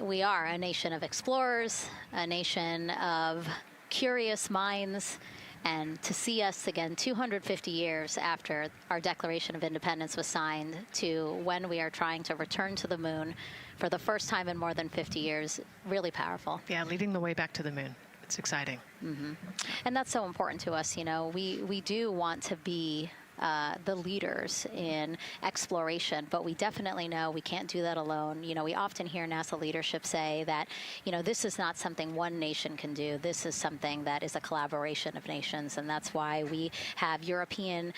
we are a nation of explorers, a nation of curious minds, and to see us again 250 years after our Declaration of Independence was signed to when we are trying to return to the moon for the first time in more than 50 years, really powerful. Yeah, leading the way back to the moon. It's exciting. Mm-hmm. And that's so important to us. You know, we do want to be the leaders in exploration, but we definitely know we can't do that alone. You know, we often hear NASA leadership say that, you know, this is not something one nation can do. This is something that is a collaboration of nations, and that's why we have European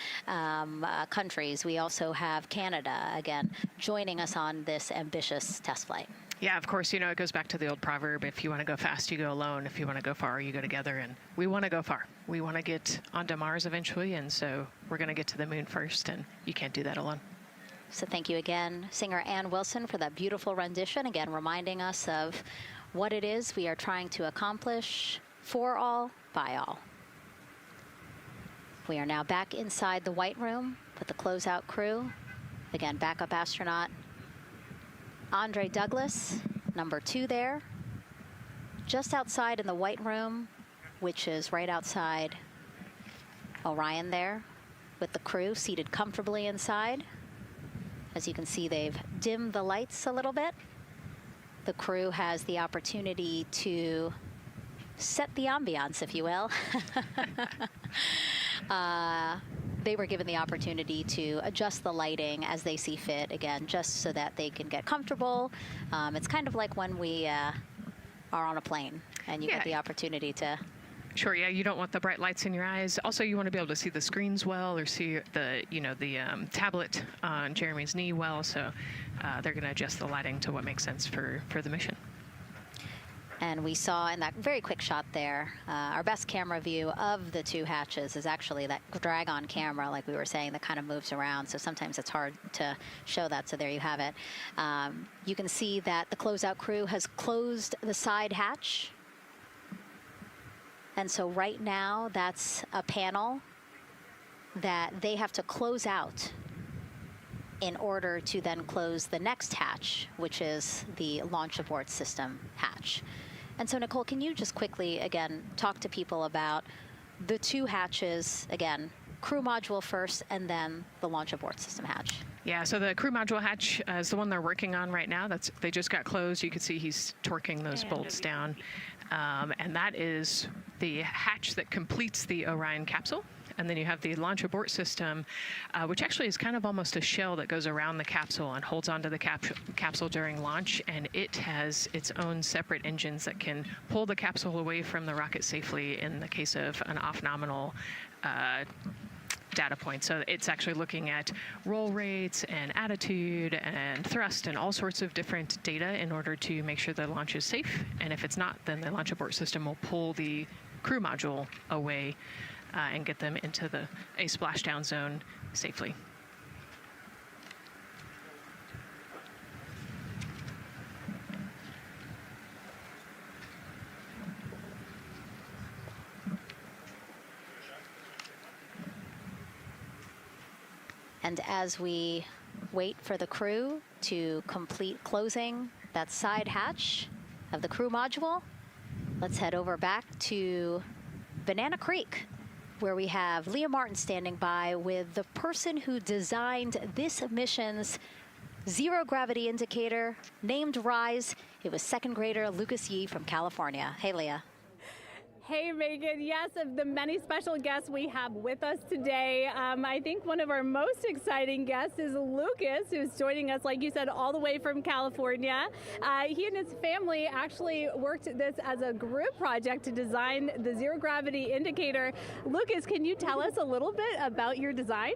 countries. We also have Canada, again, joining us on this ambitious test flight. Yeah, of course, you know, it goes back to the old proverb, if you want to go fast, you go alone. If you want to go far, you go together. And we want to go far. We want to get onto Mars eventually, and so we're going to get to the moon first, and you can't do that alone. So thank you again, singer Ann Wilson, for that beautiful rendition, again reminding us of what it is we are trying to accomplish for all, by all. We are now back inside the White Room with the closeout crew. Again, backup astronaut Andre Douglas, number 2 there, just outside in the White Room, which is right outside Orion there, with the crew seated comfortably inside. As you can see, they've dimmed the lights a little bit. The crew has the opportunity to set the ambiance, if you will. They were given the opportunity to adjust the lighting as they see fit, again, just so that they can get comfortable. It's kind of like when we are on a plane and you get the opportunity to... Sure, yeah, you don't want the bright lights in your eyes. Also, you want to be able to see the screens well, or see the, you know, the tablet on Jeremy's knee well, so they're going to adjust the lighting to what makes sense for the mission. And we saw in that very quick shot there, our best camera view of the 2 hatches is actually that drag-on camera, like we were saying, that kind of moves around. So sometimes it's hard to show that. So there you have it. You can see that the closeout crew has closed the side hatch. And so right now, that's a panel that they have to close out in order to then close the next hatch, which is the launch abort system hatch. And so, Nicole, can you just quickly, again, talk to people about the 2 hatches, again, crew module first, and then the launch abort system hatch? Yeah, so the crew module hatch is the one they're working on right now. They just got closed. You can see he's torquing those bolts down. And that is the hatch that completes the Orion capsule. And then you have the launch abort system, which actually is kind of almost a shell that goes around the capsule and holds onto the capsule during launch. And it has its own separate engines that can pull the capsule away from the rocket safely in the case of an off-nominal data point. So it's actually looking at roll rates and attitude and thrust and all sorts of different data in order to make sure the launch is safe. And if it's not, then the launch abort system will pull the crew module away and get them into a splashdown zone safely. And as we wait for the crew to complete closing that side hatch of the crew module, let's head over back to Banana Creek, where we have Leah Martin standing by with the person who designed this mission's zero gravity indicator, named RISE. It was 2nd grader Lucas Yee from California. Hey, Leah. Hey, Megan. Yes, of the many special guests we have with us today, I think one of our most exciting guests is Lucas, who's joining us, like you said, all the way from California. He and his family actually worked this as a group project to design the zero gravity indicator. Lucas, can you tell us a little bit about your design?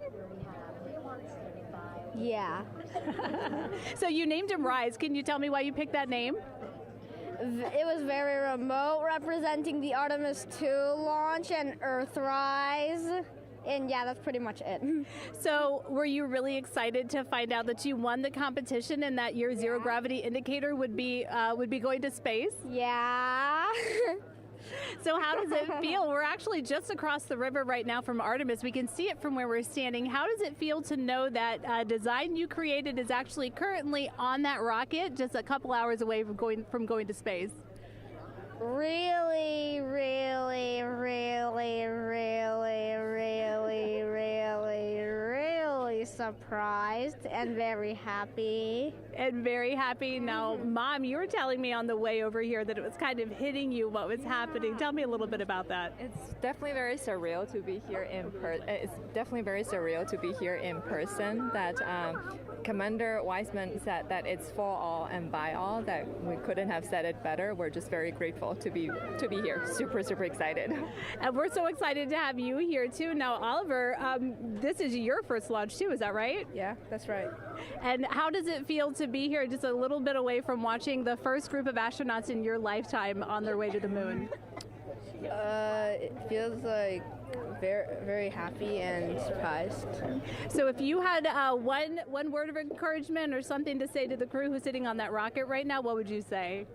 Yeah. So you named him Rise. Can you tell me why you picked that name? It was very remote, representing the Artemis II launch and Earthrise. And yeah, that's pretty much it. So were you really excited to find out that you won the competition and that your zero gravity indicator would be going to space? Yeah. So how does it feel? We're actually just across the river right now from Artemis. We can see it from where we're standing. How does it feel to know that design you created is actually currently on that rocket just a couple hours away from going to space? Really, really, really, really, really, really, really surprised and very happy. And very happy. Now, Mom, you were telling me on the way over here that it was kind of hitting you what was happening. Tell me a little bit about that. It's definitely very surreal to be here in person. That Commander Weissman said that it's for all and by all. That we couldn't have said it better. We're just very grateful to be here. Super, super excited. And we're so excited to have you here too. Now, Oliver, this is your first launch too. Is that right? Yeah, that's right. And how does it feel to be here just a little bit away from watching the first group of astronauts in your lifetime on their way to the moon? It feels like very, very happy and surprised. So if you had one word of encouragement or something to say to the crew who's sitting on that rocket right now, what would you say?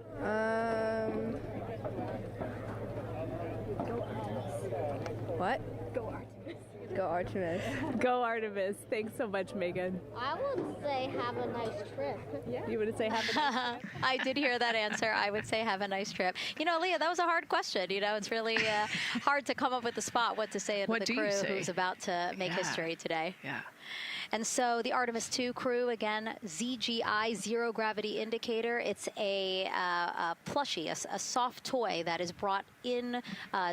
What? Go Artemis. Go Artemis. Go Artemis. Thanks so much, Megan. I would say have a nice trip. Yeah. You would say have a nice trip? I did hear that answer. I would say have a nice trip. You know, Leah, that was a hard question. You know, it's really hard to come up with the spot what to say to the crew who's about to make history today. Yeah. And so the Artemis II crew, again, ZGI, Zero Gravity Indicator. It's a plushie, a soft toy that is brought in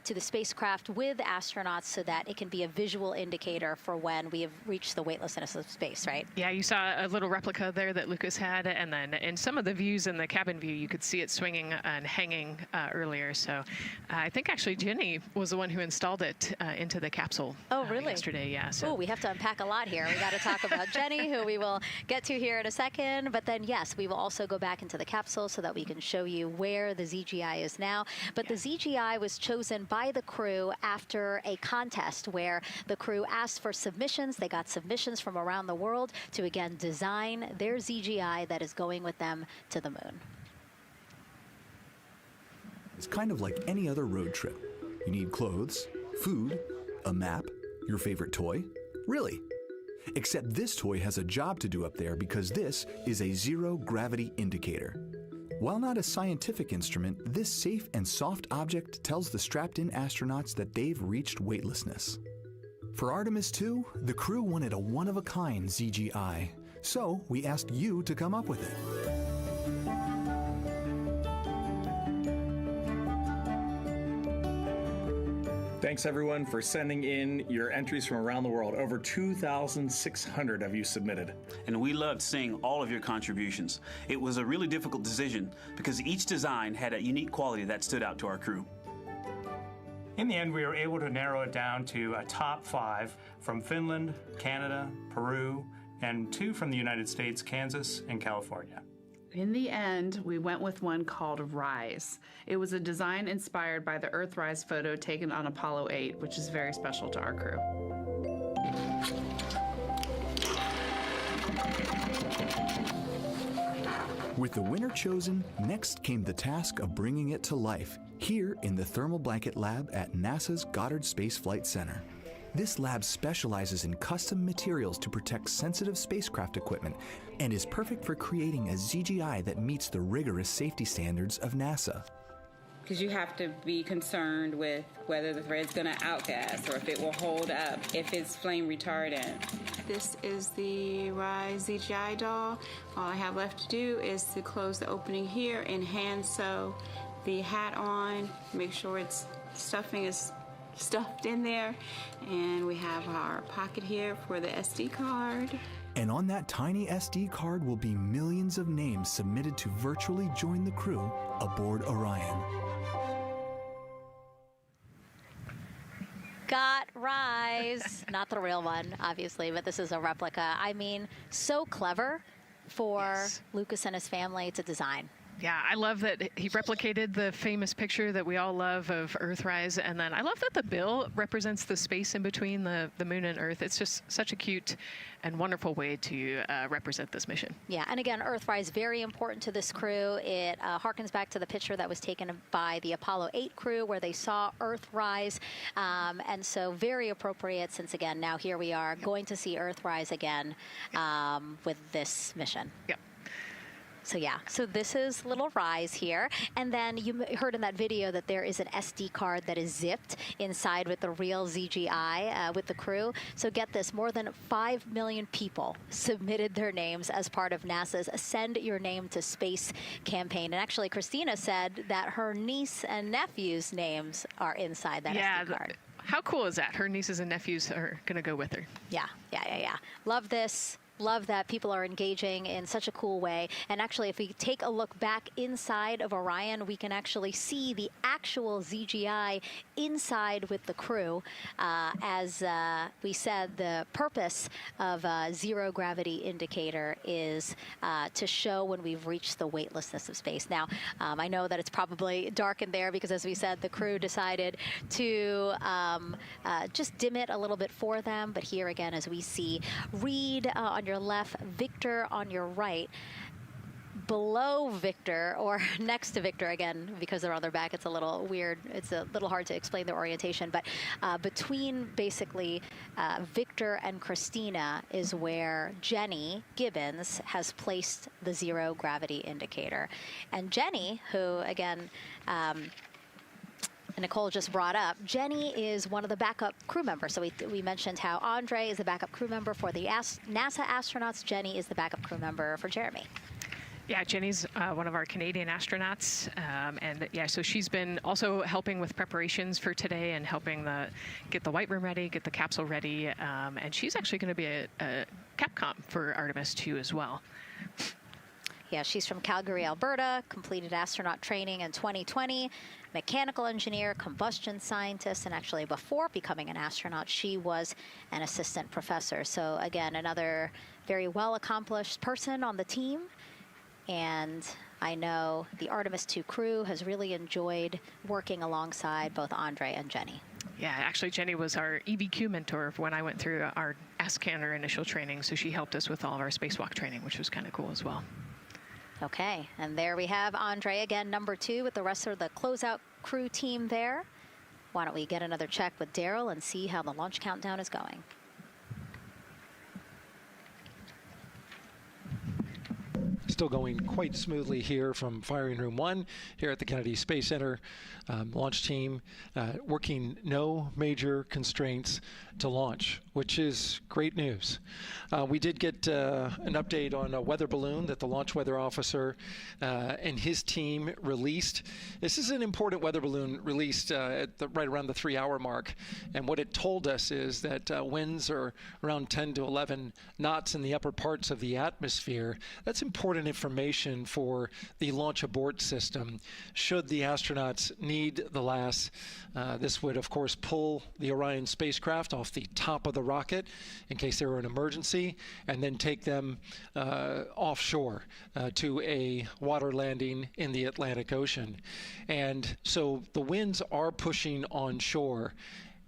to the spacecraft with astronauts so that it can be a visual indicator for when we have reached the weightlessness of space, right? Yeah, you saw a little replica there that Lucas had, and then in some of the views in the cabin view, you could see it swinging and hanging earlier. So I think actually Jenny was the one who installed it into the capsule. Oh, really? Yesterday, yeah. So. Oh, we have to unpack a lot here. We got to talk about Jenny, who we will get to here in a second. But then, yes, we will also go back into the capsule so that we can show you where the ZGI is now. But the ZGI was chosen by the crew after a contest where the crew asked for submissions. They got submissions from around the world to, again, design their ZGI that is going with them to the moon. It's kind of like any other road trip. You need clothes, food, a map, your favorite toy. Really. Except this toy has a job to do up there because this is a zero gravity indicator. While not a scientific instrument, this safe and soft object tells the strapped-in astronauts that they've reached weightlessness. For Artemis II, the crew wanted a one-of-a-kind ZGI, so we asked you to come up with it. Thanks everyone for sending in your entries from around the world. Over 2,600 of you submitted. And we loved seeing all of your contributions. It was a really difficult decision because each design had a unique quality that stood out to our crew. In the end, we were able to narrow it down to a top 5 from Finland, Canada, Peru, and 2 from the United States, Kansas, and California. In the end, we went with one called Rise. It was a design inspired by the Earthrise photo taken on Apollo 8, which is very special to our crew. With the winner chosen, next came the task of bringing it to life here in the Thermal Blanket Lab at NASA's Goddard Space Flight Center. This lab specializes in custom materials to protect sensitive spacecraft equipment and is perfect for creating a ZGI that meets the rigorous safety standards of NASA. Because you have to be concerned with whether the thread's going to outgas or if it will hold up, if it's flame retardant. This is the Rise ZGI doll. All I have left to do is to close the opening here and hand sew the hat on, make sure it's stuffing is stuffed in there. And we have our pocket here for the SD card. And on that tiny SD card will be millions of names submitted to virtually join the crew aboard Orion. Got Rise. Not the real one, obviously, but this is a replica. I mean, so clever for Lucas and his family to design. Yeah, I love that he replicated the famous picture that we all love of Earthrise, and then I love that the bill represents the space in between the moon and Earth. It's just such a cute and wonderful way to represent this mission. Yeah, and again, Earthrise, very important to this crew. It harkens back to the picture that was taken by the Apollo 8 crew where they saw Earthrise, and so very appropriate since, again, now here we are going to see Earthrise again with this mission. Yep. So yeah, so this is little Rise here. And then you heard in that video that there is an SD card that is zipped inside with the real ZGI with the crew. So get this, more than 5 million people submitted their names as part of NASA's Send Your Name to Space campaign. And actually, Christina said that her niece and nephew's names are inside that SD card. How cool is that? Her nieces and nephews are going to go with her. Yeah. Love this. Love that people are engaging in such a cool way. And actually, if we take a look back inside of Orion, we can actually see the actual ZGI inside with the crew. As we said, the purpose of a zero gravity indicator is to show when we've reached the weightlessness of space. Now, I know that it's probably dark in there because, as we said, the crew decided to just dim it a little bit for them. But here again, as we see, Reed on your left, Victor on your right. Below Victor, or next to Victor, again, because they're on their back, it's a little weird. It's a little hard to explain their orientation. But between basically Victor and Christina is where Jenny Gibbons has placed the zero gravity indicator. And Jenny, who, again, Nicole just brought up, Jenny is one of the backup crew members. So we mentioned how Andre is the backup crew member for the NASA astronauts. Jenny is the backup crew member for Jeremy. Yeah, Jenny's one of our Canadian astronauts, and yeah, so she's been also helping with preparations for today and helping get the White Room ready, get the capsule ready, and she's actually going to be a Capcom for Artemis II as well. Yeah, she's from Calgary, Alberta, completed astronaut training in 2020, mechanical engineer, combustion scientist, and actually before becoming an astronaut, she was an assistant professor. So again, another very well-accomplished person on the team. And I know the Artemis II crew has really enjoyed working alongside both Andre and Jenny. Yeah, actually, Jenny was our EVQ mentor when I went through our AskCanner initial training, so she helped us with all of our spacewalk training, which was kind of cool as well. Okay, and there we have Andre again, number 2, with the rest of the closeout crew team there. Why don't we get another check with Daryl and see how the launch countdown is going. Still going quite smoothly here from firing room 1 here at the Kennedy Space Center. Launch team working no major constraints to launch, which is great news. We did get an update on a weather balloon that the launch weather officer and his team released. This is an important weather balloon released at right around the 3-hour mark. And what it told us is that winds are around 10 to 11 knots in the upper parts of the atmosphere. That's important information for the launch abort system should the astronauts need the LAS. This would, of course, pull the Orion spacecraft off the top of the rocket in case there were an emergency, and then take them offshore to a water landing in the Atlantic Ocean. And so the winds are pushing onshore.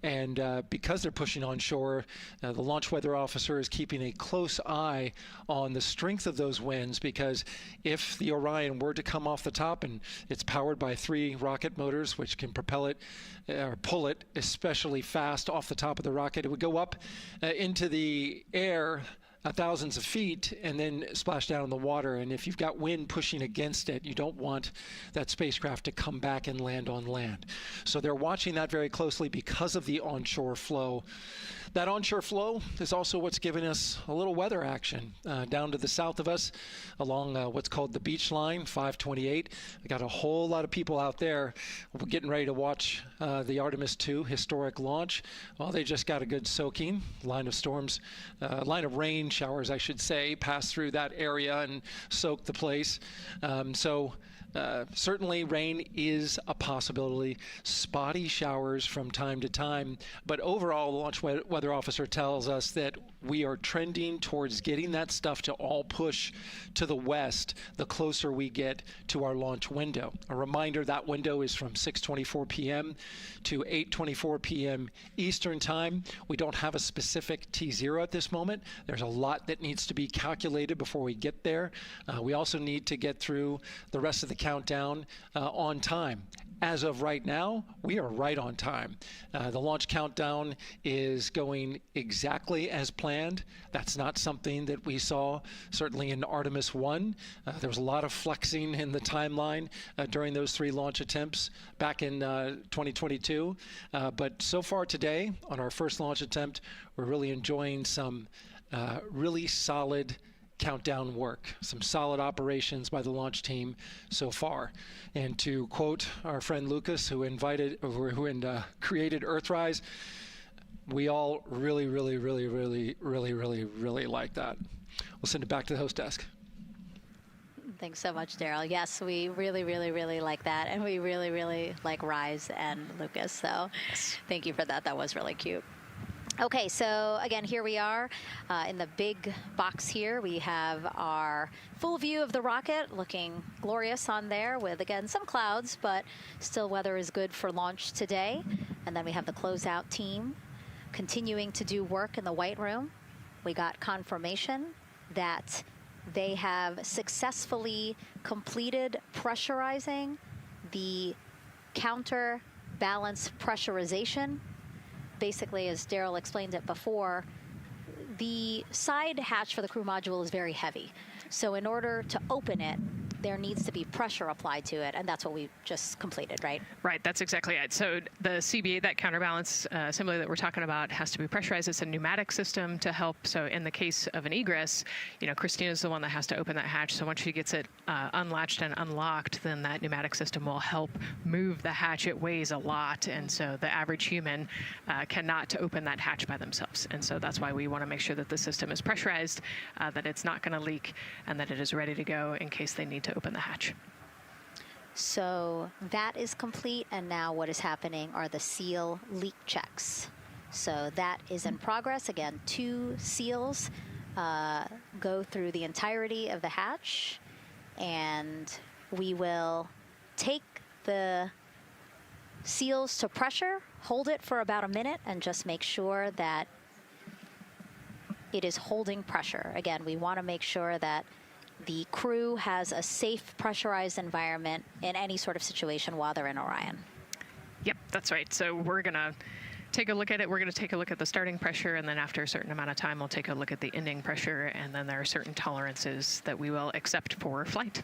And because they're pushing onshore, the launch weather officer is keeping a close eye on the strength of those winds, because if the Orion were to come off the top, and it's powered by 3 rocket motors which can propel it or pull it especially fast off the top of the rocket, it would go up into the air thousands of feet and then splash down in the water. And if you've got wind pushing against it, you don't want that spacecraft to come back and land on land. So they're watching that very closely because of the onshore flow. That onshore flow is also what's giving us a little weather action down to the south of us along what's called the beach line, 528. We got a whole lot of people out there. We're getting ready to watch the Artemis II historic launch. Well, they just got a good soaking. Line of rain showers, I should say, passed through that area and soaked the place. Certainly rain is a possibility, spotty showers from time to time, but overall the launch weather officer tells us that we are trending towards getting that stuff to all push to the west the closer we get to our launch window. A reminder, that window is from 6:24 p.m. to 8:24 p.m. Eastern Time. We don't have a specific T0 at this moment. There's a lot that needs to be calculated before we get there. We also need to get through the rest of the countdown on time. As of right now, we are right on time. The launch countdown is going exactly as planned. That's not something that we saw certainly in Artemis I. There was a lot of flexing in the timeline during those 3 launch attempts back in 2022. But so far today, on our first launch attempt, we're really enjoying some really solid countdown work, some solid operations by the launch team so far. And to quote our friend Lucas, who created Earthrise, we all really like that. We'll send it back to the host desk. Thanks so much, Daryl. Yes, we really like that, and we really like Rise and Lucas. So thank you for that. That was really cute. Okay, so again, here we are in the big box here. We have our full view of the rocket, looking glorious on there with, again, some clouds, but still weather is good for launch today. And then we have the closeout team continuing to do work in the White Room. We got confirmation that they have successfully completed pressurizing the counterbalance pressurization. Basically, as Daryl explained it before, the side hatch for the crew module is very heavy. So in order to open it, there needs to be pressure applied to it, and that's what we just completed, right? Right, that's exactly it. So the CBA, that counterbalance assembly that we're talking about, has to be pressurized. It's a pneumatic system to help. So in the case of an egress, Christina's the one that has to open that hatch. So once she gets it unlatched and unlocked, then that pneumatic system will help move the hatch. It weighs a lot, and so the average human cannot open that hatch by themselves. And so that's why we want to make sure that the system is pressurized, that it's not going to leak, and that it is ready to go in case they need to open the hatch. So that is complete, and now what is happening are the seal leak checks. So that is in progress. Again, 2 seals go through the entirety of the hatch, and we will take the seals to pressure, hold it for about a minute, and just make sure that it is holding pressure. Again, we want to make sure that the crew has a safe, pressurized environment in any sort of situation while they're in Orion. Yep, that's right. So we're going to take a look at it. We're going to take a look at the starting pressure, and then after a certain amount of time, we'll take a look at the ending pressure, and then there are certain tolerances that we will accept for flight.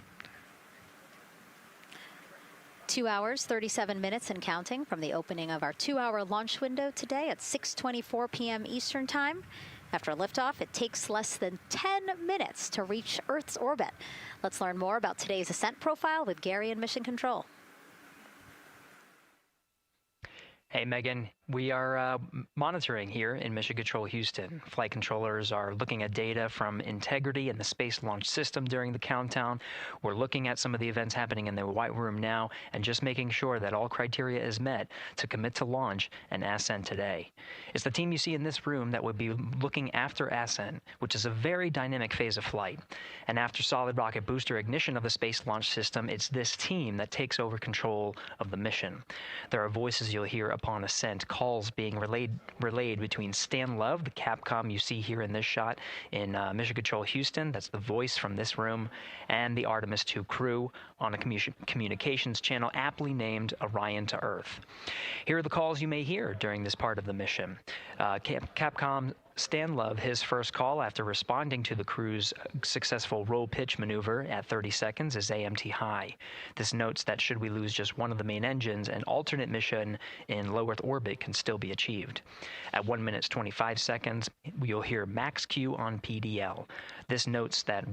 2 hours, 37 minutes and counting from the opening of our 2-hour launch window today at 6:24 p.m. Eastern Time. After liftoff, it takes less than 10 minutes to reach Earth's orbit. Let's learn more about today's Ascent profile with Gary in Mission Control. Hey, Megan. We are monitoring here in Mission Control Houston. Flight controllers are looking at data from integrity and the Space Launch System during the countdown. We're looking at some of the events happening in the White Room now and just making sure that all criteria is met to commit to launch and Ascent today. It's the team you see in this room that would be looking after Ascent, which is a very dynamic phase of flight. And after solid rocket booster ignition of the Space Launch System, it's this team that takes over control of the mission. There are voices you'll hear upon ascent, calls being relayed between Stan Love, the Capcom you see here in this shot in Mission Control Houston, that's the voice from this room, and the Artemis II crew on a communications channel aptly named Orion to Earth. Here are the calls you may hear during this part of the mission. Capcom Stan Love his first call after responding to the crew's successful roll-pitch maneuver at 30 seconds is AMT high. This notes that should we lose just one of the main engines, an alternate mission in low Earth orbit can still be achieved. At 1 minute 25 seconds, you'll hear max Q on PDL. This notes that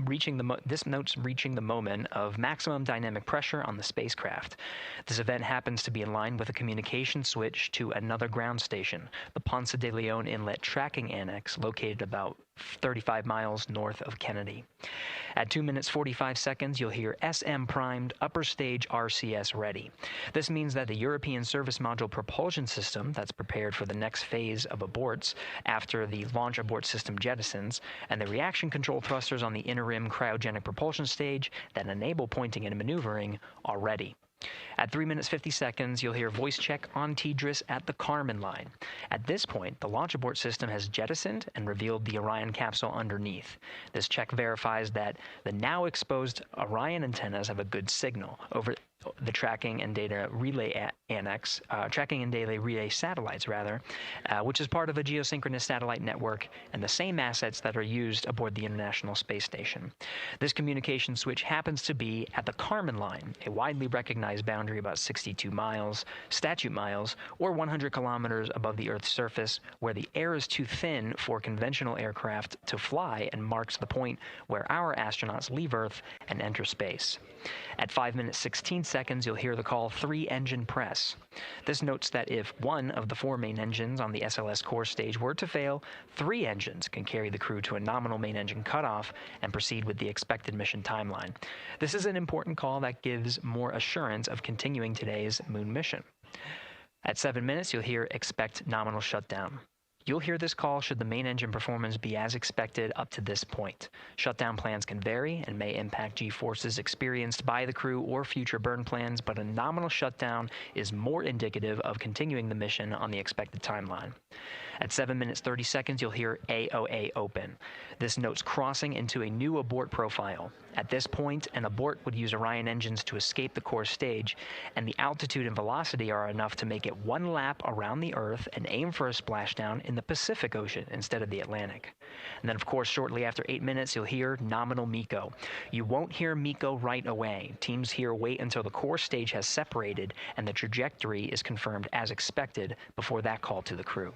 reaching the moment of maximum dynamic pressure on the spacecraft. This event happens to be in line with a communication switch to another ground station, the Ponce de Leon Inlet Tracking Annex, located about 35 miles north of Kennedy. At 2 minutes 45 seconds, you'll hear SM primed, upper stage RCS ready. This means that the European Service Module propulsion system that's prepared for the next phase of aborts after the launch abort system jettisons, and the reaction control thrusters on the inner rim cryogenic propulsion stage that enable pointing and maneuvering are ready. At 3 minutes 50 seconds, you'll hear voice check on TDRS at the Kármán line. At this point, the launch abort system has jettisoned and revealed the Orion capsule underneath. This check verifies that the now exposed Orion antennas have a good signal over the tracking and data relay tracking and data relay satellites, which is part of a geosynchronous satellite network and the same assets that are used aboard the International Space Station. This communication switch happens to be at the Kármán line, a widely recognized boundary about 62 miles, statute miles, or 100 kilometers above the Earth's surface, where the air is too thin for conventional aircraft to fly and marks the point where our astronauts leave Earth and enter space. At 5 minutes 16 seconds, you'll hear the call 3-engine press. This notes that if one of the 4 main engines on the SLS core stage were to fail, 3 engines can carry the crew to a nominal main engine cutoff and proceed with the expected mission timeline. This is an important call that gives more assurance of continuing today's moon mission. At 7 minutes, you'll hear expect nominal shutdown. You'll hear this call should the main engine performance be as expected up to this point. Shutdown plans can vary and may impact G-forces experienced by the crew or future burn plans, but a nominal shutdown is more indicative of continuing the mission on the expected timeline. At 7 minutes 30 seconds, you'll hear AOA open. This notes crossing into a new abort profile. At this point, an abort would use Orion engines to escape the core stage, and the altitude and velocity are enough to make it 1 lap around the Earth and aim for a splashdown in the Pacific Ocean instead of the Atlantic. And then, of course, shortly after 8 minutes, you'll hear nominal MECO. You won't hear MECO right away. Teams here wait until the core stage has separated and the trajectory is confirmed as expected before that call to the crew.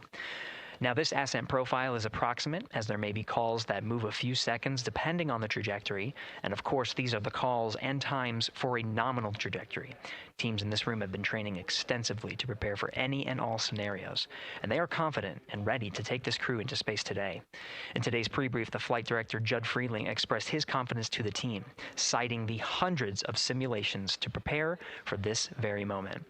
Now, this ascent profile is approximate, as there may be calls that move a few seconds depending on the trajectory, and of course these are the calls and times for a nominal trajectory. Teams in this room have been training extensively to prepare for any and all scenarios, and they are confident and ready to take this crew into space today. In today's pre-brief, the flight director Judd Freeling expressed his confidence to the team, citing the hundreds of simulations to prepare for this very moment.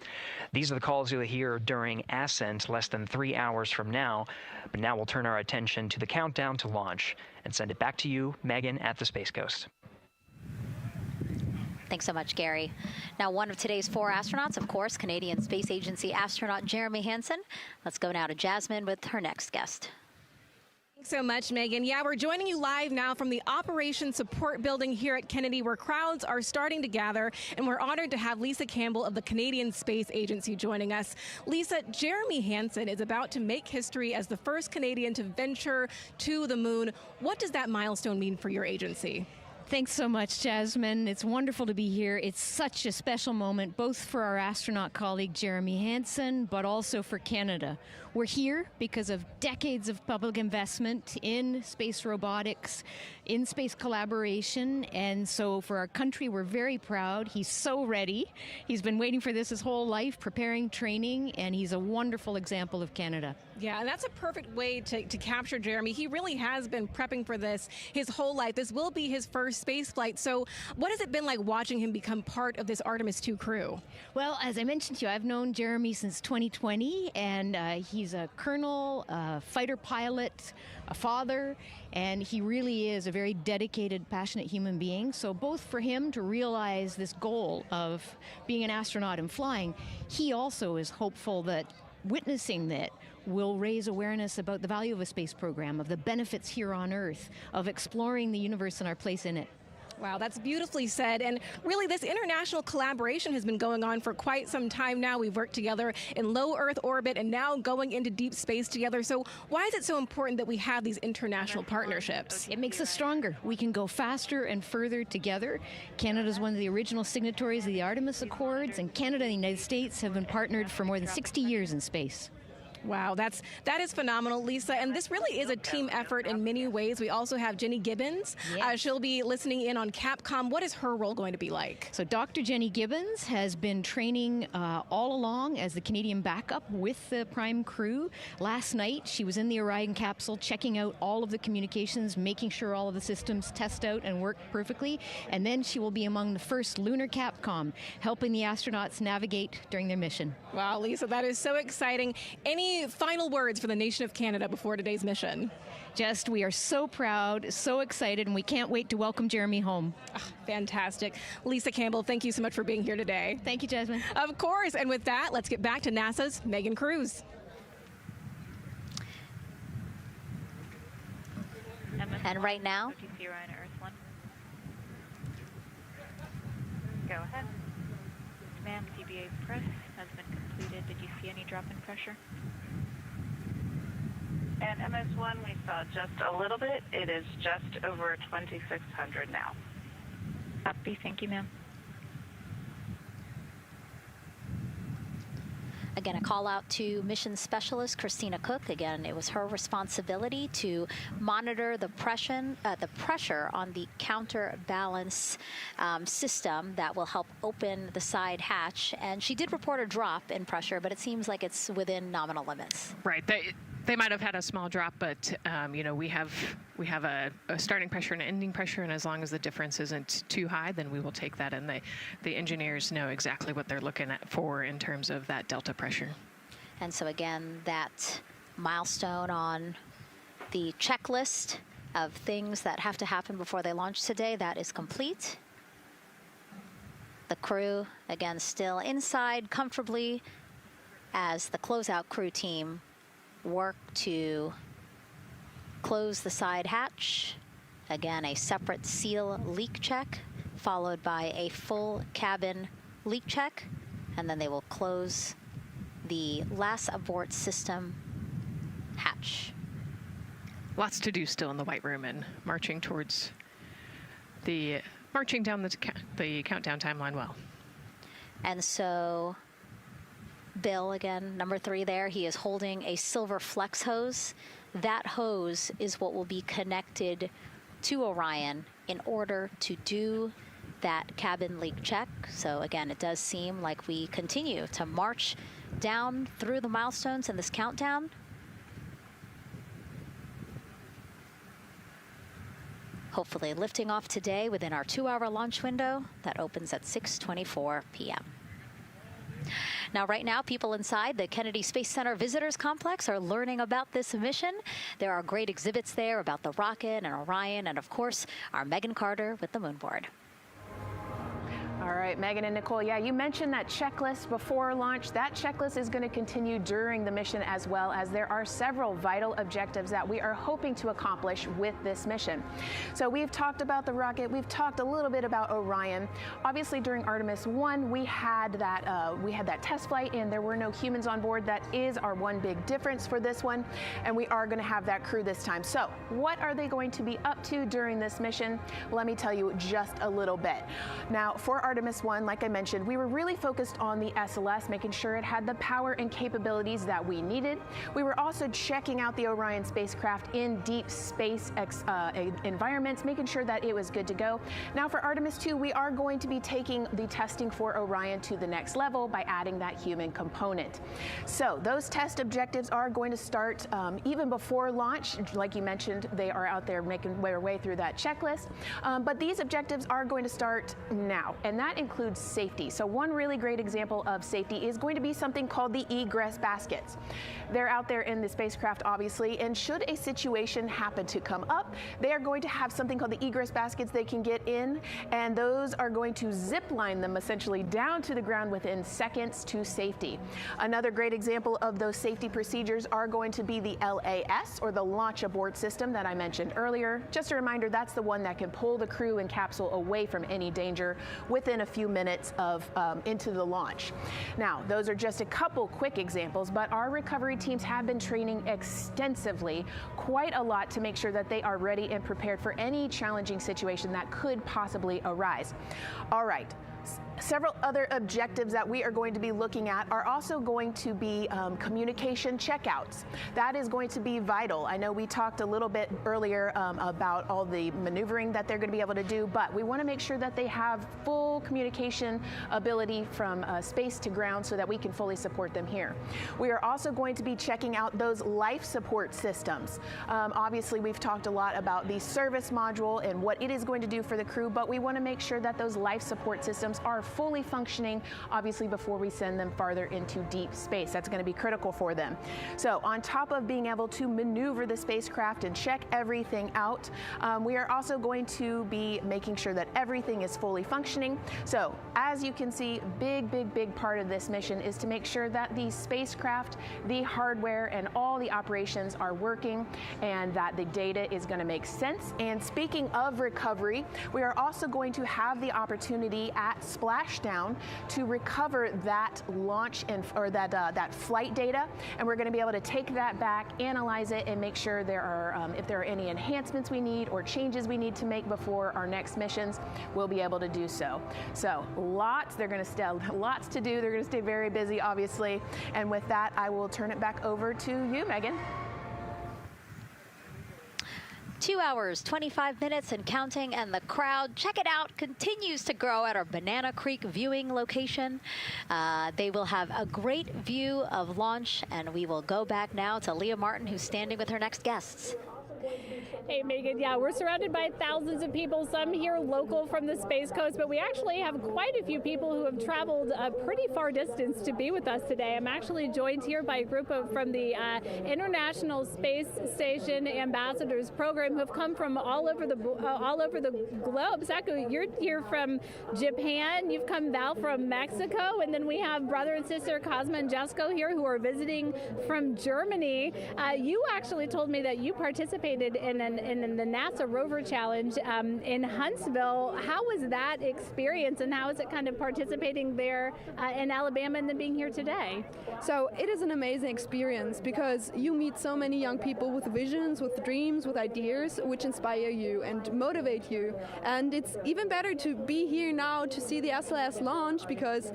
These are the calls you'll hear during Ascent less than 3 hours from now, but now we'll turn our attention to the countdown to launch and send it back to you, Megan, at the Space Coast. Thanks so much, Gary. Now, one of today's 4 astronauts, of course, Canadian Space Agency astronaut Jeremy Hansen. Let's go now to Jasmine with her next guest. Thanks so much, Megan. Yeah, we're joining you live now from the Operations Support Building here at Kennedy, where crowds are starting to gather, and we're honored to have Lisa Campbell of the Canadian Space Agency joining us. Lisa, Jeremy Hansen is about to make history as the first Canadian to venture to the moon. What does that milestone mean for your agency? Thanks so much, Jasmine. It's wonderful to be here. It's such a special moment, both for our astronaut colleague Jeremy Hansen, but also for Canada. We're here because of decades of public investment in space robotics, in space collaboration, and so for our country, we're very proud. He's so ready. He's been waiting for this his whole life, preparing, training, and he's a wonderful example of Canada. Yeah, and that's a perfect way to capture Jeremy. He really has been prepping for this his whole life. This will be his first space flight. So what has it been like watching him become part of this Artemis II crew? Well, as I mentioned to you, I've known Jeremy since 2020, and he's a colonel, a fighter pilot, a father, and he really is a very dedicated, passionate human being. So both for him to realize this goal of being an astronaut and flying, he also is hopeful that witnessing that will raise awareness about the value of a space program, of the benefits here on Earth, of exploring the universe and our place in it. Wow, that's beautifully said. And really, this international collaboration has been going on for quite some time now. We've worked together in low Earth orbit and now going into deep space together. So why is it so important that we have these international partnerships? It makes us stronger. We can go faster and further together. Canada is one of the original signatories of the Artemis Accords, and Canada and the United States have been partnered for more than 60 years in space. Wow, that is phenomenal, Lisa. And this really is a team effort in many ways. We also have Jenny Gibbons. Yes. She'll be listening in on Capcom. What is her role going to be like? So Dr. Jenny Gibbons has been training all along as the Canadian backup with the Prime crew. Last night, she was in the Orion capsule checking out all of the communications, making sure all of the systems test out and work perfectly. And then she will be among the first lunar Capcom, helping the astronauts navigate during their mission. Wow, Lisa, that is so exciting. Any final words for the nation of Canada before today's mission? Just, we are so proud, so excited, and we can't wait to welcome Jeremy home. Fantastic. Lisa Campbell, thank you so much for being here today. Thank you, Jasmine. Of course. And with that, let's get back to NASA's Megan Cruz. And right now, Orion Earth 1. Go ahead. Ma'am, CBA press has been completed. Did you see any drop in pressure? And MS1, we saw just a little bit. It is just over 2,600 now. Copy. Thank you, ma'am. again, a call out to mission specialist Christina Cook. Again, it was her responsibility to monitor the pressure on the counterbalance system that will help open the side hatch. And she did report a drop in pressure, but it seems like it's within nominal limits. Right. They might have had a small drop, but you know, we have a starting pressure and an ending pressure, and as long as the difference isn't too high, then we will take that. And the engineers know exactly what they're looking for in terms of that delta pressure. And so again, that milestone on the checklist of things that have to happen before they launch today, that is complete. The crew, again, still inside comfortably as the closeout crew team work to close the side hatch. Again, a separate seal leak check, followed by a full cabin leak check, and then they will close the last abort system hatch. Lots to do still in the White Room and marching down the countdown timeline well. And so Bill, again, number 3 there, he is holding a silver flex hose. That hose is what will be connected to Orion in order to do that cabin leak check. So again, it does seem like we continue to march down through the milestones in this countdown. Hopefully lifting off today within our 2-hour launch window that opens at 6:24 p.m. Now, right now, people inside the Kennedy Space Center Visitors Complex are learning about this mission. There are great exhibits there about the rocket and Orion, and of course, our Megan Carter with the moon board. All right, Megan and Nicole, yeah, you mentioned that checklist before launch. That checklist is going to continue during the mission, as well as there are several vital objectives that we are hoping to accomplish with this mission. So we've talked about the rocket. We've talked a little bit about Orion. Obviously, during Artemis I, we had that test flight, and there were no humans on board. That is our one big difference for this one, and we are going to have that crew this time. So what are they going to be up to during this mission? Let me tell you just a little bit. Now, for Artemis I, like I mentioned, we were really focused on the SLS, making sure it had the power and capabilities that we needed. We were also checking out the Orion spacecraft in deep space environments, making sure that it was good to go. Now for Artemis II, we are going to be taking the testing for Orion to the next level by adding that human component. So those test objectives are going to start even before launch. Like you mentioned, they are out there making their way through that checklist. But these objectives are going to start now. And that includes safety. So one really great example of safety is going to be something called the egress baskets. They're out there in the spacecraft, obviously, and should a situation happen to come up, they are going to have something called the egress baskets they can get in, and those are going to zip line them essentially down to the ground within seconds to safety. Another great example of those safety procedures are going to be the LAS, or the Launch Abort System that I mentioned earlier. Just a reminder, that's the one that can pull the crew and capsule away from any danger within a few minutes of into the launch. Now, those are just a couple quick examples, but our recovery teams have been training extensively, quite a lot, to make sure that they are ready and prepared for any challenging situation that could possibly arise. All right. Several other objectives that we are going to be looking at are also going to be communication checkouts. That is going to be vital. I know we talked a little bit earlier about all the maneuvering that they're going to be able to do, but we want to make sure that they have full communication ability from space to ground so that we can fully support them here. We are also going to be checking out those life support systems. Obviously, we've talked a lot about the service module and what it is going to do for the crew, but we want to make sure that those life support systems are fully functioning, obviously, before we send them farther into deep space. That's going to be critical for them. So on top of being able to maneuver the spacecraft and check everything out, we are also going to be making sure that everything is fully functioning. So as you can see, big part of this mission is to make sure that the spacecraft, the hardware, and all the operations are working and that the data is going to make sense. And speaking of recovery, we are also going to have the opportunity at Splashdown to recover that launch or that flight data, and we're going to be able to take that back, analyze it, and make sure there are if there are any enhancements we need or changes we need to make before our next missions, we'll be able to do so. So lots to do. They're going to stay very busy, obviously. And with that, I will turn it back over to you, Megan. 2 hours, 25 minutes and counting, and the crowd, check it out, continues to grow at our Banana Creek viewing location. They will have a great view of launch, and we will go back now to Leah Martin, who's standing with her next guests. Hey, Megan, yeah, we're surrounded by thousands of people, some here local from the Space Coast, but we actually have quite a few people who have traveled a pretty far distance to be with us today. I'm actually joined here by a group from the International Space Station Ambassadors Program who have come from all over the globe. Saku, you're here from Japan, you've come Val from Mexico, and then we have brother and sister Cosma and Jesco here who are visiting from Germany. You actually told me that you participated in the NASA Rover Challenge in Huntsville. How was that experience, and how is it kind of participating there in Alabama and then being here today? So it is an amazing experience because you meet so many young people with visions, with dreams, with ideas which inspire you and motivate you. And it's even better to be here now to see the SLS launch because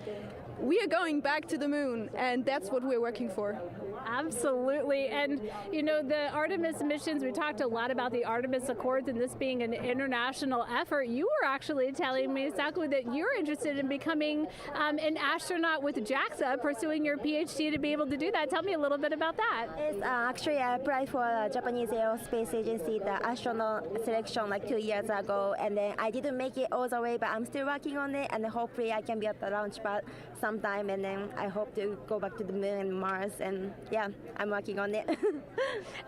we are going back to the moon, and that's what we're working for. Absolutely. And, you know, the Artemis missions, we talked a lot about the Artemis Accords and this being an international effort. You were actually telling me, Saku, that you're interested in becoming an astronaut with JAXA, pursuing your PhD to be able to do that. Tell me a little bit about that. Yes, actually, I applied for the Japanese Aerospace Agency, the astronaut selection like 2 years ago, and then I didn't make it all the way, but I'm still working on it, and hopefully I can be at the launch pad sometime, and then I hope to go back to the moon and Mars, and yeah, I'm working on it.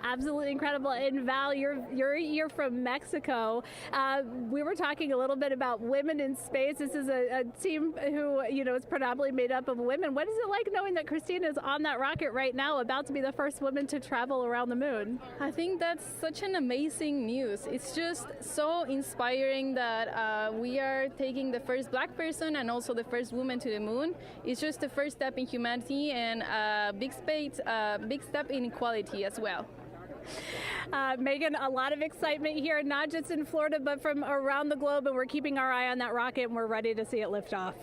Absolutely incredible. And Val, you're from Mexico. We were talking a little bit about women in space. This is a team who, you know, is predominantly made up of women. What is it like knowing that Christina is on that rocket right now, about to be the first woman to travel around the moon? I think that's such an amazing news. It's just so inspiring that we are taking the first black person and also the first woman to the moon. It's just the first step in humanity and a big step in equality as well. Megan, a lot of excitement here, not just in Florida, but from around the globe, and we're keeping our eye on that rocket, and we're ready to see it lift off.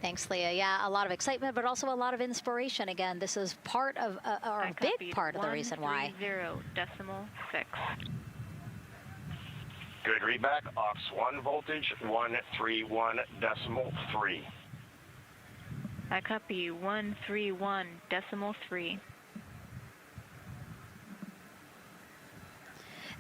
Thanks, Leah. Yeah, a lot of excitement, but also a lot of inspiration. Again, this is part of, or a big part of the reason why. 130.6. Good readback. Aux 1 voltage, 131.3. I copy 131.3.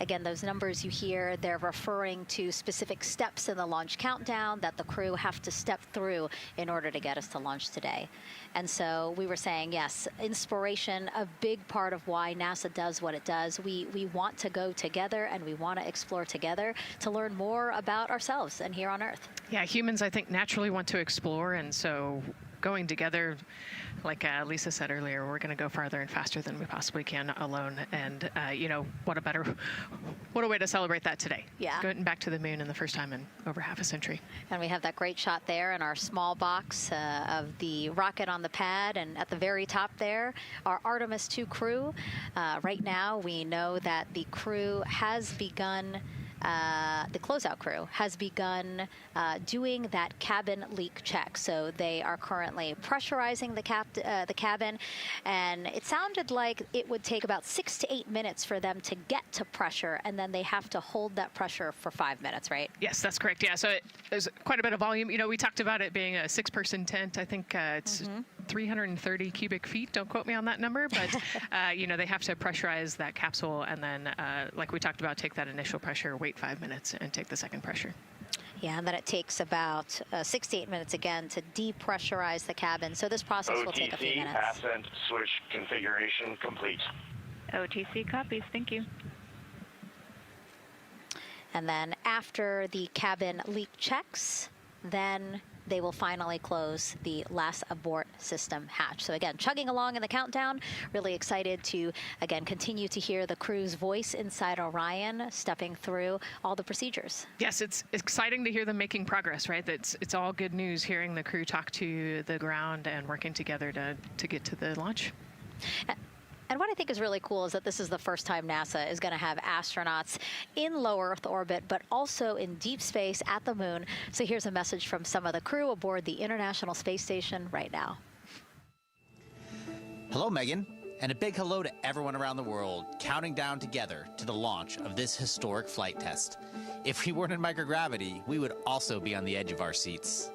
Again, those numbers you hear, they're referring to specific steps in the launch countdown that the crew have to step through in order to get us to launch today. And so we were saying, yes, inspiration, a big part of why NASA does what it does. We want to go together and we want to explore together to learn more about ourselves and here on Earth. Yeah, humans, I think, naturally want to explore, and so going together, like Lisa said earlier, we're going to go farther and faster than we possibly can alone. And, you know, what a way to celebrate that today. Yeah. Going back to the moon in the first time in over half a century. And we have that great shot there in our small box of the rocket on the pad. And at the very top there, our Artemis II crew. Right now, we know that the crew has begun the closeout crew has begun doing that cabin leak check. So they are currently pressurizing the cabin, and it sounded like it would take about 6 to 8 minutes for them to get to pressure, and then they have to hold that pressure for 5 minutes, right? Yes, that's correct. Yeah, so there's quite a bit of volume. You know, we talked about it being a 6-person tent. I think it's 330 cubic feet. Don't quote me on that number, but you know, they have to pressurize that capsule, and then, like we talked about, take that initial pressure, wait 5 minutes, and take the second pressure. Yeah, and then it takes about 6 to 8 minutes again to depressurize the cabin. So this process will take a few minutes. Ascent switch configuration complete. OTC copies. Thank you. And then after the cabin leak checks, then they will finally close the last abort system hatch. So again, chugging along in the countdown, really excited to, again, continue to hear the crew's voice inside Orion, stepping through all the procedures. Yes, it's exciting to hear them making progress, right? It's all good news hearing the crew talk to the ground and working together to get to the launch. And what I think is really cool is that this is the first time NASA is going to have astronauts in low Earth orbit, but also in deep space at the moon. So here's a message from some of the crew aboard the International Space Station right now. Hello, Megan, and a big hello to everyone around the world counting down together to the launch of this historic flight test. If we weren't in microgravity, we would also be on the edge of our seats.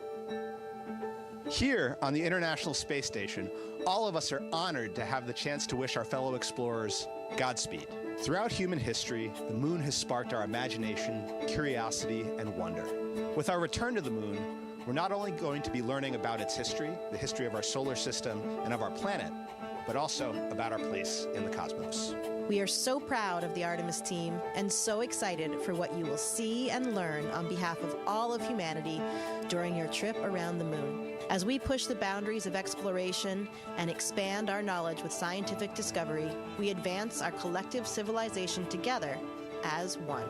Here on the International Space Station, all of us are honored to have the chance to wish our fellow explorers Godspeed. Throughout human history, the moon has sparked our imagination, curiosity, and wonder. With our return to the moon, we're not only going to be learning about its history, the history of our solar system and of our planet, but also about our place in the cosmos. We are so proud of the Artemis team and so excited for what you will see and learn on behalf of all of humanity during your trip around the moon. As we push the boundaries of exploration and expand our knowledge with scientific discovery, we advance our collective civilization together as one.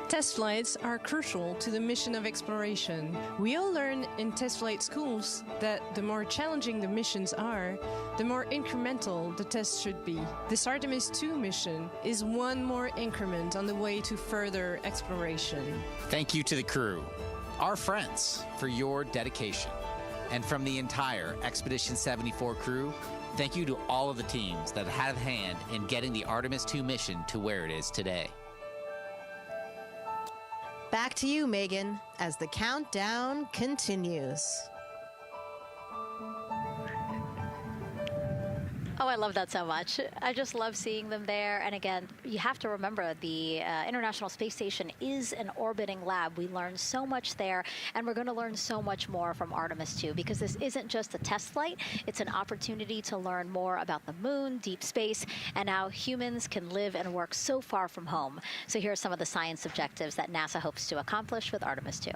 Test flights are crucial to the mission of exploration. We all learn in test flight schools that the more challenging the missions are, the more incremental the tests should be. This Artemis II mission is one more increment on the way to further exploration. Thank you to the crew, our friends, for your dedication. And from the entire Expedition 74 crew, thank you to all of the teams that had a hand in getting the Artemis II mission to where it is today. Back to you, Megan, as the countdown continues. Oh, I love that so much. I just love seeing them there. And again, you have to remember the International Space Station is an orbiting lab. We learn so much there, and we're going to learn so much more from Artemis II, because this isn't just a test flight. It's an opportunity to learn more about the moon, deep space, and how humans can live and work so far from home. So here are some of the science objectives that NASA hopes to accomplish with Artemis II.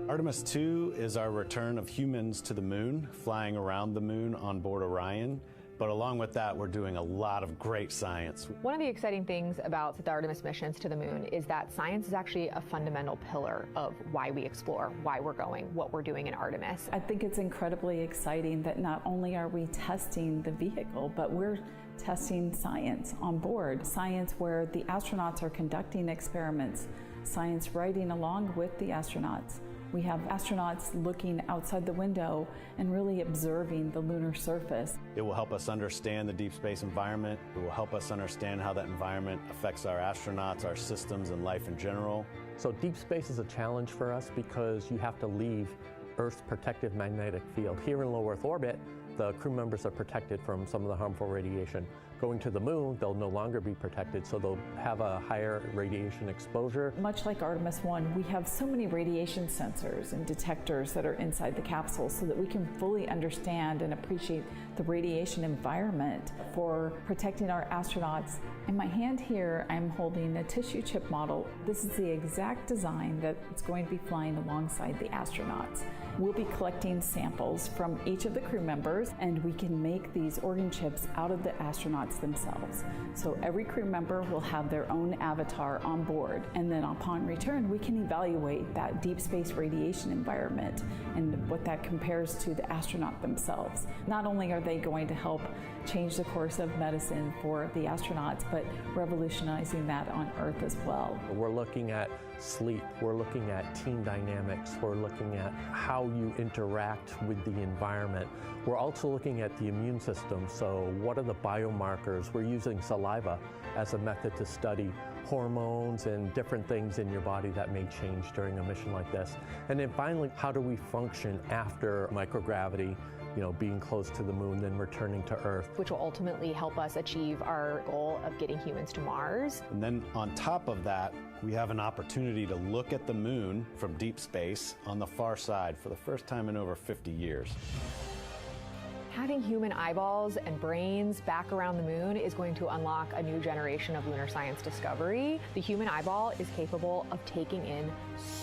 Artemis II is our return of humans to the moon, flying around the moon on board Orion. But along with that, we're doing a lot of great science. One of the exciting things about the Artemis missions to the moon is that science is actually a fundamental pillar of why we explore, why we're going, what we're doing in Artemis. I think it's incredibly exciting that not only are we testing the vehicle, but we're testing science on board. Science where the astronauts are conducting experiments, science riding along with the astronauts. We have astronauts looking outside the window and really observing the lunar surface. It will help us understand the deep space environment. It will help us understand how that environment affects our astronauts, our systems, and life in general. So deep space is a challenge for us because you have to leave Earth's protective magnetic field. Here in low Earth orbit, the crew members are protected from some of the harmful radiation. Going to the moon, they'll no longer be protected, so they'll have a higher radiation exposure. Much like Artemis I, we have so many radiation sensors and detectors that are inside the capsule so that we can fully understand and appreciate the radiation environment for protecting our astronauts. In my hand here, I'm holding a tissue chip model. This is the exact design that's going to be flying alongside the astronauts. We'll be collecting samples from each of the crew members, and we can make these organ chips out of the astronauts themselves. So every crew member will have their own avatar on board, and then upon return, we can evaluate that deep space radiation environment and what that compares to the astronaut themselves. Not only are they going to help change the course of medicine for the astronauts, but revolutionizing that on Earth as well. We're looking at sleep, we're looking at team dynamics, we're looking at how you interact with the environment. We're also looking at the immune system, so what are the biomarkers? We're using saliva as a method to study hormones and different things in your body that may change during a mission like this. And then finally, how do we function after microgravity, being close to the moon, then returning to Earth. Which will ultimately help us achieve our goal of getting humans to Mars. And then on top of that, we have an opportunity to look at the moon from deep space on the far side for the first time in over 50 years. Having human eyeballs and brains back around the moon is going to unlock a new generation of lunar science discovery. The human eyeball is capable of taking in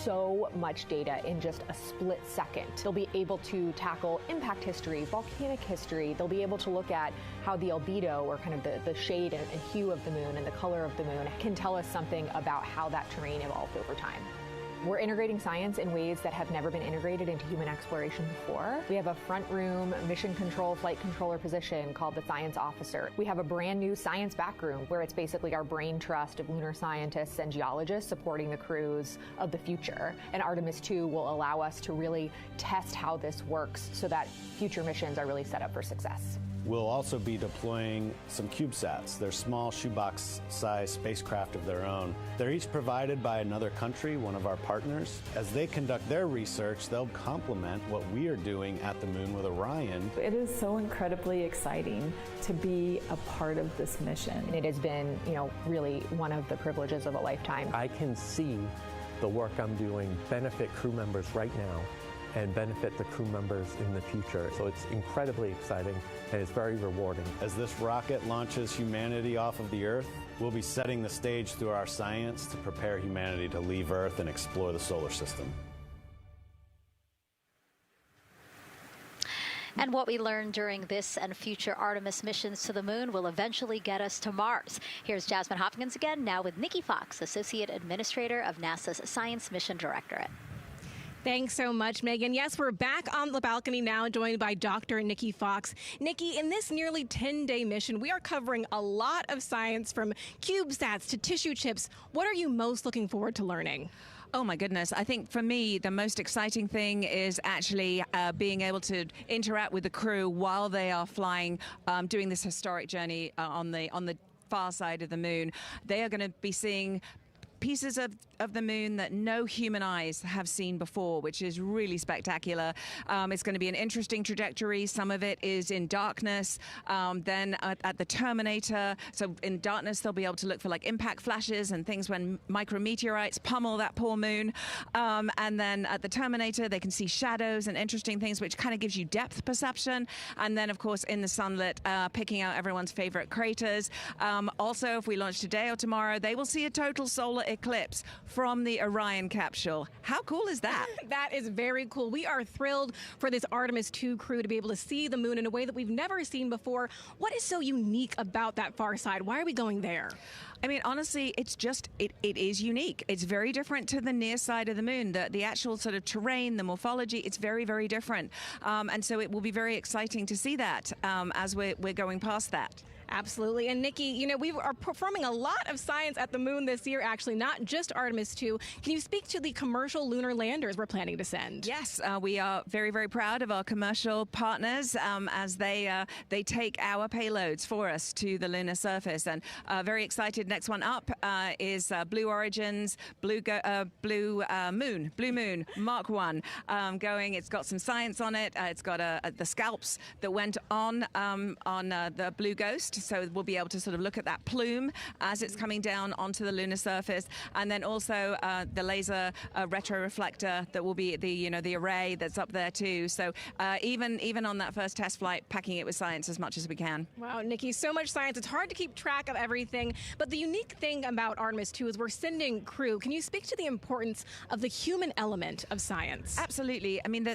so much data in just a split second. They'll be able to tackle impact history, volcanic history. They'll be able to look at how the albedo, or kind of the shade and hue of the moon and the color of the moon, can tell us something about how that terrain evolved over time. We're integrating science in ways that have never been integrated into human exploration before. We have a front room mission control flight controller position called the Science Officer. We have a brand new science back room where it's basically our brain trust of lunar scientists and geologists supporting the crews of the future. And Artemis II will allow us to really test how this works so that future missions are really set up for success. We'll also be deploying some CubeSats. They're small shoebox-sized spacecraft of their own. They're each provided by another country, one of our partners. As they conduct their research, they'll complement what we are doing at the moon with Orion. It is so incredibly exciting to be a part of this mission. It has been, really one of the privileges of a lifetime. I can see the work I'm doing benefit crew members right now and benefit the crew members in the future. So it's incredibly exciting and it's very rewarding. As this rocket launches humanity off of the Earth, we'll be setting the stage through our science to prepare humanity to leave Earth and explore the solar system. And what we learn during this and future Artemis missions to the moon will eventually get us to Mars. Here's Jasmine Hopkins again, now with Nikki Fox, Associate Administrator of NASA's Science Mission Directorate. Thanks so much, Megan. Yes, we're back on the balcony now, joined by Dr. Nikki Fox. Nikki, in this nearly 10-day mission, we are covering a lot of science, from CubeSats to tissue chips. What are you most looking forward to learning? Oh my goodness. I think for me, the most exciting thing is actually being able to interact with the crew while they are flying, doing this historic journey on the far side of the moon. They are going to be seeing pieces of the moon that no human eyes have seen before, which is really spectacular. It's going to be an interesting trajectory. Some of it is in darkness. Then at the terminator, so in darkness, they'll be able to look for like impact flashes and things when micrometeorites pummel that poor moon. And then at the terminator, they can see shadows and interesting things, which kind of gives you depth perception. And then, of course, in the sunlit, picking out everyone's favorite craters. Also, if we launch today or tomorrow, they will see a total solar eclipse from the Orion capsule. How cool is that? That is very cool. We are thrilled for this Artemis II crew to be able to see the moon in a way that we've never seen before. What is so unique about that far side? Why are we going there? I mean, honestly, it's just, it is unique. It's very different to the near side of the moon. The actual sort of terrain, the morphology, it's very, very different. And so it will be very exciting to see that as we're going past that. Absolutely. And Nikki, you know, we are performing a lot of science at the moon this year, actually, not just Artemis II. Can you speak to the commercial lunar landers we're planning to send? Yes, we are very, very proud of our commercial partners as they take our payloads for us to the lunar surface. And very excited. Next one up is Blue Origin's Blue Moon Mark 1 going. It's got some science on it. It's got the scalps that went on the Blue Ghost, so we'll be able to sort of look at that plume as it's coming down onto the lunar surface, and then also the laser retroreflector that will be the array that's up there too. So even on that first test flight, packing it with science as much as we can. Wow, Nikki, so much science. It's hard to keep track of everything, but the unique thing about Artemis II is we're sending crew. Can you speak to the importance of the human element of science? Absolutely. I mean,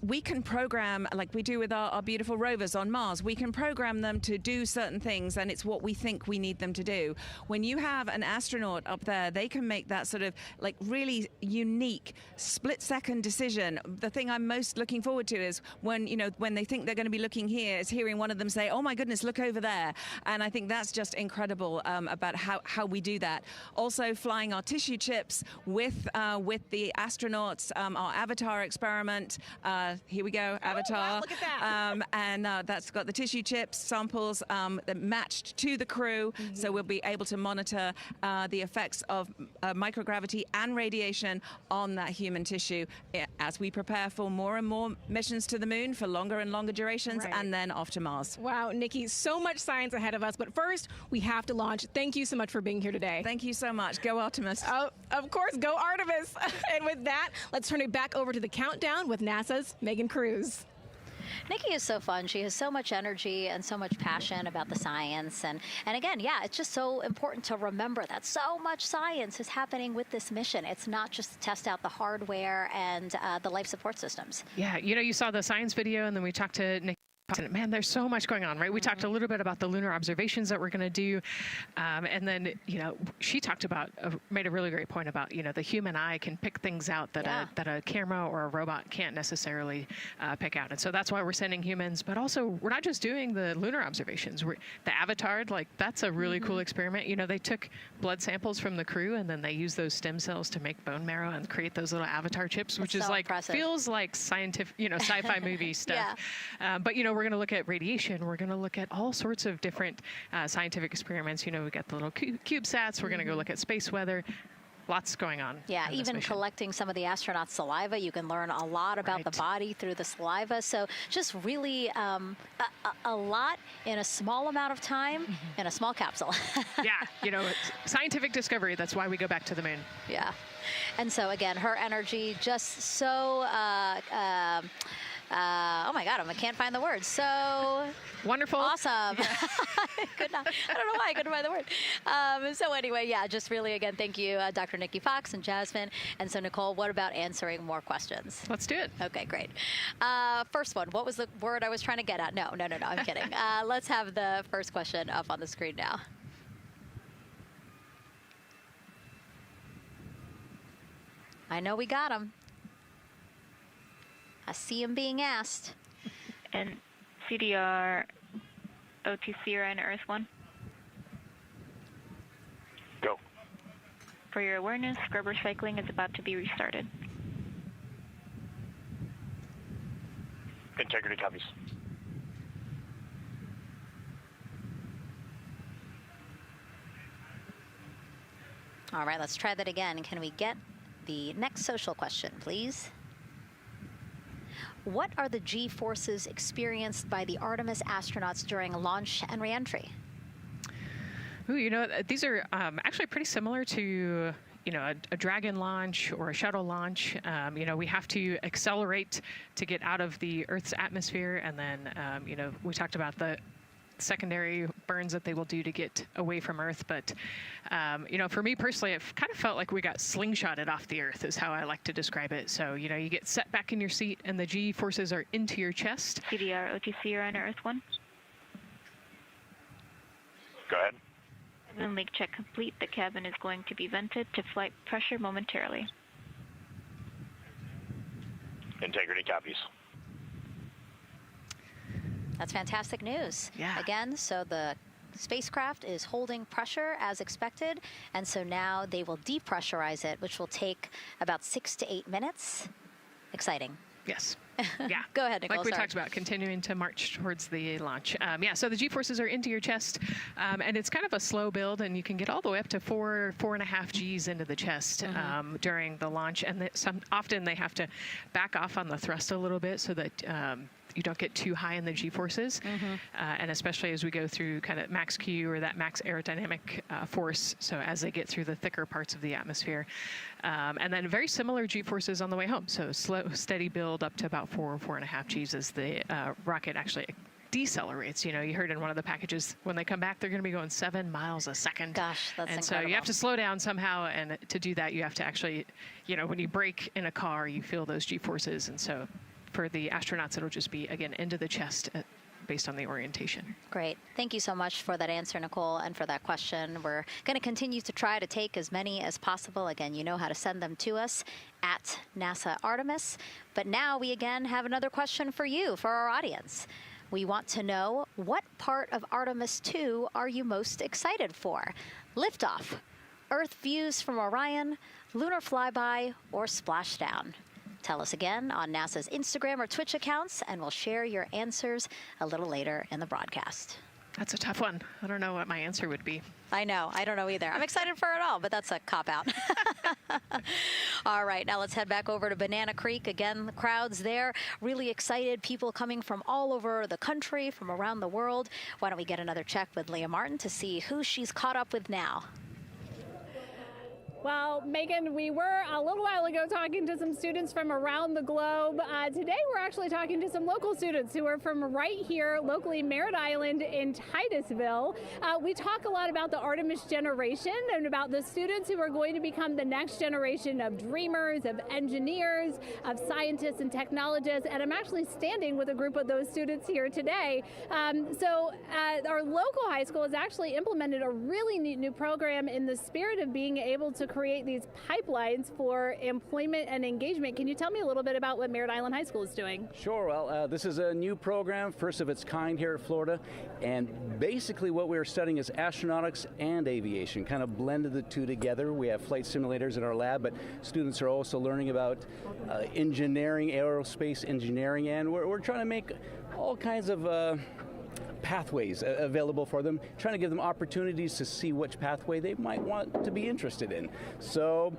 we can program, like we do with our beautiful rovers on Mars, we can program them to do certain things, and it's what we think we need them to do. When you have an astronaut up there, they can make that sort of like really unique split-second decision. The thing I'm most looking forward to is when they think they're going to be looking here, is hearing one of them say, "Oh my goodness, look over there." And I think that's just incredible about how we do that. Also flying our tissue chips with the astronauts, our Avatar experiment. Here we go, Avatar. Wow, look at that. And that's got the tissue chips samples that matched to the crew, so we'll be able to monitor the effects of microgravity and radiation on that human tissue as we prepare for more and more missions to the moon for longer and longer durations, and then off to Mars. Wow, Nikki, so much science ahead of us, but first we have to launch. Thank you so much for being here today. Thank you so much. Go Artemis. Oh, of course, go Artemis. And with that, let's turn it back over to the countdown with NASA's Megan Cruz. Nikki is so fun. She has so much energy and so much passion about the science. And again, yeah, it's just so important to remember that so much science is happening with this mission. It's not just to test out the hardware and the life support systems. Yeah, you saw the science video, and then we talked to Nikki. Man, there's so much going on, right? We talked a little bit about the lunar observations that we're going to do. And then, she talked about, made a really great point about, the human eye can pick things out that a camera or a robot can't necessarily pick out. And so that's why we're sending humans. But also, we're not just doing the lunar observations. The Avatar, that's a really cool experiment. They took blood samples from the crew, and then they used those stem cells to make bone marrow and create those little Avatar chips, which is feels like scientific, sci-fi movie stuff. But, we're going to look at radiation. We're going to look at all sorts of different scientific experiments. We got the little CubeSats. We're going to go look at space weather. Lots going on. Yeah, even collecting some of the astronauts' saliva. You can learn a lot about the body through the saliva. So just really a lot in a small amount of time in a small capsule. Yeah, scientific discovery. That's why we go back to the moon. Yeah. And so, again, her energy just so... oh my God, I can't find the words. So wonderful, awesome. I don't know why I couldn't find the word. So anyway, yeah, just really again, thank you, Dr. Nikki Fox and Jasmine. And so Nicole, what about answering more questions? Let's do it. Okay, great. First one. What was the word I was trying to get at? No, I'm kidding. Let's have the first question up on the screen now. I know we got them. I see him being asked. And CDR OTC Orion Earth 1. Go. For your awareness, scrubber cycling is about to be restarted. Integrity copies. All right, let's try that again. Can we get the next social question, please? What are the G-forces experienced by the Artemis astronauts during launch and reentry? Ooh, these are actually pretty similar to, a Dragon launch or a shuttle launch. We have to accelerate to get out of the Earth's atmosphere, and then, we talked about the secondary burns that they will do to get away from Earth. But, for me personally, it kind of felt like we got slingshotted off the Earth is how I like to describe it. So, you get set back in your seat and the G forces are into your chest. CDR OTC Orion Earth 1. Go ahead. Cabin leak check complete. The cabin is going to be vented to flight pressure momentarily. Integrity copies. That's fantastic news. Yeah. Again, so the spacecraft is holding pressure as expected, and so now they will depressurize it, which will take about 6 to 8 minutes. Exciting. Yes. Yeah. Go ahead, Nicole. Like we sorry. talked about, continuing to march towards the launch. Yeah, so the G-forces are into your chest, and it's kind of a slow build, and you can get all the way up to 4.5 Gs into the chest during the launch, and often they have to back off on the thrust a little bit so that you don't get too high in the G-forces, and especially as we go through kind of max Q, or that max aerodynamic force, so as they get through the thicker parts of the atmosphere. And then very similar G-forces on the way home, so slow, steady build up to about 4.5 Gs as the rocket actually decelerates. You know, you heard in one of the packages, when they come back, they're going to be going 7 miles a second. Gosh, that's and incredible. so you have to slow down somehow, and to do that, you have to actually, you know, when you brake in a car, you feel those G-forces, and so for the astronauts, it'll just be, again, into the chest based on the orientation. Great. Thank you so much for that answer, Nicole, and for that question. We're going to continue to try to take as many as possible. Again, you know how to send them to us at NASA Artemis. But now we again have another question for you, for our audience. We want to know, what part of Artemis II are you most excited for? Liftoff, Earth views from Orion, lunar flyby, or splashdown? Tell us again on NASA's Instagram or Twitch accounts, and we'll share your answers a little later in the broadcast. That's a tough one. I don't know what my answer would be. I know. I don't know either. I'm excited for it all, but that's a cop-out. All right, now let's head back over to Banana Creek. Again, the crowds there, really excited. People coming from all over the country, from around the world. Why don't we get another check with Leah Martin to see who she's caught up with now. Well, Megan, we were a little while ago talking to some students from around the globe. Today, we're actually talking to some local students who are from right here, locally, Merritt Island in Titusville. We talk a lot about the Artemis generation and about the students who are going to become the next generation of dreamers, of engineers, of scientists and technologists. And I'm actually standing with a group of those students here today. Our local high school has actually implemented a really neat new program in the spirit of being able to create these pipelines for employment and engagement. Can you tell me a little bit about what Merritt Island High School is doing? Sure. Well, this is a new program, first of its kind here at Florida, and basically what we're studying is astronautics and aviation, kind of blended the two together. We have flight simulators in our lab, but students are also learning about engineering, aerospace engineering, and we're trying to make all kinds of pathways available for them, trying to give them opportunities to see which pathway they might want to be interested in. So,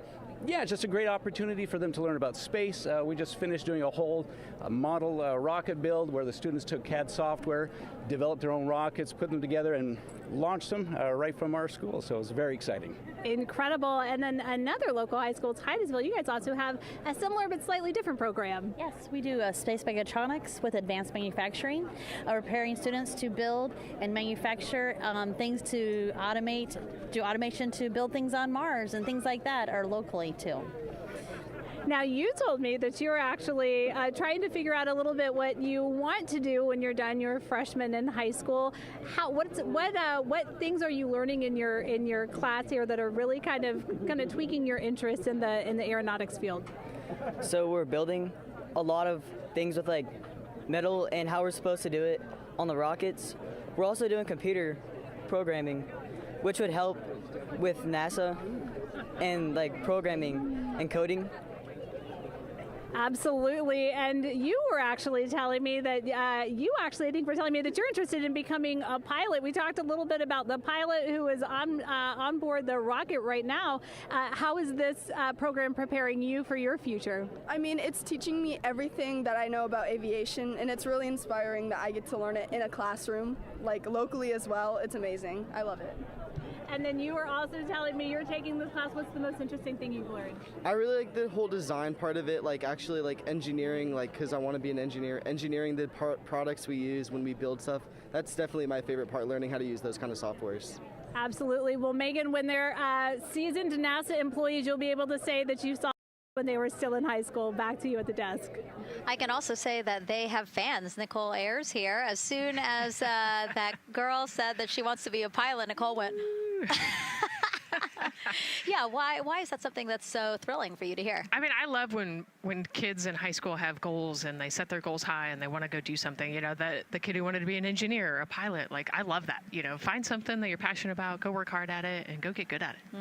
yeah, just a great opportunity for them to learn about space. We just finished doing a whole model rocket build where the students took CAD software, developed their own rockets, put them together, and launched them right from our school. So it was very exciting. Incredible. And then another local high school, Titusville, you guys also have a similar but slightly different program. Yes, we do space mechatronics with advanced manufacturing, preparing students to build and manufacture things to automate, do automation to build things on Mars and things like that, or locally too. Now, you told me that you're actually trying to figure out a little bit what you want to do when you're done your freshman in high school. What things are you learning in your class here that are really kind of tweaking your interest in the aeronautics field? So we're building a lot of things with like metal and how we're supposed to do it on the rockets. We're also doing computer programming, which would help with NASA and like programming and coding. Absolutely. And you were actually telling me that I think were telling me that you're interested in becoming a pilot. We talked a little bit about the pilot who is on board the rocket right now. How is this program preparing you for your future? I mean, it's teaching me everything that I know about aviation, and it's really inspiring that I get to learn it in a classroom, like locally as well. It's amazing. I love it. And then you were also telling me you're taking this class. What's the most interesting thing you've learned? I really like the whole design part of it, like actually like engineering, like because I want to be an engineer. Engineering the products we use when we build stuff, that's definitely my favorite part, learning how to use those kind of softwares. Absolutely. Well, Megan, when they're seasoned NASA employees, you'll be able to say that you saw when they were still in high school. Back to you at the desk. I can also say that they have fans. Nicole Ayers here. As soon as that girl said that she wants to be a pilot, Nicole went... Yeah, why is that something that's so thrilling for you to hear? I mean, I love when kids in high school have goals and they set their goals high and they want to go do something. You know, the kid who wanted to be an engineer or a pilot, like, I love that. You know, find something that you're passionate about, go work hard at it, and go get good at it.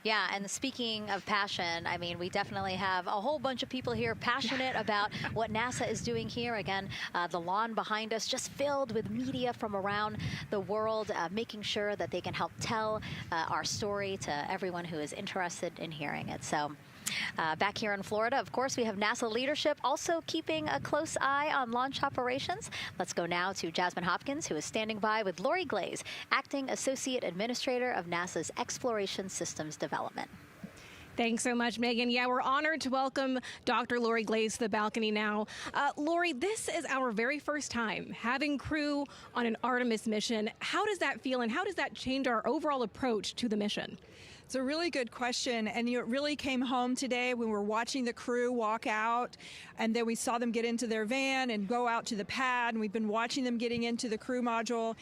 Yeah, and speaking of passion, I mean, we definitely have a whole bunch of people here passionate about what NASA is doing here. Again, the lawn behind us just filled with media from around the world, making sure that they can help tell our story to everyone who is interested in hearing it. So back here in Florida, of course, we have NASA leadership also keeping a close eye on launch operations. Let's go now to Jasmine Hopkins, who is standing by with Lori Glaze, Acting Associate Administrator of NASA's Exploration Systems Development. Thanks so much, Megan. Yeah, we're honored to welcome Dr. Lori Glaze to the balcony now. Lori, this is our very first time having crew on an Artemis mission. How does that feel, and how does that change our overall approach to the mission? It's a really good question, and it really came home today when we were watching the crew walk out, and then we saw them get into their van and go out to the pad, and we've been watching them getting into the crew module.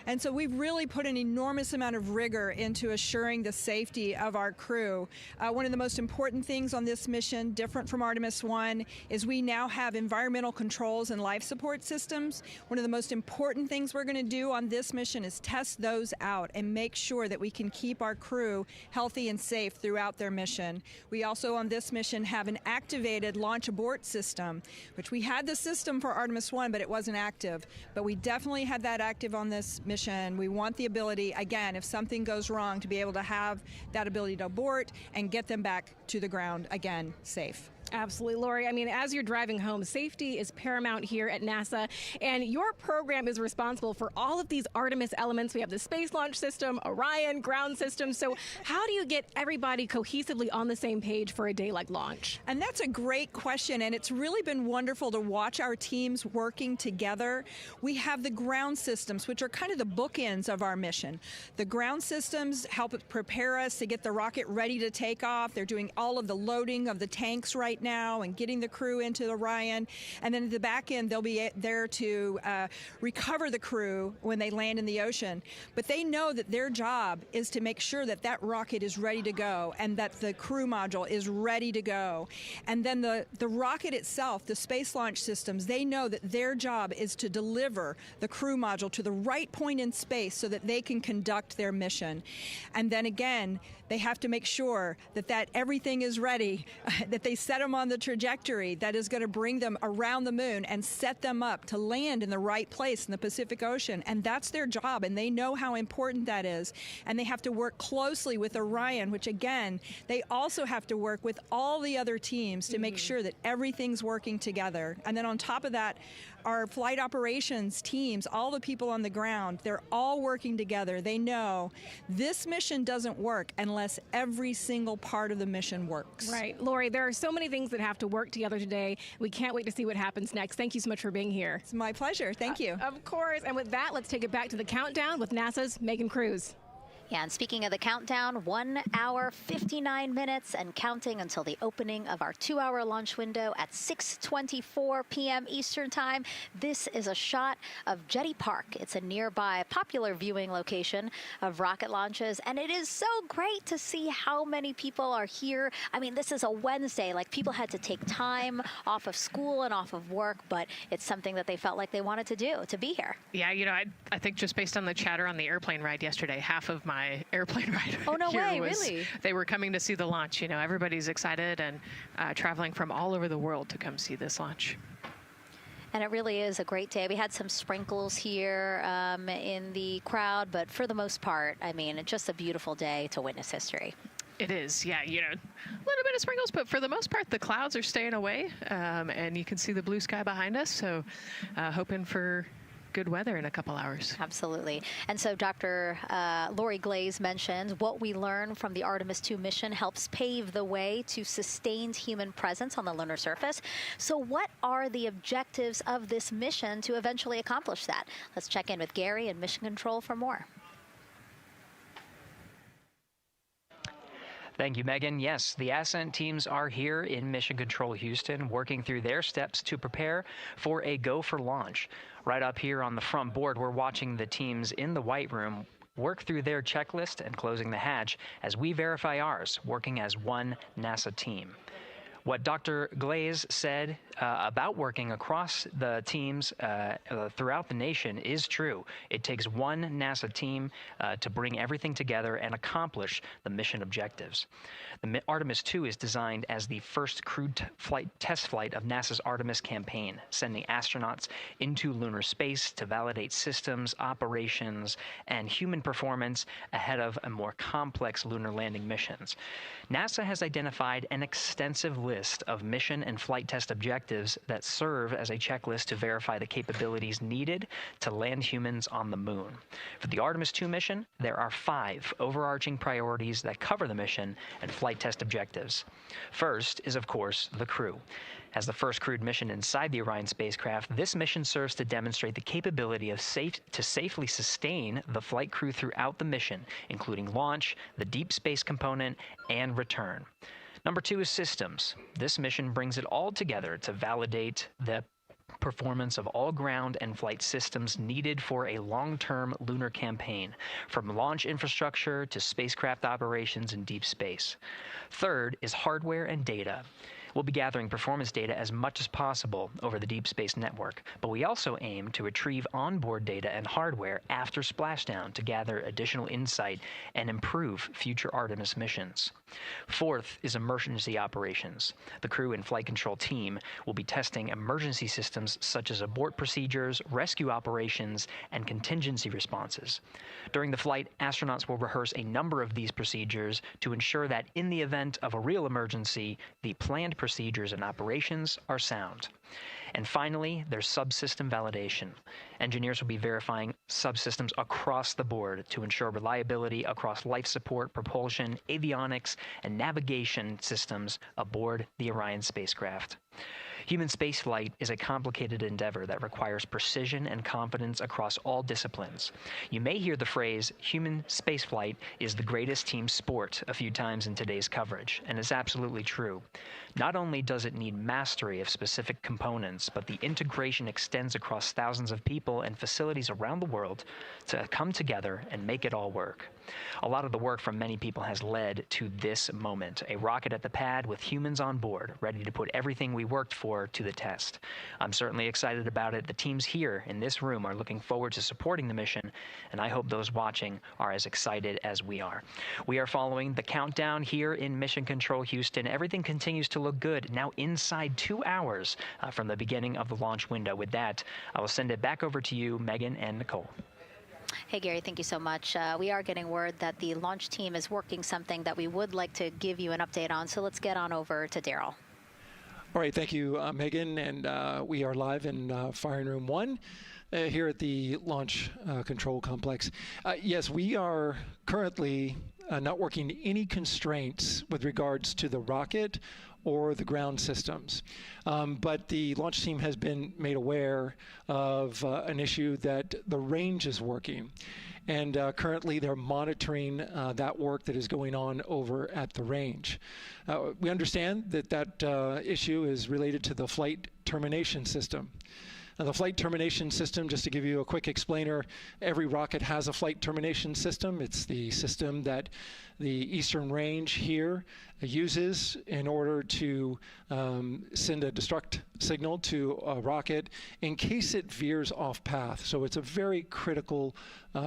And so we've really put an enormous amount of rigor into assuring the safety of our crew. One of the most important things on this mission, different from Artemis I, is we now have environmental controls and life support systems. One of the most important things we're going to do on this mission is test those out and make sure that we can keep our crew healthy and safe throughout their mission. We also on this mission have an activated launch abort system, which we had the system for Artemis I, but it wasn't active. But we definitely had that active on this mission. We want the ability, again, if something goes wrong, to be able to have that ability to abort and get them back to the ground again, safe. Absolutely, Lori. I mean, as you're driving home, safety is paramount here at NASA, and your program is responsible for all of these Artemis elements. We have the Space Launch System, Orion, ground system. So how do you get everybody cohesively on the same page for a day like launch? And that's a great question, and it's really been wonderful to watch our teams working together. We have the ground systems, which are kind of the bookends of our mission. The ground systems help prepare us to get the rocket ready to take off. They're doing all of the loading of the tanks right now and getting the crew into Orion. And then at the back end, they'll be there to recover the crew when they land in the ocean. But they know that their job is to make sure that that rocket is ready to go and that the crew module is ready to go. And then the rocket itself, the space launch systems, they know that their job is to deliver the crew module to the right point in space so that they can conduct their mission. And then again, they have to make sure that everything is ready, that they set them on the trajectory that is going to bring them around the moon and set them up to land in the right place in the Pacific Ocean. And that's their job, and they know how important that is. And they have to work closely with Orion, which again, they also have to work with all the other teams to make sure that everything's working together. And then on top of that, our flight operations teams, all the people on the ground, they're all working together. They know this mission doesn't work unless every single part of the mission works. Right. Lori, there are so many things that have to work together today. We can't wait to see what happens next. Thank you so much for being here. It's my pleasure. Thank you. Of course. And with that, let's take it back to the countdown with NASA's Megan Cruz. Yeah, and speaking of the countdown, 1 hour, 59 minutes and counting until the opening of our 2-hour launch window at 6:24 p.m. Eastern Time. This is a shot of Jetty Park. It's a nearby popular viewing location of rocket launches, and it is so great to see how many people are here. I mean, this is a Wednesday. Like, people had to take time off of school and off of work, but it's something that they felt like they wanted to do, to be here. Yeah, you know, I think just based on the chatter on the airplane ride yesterday, half of my airplane ride here was, really? They were coming to see the launch. You know, everybody's excited and traveling from all over the world to come see this launch. And it really is a great day. We had some sprinkles here in the crowd, but for the most part, I mean, it's just a beautiful day to witness history. It is, yeah, you know, a little bit of sprinkles, but for the most part, the clouds are staying away, and you can see the blue sky behind us, so hoping for good weather in a couple hours. Absolutely. And so Dr. Lori Glaze mentioned what we learned from the Artemis II mission helps pave the way to sustained human presence on the lunar surface. So what are the objectives of this mission to eventually accomplish that? Let's check in with Gary in Mission Control for more. Thank you, Megan. Yes, the Ascent teams are here in Mission Control Houston, working through their steps to prepare for a go for launch. Right up here on the front board, we're watching the teams in the White Room work through their checklist and closing the hatch as we verify ours, working as one NASA team. What Dr. Glaze said about working across the teams throughout the nation is true. It takes one NASA team to bring everything together and accomplish the mission objectives. The Artemis II is designed as the first crewed test flight of NASA's Artemis campaign, sending astronauts into lunar space to validate systems, operations, and human performance ahead of a more complex lunar landing missions. NASA has identified an extensive list of mission and flight test objectives that serve as a checklist to verify the capabilities needed to land humans on the moon. For the Artemis II mission, there are 5 overarching priorities that cover the mission and flight test objectives. First is, of course, the crew. As the first crewed mission inside the Orion spacecraft, this mission serves to demonstrate the capability of safely sustain the flight crew throughout the mission, including launch, the deep space component, and return. Number 2 is systems. This mission brings it all together to validate the performance of all ground and flight systems needed for a long-term lunar campaign, from launch infrastructure to spacecraft operations in deep space. Third is hardware and data. We'll be gathering performance data as much as possible over the Deep Space Network, but we also aim to retrieve onboard data and hardware after splashdown to gather additional insight and improve future Artemis missions. Fourth is emergency operations. The crew and flight control team will be testing emergency systems such as abort procedures, rescue operations, and contingency responses. During the flight, astronauts will rehearse a number of these procedures to ensure that in the event of a real emergency, the planned procedures and operations are sound. And finally, there's subsystem validation. Engineers will be verifying subsystems across the board to ensure reliability across life support, propulsion, avionics, and navigation systems aboard the Orion spacecraft. Human spaceflight is a complicated endeavor that requires precision and confidence across all disciplines. You may hear the phrase, human spaceflight is the greatest team sport, a few times in today's coverage, and it's absolutely true. Not only does it need mastery of specific components, but the integration extends across thousands of people and facilities around the world to come together and make it all work. A lot of the work from many people has led to this moment, a rocket at the pad with humans on board, ready to put everything we worked for to the test. I'm certainly excited about it. The teams here in this room are looking forward to supporting the mission, and I hope those watching are as excited as we are. We are following the countdown here in Mission Control Houston. Everything continues to look good, now inside 2 hours from the beginning of the launch window. With that, I will send it back over to you, Megan and Nicole. Hey, Gary, thank you so much. We are getting word that the launch team is working something that we would like to give you an update on, so let's get on over to Daryl. All right, thank you, Megan, and we are live in Firing Room 1 here at the Launch Control Complex. Yes, we are currently not working any constraints with regards to the rocket or the ground systems. But the launch team has been made aware of an issue that the range is working. And currently they're monitoring that work that is going on over at the range. We understand that that issue is related to the flight termination system. Now, the flight termination system, just to give you a quick explainer, every rocket has a flight termination system. It's the system that the Eastern Range here uses in order to send a destruct signal to a rocket in case it veers off path. So it's a very critical,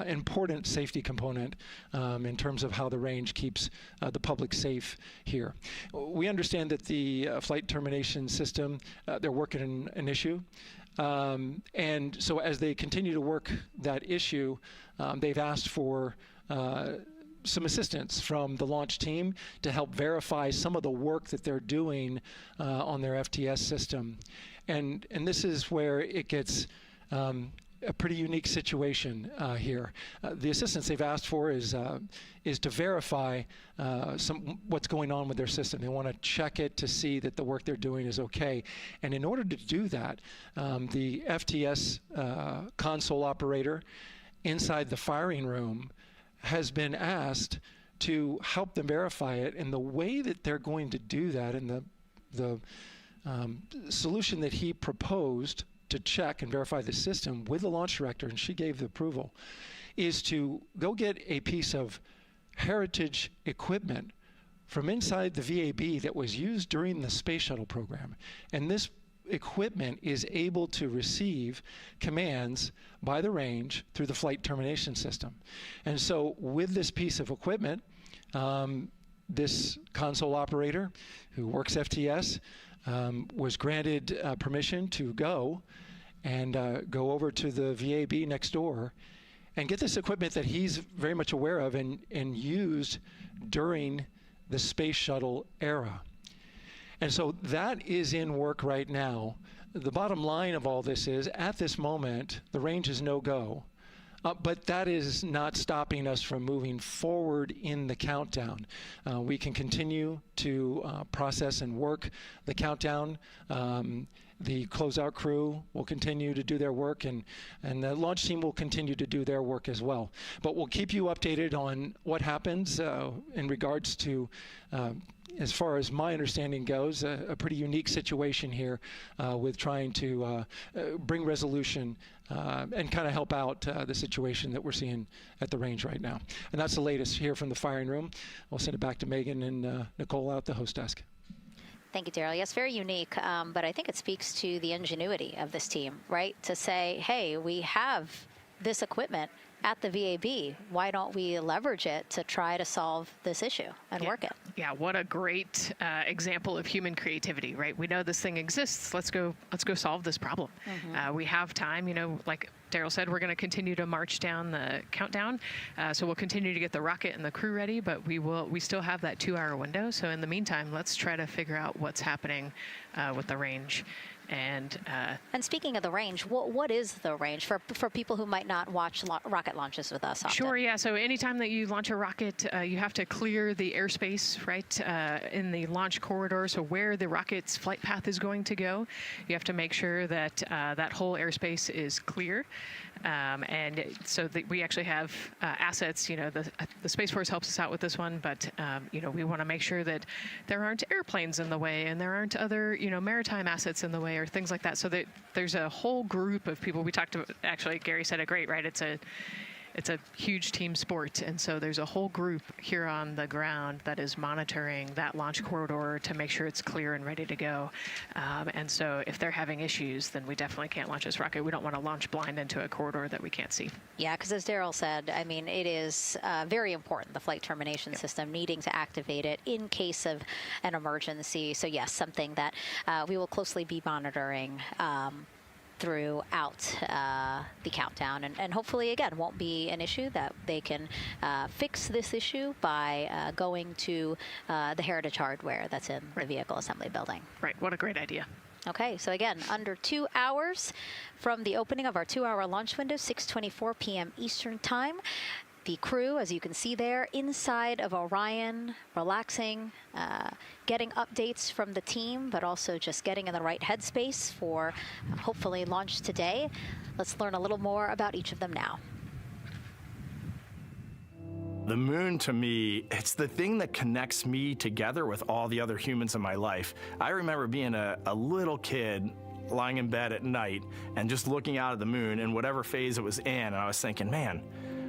important safety component in terms of how the range keeps the public safe here. We understand that the flight termination system, they're working an issue. And so as they continue to work that issue, they've asked for some assistance from the launch team to help verify some of the work that they're doing on their FTS system. And this is where it gets a pretty unique situation here. The assistance they've asked for is to verify what's going on with their system. They want to check it to see that the work they're doing is okay. And in order to do that, the FTS console operator inside the firing room has been asked to help them verify it. And the way that they're going to do that, and the solution that he proposed to check and verify the system with the launch director, and she gave the approval, is to go get a piece of heritage equipment from inside the VAB that was used during the space shuttle program. And this equipment is able to receive commands by the range through the flight termination system. And so with this piece of equipment, this console operator who works FTS was granted permission to go over to the VAB next door and get this equipment that he's very much aware of and used during the space shuttle era. And so that is in work right now. The bottom line of all this is, at this moment, the range is no-go. But that is not stopping us from moving forward in the countdown. We can continue to process and work the countdown. The closeout crew will continue to do their work, and the launch team will continue to do their work as well. But we'll keep you updated on what happens in regards to, as far as my understanding goes, a pretty unique situation here with trying to bring resolution and kind of help out the situation that we're seeing at the range right now. And that's the latest here from the firing room. We'll send it back to Megan and Nicole out the host desk. Thank you, Daryl. Yes, very unique, but I think it speaks to the ingenuity of this team, right? To say, hey, we have this equipment at the VAB. Why don't we leverage it to try to solve this issue and work it? Yeah, what a great example of human creativity, right? We know this thing exists. Let's go solve this problem. We have time, you know, like Daryl said, we're going to continue to march down the countdown. So we'll continue to get the rocket and the crew ready, but we still have that 2-hour window. So in the meantime, let's try to figure out what's happening with the range. And speaking of the range, what is the range for people who might not watch rocket launches with us often? Sure, yeah. So anytime that you launch a rocket, you have to clear the airspace, right, in the launch corridor. So where the rocket's flight path is going to go, you have to make sure that that whole airspace is clear. And so we actually have assets, you know, the Space Force helps us out with this one, but, you know, we want to make sure that there aren't airplanes in the way and there aren't other, you know, maritime assets in the way or things like that. So that there's a whole group of people. We talked about, actually, Gary said it great, right? It's a huge team sport, and so there's a whole group here on the ground that is monitoring that launch corridor to make sure it's clear and ready to go. And so if they're having issues, then we definitely can't launch this rocket. We don't want to launch blind into a corridor that we can't see. Yeah, because as Daryl said, I mean, it is very important, the flight termination system, needing to activate it in case of an emergency. So yes, something that we will closely be monitoring throughout the countdown, and hopefully, again, won't be an issue, that they can fix this issue by going to the heritage hardware that's in the vehicle assembly building. Right, what a great idea. Okay, so again, under 2 hours from the opening of our 2-hour launch window, 6:24 p.m. Eastern Time. The crew, as you can see there, inside of Orion, relaxing, getting updates from the team, but also just getting in the right headspace for hopefully launch today. Let's learn a little more about each of them now. The moon, to me, it's the thing that connects me together with all the other humans in my life. I remember being a little kid lying in bed at night and just looking out at the moon in whatever phase it was in, and I was thinking, man,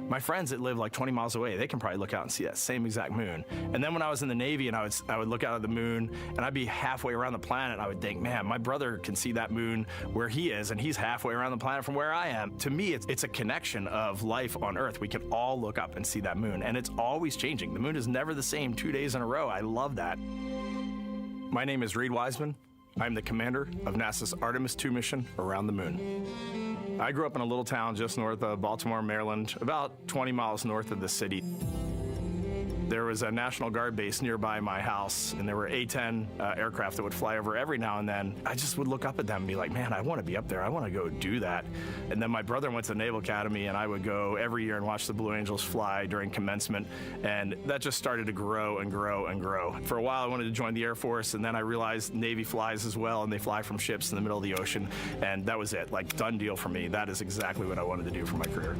my friends that live like 20 miles away, they can probably look out and see that same exact moon. And then when I was in the Navy and I would look out at the moon and I'd be halfway around the planet, I would think, man, my brother can see that moon where he is, and he's halfway around the planet from where I am. To me, it's a connection of life on Earth. We can all look up and see that moon, and it's always changing. The moon is never the same 2 days in a row. I love that. My name is Reed Wiseman. I'm the commander of NASA's Artemis II mission around the moon. I grew up in a little town just north of Baltimore, Maryland, about 20 miles north of the city. There was a National Guard base nearby my house, and there were A-10 aircraft that would fly over every now and then. I just would look up at them and be like, man, I want to be up there. I want to go do that. And then my brother went to the Naval Academy, and I would go every year and watch the Blue Angels fly during commencement, and that just started to grow and grow and grow. For a while, I wanted to join the Air Force, and then I realized Navy flies as well, and they fly from ships in the middle of the ocean, and that was it. Like, done deal for me. That is exactly what I wanted to do for my career.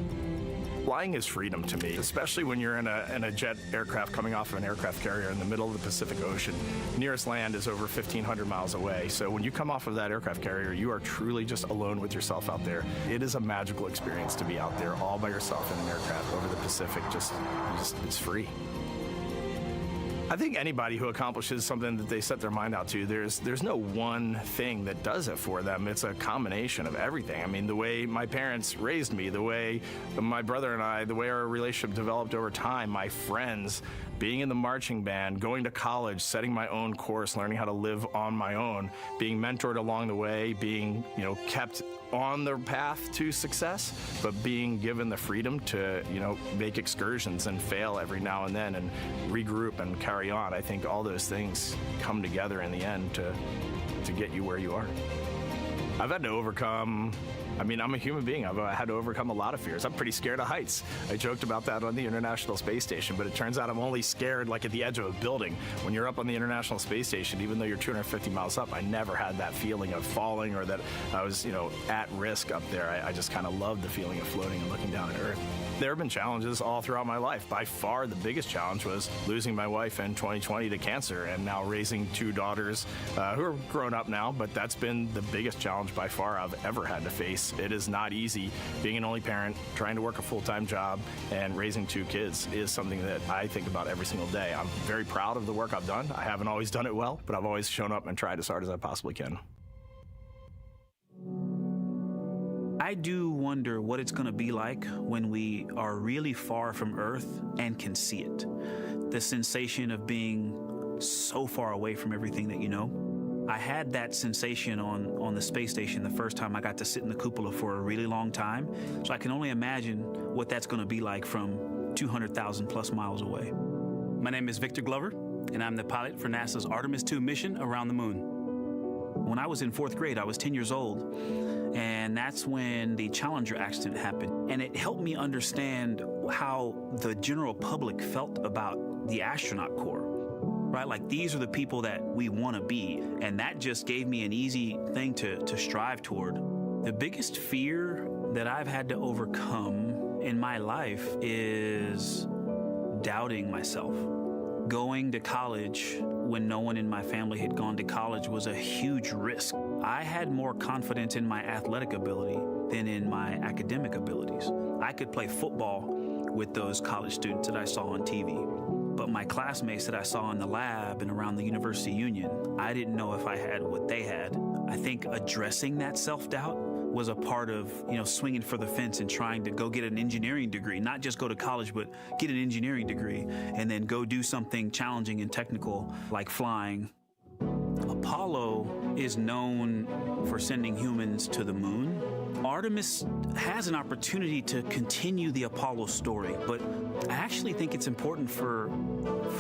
Flying is freedom to me, especially when you're in a jet aircraft coming off of an aircraft carrier in the middle of the Pacific Ocean. Nearest land is over 1,500 miles away. So when you come off of that aircraft carrier, you are truly just alone with yourself out there. It is a magical experience to be out there all by yourself in an aircraft over the Pacific. It's free. I think anybody who accomplishes something that they set their mind out to, there's no one thing that does it for them. It's a combination of everything. I mean, the way my parents raised me, the way my brother and I, the way our relationship developed over time, my friends, being in the marching band, going to college, setting my own course, learning how to live on my own, being mentored along the way, being, kept on the path to success, but being given the freedom to, make excursions and fail every now and then and regroup and carry on. I think all those things come together in the end to get you where you are. I've had to overcome, I'm a human being. I've had to overcome a lot of fears. I'm pretty scared of heights. I joked about that on the International Space Station, but it turns out I'm only scared like at the edge of a building. When you're up on the International Space Station, even though you're 250 miles up, I never had that feeling of falling or that I was, at risk up there. I just kind of loved the feeling of floating and looking down at Earth. There have been challenges all throughout my life. By far, the biggest challenge was losing my wife in 2020 to cancer and now raising two daughters who are grown up now, but that's been the biggest challenge by far I've ever had to face. It is not easy. Being an only parent, trying to work a full-time job, and raising two kids is something that I think about every single day. I'm very proud of the work I've done. I haven't always done it well, but I've always shown up and tried as hard as I possibly can. I do wonder what it's going to be like when we are really far from Earth and can see it. The sensation of being so far away from everything that you know. I had that sensation on the space station the first time I got to sit in the cupola for a really long time. So I can only imagine what that's going to be like from 200,000 plus miles away. My name is Victor Glover, and I'm the pilot for NASA's Artemis II mission around the moon. When I was in 4th grade, I was 10 years old, and that's when the Challenger accident happened. And it helped me understand how the general public felt about the astronaut corps, right? Like, these are the people that we want to be, and that just gave me an easy thing to strive toward. The biggest fear that I've had to overcome in my life is doubting myself. Going to college when no one in my family had gone to college was a huge risk. I had more confidence in my athletic ability than in my academic abilities. I could play football with those college students that I saw on TV, but my classmates that I saw in the lab and around the University Union, I didn't know if I had what they had. I think addressing that self-doubt was a part of, swinging for the fence and trying to go get an engineering degree, not just go to college, but get an engineering degree and then go do something challenging and technical like flying. Apollo is known for sending humans to the moon. Artemis has an opportunity to continue the Apollo story, but I actually think it's important for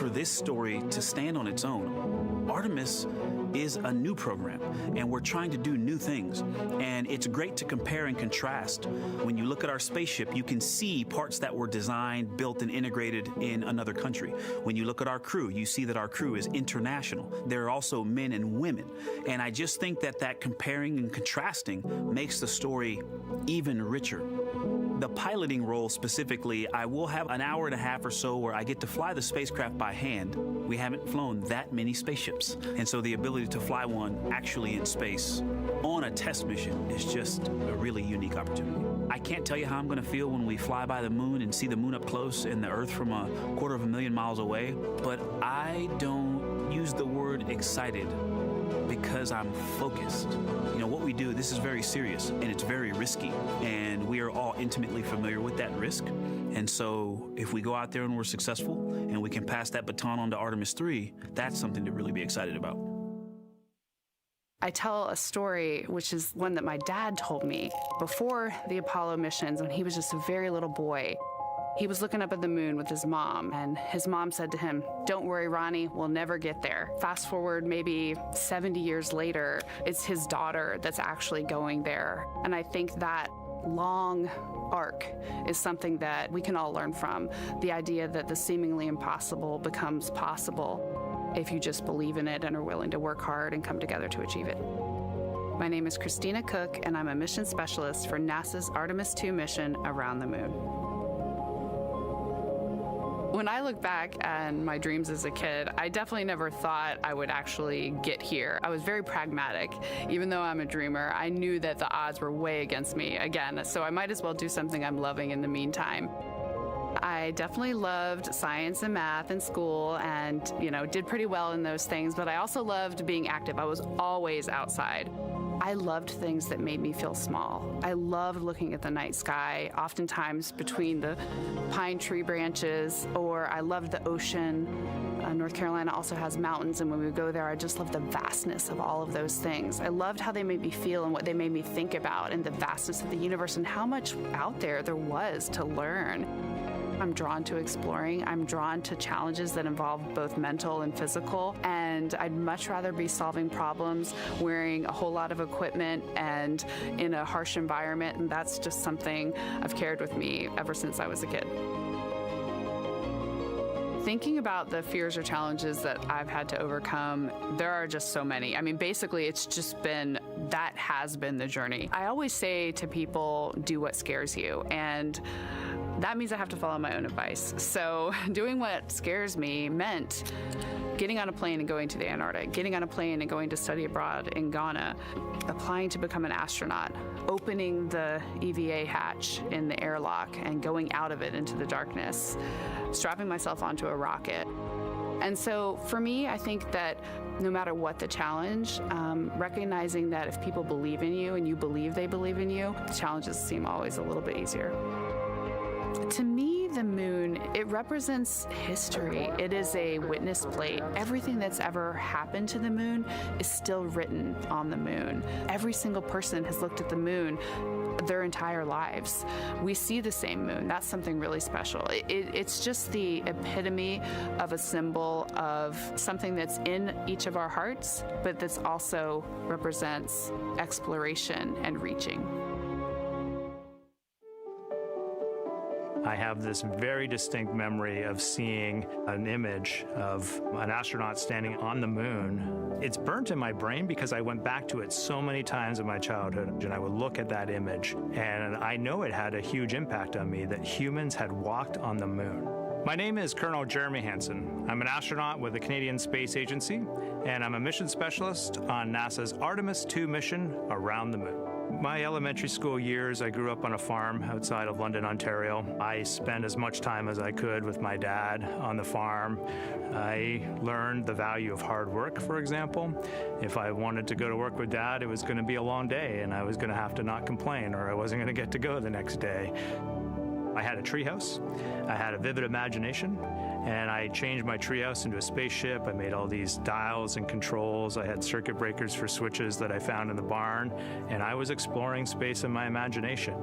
this story to stand on its own. Artemis is a new program, and we're trying to do new things. And it's great to compare and contrast. When you look at our spaceship, you can see parts that were designed, built, and integrated in another country. When you look at our crew, you see that our crew is international. There are also men and women. And I just think that comparing and contrasting makes the story even richer. The piloting role specifically, I will have an hour and a half or so where I get to fly the spacecraft by hand. We haven't flown that many spaceships. And so the ability to fly one actually in space on a test mission is just a really unique opportunity. I can't tell you how I'm going to feel when we fly by the moon and see the moon up close and the Earth from 250,000 miles away, but I don't use the word excited because I'm focused. What we do, this is very serious and it's very risky, and we are all intimately familiar with that risk. And so if we go out there and we're successful and we can pass that baton on to Artemis III, that's something to really be excited about. I tell a story, which is one that my dad told me before the Apollo missions when he was just a very little boy. He was looking up at the moon with his mom, and his mom said to him, "Don't worry, Ronnie, we'll never get there." Fast forward maybe 70 years later, it's his daughter that's actually going there. And I think that long arc is something that we can all learn from. The idea that the seemingly impossible becomes possible if you just believe in it and are willing to work hard and come together to achieve it. My name is Christina Cook, and I'm a mission specialist for NASA's Artemis II mission around the moon. When I look back at my dreams as a kid, I definitely never thought I would actually get here. I was very pragmatic. Even though I'm a dreamer, I knew that the odds were way against me again, so I might as well do something I'm loving in the meantime. I definitely loved science and math in school and, did pretty well in those things, but I also loved being active. I was always outside. I loved things that made me feel small. I loved looking at the night sky, oftentimes between the pine tree branches, or I loved the ocean. North Carolina also has mountains, and when we would go there, I just loved the vastness of all of those things. I loved how they made me feel and what they made me think about, and the vastness of the universe and how much out there was to learn. I'm drawn to exploring. I'm drawn to challenges that involve both mental and physical, and I'd much rather be solving problems wearing a whole lot of equipment and in a harsh environment, and that's just something I've carried with me ever since I was a kid. Thinking about the fears or challenges that I've had to overcome, there are just so many. I mean, basically, that has been the journey. I always say to people, do what scares you, and that means I have to follow my own advice. So doing what scares me meant getting on a plane and going to the Antarctic, getting on a plane and going to study abroad in Ghana, applying to become an astronaut, opening the EVA hatch in the airlock and going out of it into the darkness, strapping myself onto a rocket. And so for me, I think that no matter what the challenge, recognizing that if people believe in you and you believe they believe in you, the challenges seem always a little bit easier. To me, the moon, it represents history. It is a witness plate. Everything that's ever happened to the moon is still written on the moon. Every single person has looked at the moon their entire lives. We see the same moon. That's something really special. It's just the epitome of a symbol of something that's in each of our hearts, but that's also represents exploration and reaching. I have this very distinct memory of seeing an image of an astronaut standing on the moon. It's burnt in my brain because I went back to it so many times in my childhood, and I would look at that image, and I know it had a huge impact on me that humans had walked on the moon. My name is Colonel Jeremy Hansen. I'm an astronaut with the Canadian Space Agency, and I'm a mission specialist on NASA's Artemis II mission around the moon. My elementary school years, I grew up on a farm outside of London, Ontario. I spent as much time as I could with my dad on the farm. I learned the value of hard work, for example. If I wanted to go to work with Dad, it was going to be a long day, and I was going to have to not complain, or I wasn't going to get to go the next day. I had a treehouse. I had a vivid imagination, and I changed my treehouse into a spaceship. I made all these dials and controls. I had circuit breakers for switches that I found in the barn, and I was exploring space in my imagination.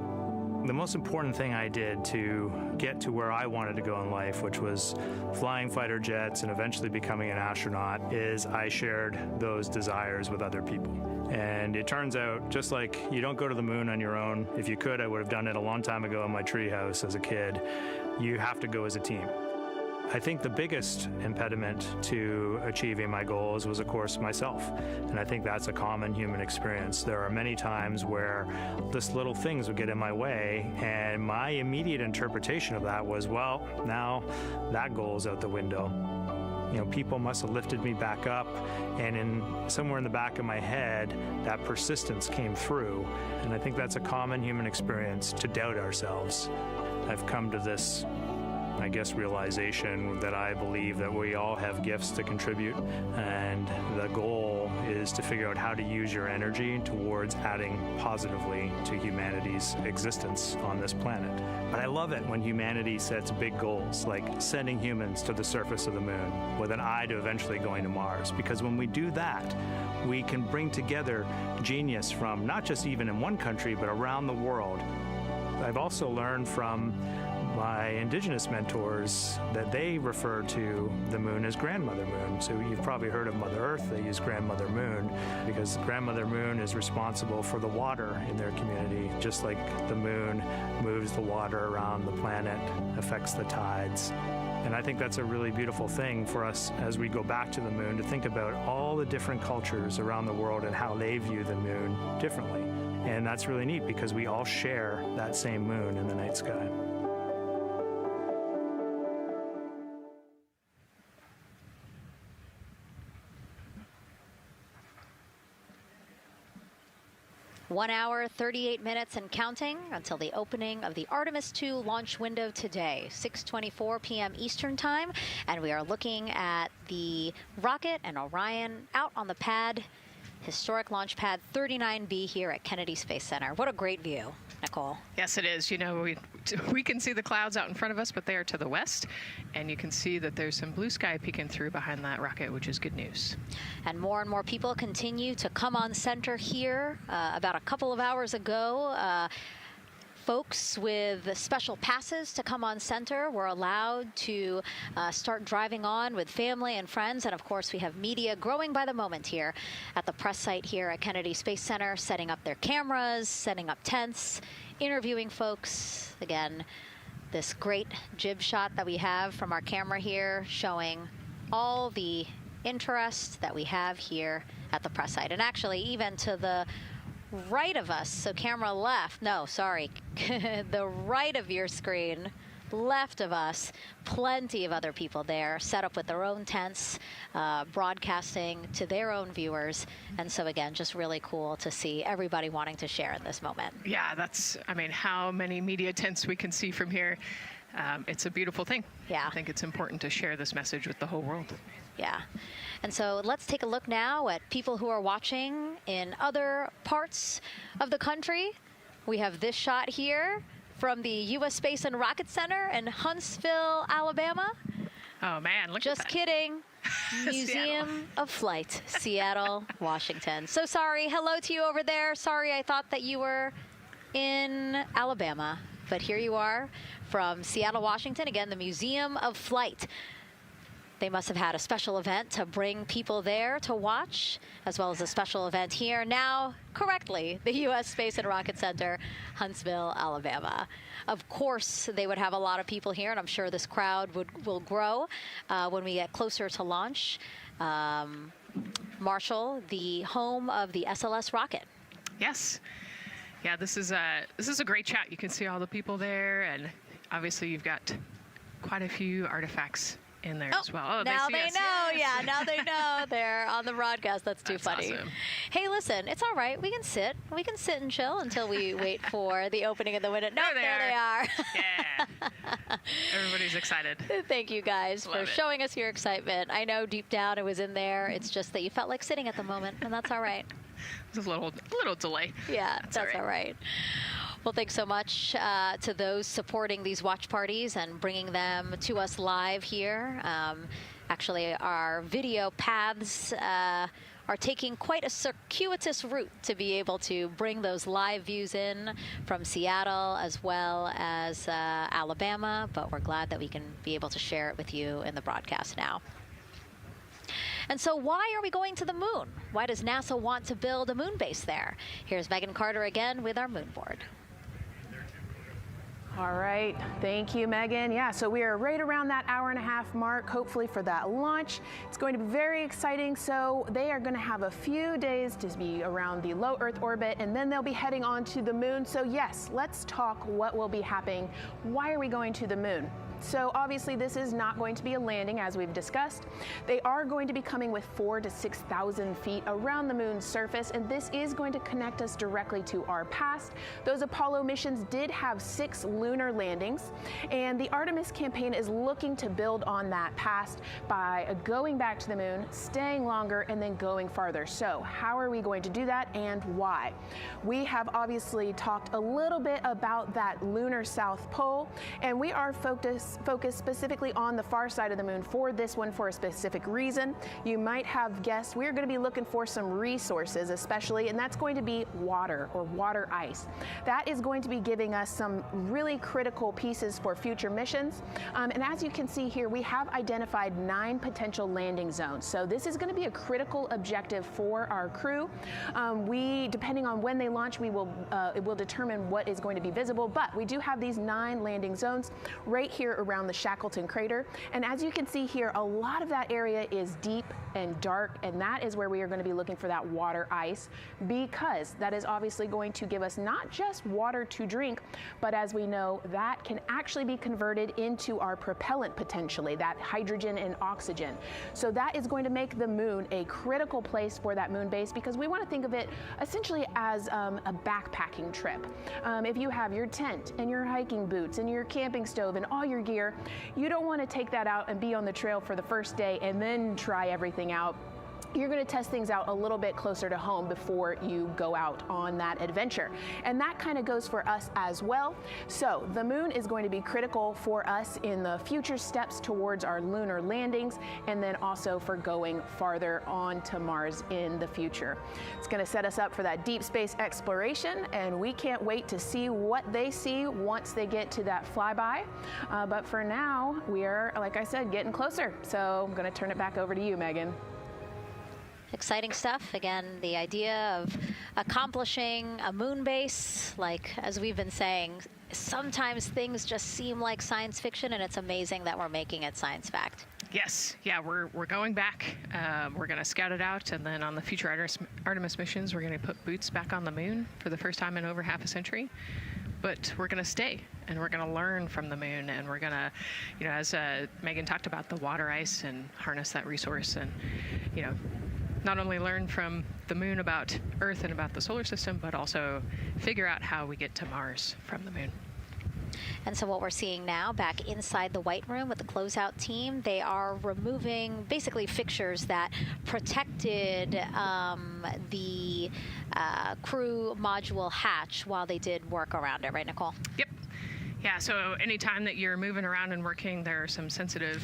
The most important thing I did to get to where I wanted to go in life, which was flying fighter jets and eventually becoming an astronaut, is I shared those desires with other people. And it turns out, just like you don't go to the moon on your own, if you could, I would have done it a long time ago in my treehouse as a kid, you have to go as a team. I think the biggest impediment to achieving my goals was, of course, myself. And I think that's a common human experience. There are many times where just little things would get in my way, and my immediate interpretation of that was, well, now that goal's out the window. You know, people must have lifted me back up, and somewhere in the back of my head, that persistence came through. And I think that's a common human experience, to doubt ourselves. I've come to this, I guess, realization that I believe that we all have gifts to contribute, and the goal is to figure out how to use your energy towards adding positively to humanity's existence on this planet. But I love it when humanity sets big goals, like sending humans to the surface of the moon with an eye to eventually going to Mars, because when we do that, we can bring together genius from not just even in one country, but around the world. I've also learned from my indigenous mentors that they refer to the moon as Grandmother Moon. So you've probably heard of Mother Earth. They use Grandmother Moon because Grandmother Moon is responsible for the water in their community. Just like the moon moves the water around the planet, affects the tides. And I think that's a really beautiful thing for us as we go back to the moon, to think about all the different cultures around the world and how they view the moon differently. And that's really neat because we all share that same moon in the night sky. 1 hour, 38 minutes and counting until the opening of the Artemis II launch window today, 6:24 p.m. Eastern Time. And we are looking at the rocket and Orion out on the pad, historic launch pad 39B here at Kennedy Space Center. What a great view, Nicole. Yes, it is. You know, we can see the clouds out in front of us, but they are to the west, and you can see that there's some blue sky peeking through behind that rocket, which is good news. And more people continue to come on center here. About a couple of hours ago, folks with special passes to come on center were allowed to start driving on with family and friends. And of course, we have media growing by the moment here at the press site here at Kennedy Space Center, setting up their cameras, setting up tents, interviewing folks. Again, this great jib shot that we have from our camera here showing all the interest that we have here at the press site. And actually, even to the right of us, so camera left, no, sorry, the right of your screen, left of us, plenty of other people there, set up with their own tents, broadcasting to their own viewers. And so again, just really cool to see everybody wanting to share in this moment. Yeah, that's, I mean, how many media tents we can see from here. It's a beautiful thing. Yeah. I think it's important to share this message with the whole world. Yeah. And so let's take a look now at people who are watching in other parts of the country. We have this shot here from the U.S. Space and Rocket Center in Huntsville, Alabama. Oh, man, look Just at that. kidding. Museum of Flight, Seattle, Washington. So sorry. Hello to you over there. Sorry, I thought that you were in Alabama. But here you are from Seattle, Washington. Again, the Museum of Flight. They must have had a special event to bring people there to watch, as well as a special event here. Now, correctly, the U.S. Space and Rocket Center, Huntsville, Alabama. Of course, they would have a lot of people here, and I'm sure this crowd will grow when we get closer to launch. Marshall, the home of the SLS rocket. Yes. Yeah, this is a great shot. You can see all the people there, and obviously you've got quite a few artifacts in there as well. Oh, now they know. Yes. Yeah, now they know. They're on the broadcast. That's too funny. Awesome. Hey, listen, it's all right. We can sit. We can sit and chill until we wait for the opening of the window. No, there they are. Yeah. Everybody's excited. Thank you guys for showing us your excitement. I know deep down it was in there. It's just that you felt like sitting at the moment, and that's all right. There's a little delay. Yeah, that's all right. Well, thanks so much to those supporting these watch parties and bringing them to us live here. Actually, our video paths are taking quite a circuitous route to be able to bring those live views in from Seattle as well as Alabama, but we're glad that we can be able to share it with you in the broadcast now. And so why are we going to the moon? Why does NASA want to build a moon base there? Here's Megan Carter again with our moon board. All right, thank you, Megan. Yeah, so we are right around that hour-and-a-half mark, hopefully for that launch. It's going to be very exciting. So they are going to have a few days to be around the low Earth orbit, and then they'll be heading on to the moon. So yes, let's talk what will be happening. Why are we going to the moon? So obviously this is not going to be a landing, as we've discussed. They are going to be coming with 4,000 to 6,000 feet around the moon's surface, and this is going to connect us directly to our past. Those Apollo missions did have 6 lunar landings, and the Artemis campaign is looking to build on that past by going back to the moon, staying longer, and then going farther. So how are we going to do that, and why? We have obviously talked a little bit about that lunar South Pole, and we are focused specifically on the far side of the moon for this one for a specific reason. You might have guessed we're going to be looking for some resources especially, and that's going to be water or water ice. That is going to be giving us some really critical pieces for future missions. And as you can see here, we have identified 9 potential landing zones. So this is going to be a critical objective for our crew. Depending on when they launch, it will determine what is going to be visible, but we do have these 9 landing zones right here around the Shackleton crater. And as you can see here, a lot of that area is deep and dark, and that is where we are going to be looking for that water ice, because that is obviously going to give us not just water to drink, but as we know, that can actually be converted into our propellant potentially, that hydrogen and oxygen. So that is going to make the moon a critical place for that moon base, because we want to think of it essentially as a backpacking trip. If you have your tent and your hiking boots and your camping stove and all your gear, you don't want to take that out and be on the trail for the first day and then try everything out. You're going to test things out a little bit closer to home before you go out on that adventure. And that kind of goes for us as well. So the moon is going to be critical for us in the future steps towards our lunar landings, and then also for going farther on to Mars in the future. It's going to set us up for that deep space exploration, and we can't wait to see what they see once they get to that flyby. But for now, we are, like I said, getting closer. So I'm going to turn it back over to you, Megan. Exciting stuff. Again, the idea of accomplishing a moon base, like as we've been saying, sometimes things just seem like science fiction, and it's amazing that we're making it science fact. Yes, yeah, we're going back. We're going to scout it out, and then on the future Artemis missions, we're going to put boots back on the moon for the first time in over half a century. But we're going to stay, and we're going to learn from the moon, and we're going to, you know, as Megan talked about, the water ice, and harness that resource, and, you know, not only learn from the moon about Earth and about the solar system, but also figure out how we get to Mars from the moon. And so what we're seeing now back inside the White Room with the closeout team, they are removing basically fixtures that protected the crew module hatch while they did work around it, right, Nicole? Yep. Yeah, so anytime that you're moving around and working, there are some sensitive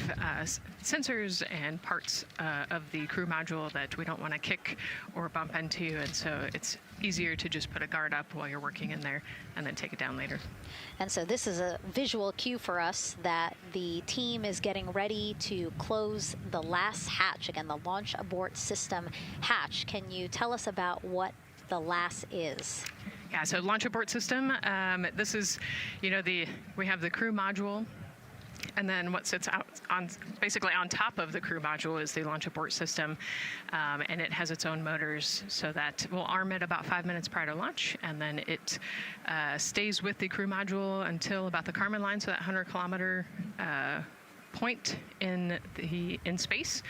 sensors and parts of the crew module that we don't want to kick or bump into, and so it's easier to just put a guard up while you're working in there and then take it down later. And so this is a visual cue for us that the team is getting ready to close the last hatch, again, the launch abort system hatch. Can you tell us about what the LAS is? Yeah, so launch abort system, this is, you know, we have the crew module, and then what sits out basically on top of the crew module is the launch abort system, and it has its own motors, so that we'll arm it about 5 minutes prior to launch, and then it stays with the crew module until about the Kármán line, so that 100-kilometer point in space.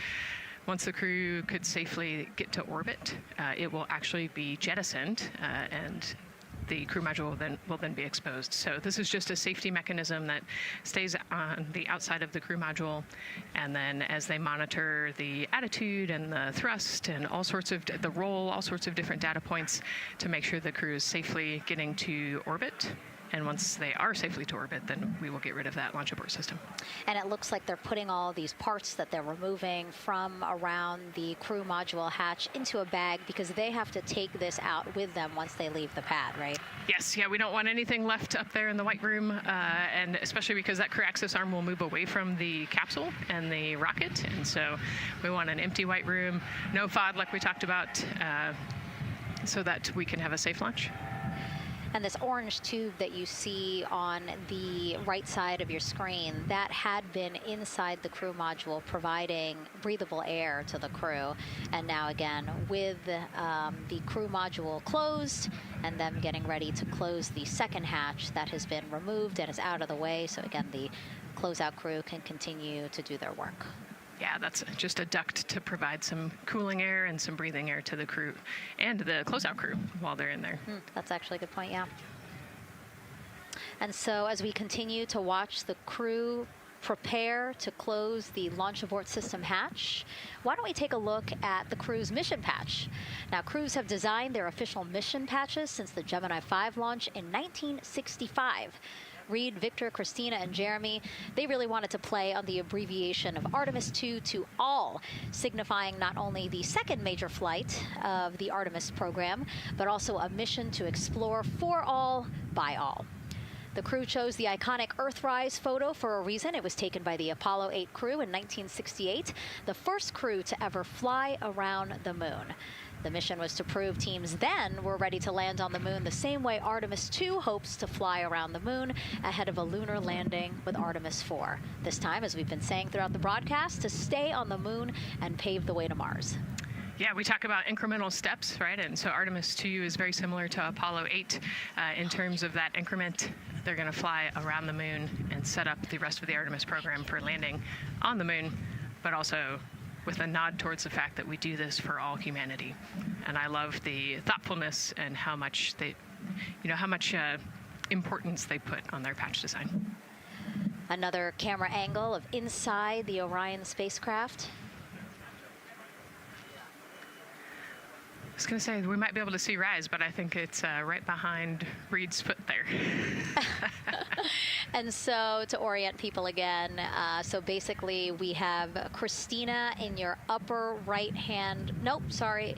Once the crew could safely get to orbit, it will actually be jettisoned, and the crew module will then be exposed. So this is just a safety mechanism that stays on the outside of the crew module, and then as they monitor the attitude and the thrust and all sorts of the roll, all sorts of different data points to make sure the crew is safely getting to orbit. And once they are safely to orbit, then we will get rid of that launch abort system. And it looks like they're putting all these parts that they're removing from around the crew module hatch into a bag, because they have to take this out with them once they leave the pad, right? Yes, yeah, we don't want anything left up there in the White Room, and especially because that crew access arm will move away from the capsule and the rocket, and so we want an empty White Room, no FOD like we talked about, so that we can have a safe launch. And this orange tube that you see on the right side of your screen, that had been inside the crew module providing breathable air to the crew. And now again, with the crew module closed and them getting ready to close the second hatch, that has been removed and is out of the way. So again, the closeout crew can continue to do their work. Yeah, that's just a duct to provide some cooling air and some breathing air to the crew and the closeout crew while they're in there. That's actually a good point, yeah. And so as we continue to watch the crew prepare to close the launch abort system hatch, why don't we take a look at the crew's mission patch? Now, crews have designed their official mission patches since the Gemini 5 launch in 1965. Reed, Victor, Christina, and Jeremy, they really wanted to play on the abbreviation of Artemis II to all, signifying not only the second major flight of the Artemis program, but also a mission to explore for all, by all. The crew chose the iconic Earthrise photo for a reason. It was taken by the Apollo 8 crew in 1968, the first crew to ever fly around the moon. The mission was to prove teams then were ready to land on the moon the same way Artemis II hopes to fly around the moon ahead of a lunar landing with Artemis IV. This time, as we've been saying throughout the broadcast, to stay on the moon and pave the way to Mars. Yeah, we talk about incremental steps, right? And so Artemis II is very similar to Apollo 8 in terms of that increment. They're going to fly around the moon and set up the rest of the Artemis program for landing on the moon, but also with a nod towards the fact that we do this for all humanity. And I love the thoughtfulness and how much they, how much importance they put on their patch design. Another camera angle of inside the Orion spacecraft. I was going to say we might be able to see Rise, but I think it's right behind Reed's foot there. And so to orient people again, so basically we have Christina in your upper right hand,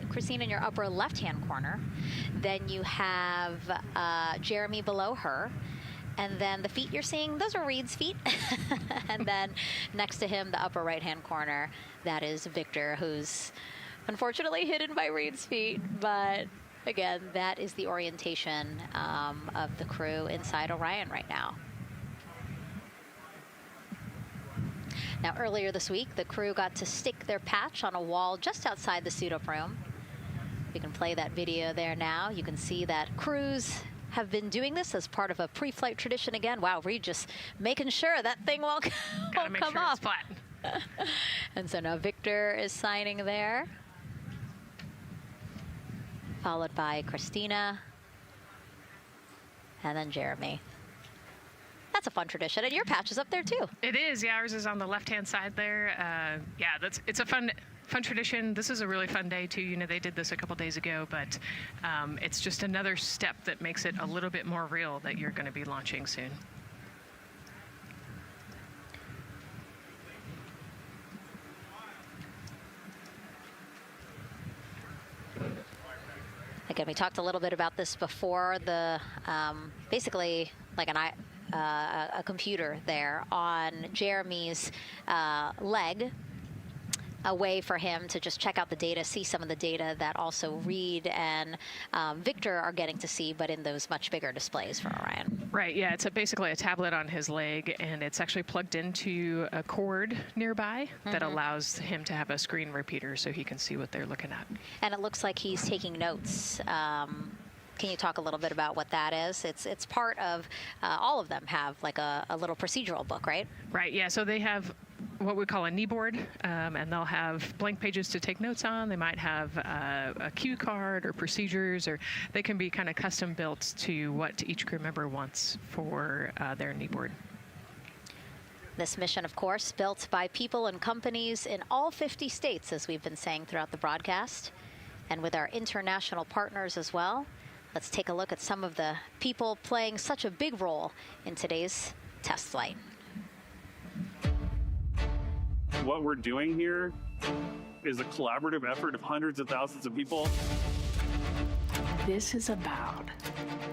Christina in your upper left hand corner. Then you have Jeremy below her. And then the feet you're seeing, those are Reed's feet. And then next to him, the upper right hand corner, that is Victor, who's unfortunately hidden by Reed's feet, but again, that is the orientation of the crew inside Orion right now. Now, earlier this week, the crew got to stick their patch on a wall just outside the suit-up room. You can play that video there now. You can see that crews have been doing this as part of a pre-flight tradition again. Wow, Reed just making sure that thing won't come off. It's flat. And so now Victor is signing there, followed by Christina, and then Jeremy. That's a fun tradition, and your patch is up there too. It is, yeah, ours is on the left-hand side there. Yeah, it's a fun tradition. This is a really fun day too. They did this a couple days ago, but it's just another step that makes it a little bit more real that you're going to be launching soon. Again, we talked a little bit about this before. The basically like a computer there on Jeremy's leg, a way for him to just check out the data, see some of the data that also Reed and Victor are getting to see, but in those much bigger displays for Orion. Right, yeah, it's basically a tablet on his leg, and it's actually plugged into a cord nearby that allows him to have a screen repeater so he can see what they're looking at. And it looks like he's taking notes. Can you talk a little bit about what that is? It's part of, all of them have like a little procedural book, right? Right, yeah, so they have what we call a knee board, and they'll have blank pages to take notes on. They might have a cue card or procedures, or they can be kind of custom built to what each crew member wants for their knee board. This mission, of course, built by people and companies in all 50 states, as we've been saying throughout the broadcast, and with our international partners as well. Let's take a look at some of the people playing such a big role in today's test flight. What we're doing here is a collaborative effort of hundreds of thousands of people. This is about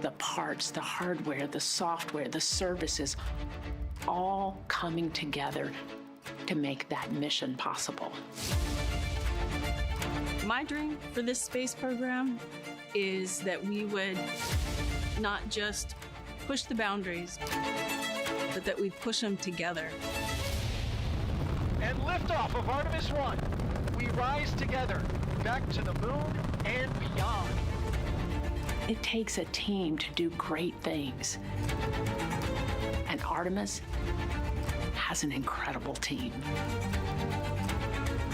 the parts, the hardware, the software, the services, all coming together to make that mission possible. My dream for this space program is that we would not just push the boundaries, but that we push them together. And liftoff of Artemis I. We rise together, back to the moon and beyond. It takes a team to do great things. And Artemis has an incredible team.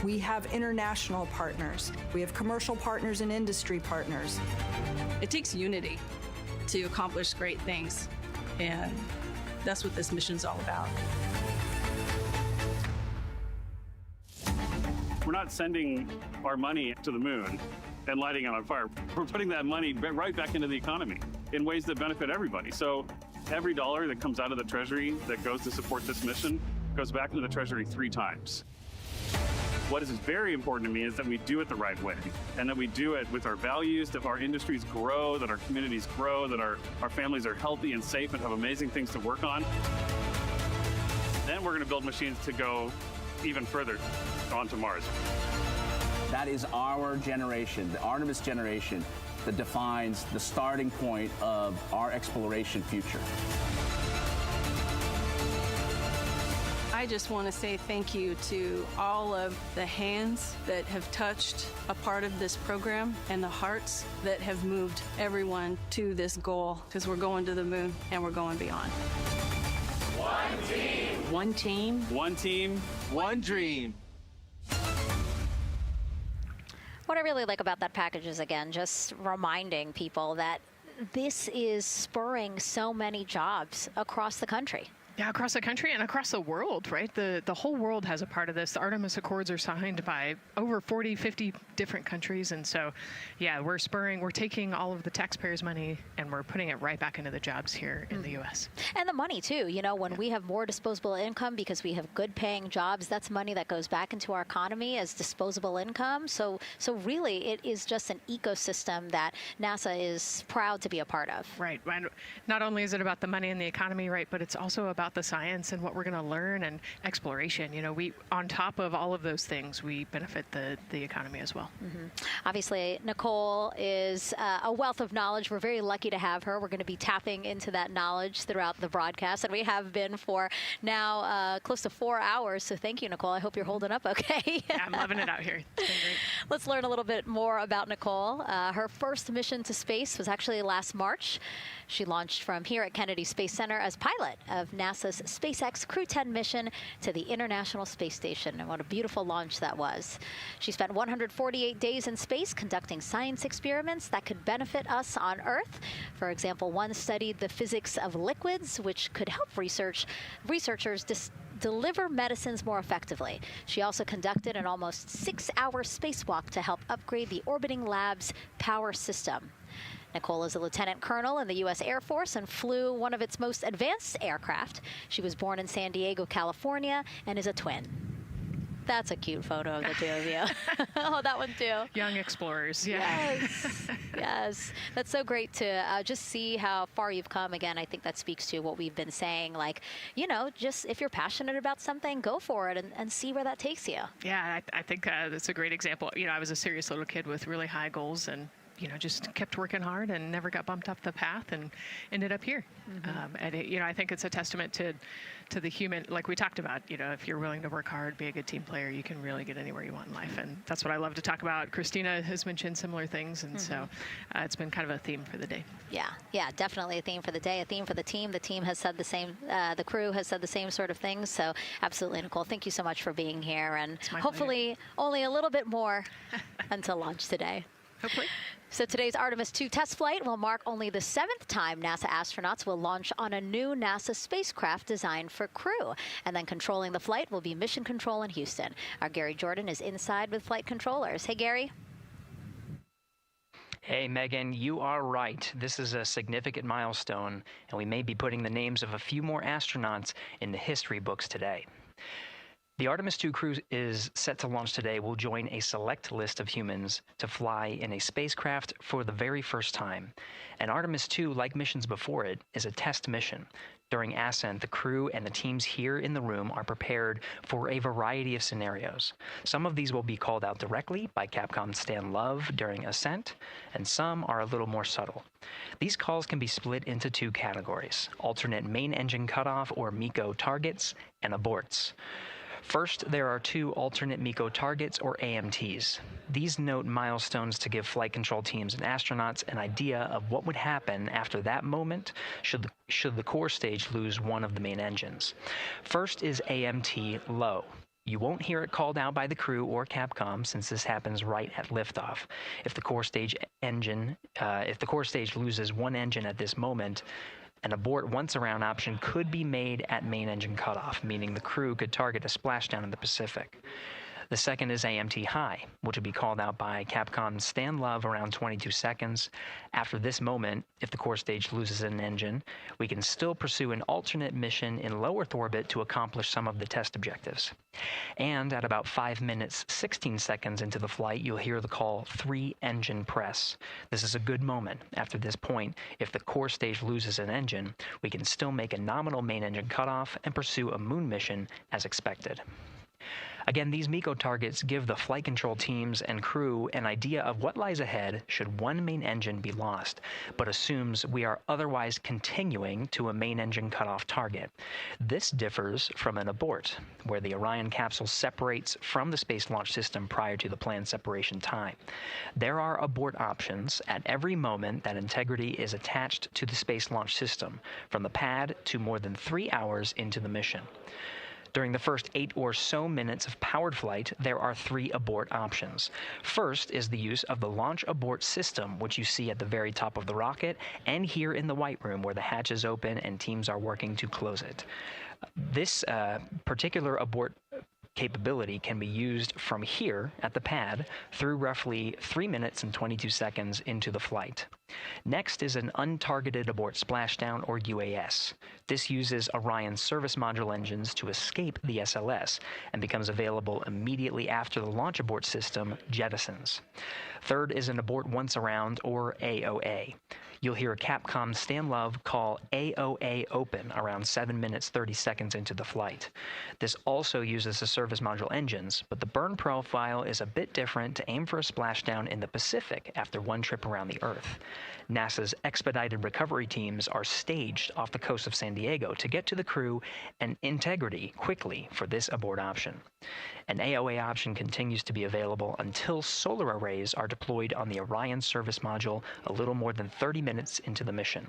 We have international partners. We have commercial partners and industry partners. It takes unity to accomplish great things, and that's what this mission's all about. We're not sending our money to the moon and lighting it on fire. We're putting that money right back into the economy in ways that benefit everybody. So every dollar that comes out of the Treasury that goes to support this mission goes back into the Treasury 3 times. What is very important to me is that we do it the right way, and that we do it with our values, that our industries grow, that our communities grow, that our families are healthy and safe and have amazing things to work on. Then we're going to build machines to go even further onto Mars. That is our generation, the Artemis generation, that defines the starting point of our exploration future. I just want to say thank you to all of the hands that have touched a part of this program and the hearts that have moved everyone to this goal, because we're going to the moon and we're going beyond. One team. One team. One team. One dream. What I really like about that package is, again, just reminding people that this is spurring so many jobs across the country. Yeah, across the country and across the world, right? The whole world has a part of this. The Artemis Accords are signed by over 40, 50 different countries. And so, yeah, we're taking all of the taxpayers' money and we're putting it right back into the jobs here in the U.S. And the money, too. You know, when we have more disposable income because we have good paying jobs, that's money that goes back into our economy as disposable income. So really, it is just an ecosystem that NASA is proud to be a part of. Right. And not only is it about the money and the economy, right, but it's also about the science and what we're going to learn and exploration. You know, we, on top of all of those things, we benefit the economy as well. Obviously, Nicole is a wealth of knowledge. We're very lucky to have her. We're going to be tapping into that knowledge throughout the broadcast, and we have been for now close to 4 hours. So thank you, Nicole. I hope you're holding up okay. Yeah, I'm loving it out here. It's been great. Let's learn a little bit more about Nicole. Her first mission to space was actually last March. She launched from here at Kennedy Space Center as pilot of NASA's SpaceX Crew 10 mission to the International Space Station. And what a beautiful launch that was. She spent 148 days in space conducting science experiments that could benefit us on Earth. For example, one studied the physics of liquids, which could help researchers deliver medicines more effectively. She also conducted an almost 6-hour spacewalk to help upgrade the orbiting lab's power system. Nicole is a lieutenant colonel in the U.S. Air Force and flew one of its most advanced aircraft. She was born in San Diego, California, and is a twin. That's a cute photo of the two of you. Oh, that one too. Young explorers, yeah. Yes, yes. That's so great to just see how far you've come. Again, I think that speaks to what we've been saying. Like, you know, just if you're passionate about something, go for it and see where that takes you. Yeah, I think that's a great example. You know, I was a serious little kid with really high goals and, you know, just kept working hard and never got bumped off the path and ended up here. And you know, I think it's a testament to the human, like we talked about, you know, if you're willing to work hard, be a good team player, you can really get anywhere you want in life. And that's what I love to talk about. Christina has mentioned similar things. And so it's been kind of a theme for the day. Yeah, definitely a theme for the day, a theme for the team. The team has said the same, the crew has said the same sort of things. So absolutely, Nicole, thank you so much for being here. And hopefully only a little bit more until launch today. Hopefully. So today's Artemis II test flight will mark only the 7th time NASA astronauts will launch on a new NASA spacecraft designed for crew. And then controlling the flight will be Mission Control in Houston. Our Gary Jordan is inside with flight controllers. Hey, Gary. Hey, Megan, you are right. This is a significant milestone, and we may be putting the names of a few more astronauts in the history books today. The Artemis II crew is set to launch today will join a select list of humans to fly in a spacecraft for the very first time. And Artemis II, like missions before it, is a test mission. During Ascent, the crew and the teams here in the room are prepared for a variety of scenarios. Some of these will be called out directly by Capcom's Stan Love during Ascent, and some are a little more subtle. These calls can be split into 2 categories: alternate main engine cutoff or MECO targets and aborts. First, there are 2 alternate MECO targets, or AMTs. These note milestones to give flight control teams and astronauts an idea of what would happen after that moment should the core stage lose one of the main engines. First is AMT low. You won't hear it called out by the crew or Capcom since this happens right at liftoff. If the core stage loses one engine at this moment, an abort once around option could be made at main engine cutoff, meaning the crew could target a splashdown in the Pacific. The second is AMT high, which will be called out by Capcom's Stan Love around 22 seconds. After this moment, if the core stage loses an engine, we can still pursue an alternate mission in low Earth orbit to accomplish some of the test objectives. And at about 5 minutes, 16 seconds into the flight, you'll hear the call 3-engine press. This is a good moment. After this point, if the core stage loses an engine, we can still make a nominal main engine cutoff and pursue a moon mission as expected. Again, these MECO targets give the flight control teams and crew an idea of what lies ahead should one main engine be lost, but assumes we are otherwise continuing to a main engine cutoff target. This differs from an abort, where the Orion capsule separates from the Space Launch System prior to the planned separation time. There are abort options at every moment that integrity is attached to the Space Launch System, from the pad to more than 3 hours into the mission. During the first 8 or so minutes of powered flight, there are 3 abort options. First is the use of the launch abort system, which you see at the very top of the rocket, and here in the White Room, where the hatch is open and teams are working to close it. This particular abort capability can be used from here at the pad through roughly 3 minutes and 22 seconds into the flight. Next is an untargeted abort splashdown, or UAS. This uses Orion's service module engines to escape the SLS and becomes available immediately after the launch abort system jettisons. Third is an abort once around, or AOA. You'll hear a Capcom Stan Love call AOA open around 7 minutes 30 seconds into the flight. This also uses the service module engines, but the burn profile is a bit different to aim for a splashdown in the Pacific after one trip around the Earth. NASA's expedited recovery teams are staged off the coast of San Diego to get to the crew and integrity quickly for this abort option. An AOA option continues to be available until solar arrays are deployed on the Orion service module a little more than 30 minutes into the mission.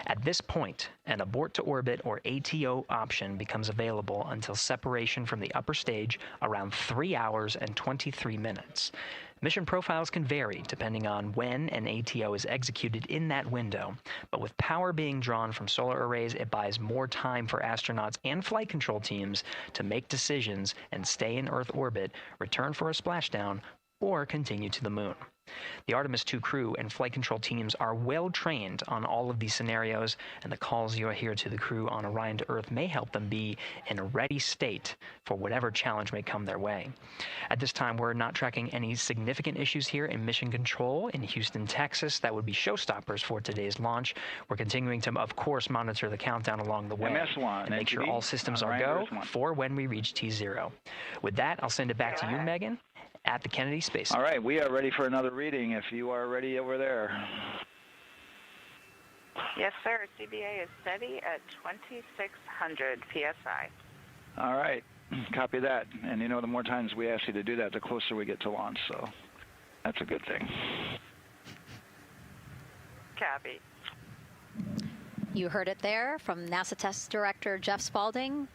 At this point, an abort to orbit, or ATO option, becomes available until separation from the upper stage around 3 hours and 23 minutes. Mission profiles can vary depending on when an ATO is executed in that window, but with power being drawn from solar arrays, it buys more time for astronauts and flight control teams to make decisions and stay in Earth orbit, return for a splashdown, or continue to the moon. The Artemis II crew and flight control teams are well trained on all of these scenarios, and the calls you hear to the crew on Orion to Earth may help them be in a ready state for whatever challenge may come their way. At this time, we're not tracking any significant issues here in mission control in Houston, Texas. That would be showstoppers for today's launch. We're continuing to, of course, monitor the countdown along the way and make sure all systems are go for when we reach T0. With that, I'll send it back to you, Megan, at the Kennedy Space Center. All right, we are ready for another reading if you are ready over there. Yes, sir. CBA is steady at 2,600 PSI. All right, copy that. And you know, the more times we ask you to do that, the closer we get to launch, so that's a good thing. Copy. You heard it there from NASA Test Director Jeff Spaulding.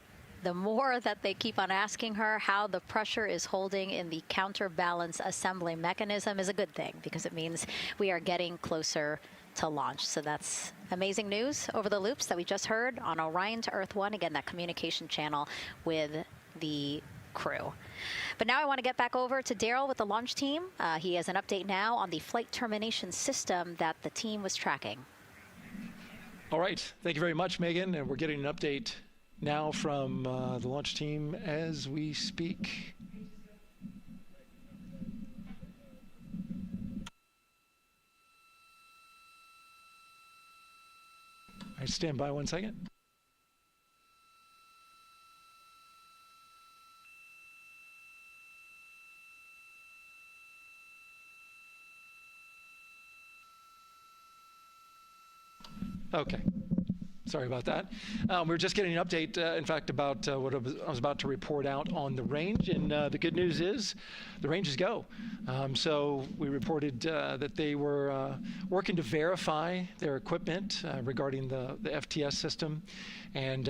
The more that they keep on asking her how the pressure is holding in the counterbalance assembly mechanism is a good thing, because it means we are getting closer to launch. So that's amazing news over the loops that we just heard on Orion to Earth 1. Again, that communication channel with the crew. But now I want to get back over to Daryl with the launch team. He has an update now on the flight termination system that the team was tracking. All right. Thank you very much, Megan. And we're getting an update now from the launch team as we speak. I stand by 1 second. Okay. Sorry about that. We're just getting an update, in fact, about what I was about to report out on the range. And the good news is the range is go. So we reported that they were working to verify their equipment regarding the FTS system. And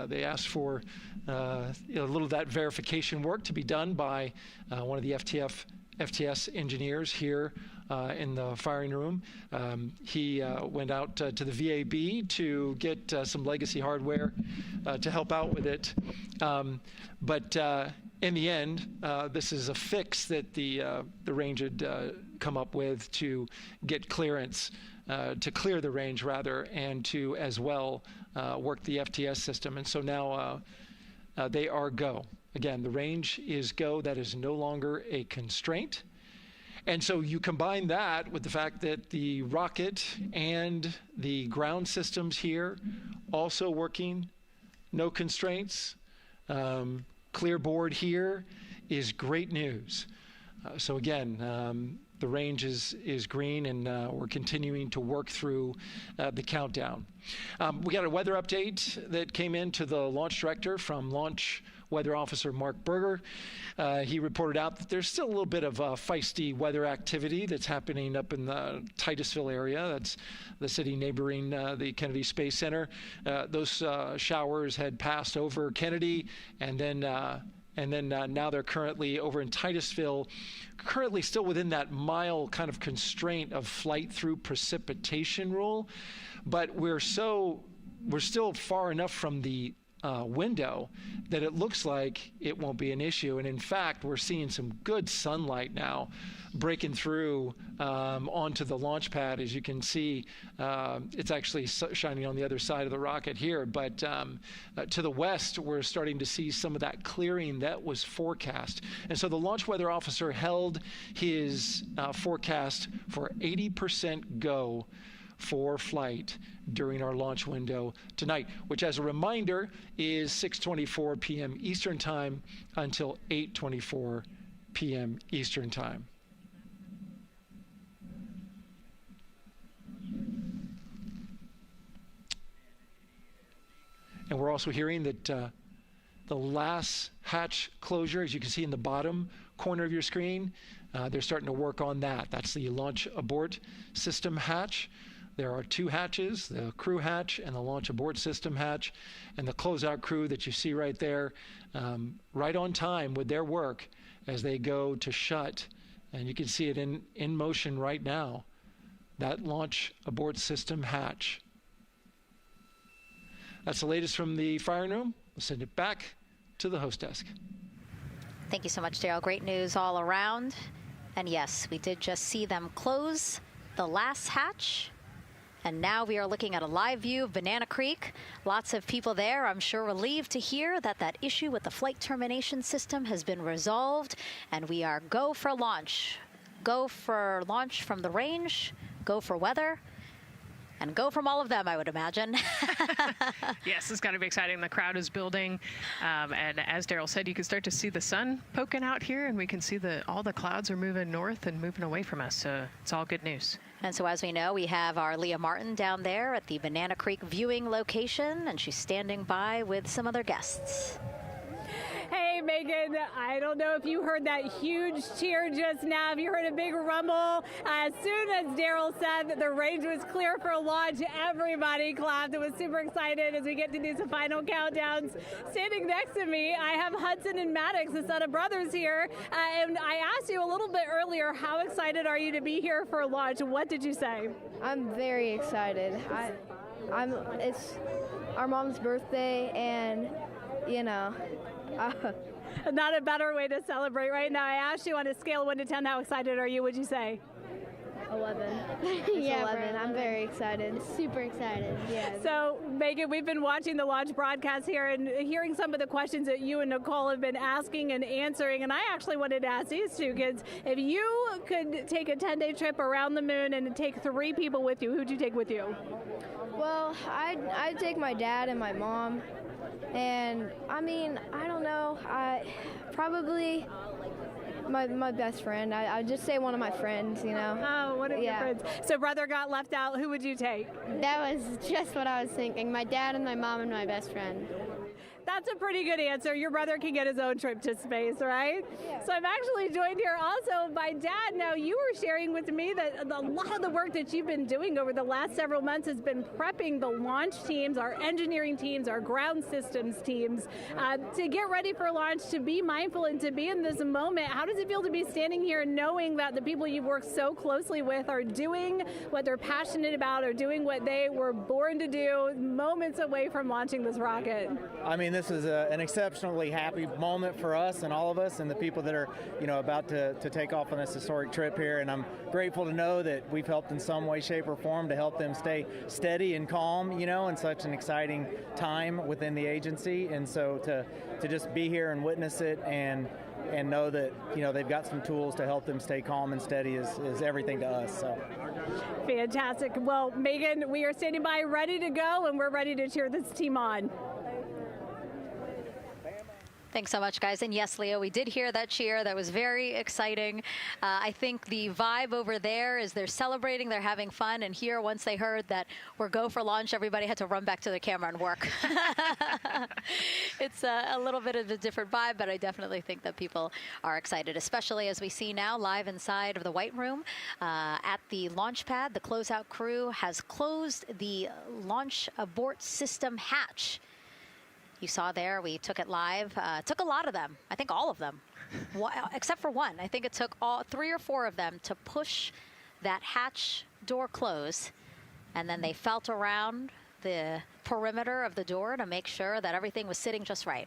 they asked for a little of that verification work to be done by one of the FTS engineers here in the firing room. He went out to the VAB to get some legacy hardware to help out with it. But in the end, this is a fix that the range had come up with to get clearance, to clear the range rather, and to as well work the FTS system. And so now they are go. Again, the range is go. That is no longer a constraint. And so you combine that with the fact that the rocket and the ground systems here also working, no constraints. clear board here is great news. So again, the range is green, and we're continuing to work through the countdown. We got a weather update that came in to the launch director from Launch Weather Officer Mark Berger. He reported out that there's still a little bit of feisty weather activity that's happening up in the Titusville area. That's the city neighboring the Kennedy Space Center. Those showers had passed over Kennedy, and then now they're currently over in Titusville, currently still within that mile kind of constraint of flight through precipitation rule. But we're still far enough from the window that it looks like it won't be an issue. And in fact, we're seeing some good sunlight now breaking through onto the launch pad. As you can see, it's actually shining on the other side of the rocket here. But to the west, we're starting to see some of that clearing that was forecast. And so the launch weather officer held his forecast for 80% go for flight during our launch window tonight, which, as a reminder, is 6:24 p.m. Eastern Time until 8:24 p.m. Eastern Time. And we're also hearing that the last hatch closure, as you can see in the bottom corner of your screen, they're starting to work on that. That's the launch abort system hatch. There are two hatches, the crew hatch and the launch abort system hatch, and the closeout crew that you see right there, right on time with their work as they go to shut. And you can see it in motion right now, that launch abort system hatch. That's the latest from the firing room. We'll send it back to the host desk. Thank you so much, Daryl. Great news all around. And yes, we did just see them close the last hatch. And now we are looking at a live view of Banana Creek. Lots of people there, I'm sure, relieved to hear that that issue with the flight termination system has been resolved. And we are go for launch. Go for launch from the range, go for weather, and go from all of them, I would imagine. Yes, it's got to be exciting. The crowd is building. And as Daryl said, you can start to see the sun poking out here, and we can see all the clouds are moving north and moving away from us. So it's all good news. And so as we know, we have our Leah Martin down there at the Banana Creek viewing location, and she's standing by with some other guests. Hey, Megan, I don't know if you heard that huge cheer just now. Have you heard a big rumble? As soon as Daryl said that the range was clear for launch, everybody clapped. It was super excited as we get to do some final countdowns. Standing next to me, I have Hudson and Maddox, the son of brothers here. And I asked you a little bit earlier, how excited are you to be here for launch? What did you say? I'm very excited. It's our mom's birthday, and, you know, not a better way to celebrate right now. I asked you on a scale of 1 to 10, how excited are you? Would you say? 11. Yeah, 11. I'm very excited. Super excited. Yeah. So, Megan, we've been watching the launch broadcast here and hearing some of the questions that you and Nicole have been asking and answering. And I actually wanted to ask these two kids, if you could take a 10-day trip around the moon and take 3 people with you, who'd you take with you? Well, I'd take my dad and my mom. And I mean, I don't know. Probably my best friend. I'd just say one of my friends, you know. Oh, one of your friends. So brother got left out. Who would you take? That was just what I was thinking. My dad and my mom and my best friend. That's a pretty good answer. Your brother can get his own trip to space, right? Yeah. So I'm actually joined here also by Dad. Now, you were sharing with me that a lot of the work that you've been doing over the last several months has been prepping the launch teams, our engineering teams, our ground systems teams, to get ready for launch, to be mindful and to be in this moment. How does it feel to be standing here knowing that the people you've worked so closely with are doing what they're passionate about, or doing what they were born to do, moments away from launching this rocket? I mean, this is an exceptionally happy moment for us and all of us and the people that are, about to take off on this historic trip here. And I'm grateful to know that we've helped in some way, shape, or form to help them stay steady and calm, in such an exciting time within the agency. And so to just be here and witness it and know that, they've got some tools to help them stay calm and steady is everything to us. So. Fantastic. Well, Megan, we are standing by ready to go, and we're ready to cheer this team on. Thanks so much, guys. And yes, Leo, we did hear that cheer. That was very exciting. I think the vibe over there is they're celebrating, they're having fun. And here, once they heard that we're go for launch, everybody had to run back to the camera and work. It's a little bit of a different vibe, but I definitely think that people are excited, especially as we see now live inside of the White Room at the launch pad. The closeout crew has closed the launch abort system hatch. You saw there, we took it live. Took a lot of them, I think all of them, except for one. I think it took all 3 or 4 of them to push that hatch door close. And then they felt around the perimeter of the door to make sure that everything was sitting just right.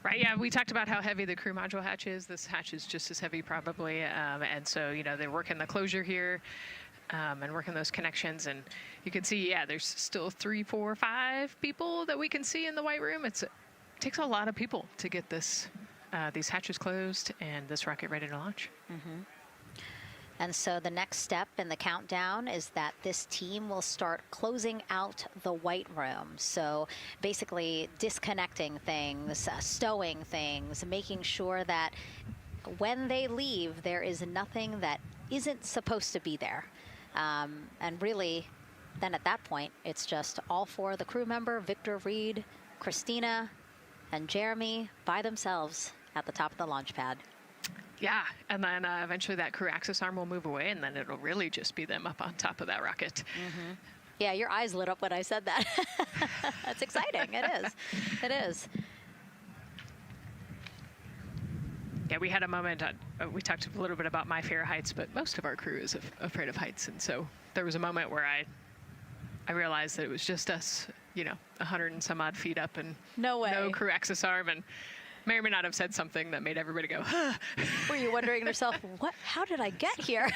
Right, yeah, we talked about how heavy the crew module hatch is. This hatch is just as heavy probably. And so, you know, they're working the closure here. And working those connections, and you can see, yeah, there's still 3, 4, 5 people that we can see in the White Room. It takes a lot of people to get this these hatches closed and this rocket ready to launch. Mm-hmm. And so the next step in the countdown is that this team will start closing out the White Room. So basically disconnecting things, stowing things, making sure that when they leave, there is nothing that isn't supposed to be there. And really, then at that point, it's just all 4 of the crew member, Victor, Reed, Christina, and Jeremy by themselves at the top of the launch pad. Yeah, and then eventually that crew access arm will move away, and then it'll really just be them up on top of that rocket. Mm-hmm. Yeah, your eyes lit up when I said that. That's exciting. It is. It is. Yeah, we had a moment, we talked a little bit about my fear of heights, but most of our crew is afraid of heights. And so there was a moment where I realized that it was just us, you know, 100 and some odd feet up and no crew access arm, and may or may not have said something that made everybody go, huh. Were you wondering to yourself, how did I get here?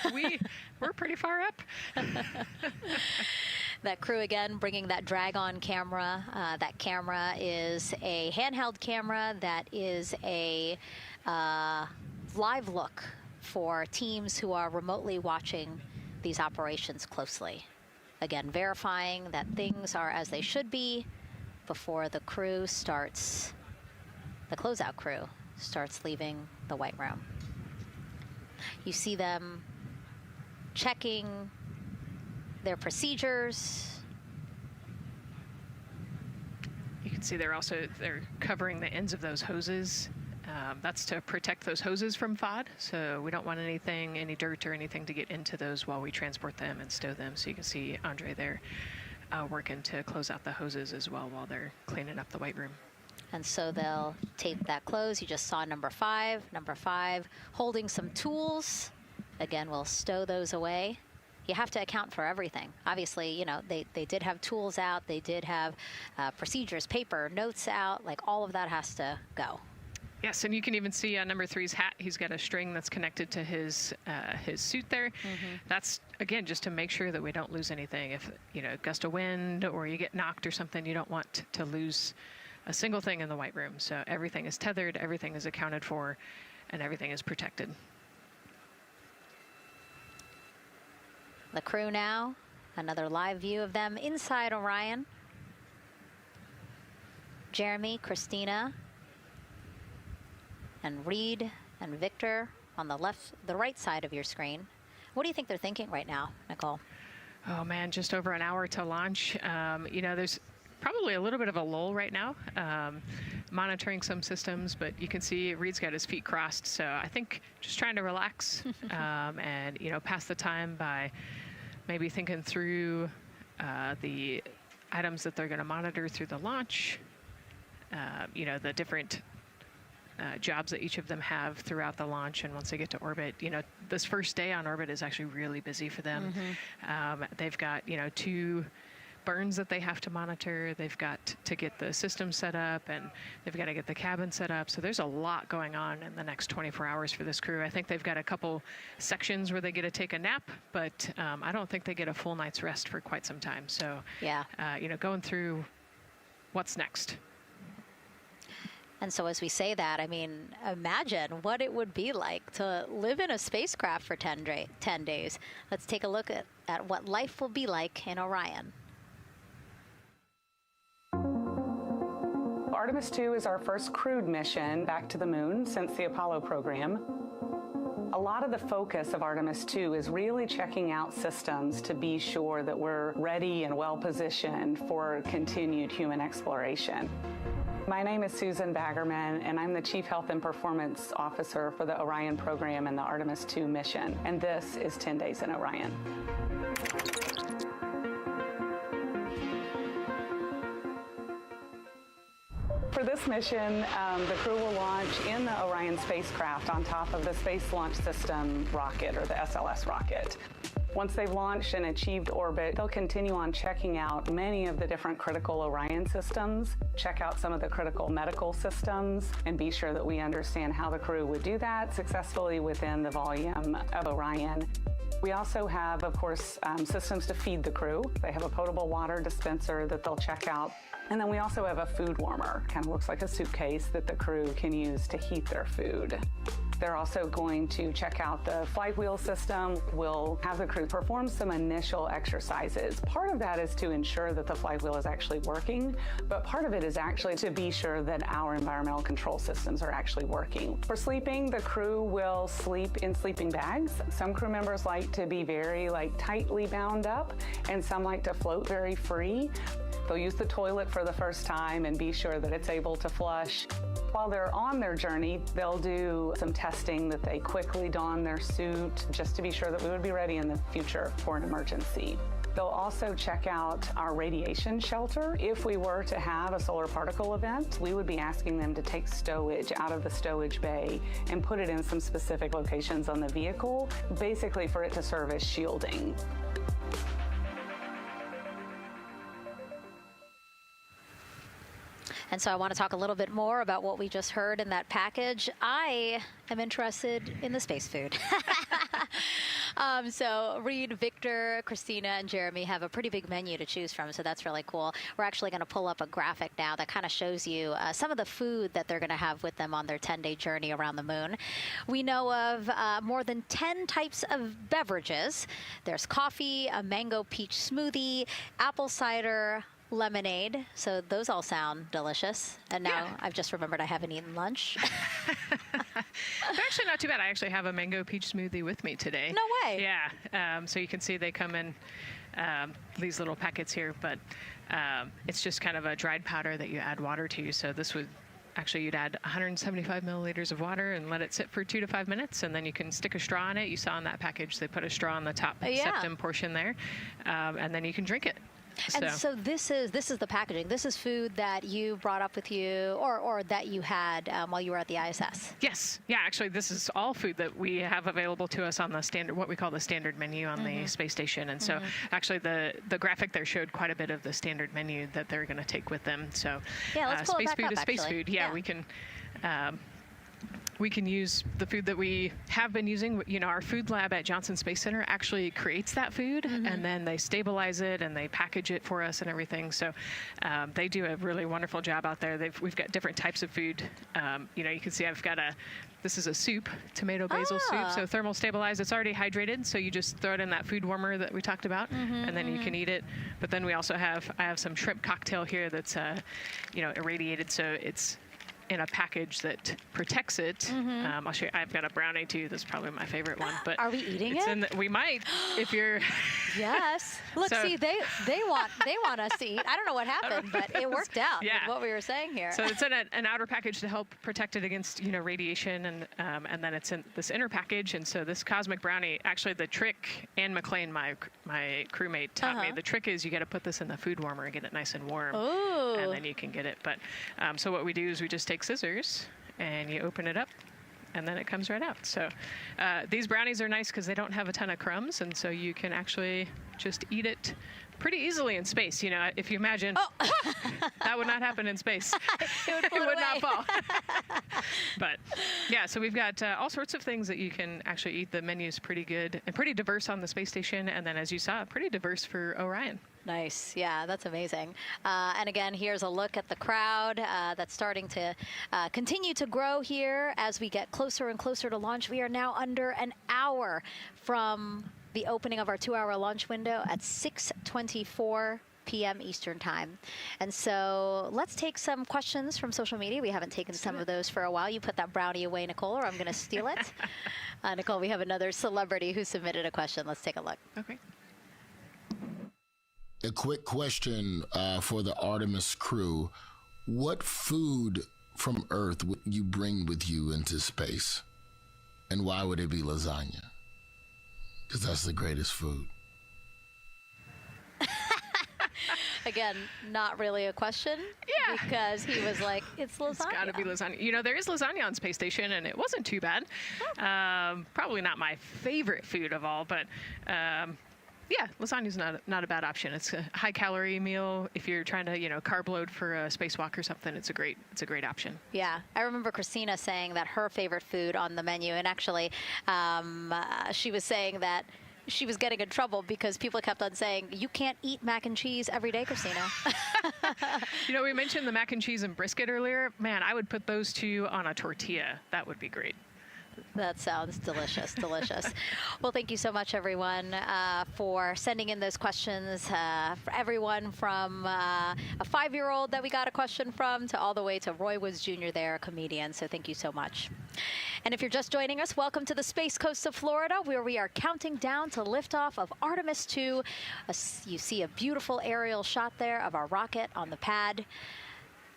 We're pretty far up. That crew, again, bringing that drag-on camera. That camera is a handheld camera that is a live look for teams who are remotely watching these operations closely. Again, verifying that things are as they should be before the crew starts, the closeout crew starts leaving the White Room. You see them checking their procedures. You can see they're covering the ends of those hoses. That's to protect those hoses from FOD. So we don't want any dirt or anything to get into those while we transport them and stow them. So you can see Andre there working to close out the hoses as well while they're cleaning up the White Room. And so they'll tape that close. You just saw number 5. Number 5 holding some tools. Again, we'll stow those away. You have to account for everything. Obviously, you know, they did have tools out. They did have procedures, paper, notes out. Like, all of that has to go. Yes, and you can even see on number 3's hat, he's got a string that's connected to his suit there. Mm-hmm. That's, again, just to make sure that we don't lose anything. If, you know, gust of wind or you get knocked or something, you don't want to lose a single thing in the White Room. So everything is tethered, everything is accounted for, and everything is protected. The crew now, another live view of them inside Orion. Jeremy, Christina, and Reed and Victor on the right side of your screen. What do you think they're thinking right now, Nicole? Oh man, just over an hour to launch. You know, there's probably a little bit of a lull right now, monitoring some systems, but you can see Reed's got his feet crossed. So I think just trying to relax and, you know, pass the time by maybe thinking through the items that they're going to monitor through the launch, you know, the different jobs that each of them have throughout the launch. And once they get to orbit, you know, this first day on orbit is actually really busy for them. Mm-hmm. They've got, you know, 2 burns that they have to monitor. They've got to get the system set up, and they've got to get the cabin set up. So there's a lot going on in the next 24 hours for this crew. I think they've got a couple sections where they get to take a nap, but I don't think they get a full night's rest for quite some time. So, yeah, you know, going through what's next. And so as we say that, I mean, imagine what it would be like to live in a spacecraft for 10 days. Let's take a look at what life will be like in Orion. Artemis II is our first crewed mission back to the moon since the Apollo program. A lot of the focus of Artemis II is really checking out systems to be sure that we're ready and well positioned for continued human exploration. My name is Susan Baggerman, and I'm the Chief Health and Performance Officer for the Orion program and the Artemis II mission. And this is 10 Days in Orion. For this mission, the crew will launch in the Orion spacecraft on top of the Space Launch System rocket, or the SLS rocket. Once they've launched and achieved orbit, they'll continue on checking out many of the different critical Orion systems, check out some of the critical medical systems, and be sure that we understand how the crew would do that successfully within the volume of Orion. We also have, of course, systems to feed the crew. They have a potable water dispenser that they'll check out. And then we also have a food warmer, kind of looks like a suitcase that the crew can use to heat their food. They're also going to check out the flight wheel system. We'll have the crew perform some initial exercises. Part of that is to ensure that the flight wheel is actually working, but part of it is actually to be sure that our environmental control systems are actually working. For sleeping, the crew will sleep in sleeping bags. Some crew members like to be very tightly bound up, and some like to float very free. They'll use the toilet for the first time and be sure that it's able to flush. While they're on their journey, they'll do some testing that they quickly don their suit just to be sure that we would be ready in the future for an emergency. They'll also check out our radiation shelter. If we were to have a solar particle event, we would be asking them to take stowage out of the stowage bay and put it in some specific locations on the vehicle, basically for it to serve as shielding. And so I want to talk a little bit more about what we just heard in that package. I am interested in the space food. So Reed, Victor, Christina, and Jeremy have a pretty big menu to choose from, so that's really cool. We're actually going to pull up a graphic now that kind of shows you some of the food that they're going to have with them on their 10-day journey around the moon. We know of more than 10 types of beverages. There's coffee, a mango peach smoothie, apple cider, lemonade. So those all sound delicious. And now I've just remembered I haven't eaten lunch. They're actually not too bad. I actually have a mango peach smoothie with me today. No way. Yeah. So you can see they come in these little packets here, but it's just kind of a dried powder that you add water to. So this would actually, you'd add 175 milliliters of water and let it sit for 2 to 5 minutes, and then you can stick a straw in it. You saw in that package they put a straw on the top septum portion there, and then you can drink it. And so this is the packaging. This is food that you brought up with you, or that you had while you were at the ISS. Yes. Yeah, actually, this is all food that we have available to us on the standard, what we call the standard menu on the space station. And so actually the graphic there showed quite a bit of the standard menu that they're going to take with them. So yeah, let's pull space it back food up, is space actually. food. Yeah, we can use the food that we have been using. You know, our food lab at Johnson Space Center actually creates that food, and then they stabilize it and they package it for us and everything. So they do a really wonderful job out there. We've got different types of food. You know, you can see I've got this is a soup, tomato basil soup, so thermal stabilized. It's already hydrated, so you just throw it in that food warmer that we talked about, and then you can eat it. But then we also I have some shrimp cocktail here that's, you know, irradiated, so it's in a package that protects it. I'll show you. I've got a brownie too. That's probably my favorite one. But are we eating it? We might, if you're. Yes. Look, see, they want us to eat. I don't know what happened, but it worked out with what we were saying here. So it's in an outer package to help protect it against, you know, radiation, and then it's in this inner package. And so this cosmic brownie, actually the trick, Ann McLean, my crewmate, taught me. The trick is you got to put this in the food warmer and get it nice and warm, and then you can get it. But so what we do is we just take scissors and you open it up, and then it comes right out. So these brownies are nice because they don't have a ton of crumbs, and so you can actually just eat it pretty easily in space. You know, if you imagine, that would not happen in space. It would not fall. But yeah, so we've got all sorts of things that you can actually eat. The menu's pretty good and pretty diverse on the space station, and then as you saw, pretty diverse for Orion. Nice. Yeah, that's amazing. And again, here's a look at the crowd that's starting to continue to grow here as we get closer and closer to launch. We are now under an hour from the opening of our 2-hour launch window at 6:24 p.m. Eastern Time. And so let's take some questions from social media. We haven't taken some of those for a while. You put that brownie away, Nicole, or I'm going to steal it. Nicole, we have another celebrity who submitted a question. Let's take a look. Okay. A quick question for the Artemis crew. What food from Earth would you bring with you into space? And why would it be lasagna? Because that's the greatest food. Again, not really a question. Yeah. Because he was like, it's lasagna. It's got to be lasagna. You know, there is lasagna on Space Station, and it wasn't too bad. Probably not my favorite food of all, but yeah, lasagna's not a bad option. It's a high-calorie meal. If you're trying to, carb load for a spacewalk or something, it's a great option. Yeah, I remember Christina saying that her favorite food on the menu, and actually, she was saying that she was getting in trouble because people kept on saying, you can't eat mac and cheese every day, Christina. We mentioned the mac and cheese and brisket earlier. Man, I would put those two on a tortilla. That would be great. That sounds delicious, delicious. Well, thank you so much, everyone, for sending in those questions. For everyone from a 5-year-old that we got a question from to all the way to Roy Woods Jr. there, a comedian. So thank you so much. And if you're just joining us, welcome to the Space Coast of Florida, where we are counting down to liftoff of Artemis II. You see a beautiful aerial shot there of our rocket on the pad.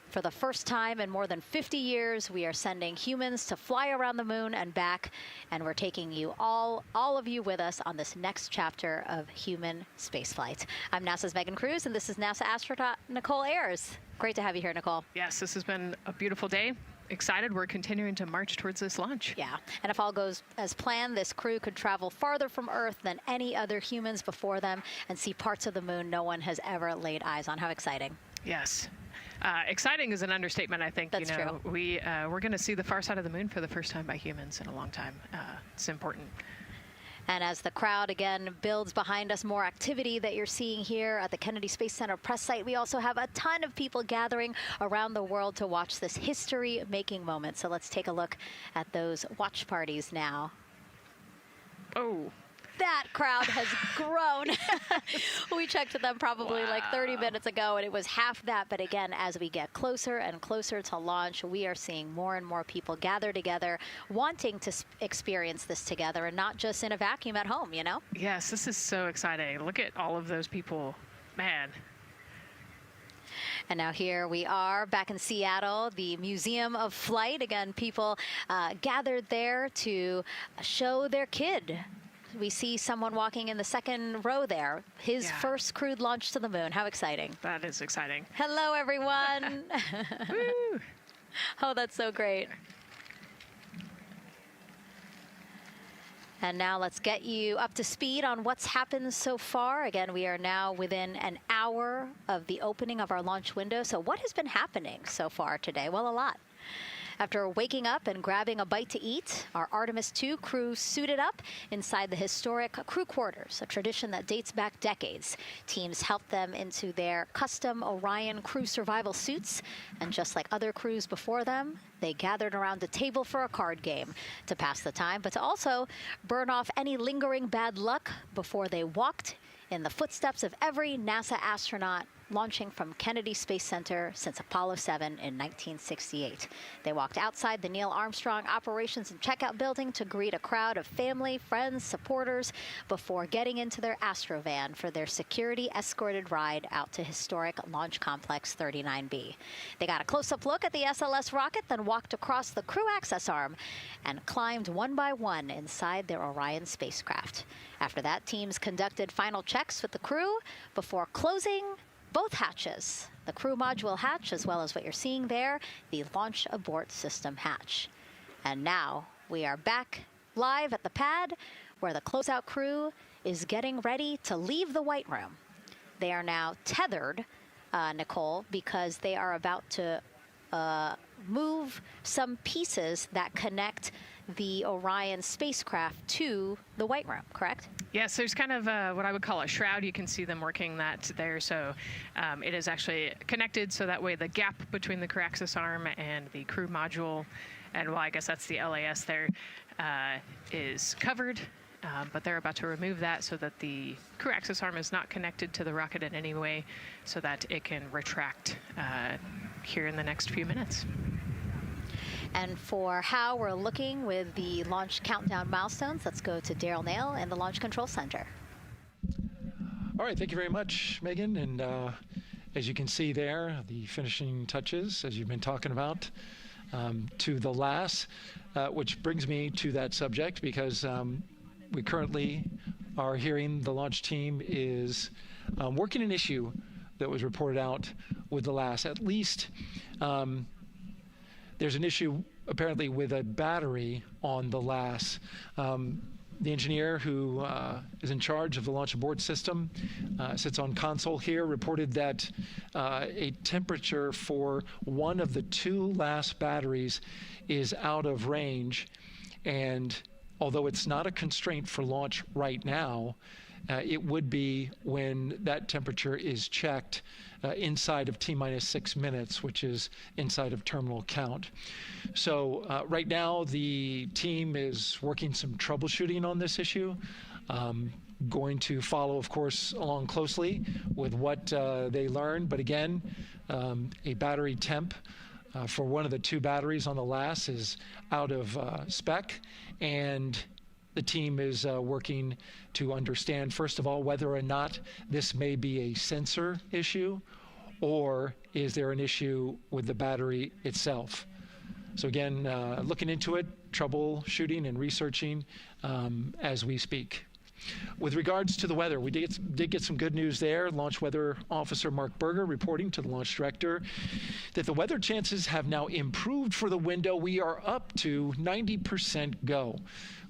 For the first time in more than 50 years, we are sending humans to fly around the moon and back, and we're taking you all of you with us on this next chapter of human spaceflight. I'm NASA's Megan Cruz, and this is NASA astronaut Nicole Ayers. Great to have you here, Nicole. Yes, this has been a beautiful day. Excited. We're continuing to march towards this launch. Yeah, and if all goes as planned, this crew could travel farther from Earth than any other humans before them and see parts of the moon no one has ever laid eyes on. How exciting. Yes. Exciting is an understatement, I think. That's true. We're going to see the far side of the moon for the first time by humans in a long time. It's important. And as the crowd again builds behind us, more activity that you're seeing here at the Kennedy Space Center press site. We also have a ton of people gathering around the world to watch this history-making moment. So let's take a look at those watch parties now. Oh. That crowd has grown. We checked them probably like 30 minutes ago, and it was half that. But again, as we get closer and closer to launch, we are seeing more and more people gather together, wanting to experience this together and not just in a vacuum at home, Yes, this is so exciting. Look at all of those people. Man. And now here we are back in Seattle, the Museum of Flight. Again, people gathered there to show their kid. We see someone walking in the second row there. His first crewed launch to the moon. How exciting. That is exciting. Hello, everyone. Woo. Oh, that's so great. And now let's get you up to speed on what's happened so far. Again, we are now within an hour of the opening of our launch window. So what has been happening so far today? Well, a lot. After waking up and grabbing a bite to eat, our Artemis II crew suited up inside the historic crew quarters, a tradition that dates back decades. Teams helped them into their custom Orion crew survival suits, and just like other crews before them, they gathered around a table for a card game to pass the time, but to also burn off any lingering bad luck before they walked in the footsteps of every NASA astronaut launching from Kennedy Space Center since Apollo 7 in 1968. They walked outside the Neil Armstrong Operations and Checkout Building to greet a crowd of family, friends, supporters before getting into their Astrovan for their security-escorted ride out to historic Launch Complex 39B. They got a close-up look at the SLS rocket, then walked across the crew access arm and climbed one by one inside their Orion spacecraft. After that, teams conducted final checks with the crew before closing both hatches, the crew module hatch, as well as what you're seeing there, the launch abort system hatch. And now we are back live at the pad where the closeout crew is getting ready to leave the White Room. They are now tethered, Nicole, because they are about to move some pieces that connect the Orion spacecraft to the White Room, correct? Yes, there's kind of what I would call a shroud. You can see them working that there. So it is actually connected, so that way the gap between the crew access arm and the crew module, and well, I guess that's the LAS there, is covered. but they're about to remove that so that the crew access arm is not connected to the rocket in any way, so that it can retract here in the next few minutes. And for how we're looking with the launch countdown milestones, let's go to Daryl Nail in the Launch Control Center. All right, thank you very much, Megan. And as you can see there, the finishing touches, as you've been talking about, to the LAS, which brings me to that subject, because we currently are hearing the launch team is working an issue that was reported out with the LAS. At least there's an issue apparently with a battery on the LAS. The engineer who is in charge of the launch abort system sits on console here, reported that a temperature for one of the two LAS batteries is out of range. And although it's not a constraint for launch right now, it would be when that temperature is checked inside of T-minus 6 minutes, which is inside of terminal count. So right now, the team is working some troubleshooting on this issue. Going to follow, of course, along closely with what they learn. But again, a battery temp for one of the two batteries on the LAS is out of spec, and the team is working to understand, first of all, whether or not this may be a sensor issue, or is there an issue with the battery itself. So again, looking into it, troubleshooting and researching as we speak. With regards to the weather, we did get some good news there. Launch Weather Officer Mark Berger reporting to the launch director that the weather chances have now improved for the window. We are up to 90% go,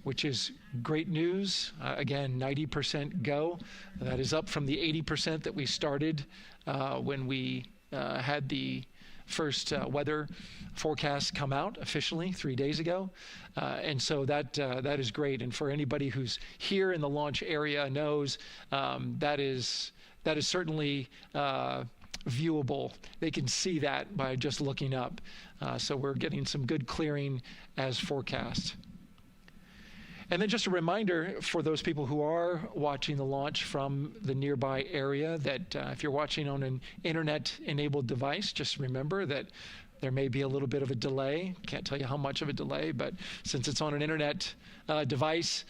which is great news. Again, 90% go. That is up from the 80% that we started when we had the first weather forecast come out officially 3 days ago. And so that is great. And for anybody who's here in the launch area knows that is certainly viewable. They can see that by just looking up. So we're getting some good clearing as forecast. And then just a reminder for those people who are watching the launch from the nearby area that if you're watching on an internet-enabled device, just remember that there may be a little bit of a delay. Can't tell you how much of a delay, but since it's on an internet device,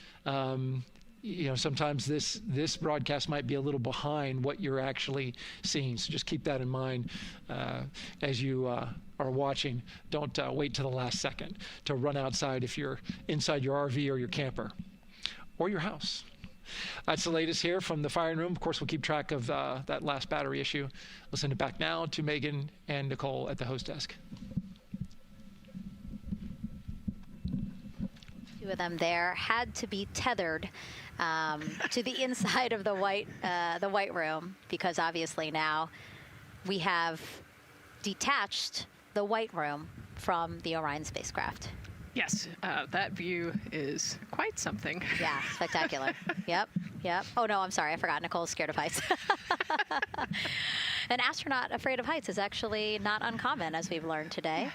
sometimes this broadcast might be a little behind what you're actually seeing. So just keep that in mind as you are watching. Don't wait to the last second to run outside if you're inside your RV or your camper or your house. That's the latest here from the firing room. Of course, we'll keep track of that last battery issue. We'll send it back now to Megan and Nicole at the host desk. Two of them there had to be tethered to the inside of the white room, because obviously now we have detached the white room from the Orion spacecraft. Yes, that view is quite something. Yeah, spectacular. Yep. Oh, no, I'm sorry. I forgot. Nicole's scared of heights. An astronaut afraid of heights is actually not uncommon, as we've learned today.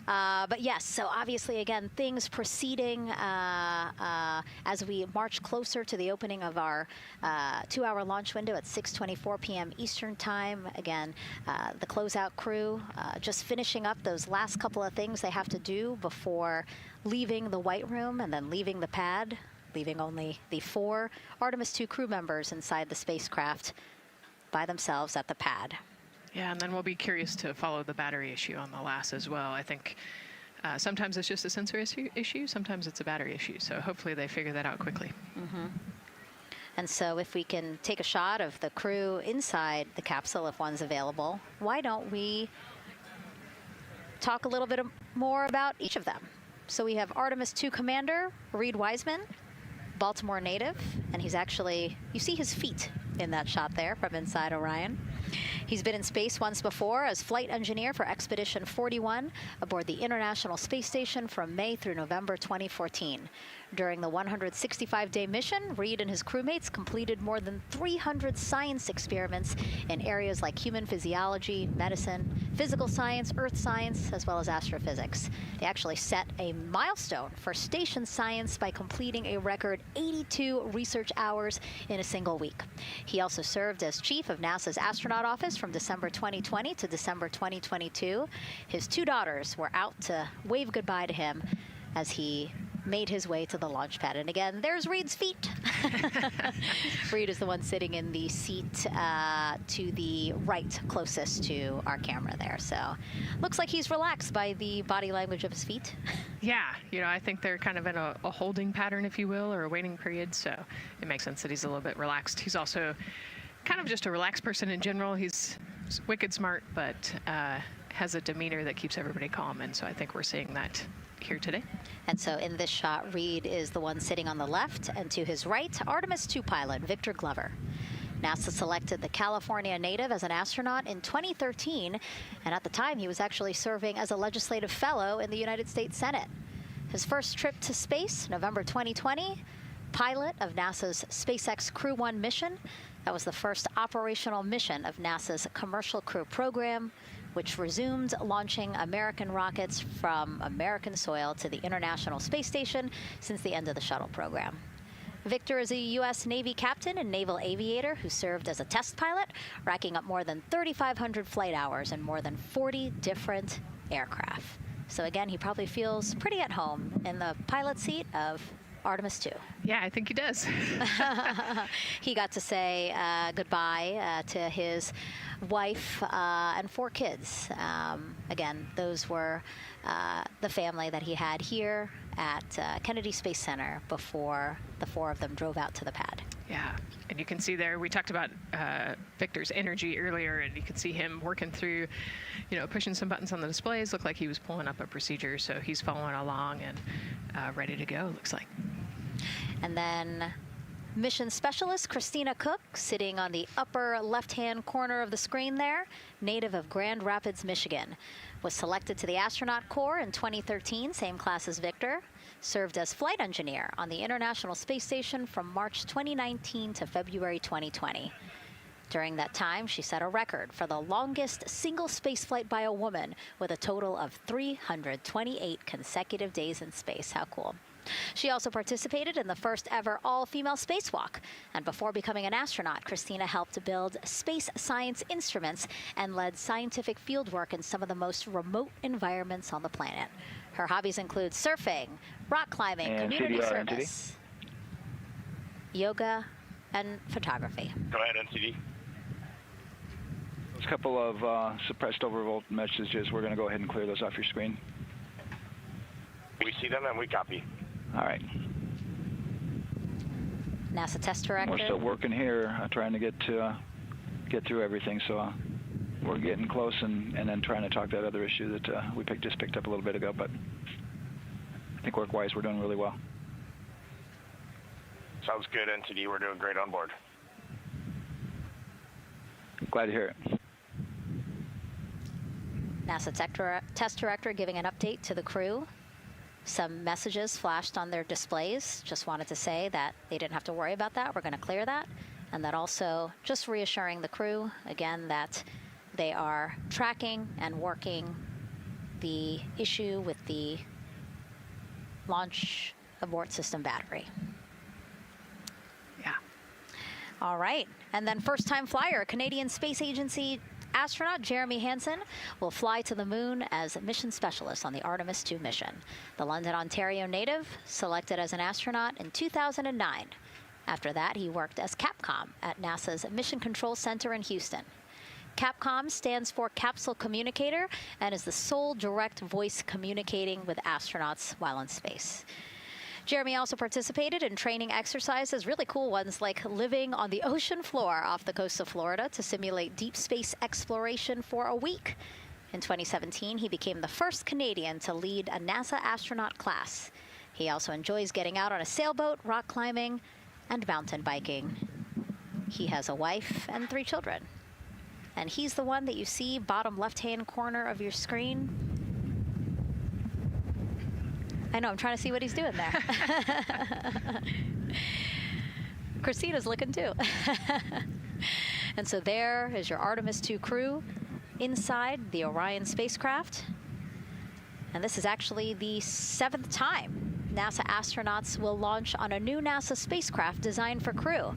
But yes, so obviously, again, things proceeding as we march closer to the opening of our 2-hour launch window at 6:24 p.m. Eastern Time. Again, the closeout crew just finishing up those last couple of things they have to do before leaving the white room and then leaving the pad, leaving only the 4 Artemis II crew members inside the spacecraft by themselves at the pad. Yeah, and then we'll be curious to follow the battery issue on the LAS as well. I think sometimes it's just a sensor issue, sometimes it's a battery issue. So hopefully they figure that out quickly. Mm-hmm. And so if we can take a shot of the crew inside the capsule, if one's available, why don't we talk a little bit more about each of them? So we have Artemis II Commander Reed Wiseman, Baltimore native, and he's actually, you see his feet in that shot there from inside Orion. He's been in space once before as flight engineer for Expedition 41 aboard the International Space Station from May through November 2014. During the 165-day mission, Reed and his crewmates completed more than 300 science experiments in areas like human physiology, medicine, physical science, earth science, as well as astrophysics. They actually set a milestone for station science by completing a record 82 research hours in a single week. He also served as chief of NASA's astronaut office from December 2020 to December 2022. His 2 daughters were out to wave goodbye to him as he made his way to the launch pad. And again, there's Reed's feet. Reed is the one sitting in the seat to the right, closest to our camera there. So looks like he's relaxed by the body language of his feet. Yeah, I think they're kind of in a holding pattern, if you will, or a waiting period. So it makes sense that he's a little bit relaxed. He's also kind of just a relaxed person in general. He's wicked smart, but has a demeanor that keeps everybody calm. And so I think we're seeing that here today. And so in this shot, Reed is the one sitting on the left, and to his right, Artemis II pilot Victor Glover. NASA selected the California native as an astronaut in 2013, and at the time he was actually serving as a legislative fellow in the United States Senate. His first trip to space, November 2020, pilot of NASA's SpaceX Crew 1 mission. That was the first operational mission of NASA's Commercial Crew program, which resumed launching American rockets from American soil to the International Space Station since the end of the shuttle program. Victor is a U.S. Navy captain and naval aviator who served as a test pilot, racking up more than 3,500 flight hours in more than 40 different aircraft. So again, he probably feels pretty at home in the pilot seat of Artemis II. Yeah, I think he does. He got to say goodbye to his wife and 4 kids. Again, those were the family that he had here at Kennedy Space Center before the 4 of them drove out to the pad. Yeah, and you can see there, we talked about Victor's energy earlier, and you can see him working through, pushing some buttons on the displays. Looked like he was pulling up a procedure, so he's following along and ready to go, looks like. And then mission specialist Christina Cook, sitting on the upper left-hand corner of the screen there, native of Grand Rapids, Michigan, was selected to the Astronaut Corps in 2013, same class as Victor, served as flight engineer on the International Space Station from March 2019 to February 2020. During that time, she set a record for the longest single spaceflight by a woman with a total of 328 consecutive days in space. How cool. She also participated in the first ever all-female spacewalk. And before becoming an astronaut, Christina helped build space science instruments and led scientific fieldwork in some of the most remote environments on the planet. Her hobbies include surfing, rock climbing, and community CDR, service, yoga, and photography. Go ahead, NCD. There's a couple of suppressed overvolt messages. We're going to go ahead and clear those off your screen. We see them and we copy. All right. NASA test director. We're still working here, trying to get through everything. So we're getting close, and then trying to talk that other issue that we just picked up a little bit ago. But I think work-wise, we're doing really well. Sounds good, NTD. We're doing great on board. Glad to hear it. NASA test director giving an update to the crew. Some messages flashed on their displays. Just wanted to say that they didn't have to worry about that. We're going to clear that. And that also just reassuring the crew, again, that they are tracking and working the issue with the launch abort system battery. Yeah. All right. And then first-time flyer, Canadian Space Agency astronaut Jeremy Hansen will fly to the moon as a mission specialist on the Artemis II mission. The London, Ontario native selected as an astronaut in 2009. After that, he worked as Capcom at NASA's Mission Control Center in Houston. Capcom stands for Capsule Communicator and is the sole direct voice communicating with astronauts while in space. Jeremy also participated in training exercises, really cool ones, like living on the ocean floor off the coast of Florida to simulate deep space exploration for a week. In 2017, he became the first Canadian to lead a NASA astronaut class. He also enjoys getting out on a sailboat, rock climbing, and mountain biking. He has a wife and 3 children. And he's the one that you see bottom left-hand corner of your screen. I know, I'm trying to see what he's doing there. Christina's looking too. And so there is your Artemis II crew inside the Orion spacecraft. And this is actually the 7th time NASA astronauts will launch on a new NASA spacecraft designed for crew.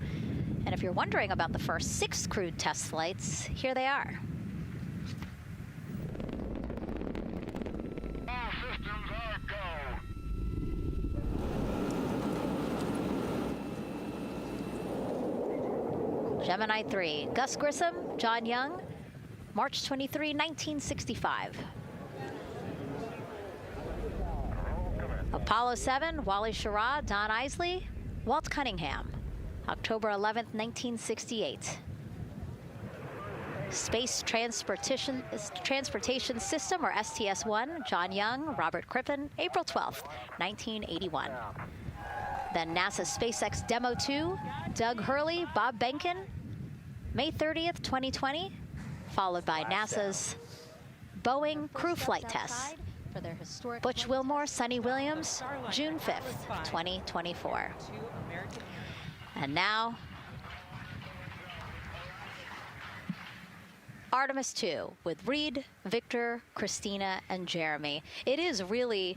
And if you're wondering about the first 6 crewed test flights, here they are. Gemini 3, Gus Grissom, John Young, March 23, 1965. Apollo 7, Wally Schirra, Don Isley, Walt Cunningham, October 11, 1968. Space Transportation System, or STS-1, John Young, Robert Crippen, April 12, 1981. Then NASA SpaceX Demo 2, Doug Hurley, Bob Behnken, May 30th, 2020, followed by NASA's Boeing crew flight tests. Butch Wilmore, Sonny Williams, June 5th, 2024. And now, Artemis II with Reed, Victor, Christina, and Jeremy. It is really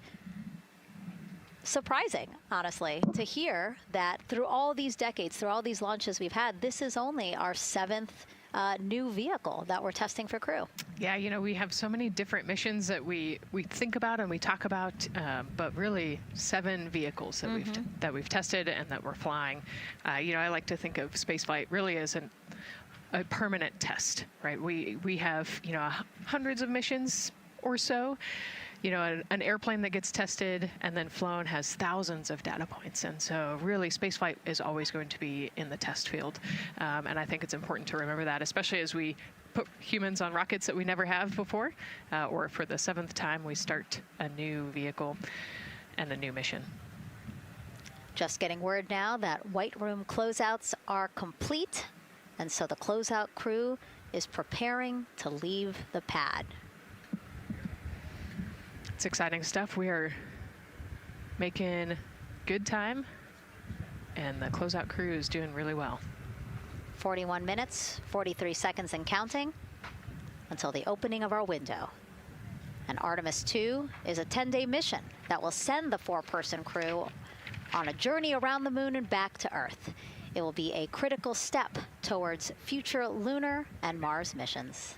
surprising, honestly, to hear that through all these decades, through all these launches we've had, this is only our 7th new vehicle that we're testing for crew. Yeah, you know, we have so many different missions that we think about and we talk about, but really 7 vehicles that we've tested and that we're flying. You know, I like to think of spaceflight really as a permanent test, right? We have, you know, hundreds of missions or so. You know, an airplane that gets tested and then flown has thousands of data points. And so really spaceflight is always going to be in the test field. And I think it's important to remember that, especially as we put humans on rockets that we never have before, or for the 7th time we start a new vehicle and a new mission. Just getting word now that White Room closeouts are complete. And so the closeout crew is preparing to leave the pad. It's exciting stuff. We are making good time, and the closeout crew is doing really well. 41 minutes, 43 seconds and counting until the opening of our window. And Artemis II is a 10-day mission that will send the 4-person crew on a journey around the moon and back to Earth. It will be a critical step towards future lunar and Mars missions.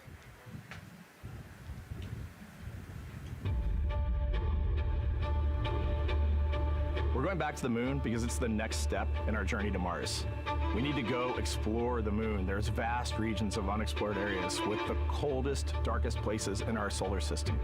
We're going back to the moon because it's the next step in our journey to Mars. We need to go explore the moon. There's vast regions of unexplored areas with the coldest, darkest places in our solar system.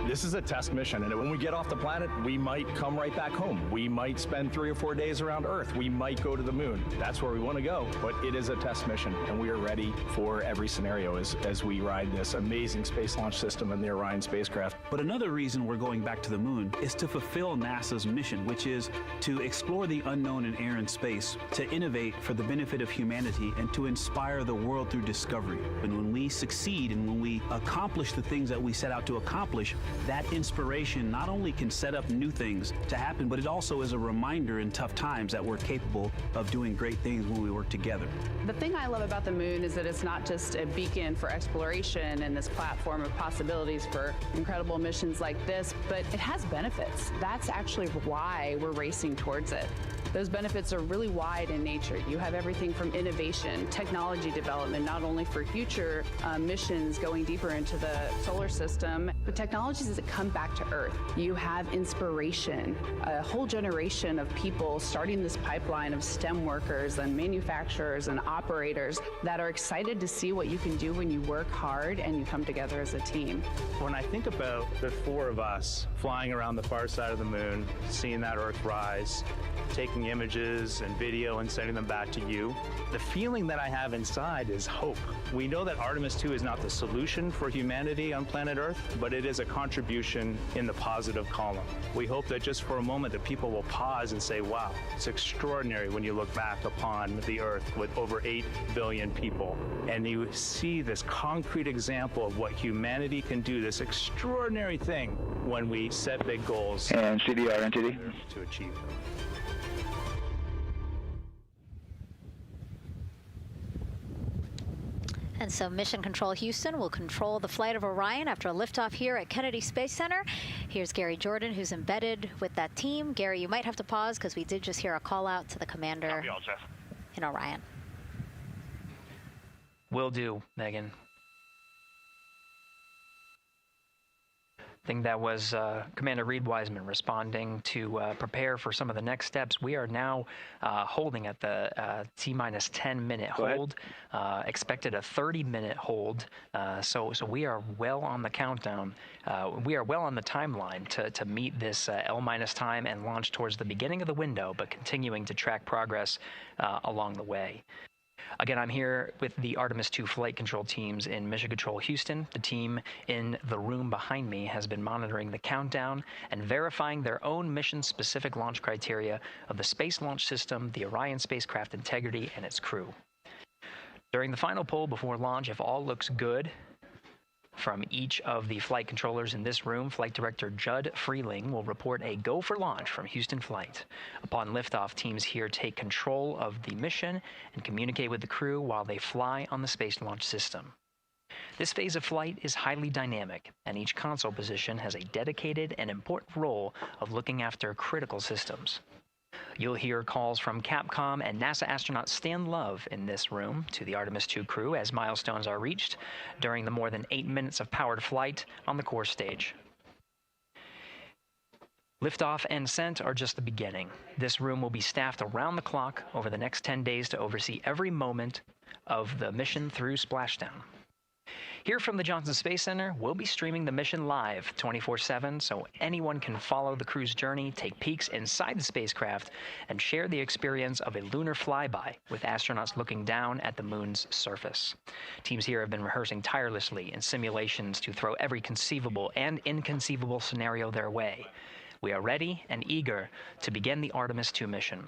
This is a test mission, and when we get off the planet, we might come right back home. We might spend 3 or 4 days around Earth. We might go to the moon. That's where we want to go, but it is a test mission, and we are ready for every scenario as we ride this amazing space launch system in the Orion spacecraft. But another reason we're going back to the moon is to fulfill NASA's mission, which is to explore the unknown in air and space, to innovate for the benefit of humanity, and to inspire the world through discovery. And when we succeed and when we accomplish the things that we set out to accomplish, that inspiration not only can set up new things to happen, but it also is a reminder in tough times that we're capable of doing great things when we work together. The thing I love about the moon is that it's not just a beacon for exploration and this platform of possibilities for incredible missions like this, but it has benefits. That's actually why we're racing towards it. Those benefits are really wide in nature. You have everything from innovation, technology development, not only for future missions going deeper into the solar system, but technologies that come back to Earth. You have inspiration, a whole generation of people starting this pipeline of STEM workers and manufacturers and operators that are excited to see what you can do when you work hard and you come together as a team. When I think about the 4 of us flying around the far side of the moon, seeing that Earth rise, taking images and video and sending them back back to you. The feeling that I have inside is hope. We know that Artemis II is not the solution for humanity on planet Earth, but it is a contribution in the positive column. We hope that just for a moment that people will pause and say, wow, it's extraordinary when you look back upon the Earth with over 8 billion people, and you see this concrete example of what humanity can do, this extraordinary thing when we set big goals and CDR entity to achieve them. And so Mission Control Houston will control the flight of Orion after a liftoff here at Kennedy Space Center. Here's Gary Jordan, who's embedded with that team. Gary, you might have to pause because we did just hear a call out to the commander in Orion. Will do, Megan. I think that was Commander Reed Wiseman responding to prepare for some of the next steps. We are now holding at the T-minus 10-minute hold. Expected a 30-minute hold. So we are well on the countdown. We are well on the timeline to meet this L- time and launch towards the beginning of the window, but continuing to track progress along the way. Again, I'm here with the Artemis II flight control teams in Mission Control Houston. The team in the room behind me has been monitoring the countdown and verifying their own mission-specific launch criteria of the Space Launch System, the Orion spacecraft integrity, and its crew. During the final poll before launch, if all looks good from each of the flight controllers in this room, Flight Director Judd Freeling will report a go for launch from Houston Flight. Upon liftoff, teams here take control of the mission and communicate with the crew while they fly on the Space Launch System. This phase of flight is highly dynamic, and each console position has a dedicated and important role of looking after critical systems. You'll hear calls from Capcom and NASA astronaut Stan Love in this room to the Artemis II crew as milestones are reached during the more than 8 minutes of powered flight on the core stage. Liftoff and Ascent are just the beginning. This room will be staffed around the clock over the next 10 days to oversee every moment of the mission through splashdown. Here from the Johnson Space Center, we'll be streaming the mission live 24/7 so anyone can follow the crew's journey, take peeks inside the spacecraft, and share the experience of a lunar flyby with astronauts looking down at the moon's surface. Teams here have been rehearsing tirelessly in simulations to throw every conceivable and inconceivable scenario their way. We are ready and eager to begin the Artemis II mission.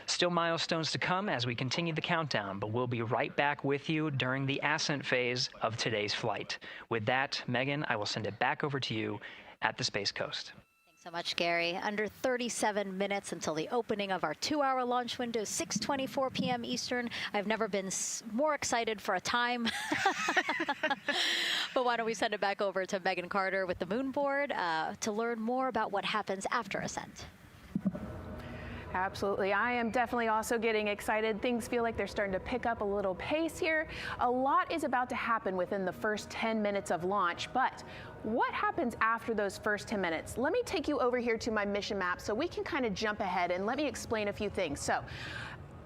Still milestones to come as we continue the countdown, but we'll be right back with you during the ascent phase of today's flight. With that, Megan, I will send it back over to you at the Space Coast. Thanks so much, Gary. Under 37 minutes until the opening of our 2-hour launch window, 6:24 p.m. Eastern. I've never been more excited for a time. But why don't we send it back over to Megan Carter with the Moon Board to learn more about what happens after Ascent. Absolutely. I am definitely also getting excited. Things feel like they're starting to pick up a little pace here. A lot is about to happen within the first 10 minutes of launch, but what happens after those first 10 minutes? Let me take you over here to my mission map so we can kind of jump ahead and let me explain a few things. So,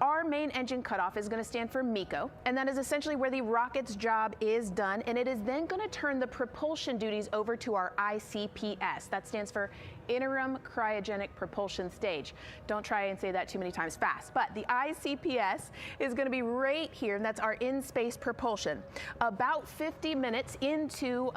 our main engine cutoff is going to stand for MECO, and that is essentially where the rocket's job is done, and it is then going to turn the propulsion duties over to our ICPS. That stands for Interim Cryogenic Propulsion Stage. Don't try and say that too many times fast, but the ICPS is going to be right here, and that's our in-space propulsion. About 50 minutes into,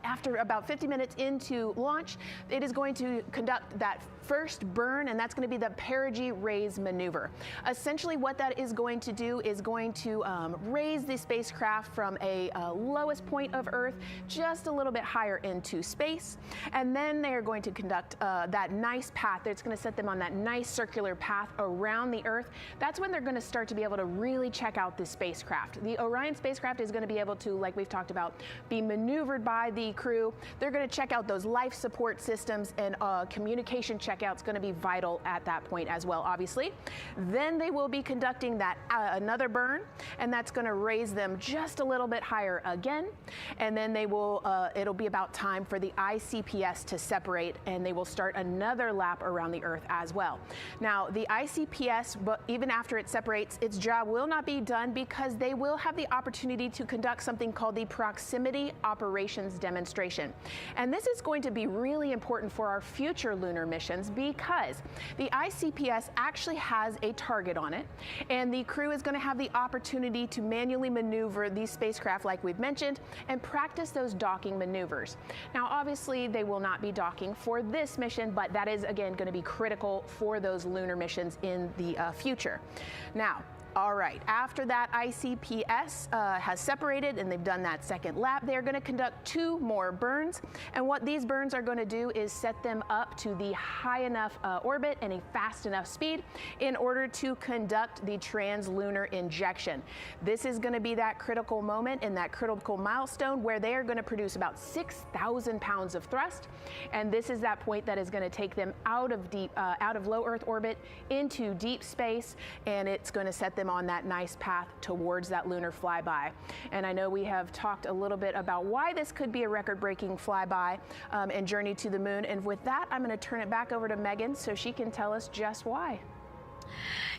after about 50 minutes into launch, it is going to conduct that first burn, and that's going to be the perigee raise maneuver. Essentially what that is going to do is going to raise the spacecraft from a lowest point of Earth just a little bit higher into space, and then they are going to conduct that nice path. It's going to set them on that nice circular path around the Earth. That's when they're going to start to be able to really check out the spacecraft. The Orion spacecraft is going to be able to, like we've talked about, be maneuvered by the crew. They're going to check out those life support systems, and communication checkout's going to be vital at that point as well, obviously. Then they will be conducting that another burn, and that's going to raise them just a little bit higher again. And then they will, it'll be about time for the ICPS to separate, and they will start another lap around the Earth as well. Now, the ICPS, but even after it separates, its job will not be done because they will have the opportunity to conduct something called the Proximity Operations Demonstration. And this is going to be really important for our future lunar missions is because the ICPS actually has a target on it, and the crew is going to have the opportunity to manually maneuver these spacecraft like we've mentioned and practice those docking maneuvers. Now obviously they will not be docking for this mission, but that is again going to be critical for those lunar missions in the future. Now, all right, after that ICPS has separated and they've done that second lap, they're going to conduct 2 more burns. And what these burns are going to do is set them up to the high enough orbit and a fast enough speed in order to conduct the translunar injection. This is going to be that critical moment and that critical milestone where they are going to produce about 6,000 pounds of thrust. And this is that point that is going to take them out of low Earth orbit into deep space, and it's going to set them on that nice path towards that lunar flyby. And I know we have talked a little bit about why this could be a record-breaking flyby and journey to the moon. And with that, I'm going to turn it back over to Megan so she can tell us just why.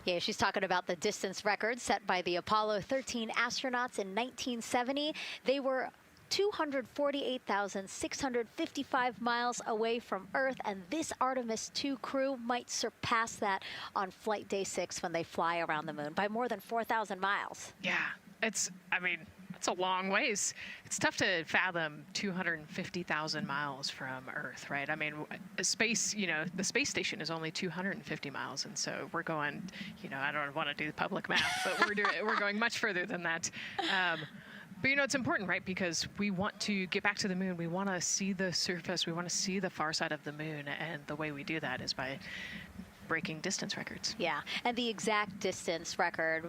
Yeah, she's talking about the distance record set by the Apollo 13 astronauts in 1970. They were 248,655 miles away from Earth, and this Artemis II crew might surpass that on flight day 6 when they fly around the moon by more than 4,000 miles. Yeah, it's a long ways. It's tough to fathom 250,000 miles from Earth, right? I mean, space, the space station is only 250 miles, and so we're going, I don't want to do the public math, but we're going much further than that. But it's important, right? Because we want to get back to the moon. We want to see the surface. We want to see the far side of the moon. And the way we do that is by breaking distance records. Yeah, and the exact distance record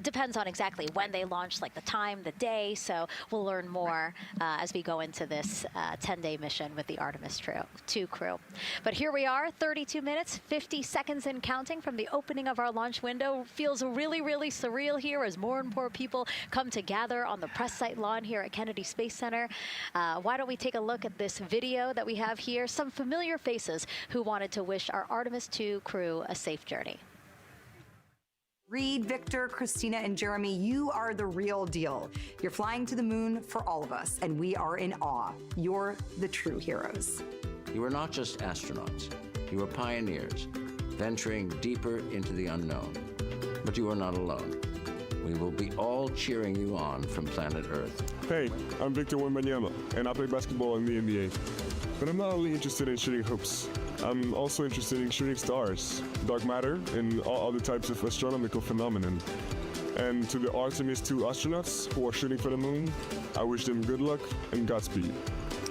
depends on exactly when they launch, like the time, the day. So we'll learn more as we go into this 10-day mission with the Artemis II crew. But here we are, 32 minutes, 50 seconds and counting from the opening of our launch window. Feels really, really surreal here as more and more people come to gather on the press site lawn here at Kennedy Space Center. Why don't we take a look at this video that we have here? Some familiar faces who wanted to wish our Artemis II crew a safe journey. Reed, Victor, Christina, and Jeremy, you are the real deal. You're flying to the moon for all of us, and we are in awe. You're the true heroes. You are not just astronauts. You are pioneers, venturing deeper into the unknown. But you are not alone. We will be all cheering you on from planet Earth. Hey, I'm Victor Wembanyama, and I play basketball in the NBA. But I'm not only interested in shooting hoops. I'm also interested in shooting stars, dark matter, and all other types of astronomical phenomenon. And to the Artemis II astronauts who are shooting for the moon, I wish them good luck and Godspeed.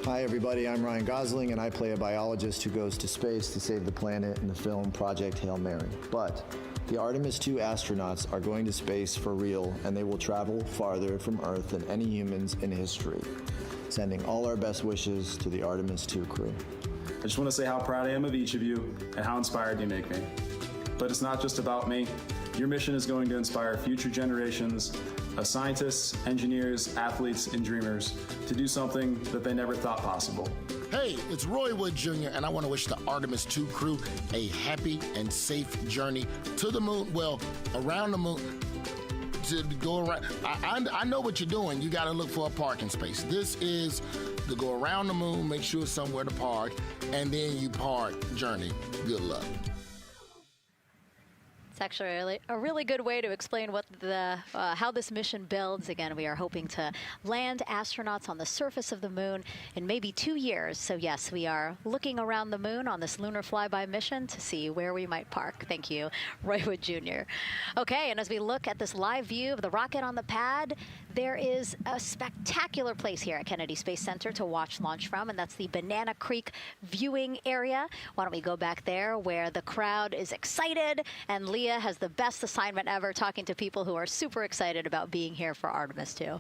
Hi everybody, I'm Ryan Gosling, and I play a biologist who goes to space to save the planet in the film Project Hail Mary. But the Artemis II astronauts are going to space for real, and they will travel farther from Earth than any humans in history. Sending all our best wishes to the Artemis II crew. I just want to say how proud I am of each of you and how inspired you make me. But it's not just about me. Your mission is going to inspire future generations of scientists, engineers, athletes, and dreamers to do something that they never thought possible. Hey, it's Roy Wood Jr., and I want to wish the Artemis II crew a happy and safe journey to the moon, well, around the moon. To go around, I know what you're doing. You got to look for a parking space. This is to go around the moon, make sure somewhere to park, and then you park journey. Good luck. It's actually a really good way to explain what how this mission builds. Again, we are hoping to land astronauts on the surface of the moon in maybe 2 years. So yes, we are looking around the moon on this lunar flyby mission to see where we might park. Thank you, Roy Wood Jr. Okay, and as we look at this live view of the rocket on the pad, there is a spectacular place here at Kennedy Space Center to watch launch from, and that's the Banana Creek viewing area. Why don't we go back there where the crowd is excited, and Leah has the best assignment ever, talking to people who are super excited about being here for Artemis II.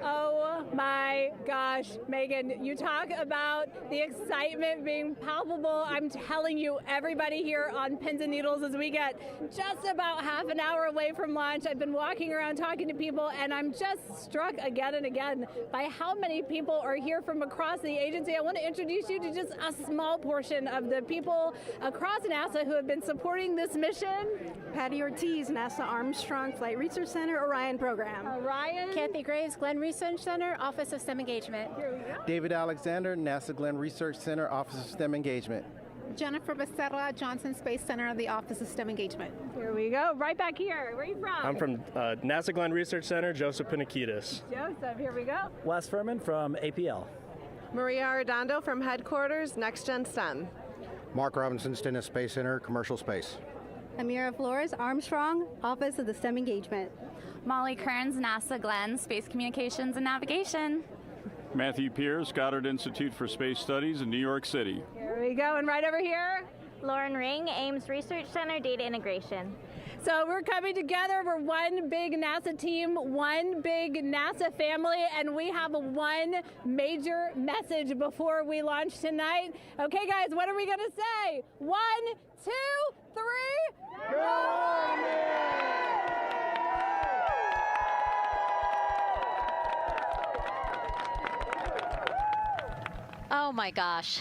Oh my gosh, Megan, you talk about the excitement being palpable. I'm telling you, everybody here on pins and needles as we get just about half an hour away from launch. I've been walking around talking to people, and I'm just struck again and again by how many people are here from across the agency. I want to introduce you to just a small portion of the people across NASA who have been supporting this mission. Patty Ortiz, NASA Armstrong Flight Research Center, Orion program. Orion. Kathy Graves, Glenn Research Center, Office of STEM Engagement. David Alexander, NASA Glenn Research Center, Office of STEM Engagement. Jennifer Becerra, Johnson Space Center of the Office of STEM Engagement. Here we go. Right back here. Where are you from? I'm from NASA Glenn Research Center, Joseph Panakitis. Joseph, here we go. Wes Furman from APL. Maria Arredondo from Headquarters, Next Gen STEM. Mark Robinson, Stennis Space Center, Commercial Space. Amira Flores, Armstrong, Office of the STEM Engagement. Molly Kearns, NASA Glenn, Space Communications and Navigation. Matthew Pierce, Goddard Institute for Space Studies in New York City. Here we go, and right over here. Lauren Ring, Ames Research Center, Data Integration. So we're coming together. We're one big NASA team, one big NASA family, and we have one major message before we launch tonight. Okay, guys, what are we going to say? 1, 2, 3. Go Army! Oh my gosh,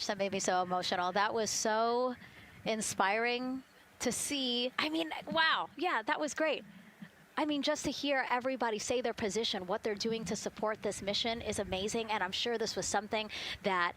that made me so emotional. That was so inspiring to see. I mean, wow, yeah, that was great. I mean, just to hear everybody say their position, what they're doing to support this mission is amazing. And I'm sure this was something that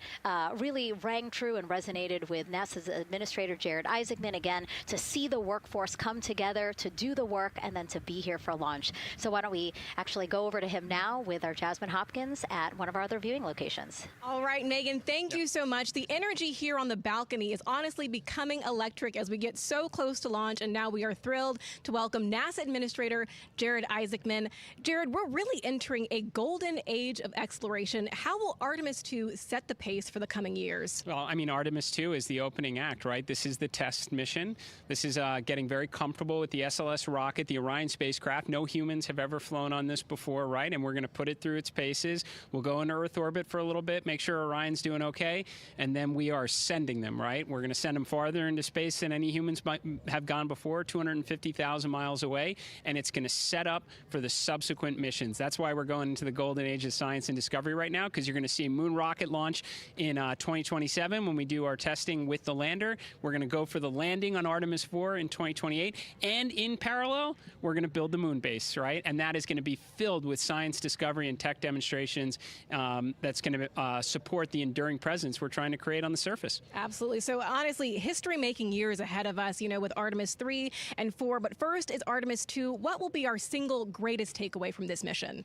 really rang true and resonated with NASA's Administrator Jared Isaacman, again, to see the workforce come together to do the work and then to be here for launch. So why don't we actually go over to him now with our Jasmine Hopkins at one of our other viewing locations. All right, Megan, thank you so much. The energy here on the balcony is honestly becoming electric as we get so close to launch. And now we are thrilled to welcome NASA Administrator Jared Isaacman. Jared, we're really entering a golden age of exploration. How will Artemis II set the pace for the coming years? Well, I mean, Artemis II is the opening act, right? This is the test mission. This is getting very comfortable with the SLS rocket, the Orion spacecraft. No humans have ever flown on this before, right? And we're going to put it through its paces. We'll go into Earth orbit for a little bit, make sure Orion's doing okay, and then we are sending them, right? We're going to send them farther into space than any humans might have gone before, 250,000 miles away, and it's going to set up for the subsequent missions. That's why we're going into the golden age of science and discovery right now, because you're going to see a moon rocket launch in 2027 when we do our testing with the lander. We're going to go for the landing on Artemis IV in 2028, and in parallel, we're going to build the moon base, right? And that is going to be filled with science discovery and tech demonstrations that's going to support the enduring presence we're trying to create on the surface. Absolutely. So honestly, history-making years ahead of us, you know, with Artemis 3 and 4. But first is Artemis 2. What will be our single greatest takeaway from this mission?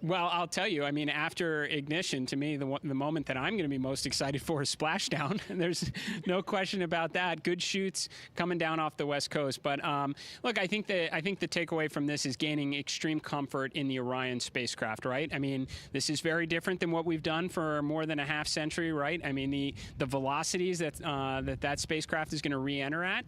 Well, I'll tell you, I mean, after ignition, to me, the moment that I'm going to be most excited for is splashdown. There's no question about that. Good shoots coming down off the West Coast. But look, I think the takeaway from this is gaining extreme comfort in the Orion spacecraft, right? I mean, this is very different than what we've done for more than a half century, right? I mean, the velocities that spacecraft is going to re-enter at,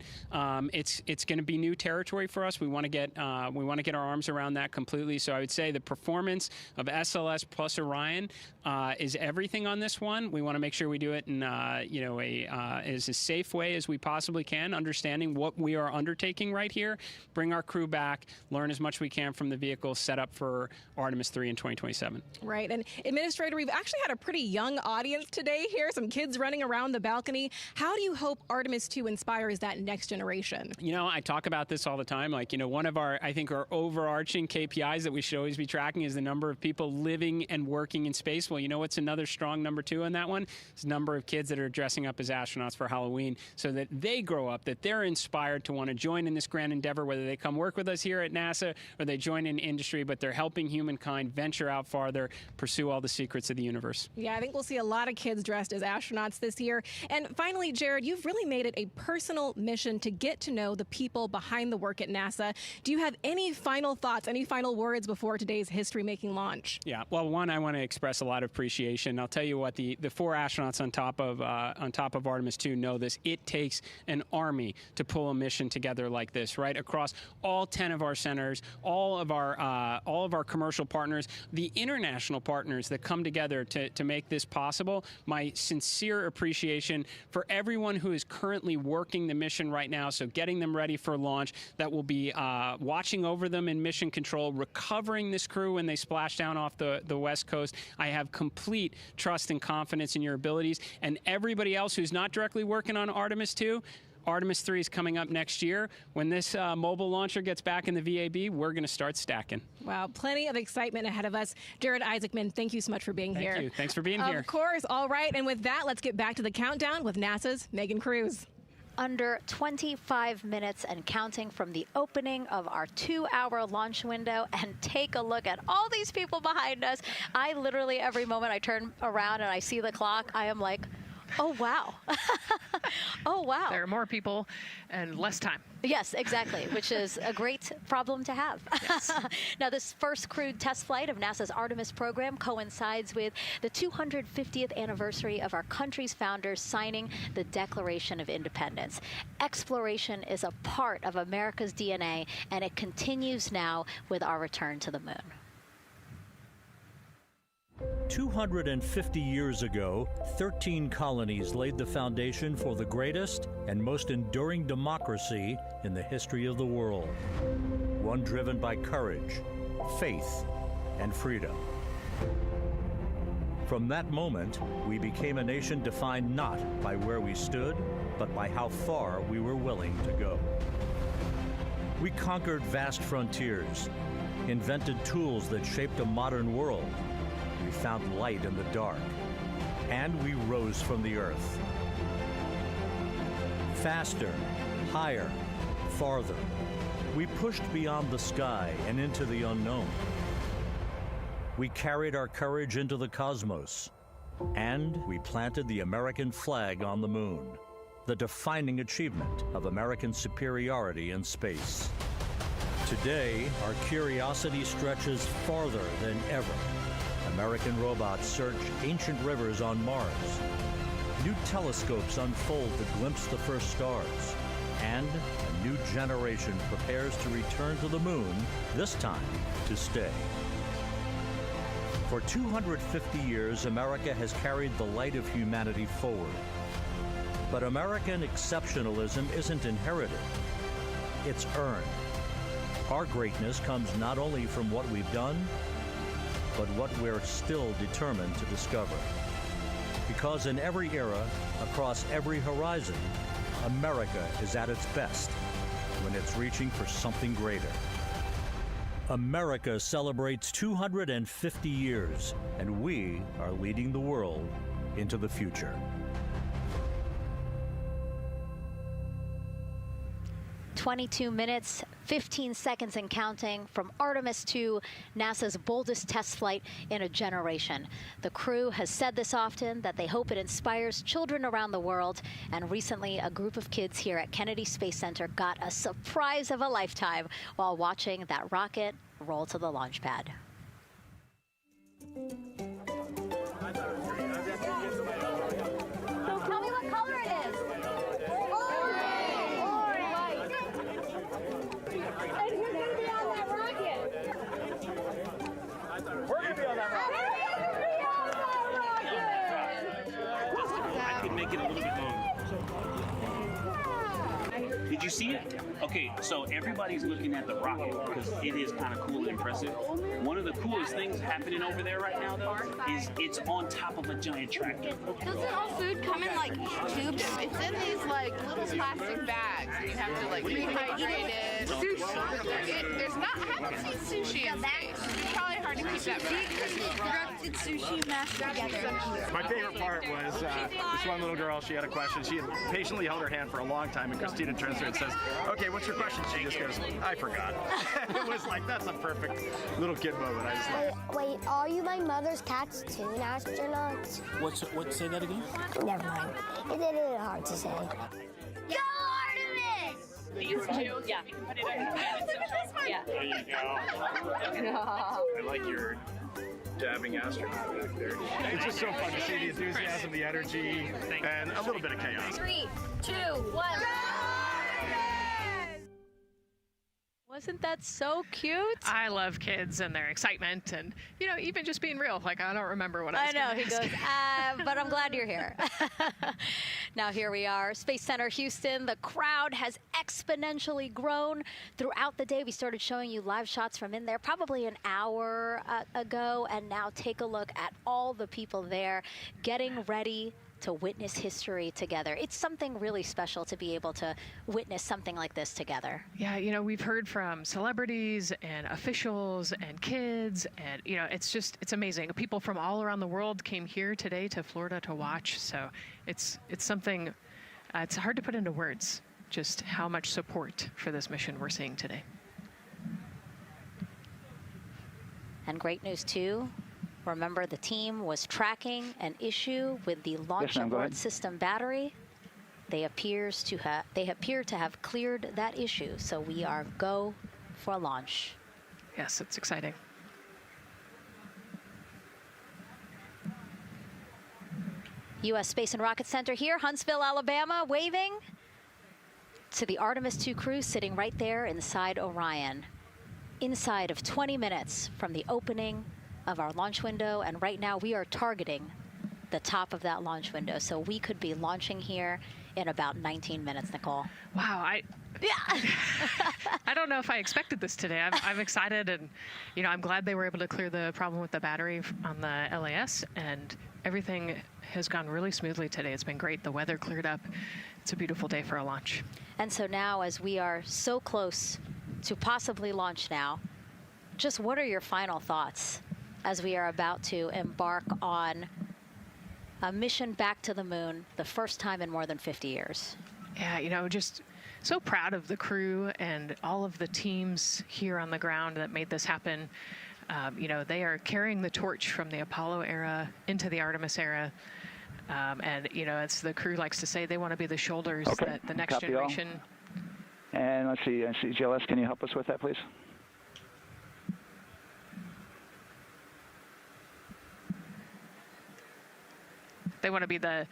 it's going to be new territory for us. We want to get our arms around that completely. So I would say the performance of SLS plus Orion is everything on this one. We want to make sure we do it in as a safe way as we possibly can, understanding what we are undertaking right here, bring our crew back, learn as much we can from the vehicle, set up for Artemis 3 in 2027. Right. And Administrator, we've actually had a pretty young audience today here, some kids running around the balcony. How do you hope Artemis 2 inspires that next generation? You know, I talk about this all the time. Like, you know, one of our overarching KPIs that we should always be tracking is the number of people living and working in space. Well, you know what's another strong number 2 on that one? It's the number of kids that are dressing up as astronauts for Halloween, so that they grow up, that they're inspired to want to join in this grand endeavor, whether they come work with us here at NASA or they join in industry, but they're helping humankind venture out farther, pursue all the secrets of the universe. Yeah, I think we'll see a lot of kids dressed as astronauts this year. And finally, Jared, you've really made it a personal mission to get to know the people behind the work at NASA. Do you have any final thoughts, any final words before today's history-making launch? Yeah, well, one, I want to express a lot of appreciation. I'll tell you what, the 4 astronauts on top of Artemis II know this. It takes an army to pull a mission together like this, right? Across all 10 of our centers, all of our commercial partners, the international partners that come together to make this possible. My sincere appreciation for everyone who is currently working the mission right now, so getting them ready for launch, that will be watching over them in mission control, recovering this crew when they splash down off the West Coast. I have complete trust and confidence in your abilities. And everybody else who's not directly working on Artemis II, Artemis III is coming up next year. When this mobile launcher gets back in the VAB, we're going to start stacking. Wow, plenty of excitement ahead of us. Jared Isaacman, thank you so much for being here. Thank you. Thanks for being here. Of course. All right. And with that, let's get back to the countdown with NASA's Megan Cruz. Under 25 minutes and counting from the opening of our 2-hour launch window. And take a look at all these people behind us. I literally, every moment I turn around and I see the clock, I am like, oh, wow. Oh, wow. There are more people and less time. Yes, exactly, which is a great problem to have. Yes. Now, this first crewed test flight of NASA's Artemis program coincides with the 250th anniversary of our country's founders signing the Declaration of Independence. Exploration is a part of America's DNA, and it continues now with our return to the moon. 250 years ago, 13 colonies laid the foundation for the greatest and most enduring democracy in the history of the world. One driven by courage, faith, and freedom. From that moment, we became a nation defined not by where we stood, but by how far we were willing to go. We conquered vast frontiers, invented tools that shaped a modern world. We found light in the dark, and we rose from the earth. Faster, higher, farther. We pushed beyond the sky and into the unknown. We carried our courage into the cosmos, and we planted the American flag on the moon, the defining achievement of American superiority in space. Today, our curiosity stretches farther than ever. American robots search ancient rivers on Mars. New telescopes unfold to glimpse the first stars. And a new generation prepares to return to the moon, this time to stay. For 250 years, America has carried the light of humanity forward. But American exceptionalism isn't inherited, it's earned. Our greatness comes not only from what we've done, but what we're still determined to discover. Because in every era, across every horizon, America is at its best when it's reaching for something greater. America celebrates 250 years, and we are leading the world into the future. 22 minutes, 15 seconds and counting from Artemis II, NASA's boldest test flight in a generation. The crew has said this often, that they hope it inspires children around the world. And recently, a group of kids here at Kennedy Space Center got a surprise of a lifetime while watching that rocket roll to the launch pad. So tell me what color it is. And who's going to be on that rocket? We're going to be on that rocket. I could make it a little bit longer. Did you see it? Okay, so everybody's looking at the rocket because it is kind of cool and impressive. One of the coolest things happening over there right now, though, is it's on top of a giant tractor. Doesn't all food come in like tubes? It's in these like little plastic bags. You have to like rehydrate it. Sushi. There's not. I haven't seen sushi in space. It's probably hard to keep that Corrupted sushi mashed together. My favorite part was this one little girl. She had a question. She had patiently held her hand for a long time, and Christina turns to her and says, "Okay, what's your question?" She just goes, "I forgot." It was like, that's a perfect little kid moment. I just like. Wait, are you my mother's cartoon astronauts? What? Say that again? Never mind. It's a little hard to say. Go Artemis! These two? Yeah. Put it on yeah. There you go. I like your dabbing astronaut back there. It's just so fun to see the enthusiasm, the energy, and a little bit of chaos. 3, 2, 1. Wasn't that so cute? I love kids and their excitement and, you know, even just being real. Like, I don't remember what I was I know, gonna he ask. goes, but I'm glad you're here. Now here we are, Space Center Houston. The crowd has exponentially grown throughout the day. We started showing you live shots from in there probably an hour ago. And now take a look at all the people there getting ready to witness history together. It's something really special to be able to witness something like this together. Yeah, you know, we've heard from celebrities and officials and kids, and, you know, it's amazing. People from all around the world came here today to Florida to watch, so it's something, it's hard to put into words, just how much support for this mission we're seeing today. And great news, too. Remember, the team was tracking an issue with the launch abort system battery. They appear to have cleared that issue, so we are go for launch. Yes, it's exciting. U.S. Space and Rocket Center here, Huntsville, Alabama, waving to the Artemis II crew sitting right there inside Orion. Inside of 20 minutes from the opening of our launch window, and right now we are targeting the top of that launch window, so we could be launching here in about 19 minutes, Nicole. Wow, I don't know if I expected this today. I'm excited, and you know, I'm glad they were able to clear the problem with the battery on the LAS, and everything has gone really smoothly today. It's been great. The weather cleared up. It's a beautiful day for a launch. And so now, as we are so close to possibly launch now, just what are your final thoughts as we are about to embark on a mission back to the moon, the first time in more than 50 years? Yeah, you know, just so proud of the crew and all of the teams here on the ground that made this happen. You know, they are carrying the torch from the Apollo era into the Artemis era. And, you know, as the crew likes to say, they want to be the shoulders that the next generation. And let's see, GLS, can you help us with that, please? They want to be the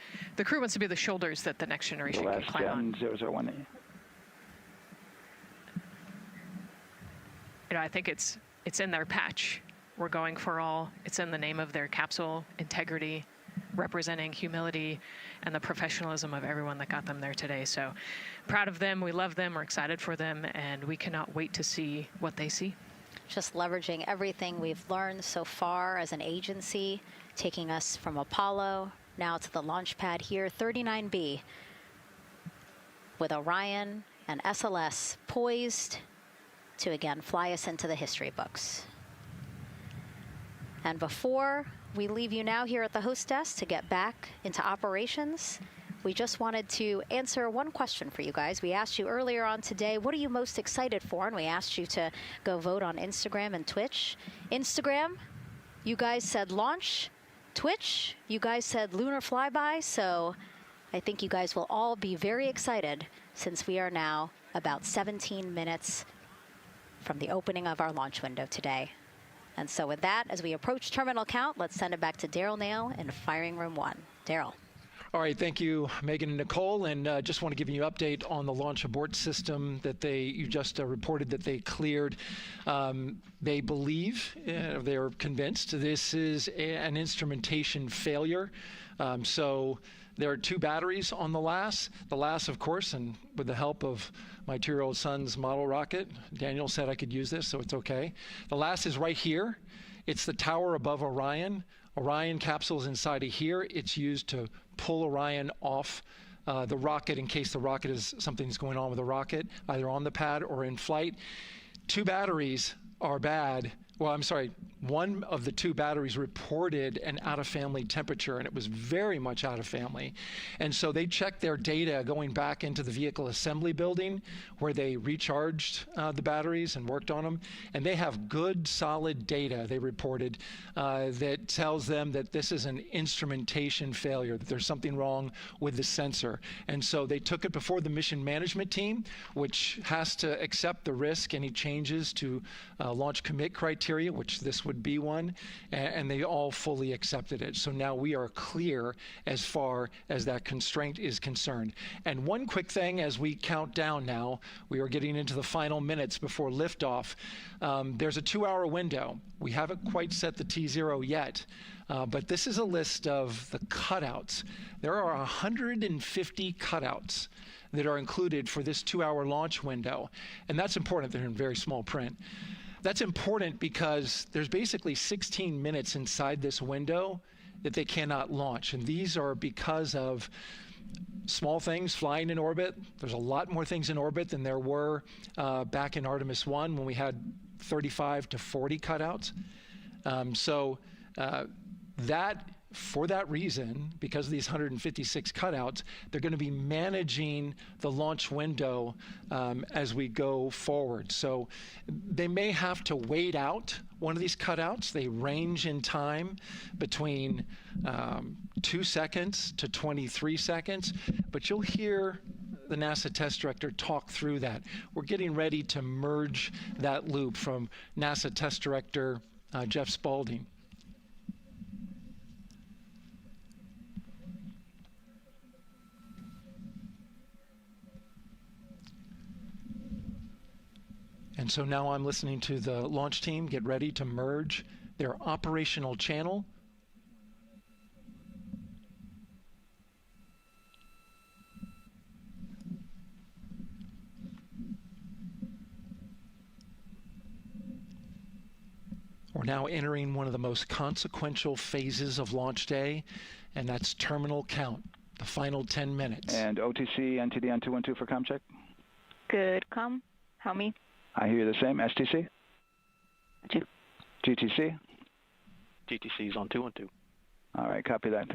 crew wants to be the shoulders that the next generation can climb on. 001. You know, I think it's in their patch. We're going for all. It's in the name of their capsule, integrity, representing humility and the professionalism of everyone that got them there today. So proud of them. We love them. We're excited for them, and we cannot wait to see what they see. Just leveraging everything we've learned so far as an agency, taking us from Apollo now to the launch pad here, 39B, with Orion and SLS poised to again fly us into the history books. And before we leave you now here at the host desk to get back into operations, we just wanted to answer one question for you guys. We asked you earlier on today, what are you most excited for? And we asked you to go vote on Instagram and Twitch. Instagram, you guys said launch. Twitch, you guys said lunar flyby. So I think you guys will all be very excited since we are now about 17 minutes from the opening of our launch window today. And so with that, as we approach terminal count, let's send it back to Daryl Nail in firing room 1. Daryl. All right, thank you, Megan and Nicole, and just want to give you an update on the launch abort system that you just reported that they cleared. They believe, they're convinced, this is an instrumentation failure. So there are 2 batteries on the LAS. The LAS, of course, and with the help of my 2-year-old son's model rocket, Daniel said I could use this, so it's okay. The LAS is right here. It's the tower above Orion. Orion capsule's inside of here. It's used to pull Orion off the rocket in case the rocket is something's going on with the rocket, either on the pad or in flight. 2 batteries are bad. Well, I'm sorry, one of the 2 batteries reported an out-of-family temperature, and it was very much out of family. And so they checked their data going back into the vehicle assembly building where they recharged the batteries and worked on them. And they have good, solid data, they reported, that tells them that this is an instrumentation failure, that there's something wrong with the sensor. And so they took it before the mission management team, which has to accept the risk, any changes to launch commit criteria, which this would be one, and they all fully accepted it. So now we are clear as far as that constraint is concerned. And one quick thing as we count down now, we are getting into the final minutes before liftoff. There's a 2-hour window. We haven't quite set the T0 yet, but this is a list of the cutouts. There are 150 cutouts that are included for this 2-hour launch window, and that's important. They're in very small print. That's important because there's basically 16 minutes inside this window that they cannot launch. And these are because of small things flying in orbit. There's a lot more things in orbit than there were back in Artemis I when we had 35 to 40 cutouts. For that reason, because of these 156 cutouts, they're going to be managing the launch window as we go forward. So they may have to wait out one of these cutouts. They range in time between 2 seconds to 23 seconds, but you'll hear the NASA test director talk through that. We're getting ready to merge that loop from NASA test director Jeff Spaulding. And so now I'm listening to the launch team get ready to merge their operational channel. We're now entering one of the most consequential phases of launch day, and that's terminal count, the final 10 minutes. And OTC, NTD on 212 for comm check? Good, how me? I hear the same. STC? 2. GTC? GTC is on 212. All right, copy that.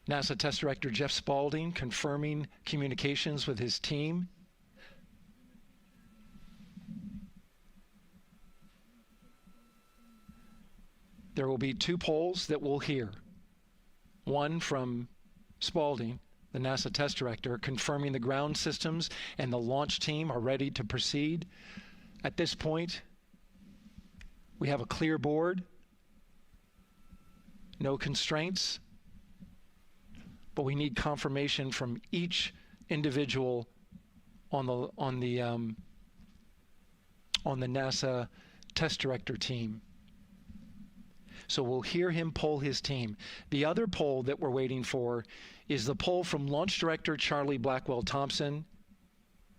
NASA Test Director Jeff Spaulding confirming communications with his team. There will be 2 polls that we'll hear. One from Spaulding, the NASA test director, confirming the ground systems and the launch team are ready to proceed. At this point, we have a clear board, no constraints, but we need confirmation from each individual on the NASA test director team. So we'll hear him poll his team. The other poll that we're waiting for is the poll from Launch Director Charlie Blackwell Thompson,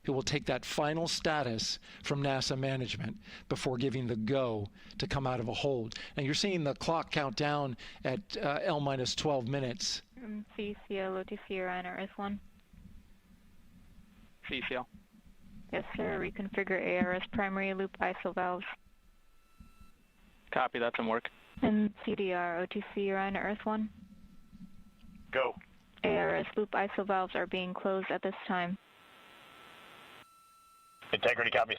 who will take that final status from NASA management before giving the go to come out of a hold. And you're seeing the clock count down at L minus 12 minutes. CCL, OTC, Orion, RS1. CCL. Yes, sir. Reconfigure ARS primary loop ISO valves. Copy, that's in work. And CDR, OTC, Orion, Earth-1. Go. ARS loop ISO valves are being closed at this time. Integrity copies.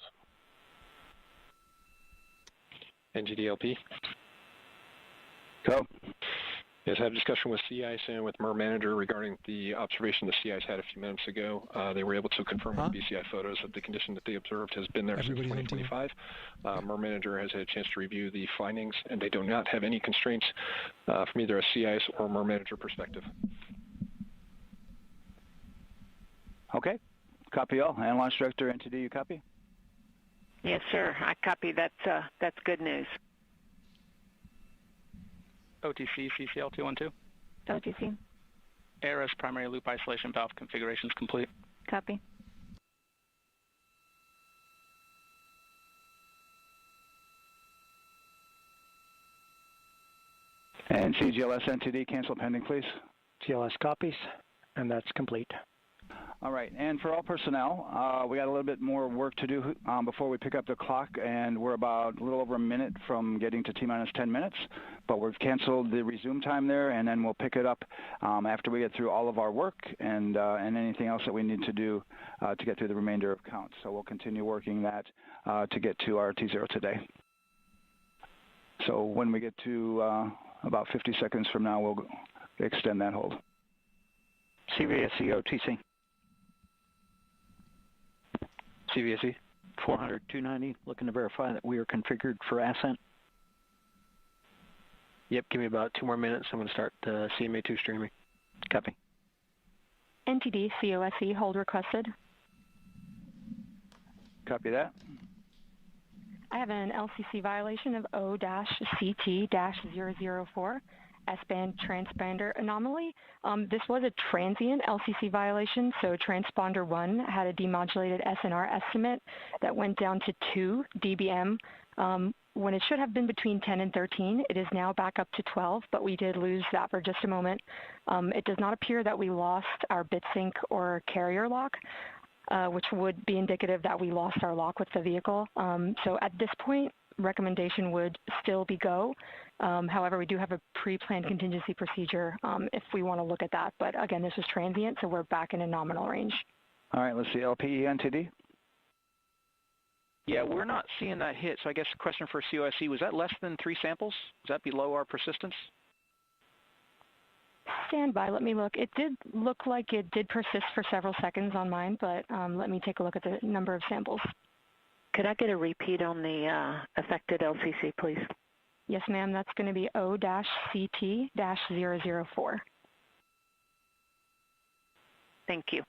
NGDLP. Go. Yes, I had a discussion with sea ice and with MER manager regarding the observation the sea ice had a few minutes ago. They were able to confirm with BCI photos that the condition that they observed has been there since 2025. MER manager has had a chance to review the findings, and they do not have any constraints from either a sea ice or MER manager perspective. Okay. Copy all. And Launch Director, NTD, you copy? Yes, sir. I copy. That's good news. OTC, CCL 212. OTC. ARS primary loop isolation valve configuration is complete. Copy. And CGLS NTD, cancel pending, please. GLS copies, and that's complete. All right, and for all personnel, we got a little bit more work to do before we pick up the clock, and we're about a little over a minute from getting to T-minus 10 minutes, but we've canceled the resume time there, and then we'll pick it up after we get through all of our work and anything else that we need to do to get through the remainder of count. So we'll continue working that to get to our T0 today. So when we get to about 50 seconds from now, we'll extend that hold. CVSE OTC. CVSE 400-290, looking to verify that we are configured for Ascent. Yep, give me about 2 more minutes. I'm going to start CMA2 streaming. Copy. NTD, COSE, hold requested. Copy that. I have an LCC violation of O-CT-004. S-band transponder anomaly. This was a transient LCC violation, so transponder 1 had a demodulated SNR estimate that went down to 2 dBm when it should have been between 10 and 13, it is now back up to 12, but we did lose that for just a moment. It does not appear that we lost our bit sync or carrier lock, which would be indicative that we lost our lock with the vehicle. So at this point, recommendation would still be go. However, we do have a pre-planned contingency procedure if we want to look at that. But again, this is transient, so we're back in a nominal range. All right, let's see, LPE NTD. Yeah, we're not seeing that hit. So I guess the question for COSC, was that less than 3 samples? Was that below our persistence? Stand by, let me look. It did look like it did persist for several seconds on mine, but let me take a look at the number of samples. Could I get a repeat on the affected LCC, please? Yes, ma'am. That's going to be O-CT-004. Thank you.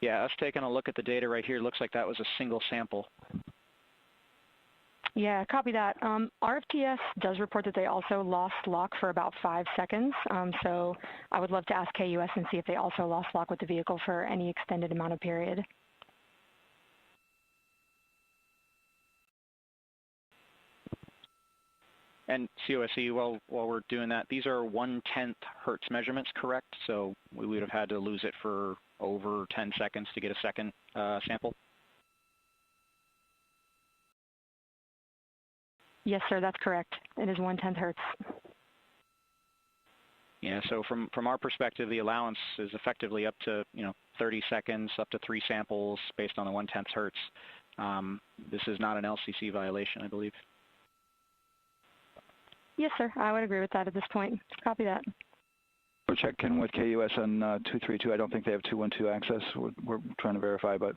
Yeah, us taking a look at the data right here, looks like that was a single sample. Yeah, copy that. RFTS does report that they also lost lock for about 5 seconds. So I would love to ask KUS and see if they also lost lock with the vehicle for any extended amount of period. And COSC, while we're doing that, these are 1/10 hertz measurements, correct? So we would have had to lose it for over 10 seconds to get a second sample? Yes, sir, that's correct. It is 1/10 hertz. Yeah, so from our perspective, the allowance is effectively up to 30 seconds, up to 3 samples based on the 1/10 hertz. This is not an LCC violation, I believe. Yes, sir, I would agree with that at this point. Copy that. We're checking with KUS on 232. I don't think they have 212 access. We're trying to verify, but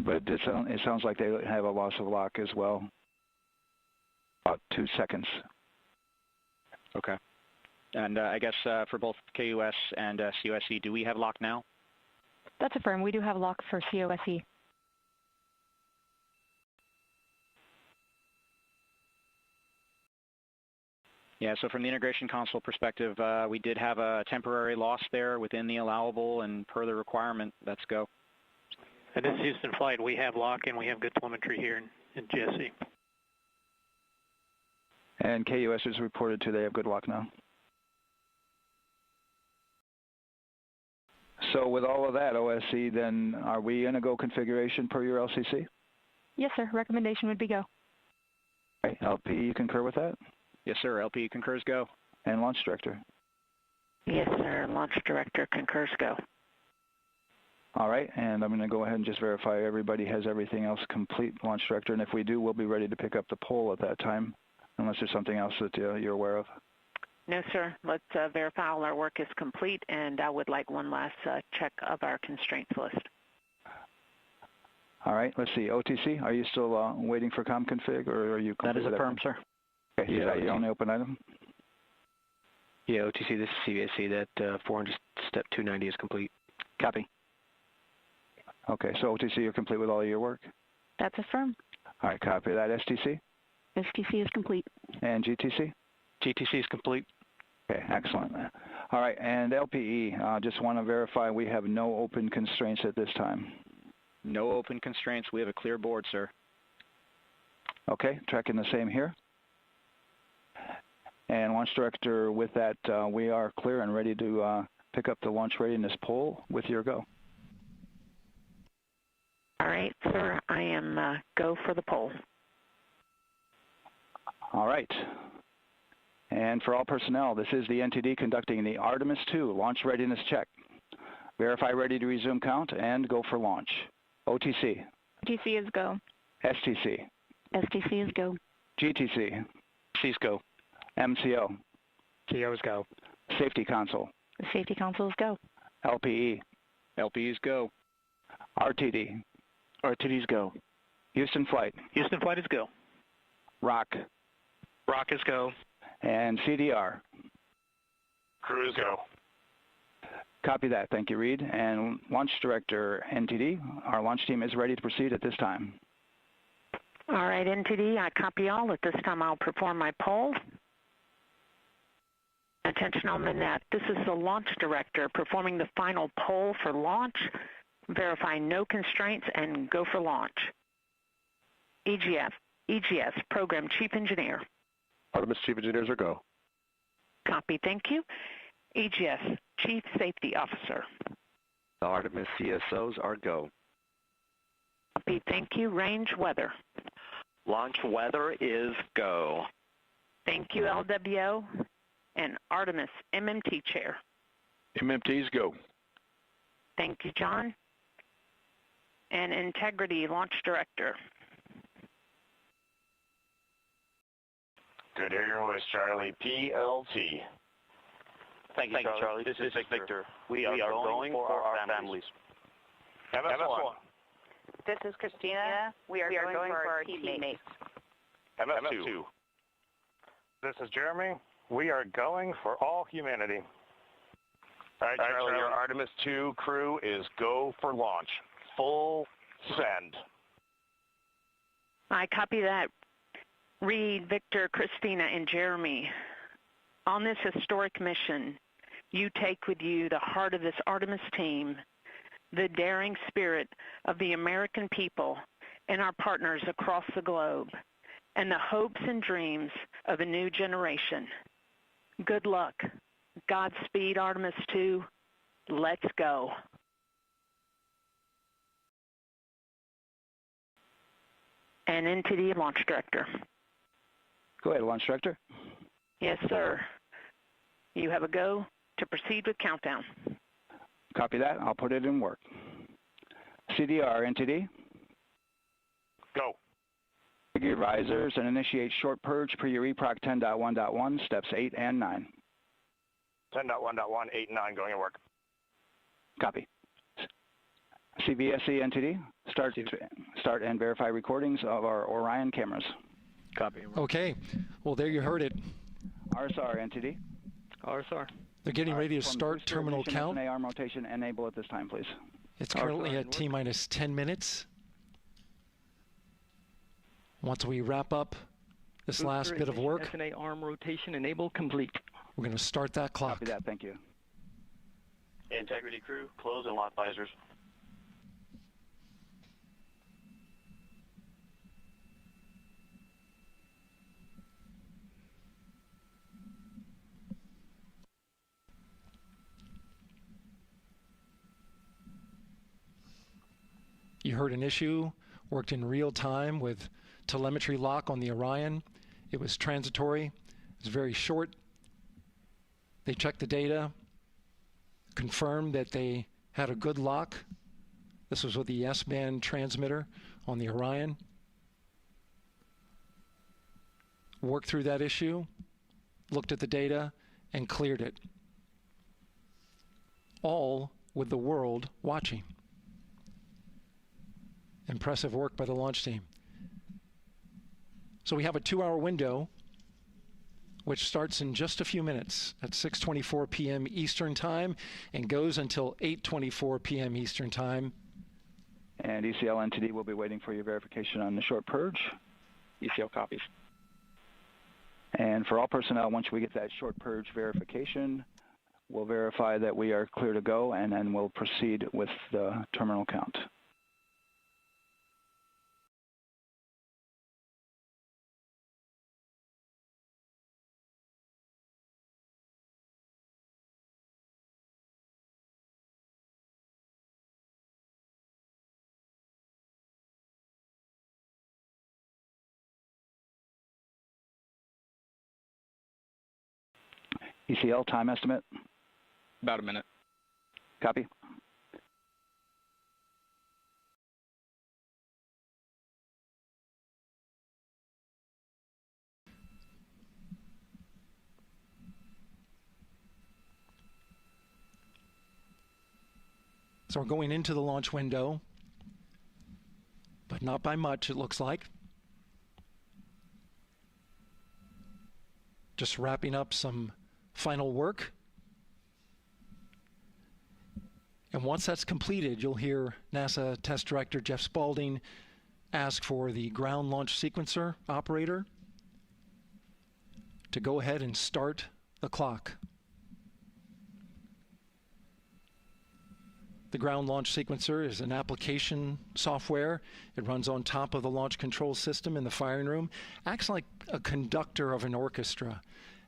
it sounds like they have a loss of lock as well. About 2 seconds. Okay. And I guess for both KUS and COSC, do we have lock now? That's affirmed. We do have lock for COSC. Yeah, so from the integration console perspective, we did have a temporary loss there within the allowable, and per the requirement, let's go. And this is Houston Flight. We have lock and we have good telemetry here in GSC. And KUS is reported to they have good lock now. So with all of that, OSC, then are we in a go configuration per your LCC? Yes, sir. Recommendation would be go. Okay. LP, you concur with that? Yes, sir. LP concurs go. And Launch Director? Yes, sir. Launch Director concurs go. All right, and I'm going to go ahead and just verify everybody has everything else complete, Launch Director, and if we do, we'll be ready to pick up the poll at that time, unless there's something else that you're aware of. No, sir. Let's verify all our work is complete, and I would like one last check of our constraints list. All right, let's see. OTC, are you still waiting for ComConfig, or are you complete? That is affirmed, sir. Okay, yeah, is that your only open item? Yeah, OTC, this is CVSC. That 400 step 290 is complete. Copy. Okay, so OTC, you're complete with all of your work? That's affirmed. All right, copy that. STC? STC is complete. And GTC? GTC is complete. Okay, excellent. All right, and LPE, just want to verify we have no open constraints at this time. No open constraints. We have a clear board, sir. Okay, tracking the same here. And Launch Director, with that, we are clear and ready to pick up the launch readiness poll with your go. All right, sir. I am go for the poll. All right. And for all personnel, this is the NTD conducting the Artemis II launch readiness check. Verify ready to resume count and go for launch. OTC. OTC is go. STC. STC is go. GTC. C's go. MCO. CO's go. Safety Console. The Safety Console is go. LPE. LPE's go. RTD. RTD's go. Houston flight. Houston flight is go. Rock. Rock is go. And CDR. Crew is go. Copy that. Thank you, Reed. And Launch Director NTD, our launch team is ready to proceed at this time. All right, NTD, I copy all. At this time, I'll perform my poll. Attention on the net. This is the Launch Director performing the final poll for launch, verifying no constraints, and go for launch. EGS, Program Chief Engineer. Artemis Chief Engineers are go. Copy, thank you. EGS, Chief Safety Officer. The Artemis CSOs are go. Copy, thank you. Range Weather. Launch weather is go. Thank you, LWO. And Artemis MMT Chair. MMTs go. Thank you, John. And Integrity Launch Director. Good air voice, Charlie. PLT. Thank you, Charlie. This is Victor. We are going for our families. MS1. This is Christina. We are going for our teammates. MS2. This is Jeremy. We are going for all humanity. All right, Charlie, your Artemis II crew is go for launch. Full send. I copy that. Reed, Victor, Christina, and Jeremy. On this historic mission, you take with you the heart of this Artemis team, the daring spirit of the American people and our partners across the globe, and the hopes and dreams of a new generation. Good luck. Godspeed, Artemis II. Let's go. And NTD Launch Director. Go ahead, Launch Director. Yes, sir. You have a go to proceed with countdown. Copy that. I'll put it in work. CDR, NTD. Go. Your risers and initiate short purge per your EPROC 10.1.1, steps 8 and 9. 10.1.1, 8 and 9 going to work. Copy. CVSE NTD, start and verify recordings of our Orion cameras. Copy. Okay. Well, there you heard it. RSR NTD. RSR. They're getting ready to start terminal count. arm rotation enable at this time, please. It's currently at T-minus 10 minutes. Once we wrap up this last bit of work, SNA arm rotation enable complete. We're going to start that clock. Copy that. Thank you. Integrity crew, close and lock visors. You heard an issue, worked in real time with telemetry lock on the Orion. It was transitory. It was very short. They checked the data, confirmed that they had a good lock. This was with the S-band transmitter on the Orion. Worked through that issue, looked at the data, and cleared it. All with the world watching. Impressive work by the launch team. So we have a 2-hour window, which starts in just a few minutes at 6:24 p.m. Eastern Time and goes until 8:24 p.m. Eastern Time. And ECL NTD will be waiting for your verification on the short purge. ECL copies. And for all personnel, once we get that short purge verification, we'll verify that we are clear to go, and then we'll proceed with the terminal count. ECL time estimate? About a minute. Copy. So we're going into the launch window, but but not by much, it looks like. Just wrapping up some final work. And once that's completed, you'll hear NASA Test Director Jeff Spaulding ask for the ground launch sequencer operator to go ahead and start the clock. The ground launch sequencer is an application software. It runs on top of the launch control system in the firing room, acts like a conductor of an orchestra,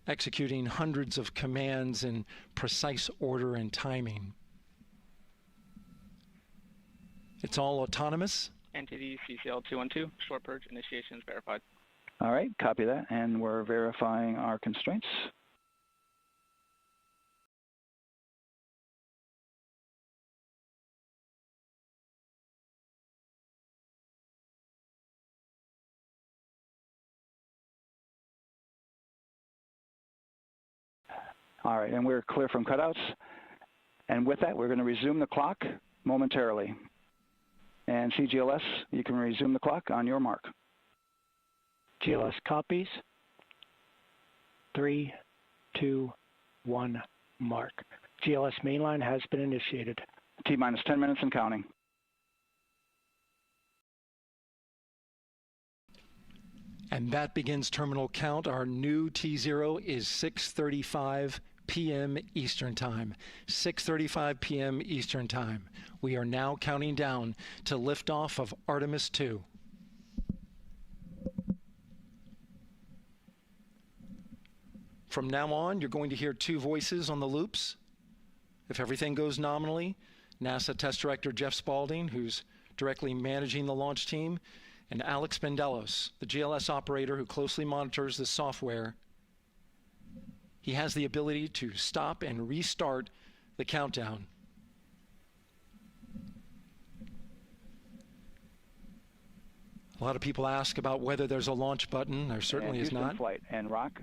executing hundreds of commands in precise order and timing. It's all autonomous. NTD CCL 212, short purge initiation is verified. All right, copy that, and we're verifying our constraints. All right, and we're clear from cutouts. And with that, we're going to resume the clock momentarily. And CGLS, you can resume the clock on your mark. GLS copies. 3, 2, 1, mark. GLS mainline has been initiated. T-minus 10 minutes and counting. And that begins terminal count. Our new T0 is 6:35 p.m. Eastern Time. 6:35 p.m. Eastern Time. We are now counting down to liftoff of Artemis II. From now on, you're going to hear two voices on the loops. If everything goes nominally, NASA Test Director Jeff Spaulding, who's directly managing the launch team, and Alex Bendelos, the GLS operator who closely monitors the software. He has the ability to stop and restart the countdown. A lot of people ask about whether there's a launch button. There certainly is not. Flight and Rock,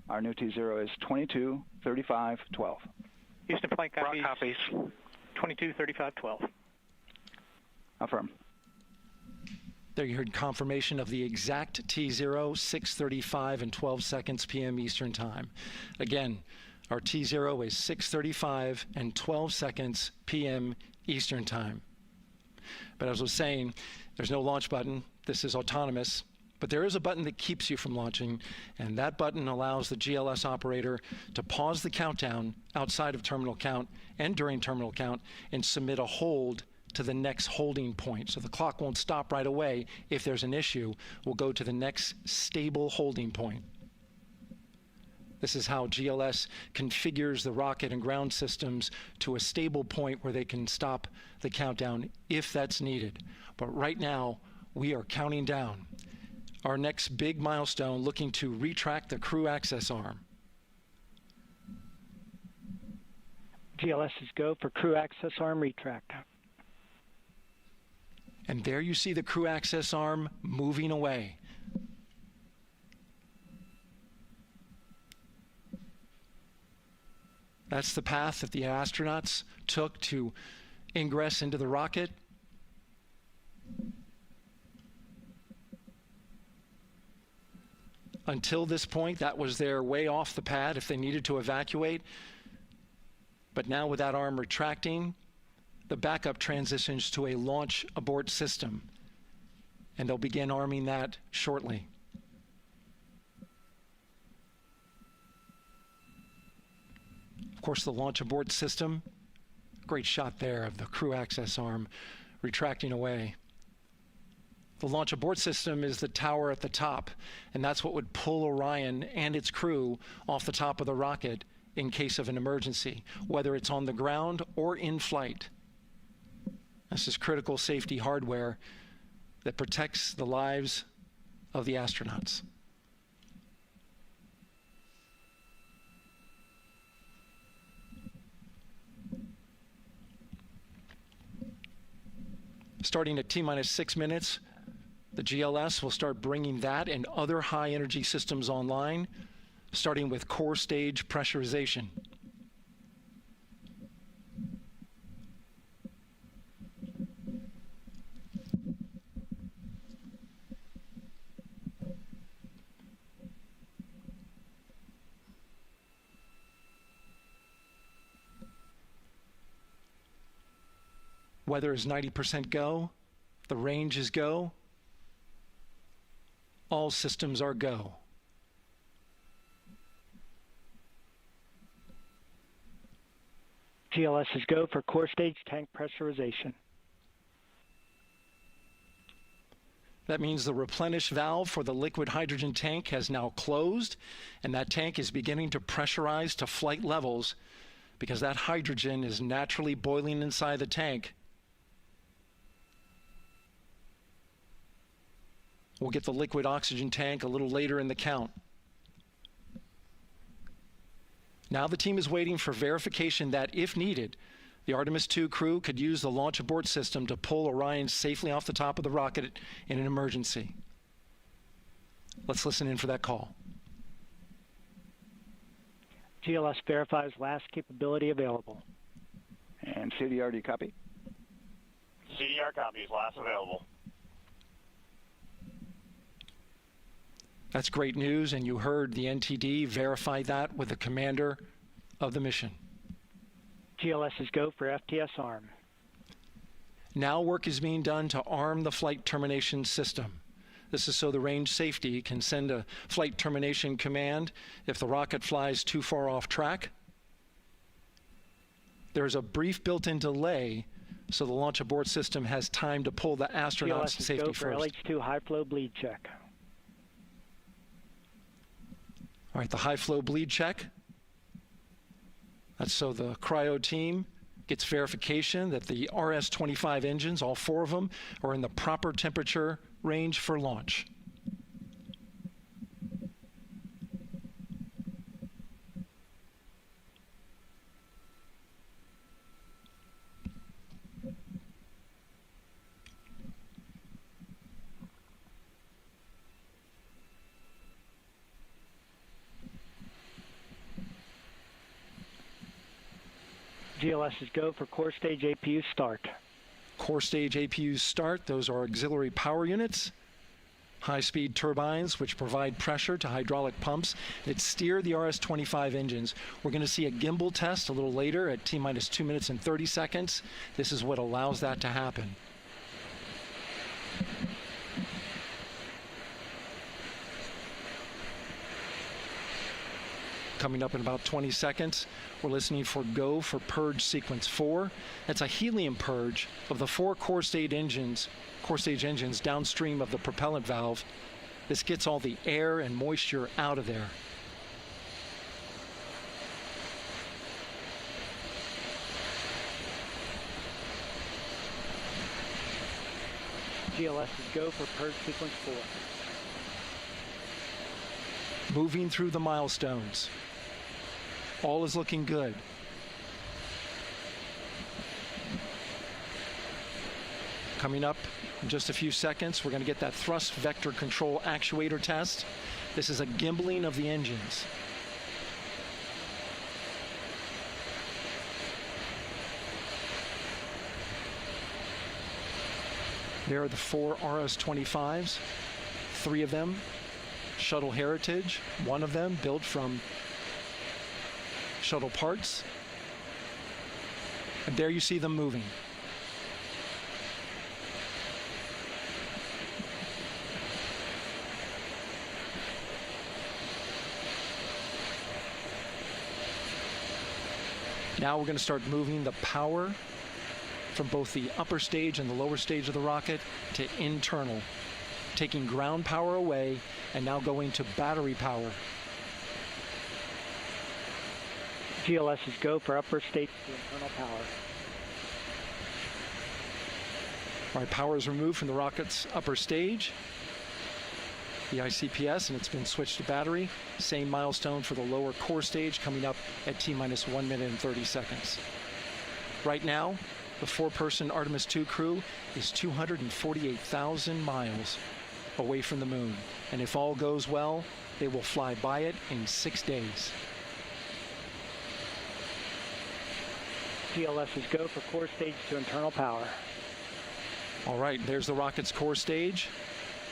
our new T0 is 22:35:12. Houston Flight copies. Rock copies. 22:35:12. Affirm. There you heard confirmation of the exact T0, 6:35 and 12 seconds p.m. Eastern Time. Again, our T0 is 6:35 and 12 seconds p.m. Eastern Time. But as I was saying, there's no launch button. This is autonomous. But there is a button that keeps you from launching, and that button allows the GLS operator to pause the countdown outside of terminal count and during terminal count and submit a hold to the next holding point. So the clock won't stop right away. If there's an issue, we'll go to the next stable holding point. This is how GLS configures the rocket and ground systems to a stable point where they can stop the countdown if that's needed. But right now, we are counting down. Our next big milestone, looking to retract the crew access arm. GLS is go for crew access arm retract. And there you see the crew access arm moving away. That's the path that the astronauts took to ingress into the rocket. Until this point, that was their way off the pad if they needed to evacuate. But now with that arm retracting, the backup transitions to a launch abort system, and they'll begin arming that shortly. Of course, the launch abort system, great shot there of the crew access arm retracting away. The launch abort system is the tower at the top, and that's what would pull Orion and its crew off the top of the rocket in case of an emergency, whether it's on the ground or in flight. This is critical safety hardware that protects the lives of the astronauts. Starting at T-minus 6 minutes, the GLS will start bringing that and other high-energy systems online, starting with core stage pressurization. Weather is 90% go. The range is go. All systems are go. GLS is go for core stage tank pressurization. That means the replenish valve for the liquid hydrogen tank has now closed, and that tank is beginning to pressurize to flight levels because that hydrogen is naturally boiling inside the tank. We'll get the liquid oxygen tank a little later in the count. Now the team is waiting for verification that, if needed, the Artemis II crew could use the launch abort system to pull Orion safely off the top of the rocket in an emergency. Let's listen in for that call. GLS verifies last capability available. And CDR, do you copy? CDR copies, last available. That's great news, and you heard the NTD verify that with the commander of the mission. GLS is go for FTS arm. Now work is being done to arm the flight termination system. This is so the range safety can send a flight termination command if the rocket flies too far off track. There's a brief built-in delay, so the launch abort system has time to pull the astronauts to safety first. GLS is go for LH2 high flow bleed check. All right, the high flow bleed check. That's so the cryo team gets verification that the RS-25 engines, all 4 of them, are in the proper temperature range for launch. GLS is go for core stage APU start. Core stage APUs start. Those are auxiliary power units, high-speed turbines which provide pressure to hydraulic pumps that steer the RS-25 engines. We're going to see a gimbal test a little later at T-minus 2 minutes and 30 seconds. This is what allows that to happen. Coming up in about 20 seconds, we're listening for go for purge sequence 4. That's a helium purge of the 4 core stage engines downstream of the propellant valve. This gets all the air and moisture out of there. GLS is go for purge sequence 4. Moving through the milestones. All is looking good. Coming up in just a few seconds, we're going to get that thrust vector control actuator test. This is a gimbaling of the engines. There are the 4 RS-25s, 3 of them shuttle heritage, 1 of them built from shuttle parts. And there you see them moving. Now we're going to start moving the power from both the upper stage and the lower stage of the rocket to internal, taking ground power away and now going to battery power. GLS is go for upper stage to internal power. All right, power is removed from the rocket's upper stage, the ICPS, and it's been switched to battery. Same milestone for the lower core stage coming up at T-minus 1 minute and 30 seconds. Right now, the 4-person Artemis II crew is 248,000 miles away from the moon. And if all goes well, they will fly by it in 6 days. GLS is go for core stage to internal power. All right, there's the rocket's core stage,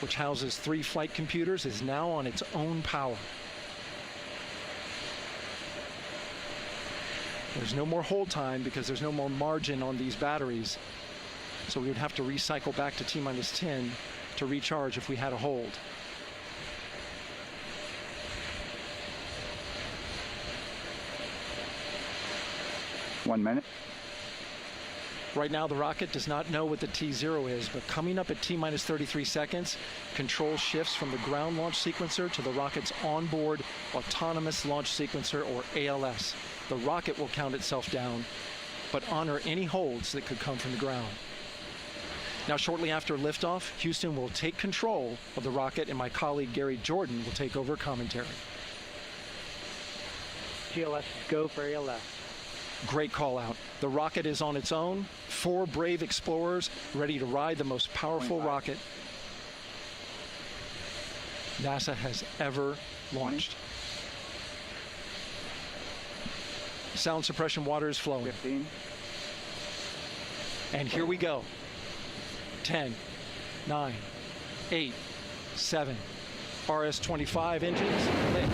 which houses 3 flight computers, is now on its own power. There's no more hold time because there's no more margin on these batteries. So we would have to recycle back to T-minus 10 to recharge if we had a hold. One minute. Right now, the rocket does not know what the T0 is, but coming up at T-minus 33 seconds, control shifts from the ground launch sequencer to the rocket's onboard autonomous launch sequencer, or ALS. The rocket will count itself down, but honor any holds that could come from the ground. Now, shortly after liftoff, Houston will take control of the rocket, and my colleague Gary Jordan will take over commentary. GLS is go for ALS. Great call out. The rocket is on its own. 4 brave explorers ready to ride the most powerful rocket NASA has ever launched. Sound suppression water is flowing. 15. And here we go. 10, 9, 8, 7. RS-25 engines lit.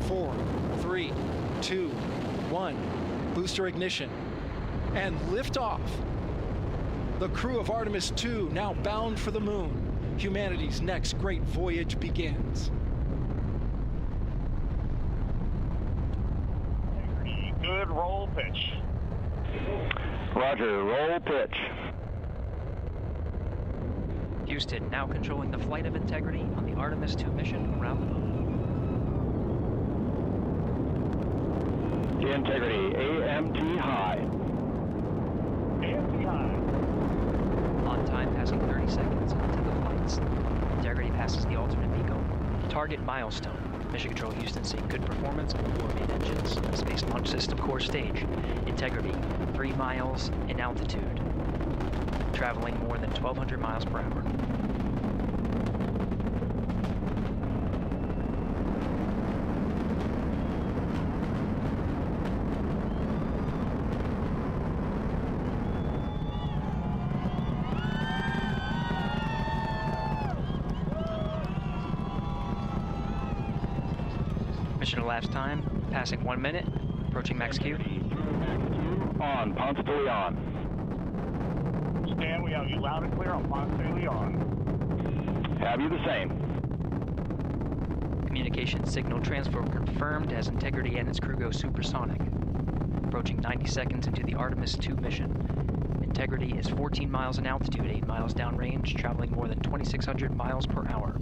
4, 3, 2, 1. Booster ignition. And liftoff. The crew of Artemis II now bound for the moon. Humanity's next great voyage begins. Good roll pitch. Roger, roll pitch. Houston now controlling the flight of Integrity on the Artemis II mission around the moon. Integrity, AMT high. AMT high. On time passing 30 seconds into the flights. Integrity passes the alternate beacon. Target milestone. Mission Control Houston seeing good performance on the 4 main engines. Space Launch System core stage. Integrity, 3 miles in altitude. Traveling more than 1,200 miles per hour. Mission elapsed time, passing 1 minute, approaching max Q. On, Ponce de Leon. Stan, we have you loud and clear on Ponce de Leon. Have you the same. Communication signal transfer confirmed as Integrity and its crew go supersonic. Approaching 90 seconds into the Artemis II mission. Integrity is 14 miles in altitude, 8 miles downrange, traveling more than 2,600 miles per hour.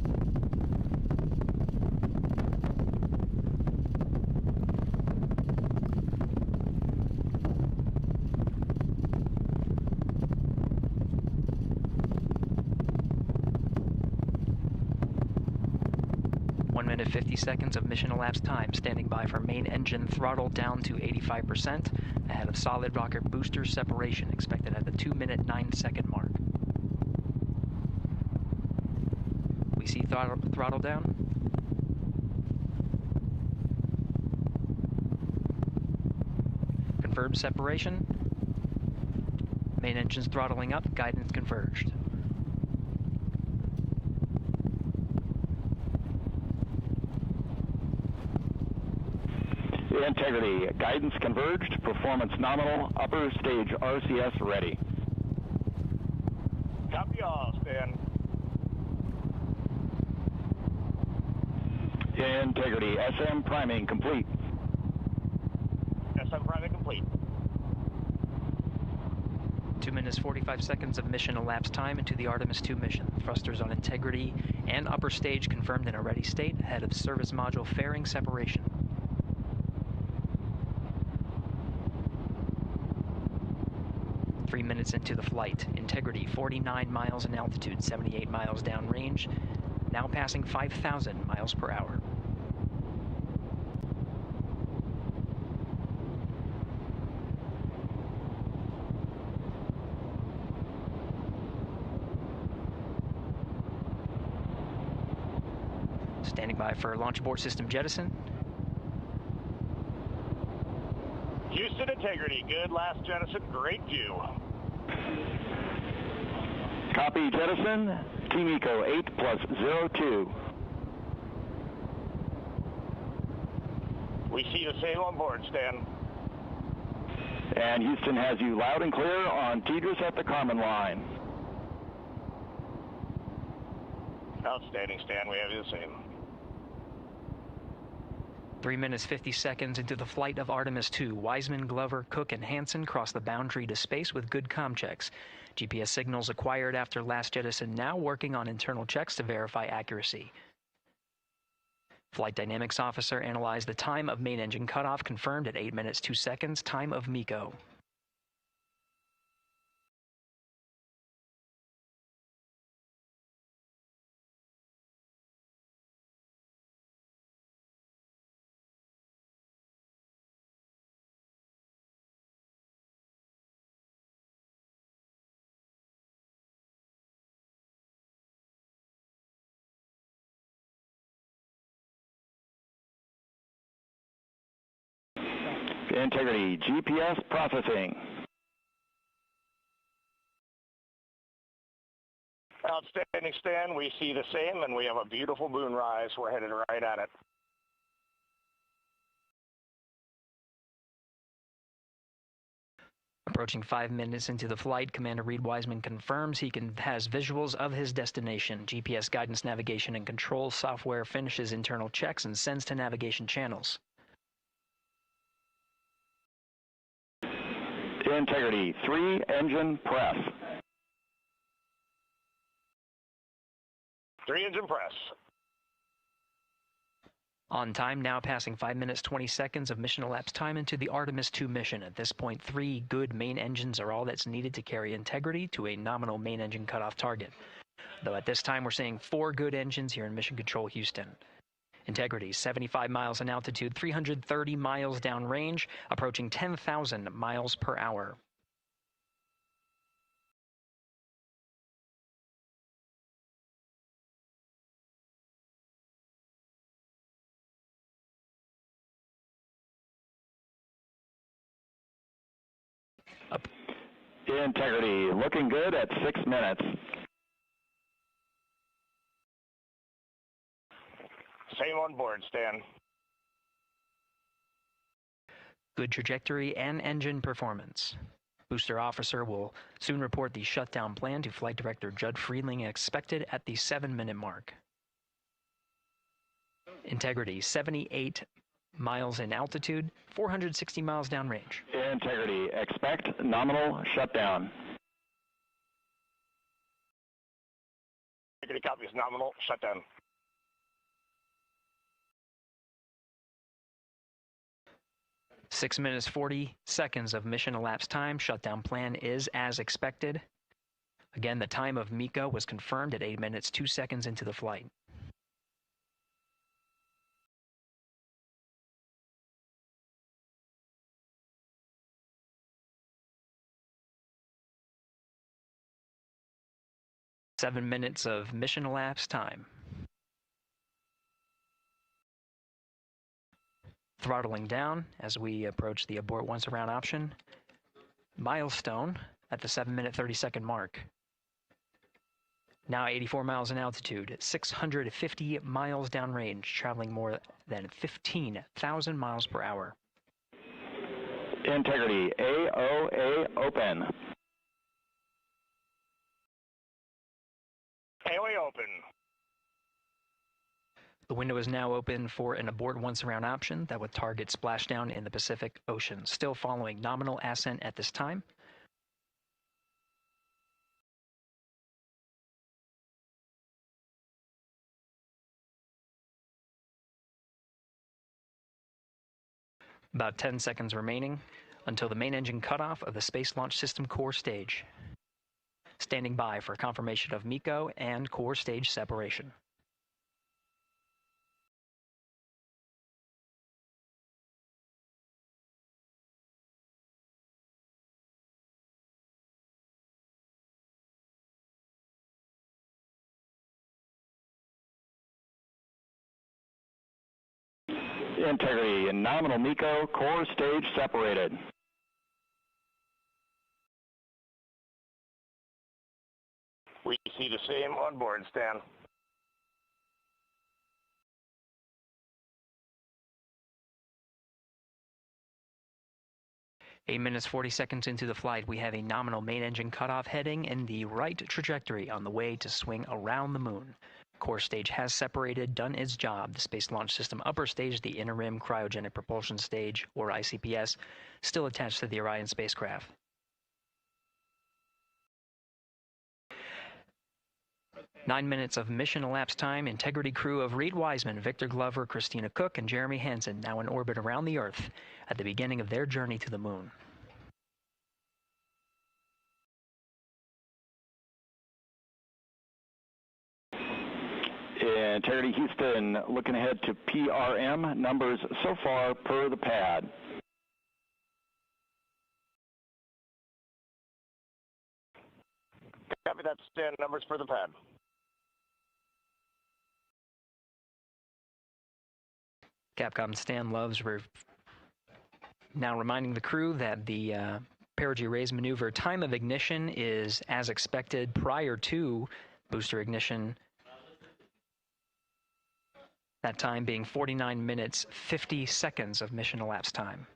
Minute 50 seconds of mission elapsed time, standing by for main engine throttle down to 85%, ahead of solid rocket booster separation, expected at the 2-minute 9-second mark. We see throttle down. Confirmed separation. Main engines throttling up, guidance converged. Integrity, guidance converged, performance nominal, upper stage RCS ready. Copy all, Stan. Integrity, SM priming complete. SM priming complete. 2 minutes 45 seconds of mission elapsed time into the Artemis II mission. Thrusters on Integrity and upper stage confirmed in a ready state, ahead of service module fairing separation. 3 minutes into the flight. Integrity, 49 miles in altitude, 78 miles downrange, now passing 5,000 miles per hour. Standing by for launch abort system jettison. Houston Integrity, good last jettison, great view. Copy jettison, Team Eco 8+02. We see the same on board, Stan. And Houston has you loud and clear on Ingress at the Kármán line. Outstanding, Stan. We have you the same. 3 minutes 50 seconds into the flight of Artemis II, Wiseman, Glover, Cook, and Hansen cross the boundary to space with good comm checks. GPS signals acquired after last jettison now working on internal checks to verify accuracy. Flight Dynamics Officer analyzed the time of main engine cutoff, confirmed at 8 minutes 2 seconds, time of MECO. Integrity, GPS processing. Outstanding, Stan. We see the same, and we have a beautiful moonrise. We're headed right at it. Approaching 5 minutes into the flight, Commander Reed Wiseman confirms he has visuals of his destination. GPS guidance, navigation, and control software finishes internal checks and sends to navigation channels. Integrity, 3 engine press. 3 engine press. On time, now passing 5 minutes 20 seconds of mission elapsed time into the Artemis II mission. At this point, 3 good main engines are all that's needed to carry Integrity to a nominal main engine cutoff target. Though at this time, we're seeing 4 good engines here in Mission Control Houston. Integrity, 75 miles in altitude, 330 miles downrange, approaching 10,000 miles per hour. Integrity, looking good at 6 minutes. Same on board, Stan. Good trajectory and engine performance. Booster officer will soon report the shutdown plan to Flight Director Judd Friedling, expected at the 7-minute mark. Integrity, 78 miles in altitude, 460 miles downrange. Integrity, expect nominal shutdown. Integrity copies, nominal shutdown. Six minutes 40 seconds of mission elapsed time. Shutdown plan is as expected. Again, the time of MECO was confirmed at 8 minutes 2 seconds into the flight. Seven minutes of mission elapsed time. Throttling down as we approach the abort once around option. Milestone at the 7-minute 30-second mark. Now 84 miles in altitude, 650 miles downrange, traveling more than 15,000 miles per hour. Integrity, AOA open. AOA open. The window is now open for an abort once around option that would target splashdown in the Pacific Ocean. Still following nominal ascent at this time. About 10 seconds remaining until the main engine cutoff of the Space Launch System core stage. Standing by for confirmation of MECO and core stage separation. Integrity and nominal MECO, core stage separated. We see the same on board, Stan. 8 minutes, 40 seconds into the flight, we have a nominal main engine cutoff heading in the right trajectory on the way to swing around the moon. Core stage has separated, done its job. The Space Launch System upper stage, the interim cryogenic propulsion stage, or ICPS, still attached to the Orion spacecraft. Nine minutes of mission elapsed time. Integrity crew of Reed Wiseman, Victor Glover, Christina Cook, and Jeremy Hansen now in orbit around the Earth at the beginning of their journey to the moon. Integrity Houston, looking ahead to PRM numbers so far per the pad. Copy that, Stan. Numbers for the pad. Capcom Stan Loves now reminding the crew that the perigee raise maneuver time of ignition is as expected prior to booster ignition. That time being 49 minutes, 50 seconds of mission elapsed time.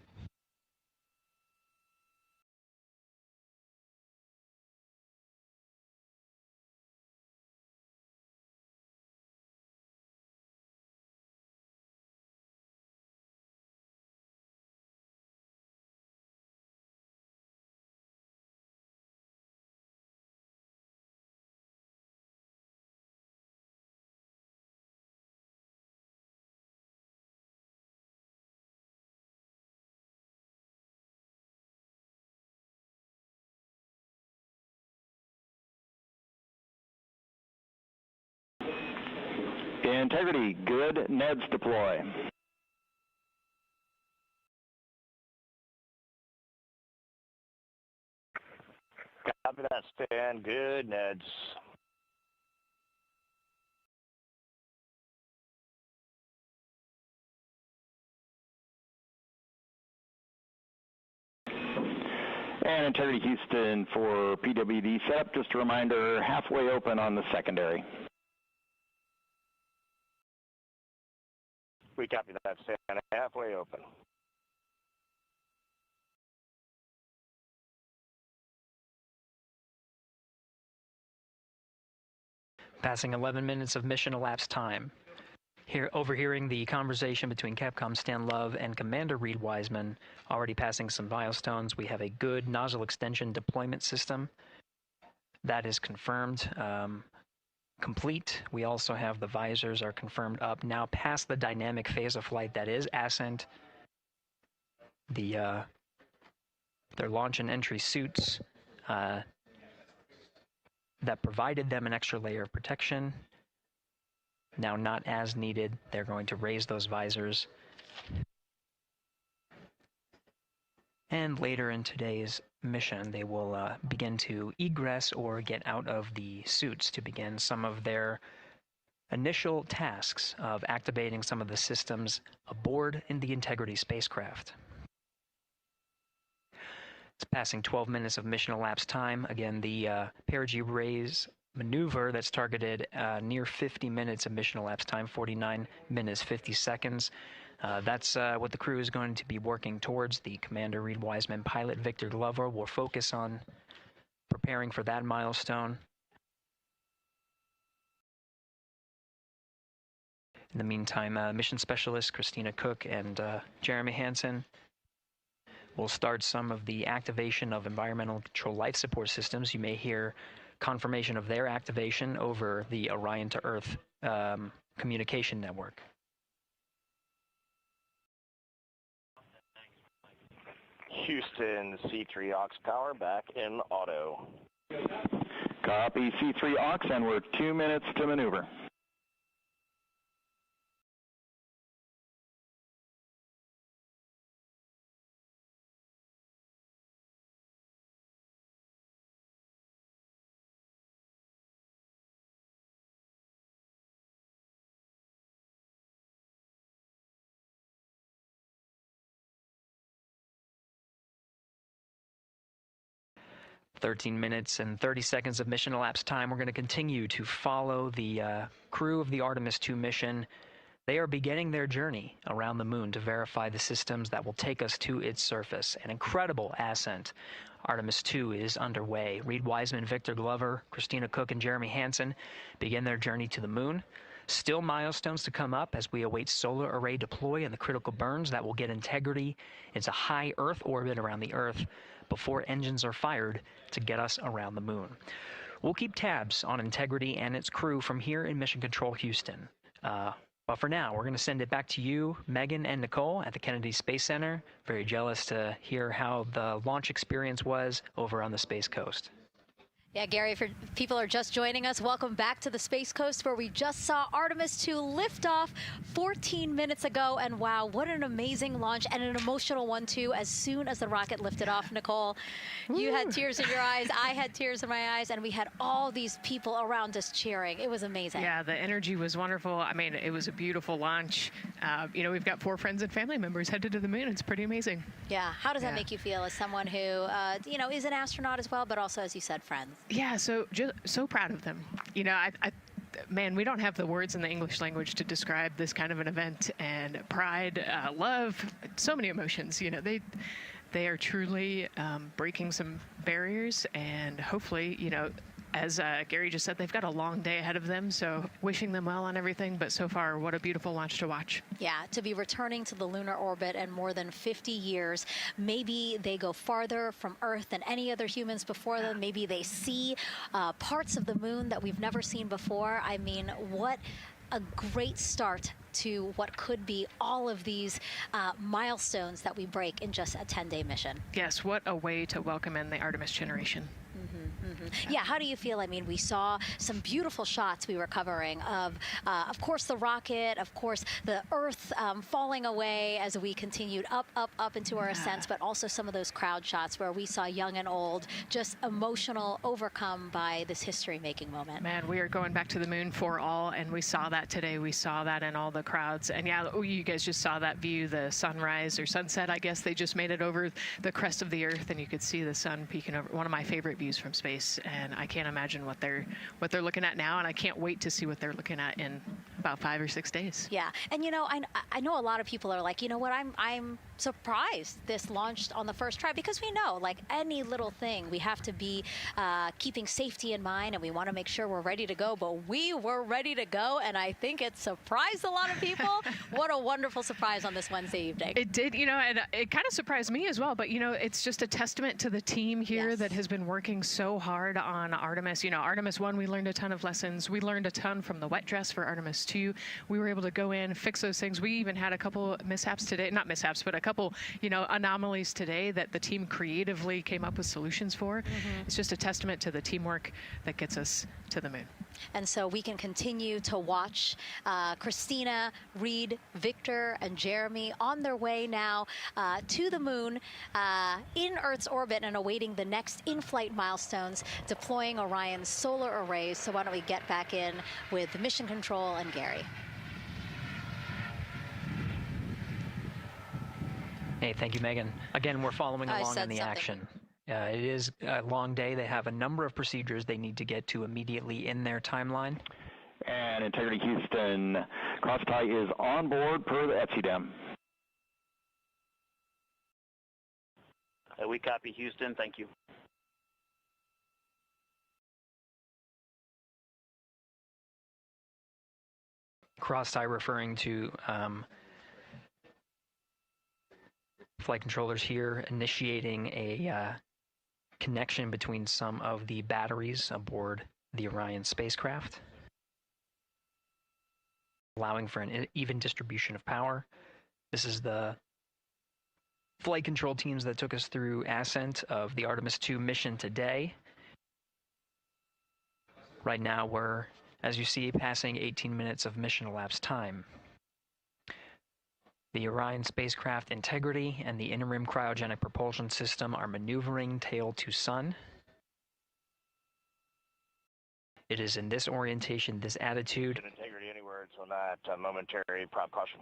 Integrity, good. Neds deploy. Copy that, Stan. Good, Neds. And Integrity Houston for PWD setup. Just a reminder, halfway open on the secondary. We copy that, Stan. Halfway open. Passing 11 minutes of mission elapsed time. Here, overhearing the conversation between Capcom Stan Love and Commander Reed Wiseman, already passing some milestones. We have a good nozzle extension deployment system. That is confirmed. Complete. We also have the visors are confirmed up. Now past the dynamic phase of flight, that is Ascent. Their launch and entry suits that provided them an extra layer of protection. Now not as needed. They're going to raise those visors. And later in today's mission, they will begin to egress or get out of the suits to begin some of their initial tasks of activating some of the systems aboard in the Integrity spacecraft. It's passing 12 minutes of mission elapsed time. Again, the perigee raise maneuver that's targeted near 50 minutes of mission elapsed time, 49 minutes, 50 seconds. That's what the crew is going to be working towards. The Commander Reed Wiseman, pilot Victor Glover will focus on preparing for that milestone. In the meantime, mission specialist Christina Cook and Jeremy Hansen will start some of the activation of environmental control life support systems. You may hear confirmation of their activation over the Orion to Earth communication network. Houston, C3 aux power back in auto. Copy C3 aux, and we're 2 minutes to maneuver. "13 minutes and 30 seconds of mission elapsed time. We're going to continue to follow the crew of the Artemis II mission They are beginning their journey around the moon to verify the systems that will take us to its surface. An incredible ascent. Artemis II is underway. Reed Wiseman, Victor Glover, Christina Cook, and Jeremy Hansen begin their journey to the moon. Still milestones to come up as we await solar array deploy and the critical burns that will get Integrity into high Earth orbit around the Earth before engines are fired to get us around the moon. We'll keep tabs on Integrity and its crew from here in Mission Control Houston. But for now, we're going to send it back to you, Megan and Nicole at the Kennedy Space Center. Very jealous to hear how the launch experience was over on the Space Coast. Yeah, Gary, if people are just joining us, welcome back to the Space Coast, where we just saw Artemis II lift off 14 minutes ago. And wow, what an amazing launch, and an emotional one, too. As soon as the rocket lifted off, Nicole, you had tears in your eyes, I had tears in my eyes, and we had all these people around us cheering. It was amazing. Yeah, the energy was wonderful. I mean, it was a beautiful launch. You know, we've got 4 friends and family members headed to the moon. It's pretty amazing. Yeah. How does that make you feel as someone who, you know, is an astronaut as well, but also, as you said, friends? Yeah, so proud of them. You know, man, we don't have the words in the English language to describe this kind of an event, and pride, love, so many emotions. You know, they are truly breaking some barriers, and hopefully, you know, as Gary just said, they've got a long day ahead of them, so wishing them well on everything. But so far, what a beautiful launch to watch. Yeah, to be returning to the lunar orbit in more than 50 years. Maybe they go farther from Earth than any other humans before them. Maybe they see parts of the moon that we've never seen before. I mean, what a great start to what could be all of these milestones that we break in just a 10-day mission. Yes, what a way to welcome in the Artemis generation. Yeah, how do you feel? I mean, we saw some beautiful shots we were covering of course, the rocket, of course, the Earth falling away as we continued up into our ascents, but also some of those crowd shots where we saw young and old, just emotional, overcome by this history-making moment. Man, we are going back to the moon for all, and we saw that today. We saw that in all the crowds. And yeah, you guys just saw that view, the sunrise or sunset, I guess. They just made it over the crest of the Earth, and you could see the sun peeking over. One of my favorite views from space, and I can't imagine what they're looking at now, and I can't wait to see what they're looking at in about 5 or 6 days. Yeah, and you know, I know a lot of people are like, you know what, I'm surprised this launched on the first try, because we know, like any little thing, we have to be keeping safety in mind, and we want to make sure we're ready to go. But we were ready to go, and I think it surprised a lot of people. What a wonderful surprise on this Wednesday evening. It did, you know, and it kind of surprised me as well. But you know, it's just a testament to the team here that has been working so hard on Artemis. You know, Artemis 1, we learned a ton of lessons. We learned a ton from the wet dress for Artemis 2. We were able to go in, fix those things. We even had a couple mishaps today, not mishaps, but a couple, you know, anomalies today that the team creatively came up with solutions for. It's just a testament to the teamwork that gets us to the moon. And so we can continue to watch Christina, Reed, Victor, and Jeremy on their way now to the moon in Earth's orbit and awaiting the next in-flight milestones, deploying Orion's solar arrays. So why don't we get back in with Mission Control and Gary. Hey, thank you, Megan. Again, we're following along in the action. It is a long day. They have a number of procedures they need to get to immediately in their timeline. And Integrity Houston, cross-tie is on board per the ETSI-DEM. We copy, Houston. Thank you. Cross-tie referring to flight controllers here initiating a connection between some of the batteries aboard the Orion spacecraft, allowing for an even distribution of power. This is the flight control teams that took us through Ascent of the Artemis II mission today. Right now we're, as you see, passing 18 minutes of mission elapsed time. The Orion spacecraft Integrity and the interim cryogenic propulsion system are maneuvering tail to sun. It is in this orientation, this attitude. Integrity, any words on that momentary prop caution?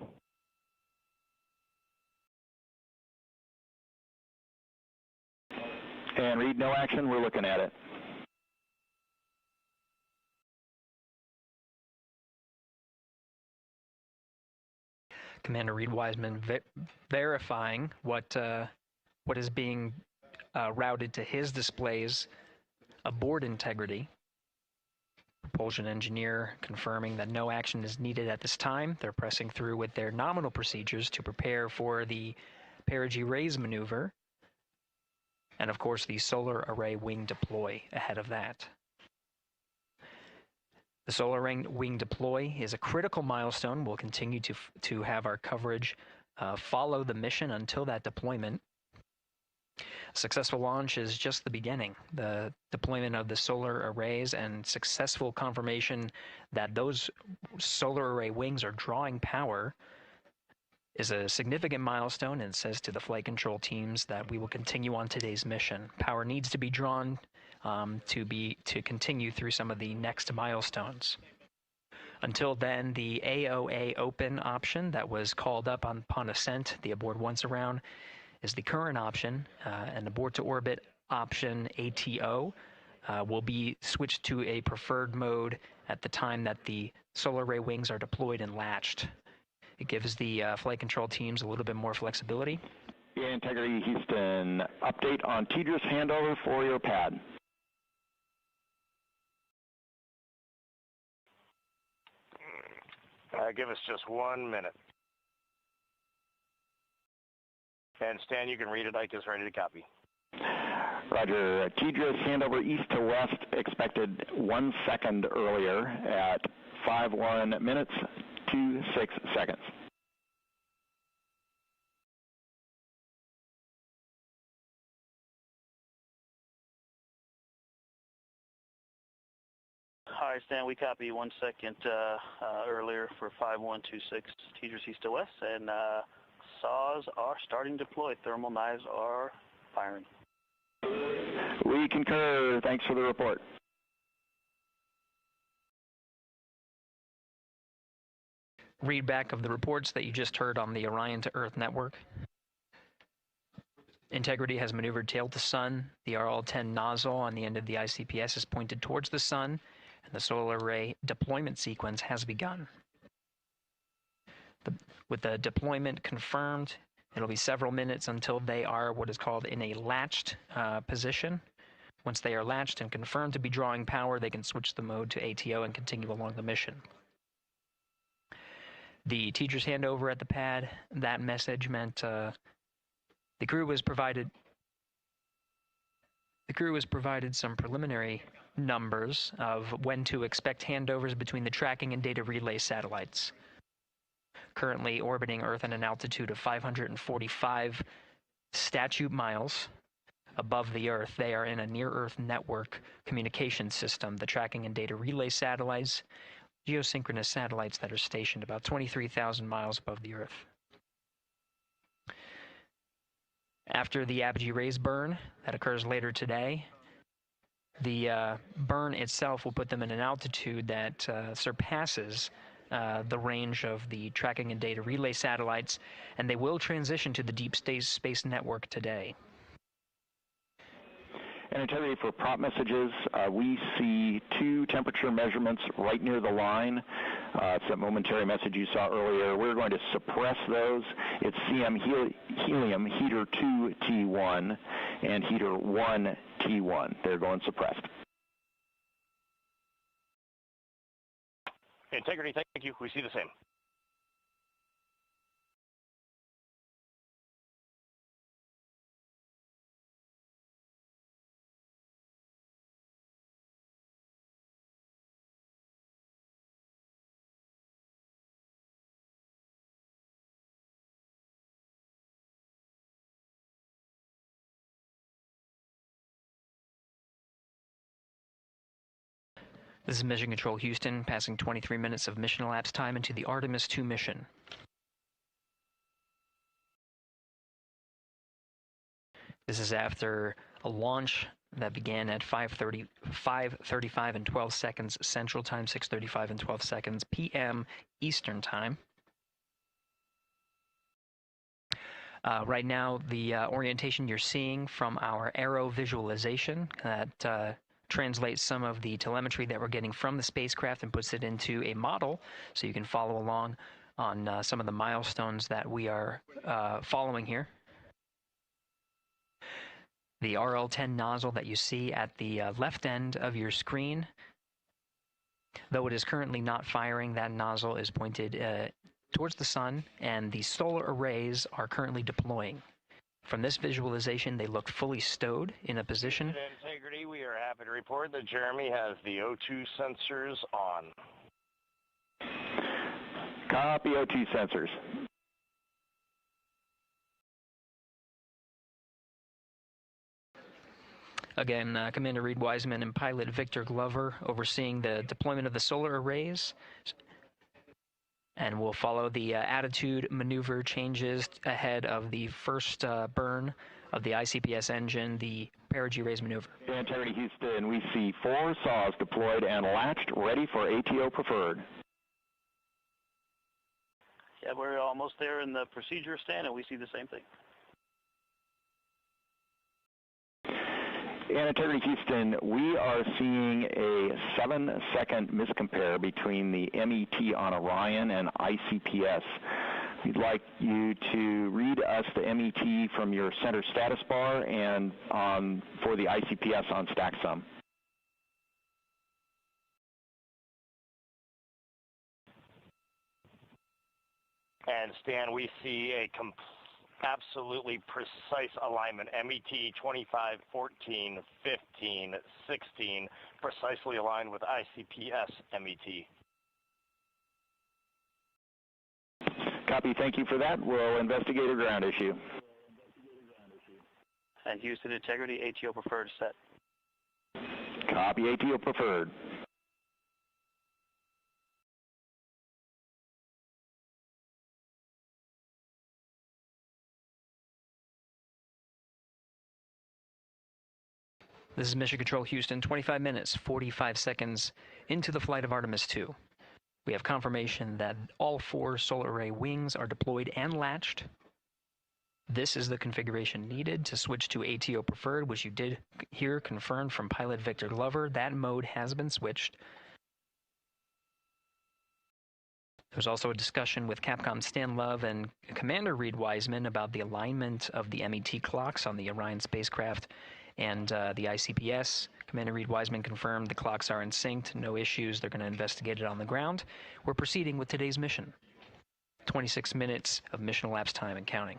And Reed, no action, we're looking at it. Commander Reed Wiseman verifying what is being routed to his displays aboard Integrity. Propulsion engineer confirming that no action is needed at this time. They're pressing through with their nominal procedures to prepare for the perigee raise maneuver, and of course the solar array wing deploy ahead of that. The solar wing deploy is a critical milestone. We'll continue to have our coverage follow the mission until that deployment. A successful launch is just the beginning. The deployment of the solar arrays and successful confirmation that those solar array wings are drawing power is a significant milestone, and says to the flight control teams that we will continue on today's mission. Power needs to be drawn to continue through some of the next milestones. Until then, the AOA open option that was called up upon ascent, the aboard once around, is the current option, and abort to orbit option ATO will be switched to a preferred mode at the time that the solar array wings are deployed and latched. It gives the flight control teams a little bit more flexibility. Yeah, Integrity Houston, update on TDRS handover for your pad. Give us just 1 minute. And Stan, you can read it. Ike is ready to copy. Roger. TDRS handover east to west expected 1 second earlier at 5:1 minutes 26 seconds. Hi, Stan. We copy 1 second earlier for 5126 TDRS east to west, and saws are starting to deploy. Thermal knives are firing. We concur. Thanks for the report. Read back of the reports that you just heard on the Orion to Earth network. Integrity has maneuvered tail to sun. The RL-10 nozzle on the end of the ICPS is pointed towards the sun, and the solar array deployment sequence has begun. With the deployment confirmed, it'll be several minutes until they are what is called in a latched position. Once they are latched and confirmed to be drawing power, they can switch the mode to ATO and continue along the mission. The teacher's handover at the pad, that message meant the crew was provided some preliminary numbers of when to expect handovers between the tracking and data relay satellites. Currently orbiting Earth at an altitude of 545 statute miles above the Earth, they are in a near-Earth network communication system. The tracking and data relay satellites, geosynchronous satellites that are stationed about 23,000 miles above the Earth. After the apogee raise burn that occurs later today, the burn itself will put them in an altitude that surpasses the range of the tracking and data relay satellites, and they will transition to the deep space network today. And Integrity, for prop messages, we see 2 temperature measurements right near the line. It's that momentary message you saw earlier. We're going to suppress those. It's CM helium heater 2 T1 and heater 1 T1. They're going suppressed. Integrity, thank you. We see the same. This is Mission Control Houston, passing 23 minutes of mission elapsed time into the Artemis II mission. This is after a launch that began at 5:35 and 12 seconds Central Time, 6:35 and 12 seconds p.m. Eastern Time. Right now, the orientation you're seeing from our aero visualization that translates some of the telemetry that we're getting from the spacecraft and puts it into a model so you can follow along on some of the milestones that we are following here. The RL-10 nozzle that you see at the left end of your screen, though it is currently not firing, that nozzle is pointed towards the sun, and the solar arrays are currently deploying. From this visualization, they look fully stowed in a position. Integrity, we are happy to report that Jeremy has the O2 sensors on. Copy O2 sensors. Again, Commander Reed Wiseman and pilot Victor Glover overseeing the deployment of the solar arrays. And we'll follow the attitude maneuver changes ahead of the first burn of the ICPS engine, the perigee raise maneuver. Integrity Houston, we see 4 saws deployed and latched, ready for ATO preferred. Yeah, we're almost there in the procedure stand, and we see the same thing. And Integrity Houston, we are seeing a 7-second miscompare between the MET on Orion and ICPS. We'd like you to read us the MET from your center status bar and for the ICPS on StackSum. And Stan, we see a absolutely precise alignment. MET 25, 14, 15, 16, precisely aligned with ICPS MET. Copy, thank you for that. We'll investigate a ground issue. And Houston Integrity, ATO preferred set. Copy, ATO preferred. This is Mission Control Houston, 25 minutes, 45 seconds into the flight of Artemis II. We have confirmation that all 4 solar array wings are deployed and latched. This is the configuration needed to switch to ATO preferred, which you did hear confirmed from pilot Victor Glover. That mode has been switched. There's also a discussion with Capcom Stan Love and Commander Reed Wiseman about the alignment of the MET clocks on the Orion spacecraft and the ICPS. Commander Reed Wiseman confirmed the clocks are in sync, no issues. They're going to investigate it on the ground. We're proceeding with today's mission. 26 minutes of mission elapsed time and counting.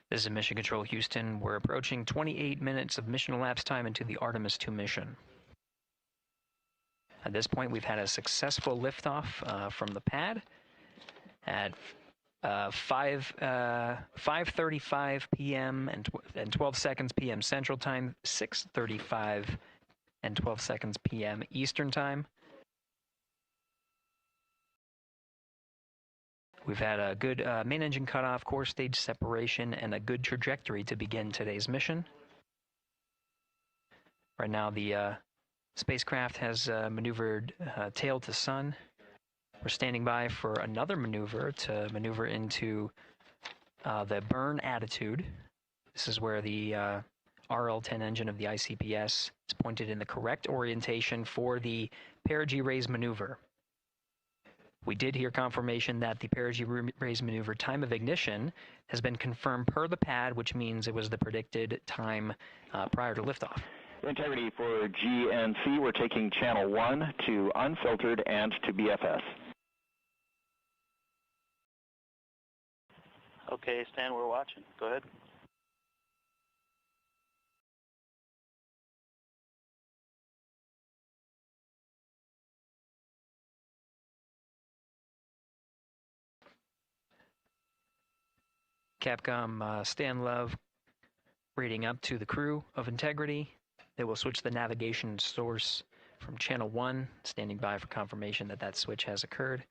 This is Mission Control Houston. We're approaching 28 minutes of mission elapsed time into the Artemis II mission. At this point, we've had a successful liftoff from the pad at 5:35 p.m. and 12 seconds p.m. Central Time, 6:35 and 12 seconds p.m. Eastern Time. We've had a good main engine cutoff, core stage separation, and a good trajectory to begin today's mission. Right now, the spacecraft has maneuvered tail to sun. We're standing by for another maneuver to maneuver into the burn attitude. This is where the RL-10 engine of the ICPS is pointed in the correct orientation for the perigee raise maneuver. We did hear confirmation that the perigee raise maneuver time of ignition has been confirmed per the pad, which means it was the predicted time prior to liftoff. Integrity for GNC, we're taking channel 1 to unfiltered and to BFS. Okay, Stan, we're watching. Go ahead. Capcom Stan Love reading up to the crew of Integrity. They will switch the navigation source from channel 1, standing by for confirmation that that switch has occurred.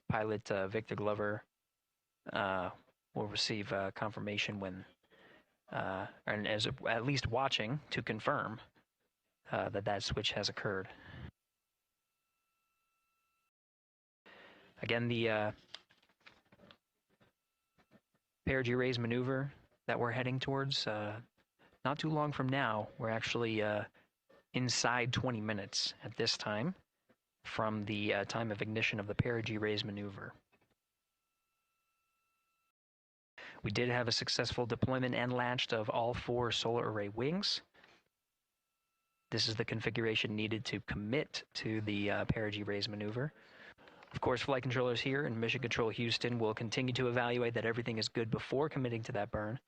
Pilot Victor Glover will receive confirmation when, and as at least watching to confirm that that switch has occurred. Again, the perigee raise maneuver that we're heading towards, not too long from now, we're actually inside 20 minutes at this time from the time of ignition of the perigee raise maneuver. We did have a successful deployment and launched of all 4 solar array wings. This is the configuration needed to commit to the perigee raise maneuver. Of course, flight controllers here in Mission Control Houston will continue to evaluate that everything is good before committing to that burn.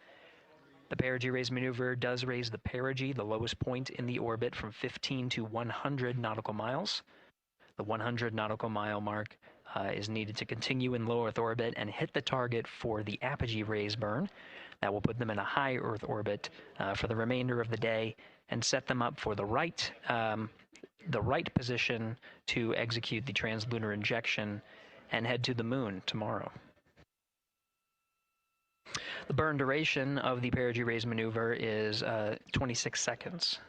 The perigee raise maneuver does raise the perigee, the lowest point in the orbit, from 15 to 100 nautical miles. The 100 nautical mile mark is needed to continue in low Earth orbit and hit the target for the apogee raise burn. That will put them in a high Earth orbit for the remainder of the day and set them up for the right position to execute the translunar injection and head to the moon tomorrow. The burn duration of the perigee raise maneuver is 26 seconds.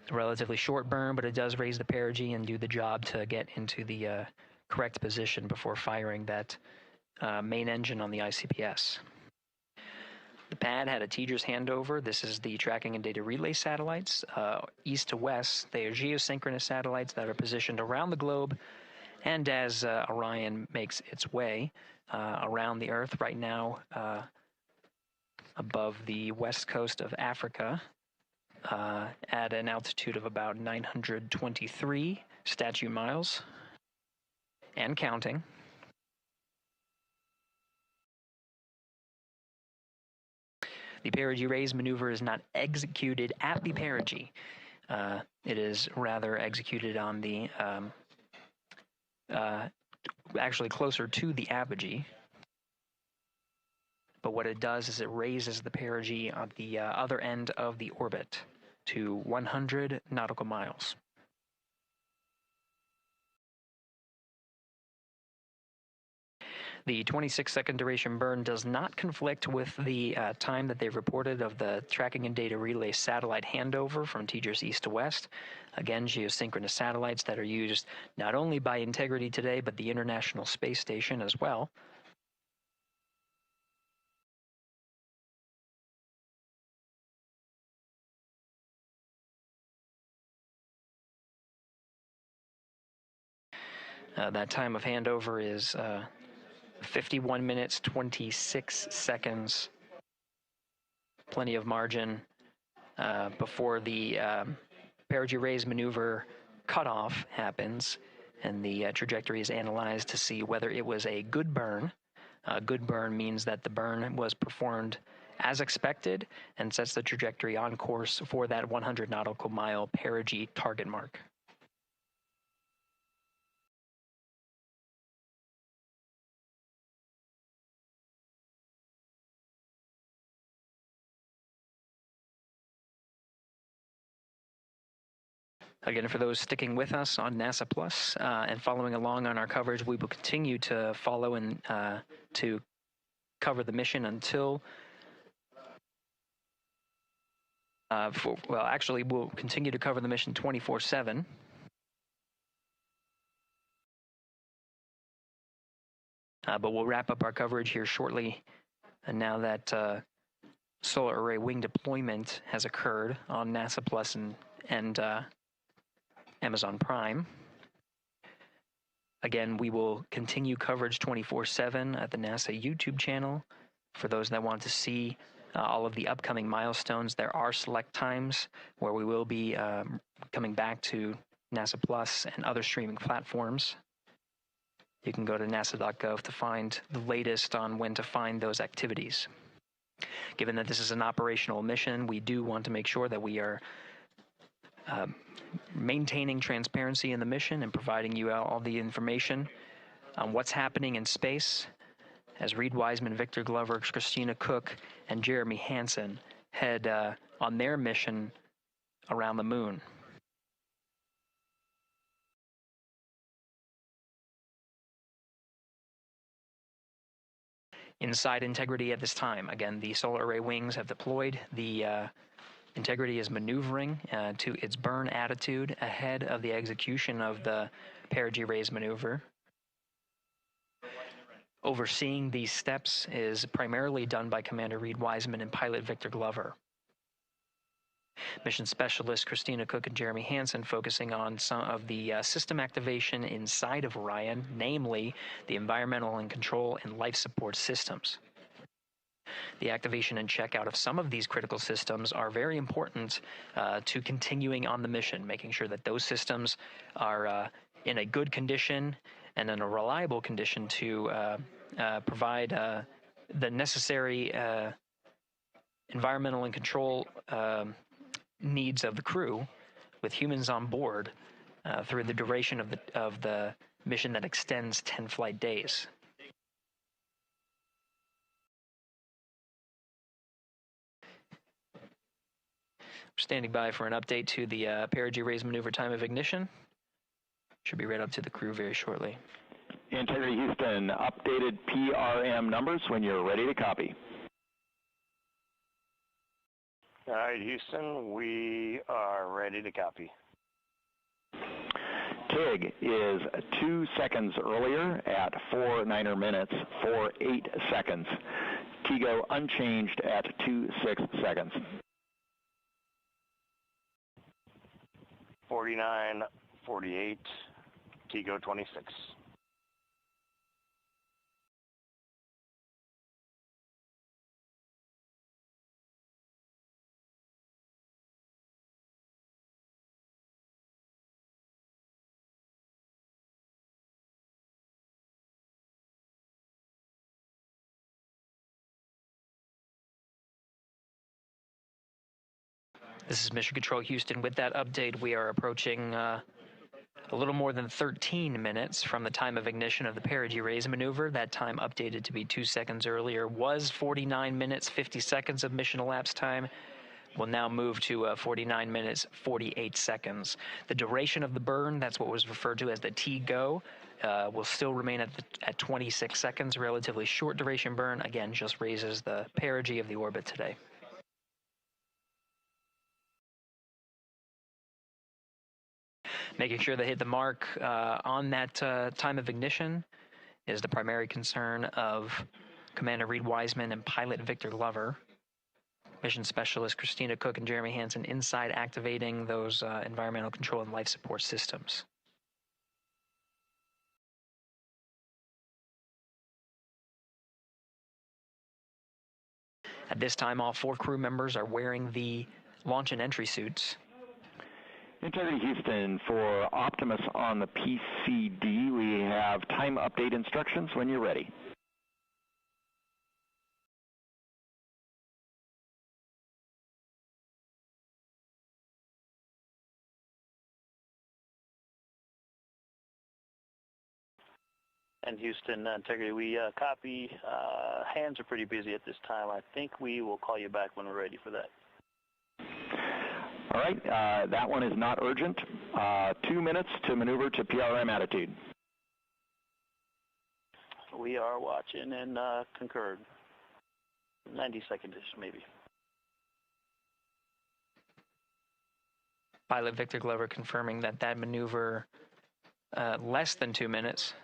It's a relatively short burn, but it does raise the perigee and do the job to get into the correct position before firing that main engine on the ICPS. The pad had a teacher's handover. This is the tracking and data relay satellites. East to west, they are geosynchronous satellites that are positioned around the globe. And as Orion makes its way around the Earth right now, above the west coast of Africa, at an altitude of about 923 statute miles, and counting. The perigee raise maneuver is not executed at the perigee. It is rather executed on the, actually closer to the apogee. But what it does is it raises the perigee on the other end of the orbit to 100 nautical miles. The 26-second duration burn does not conflict with the time that they've reported of the tracking and data relay satellite handover from TGERS east to west. Again, geosynchronous satellites that are used not only by Integrity today, but the International Space Station as well. That time of handover is 51 minutes, 26 seconds. Plenty of margin before the perigee raise maneuver cutoff happens, and the trajectory is analyzed to see whether it was a good burn. A good burn means that the burn was performed as expected and sets the trajectory on course for that 100 nautical mile perigee target mark. Again, for those sticking with us on NASA Plus and following along on our coverage, we will continue to follow and to cover the mission until, actually, we'll continue to cover the mission 24/7. But we'll wrap up our coverage here shortly. And now that solar array wing deployment has occurred on NASA Plus and Amazon Prime. Again, we will continue coverage 24/7 at the NASA YouTube channel. For those that want to see all of the upcoming milestones, there are select times where we will be coming back to NASA Plus and other streaming platforms. You can go to nasa.gov to find the latest on when to find those activities. Given that this is an operational mission, we do want to make sure that we are maintaining transparency in the mission and providing you all the information on what's happening in space as Reed Wiseman, Victor Glover, Christina Cook, and Jeremy Hansen head on their mission around the moon. Inside Integrity at this time, again, the solar array wings have deployed. The Integrity is maneuvering to its burn attitude ahead of the execution of the perigee raise maneuver. Overseeing these steps is primarily done by Commander Reed Wiseman and pilot Victor Glover. Mission specialists Christina Cook and Jeremy Hansen focusing on some of the system activation inside of Orion, namely the environmental and control and life support systems. The activation and checkout of some of these critical systems are very important to continuing on the mission, making sure that those systems are in a good condition and in a reliable condition to provide the necessary environmental and control needs of the crew, with humans on board through the duration of the mission that extends 10 flight days. Standing by for an update to the perigee raise maneuver time of ignition. Should be right up to the crew very shortly. Integrity Houston, updated PRM numbers when you're ready to copy. All right, Houston, we are ready to copy. TIG is 2 seconds earlier at 4 minutes, 48 seconds. TIGO unchanged at 26 seconds. 49, 48, TIGO 26. This is Mission Control Houston. With that update, we are approaching a little more than 13 minutes from the time of ignition of the perigee raise maneuver. That time updated to be 2 seconds earlier was 49 minutes, 50 seconds of mission elapsed time. Will now move to 49 minutes, 48 seconds. The duration of the burn, that's what was referred to as the TGO, will still remain at 26 seconds. Relatively short duration burn, again, just raises the perigee of the orbit today. Making sure they hit the mark on that time of ignition is the primary concern of Commander Reed Wiseman and pilot Victor Glover. Mission specialist Christina Cook and Jeremy Hansen inside activating those environmental control and life support systems. At this time, all 4 crew members are wearing the launch and entry suits. Integrity Houston, for Optimus on the PCD, we have time update instructions when you're ready. And Houston, Integrity, we copy. Hands are pretty busy at this time. I think we will call you back when we're ready for that. All right, that one is not urgent. 2 minutes to maneuver to PRM attitude. We are watching and concurred. 90 seconds-ish, maybe. Pilot Victor Glover confirming that that maneuver less than 2 minutes.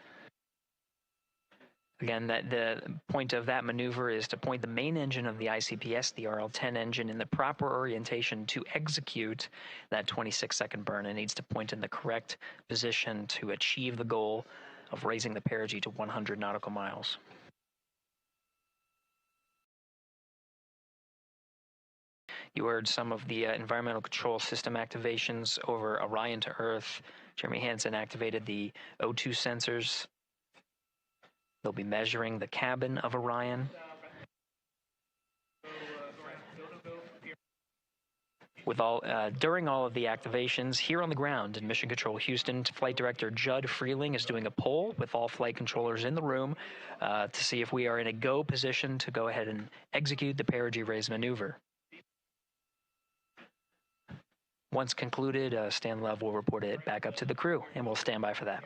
Again, the point of that maneuver is to point the main engine of the ICPS, the RL-10 engine, in the proper orientation to execute that 26-second burn. It needs to point in the correct position to achieve the goal of raising the perigee to 100 nautical miles. You heard some of the environmental control system activations over Orion to Earth. Jeremy Hansen activated the O2 sensors. They'll be measuring the cabin of Orion. During all of the activations, here on the ground in Mission Control Houston, Flight Director Judd Freeling is doing a poll with all flight controllers in the room to see if we are in a go position to go ahead and execute the perigee raise maneuver. Once concluded, Stan Love will report it back up to the crew, and we'll stand by for that.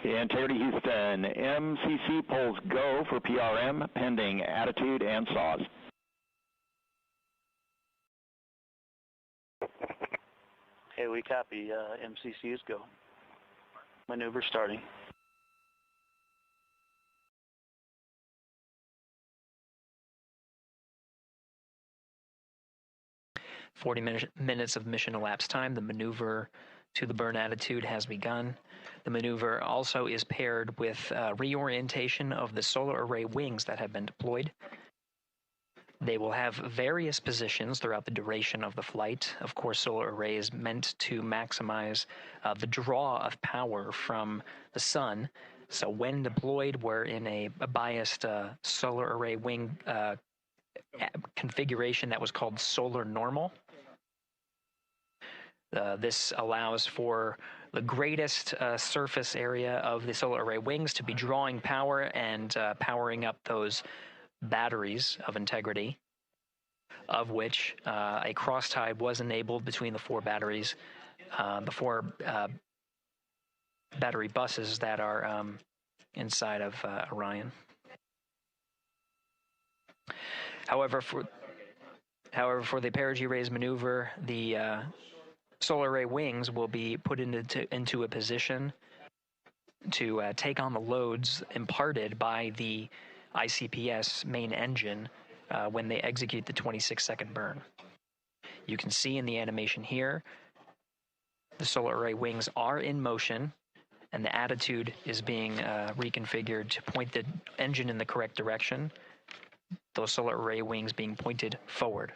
Integrity Houston, MCC polls go for PRM pending attitude and saws. Okay, we copy. MCC is go. Maneuver starting. Minutes of mission elapsed time. The maneuver to the burn attitude has begun. The maneuver also is paired with reorientation of the solar array wings that have been deployed. They will have various positions throughout the duration of the flight. Of course, solar array is meant to maximize the draw of power from the sun. So when deployed, we're in a biased solar array wing configuration that was called solar normal. This allows for the greatest surface area of the solar array wings to be drawing power and powering up those batteries of integrity, of which a cross-tie was enabled between the four batteries, the four battery buses that are inside of Orion. However, for the perigee raise maneuver, the solar array wings will be put into a position to take on the loads imparted by the ICPS main engine when they execute the 26-second burn. You can see in the animation here, the solar array wings are in motion, and the attitude is being reconfigured to point the engine in the correct direction, those solar array wings being pointed forward.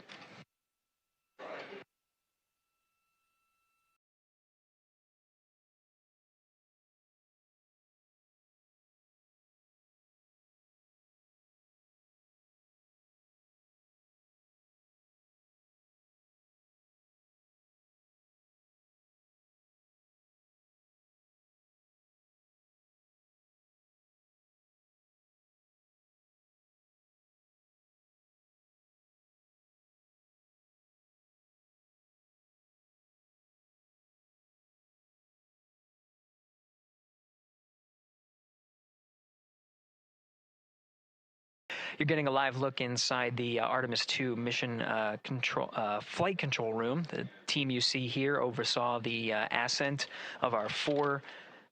You're getting a live look inside the Artemis II mission flight control room. The team you see here oversaw the ascent of our four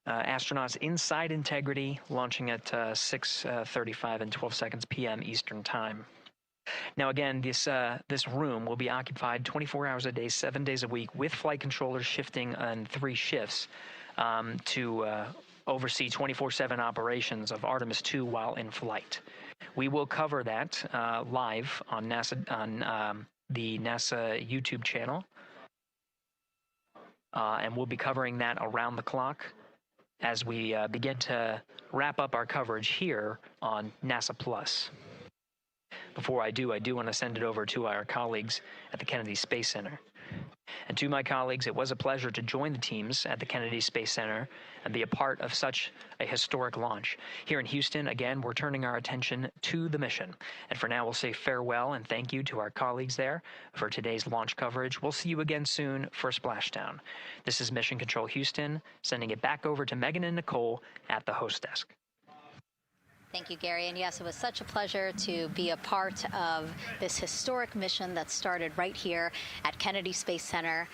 astronauts inside Integrity, launching at 6:35 and 12 seconds p.m. Eastern Time. Now again, this room will be occupied 24 hours a day, 7 days a week, with flight controllers shifting on 3 shifts to oversee 24/7 operations of Artemis II while in flight. We will cover that live on the NASA YouTube channel, and we'll be covering that around the clock as we begin to wrap up our coverage here on NASA Plus. Before I do want to send it over to our colleagues at the Kennedy Space Center. And to my colleagues, it was a pleasure to join the teams at the Kennedy Space Center and be a part of such a historic launch. Here in Houston, again, we're turning our attention to the mission. And for now, we'll say farewell and thank you to our colleagues there for today's launch coverage. We'll see you again soon for Splashdown. This is Mission Control Houston, sending it back over to Megan and Nicole at the host desk. Thank you, Gary. And yes, it was such a pleasure to be a part of this historic mission that started right here at Kennedy Space Center.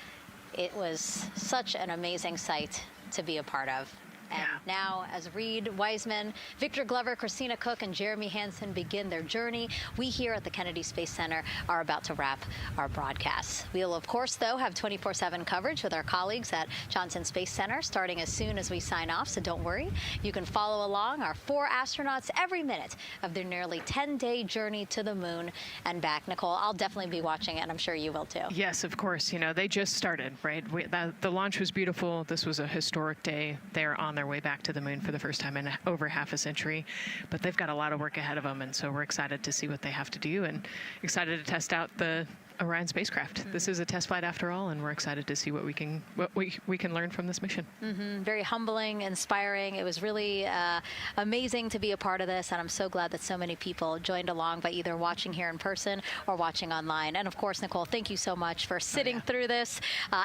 It was such an amazing sight to be a part of. And now, as Reed Wiseman, Victor Glover, Christina Cook, and Jeremy Hansen begin their journey, we here at the Kennedy Space Center are about to wrap our broadcasts. We'll, of course, though, have 24/7 coverage with our colleagues at Johnson Space Center starting as soon as we sign off, so don't worry. You can follow along our 4 astronauts every minute of their nearly 10-day journey to the moon and back. Nicole, I'll definitely be watching it, and I'm sure you will, too. Yes, of course. You know, they just started, right? The launch was beautiful. This was a historic day. They're on their way back to the moon for the first time in over half a century, but they've got a lot of work ahead of them, and so we're excited to see what they have to do and excited to test out the Orion spacecraft. This is a test flight after all, and we're excited to see what we can learn from this mission. Very humbling, inspiring. It was really amazing to be a part of this, and I'm so glad that so many people joined along by either watching here in person or watching online. And of course, Nicole, thank you so much for sitting through this,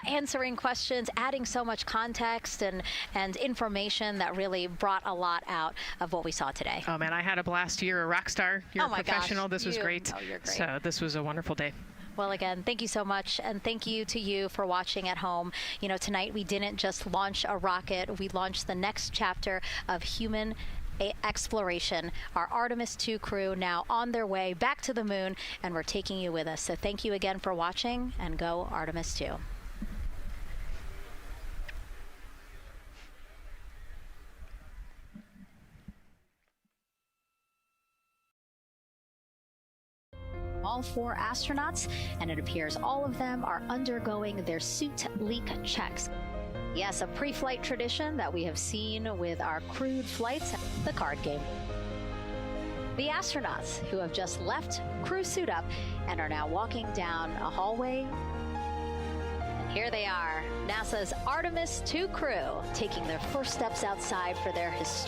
answering questions, adding so much context and information that really brought a lot out of what we saw today. Oh man, I had a blast. You're a rock star. You're a professional. This was great. Oh, you're great. So this was a wonderful day. Well, again, thank you so much, and thank you to you for watching at home. You know, tonight we didn't just launch a rocket, we launched the next chapter of human exploration. Our Artemis II crew now on their way back to the moon, and we're taking you with us. So thank you again for watching, and go Artemis II. All 4 astronauts, and it appears all of them are undergoing their suit leak checks. Yes, a pre-flight tradition that we have seen with our crewed flights, the card game. The astronauts who have just left crew suit up and are now walking down a hallway. And here they are, NASA's Artemis II crew, taking their first steps outside for their historic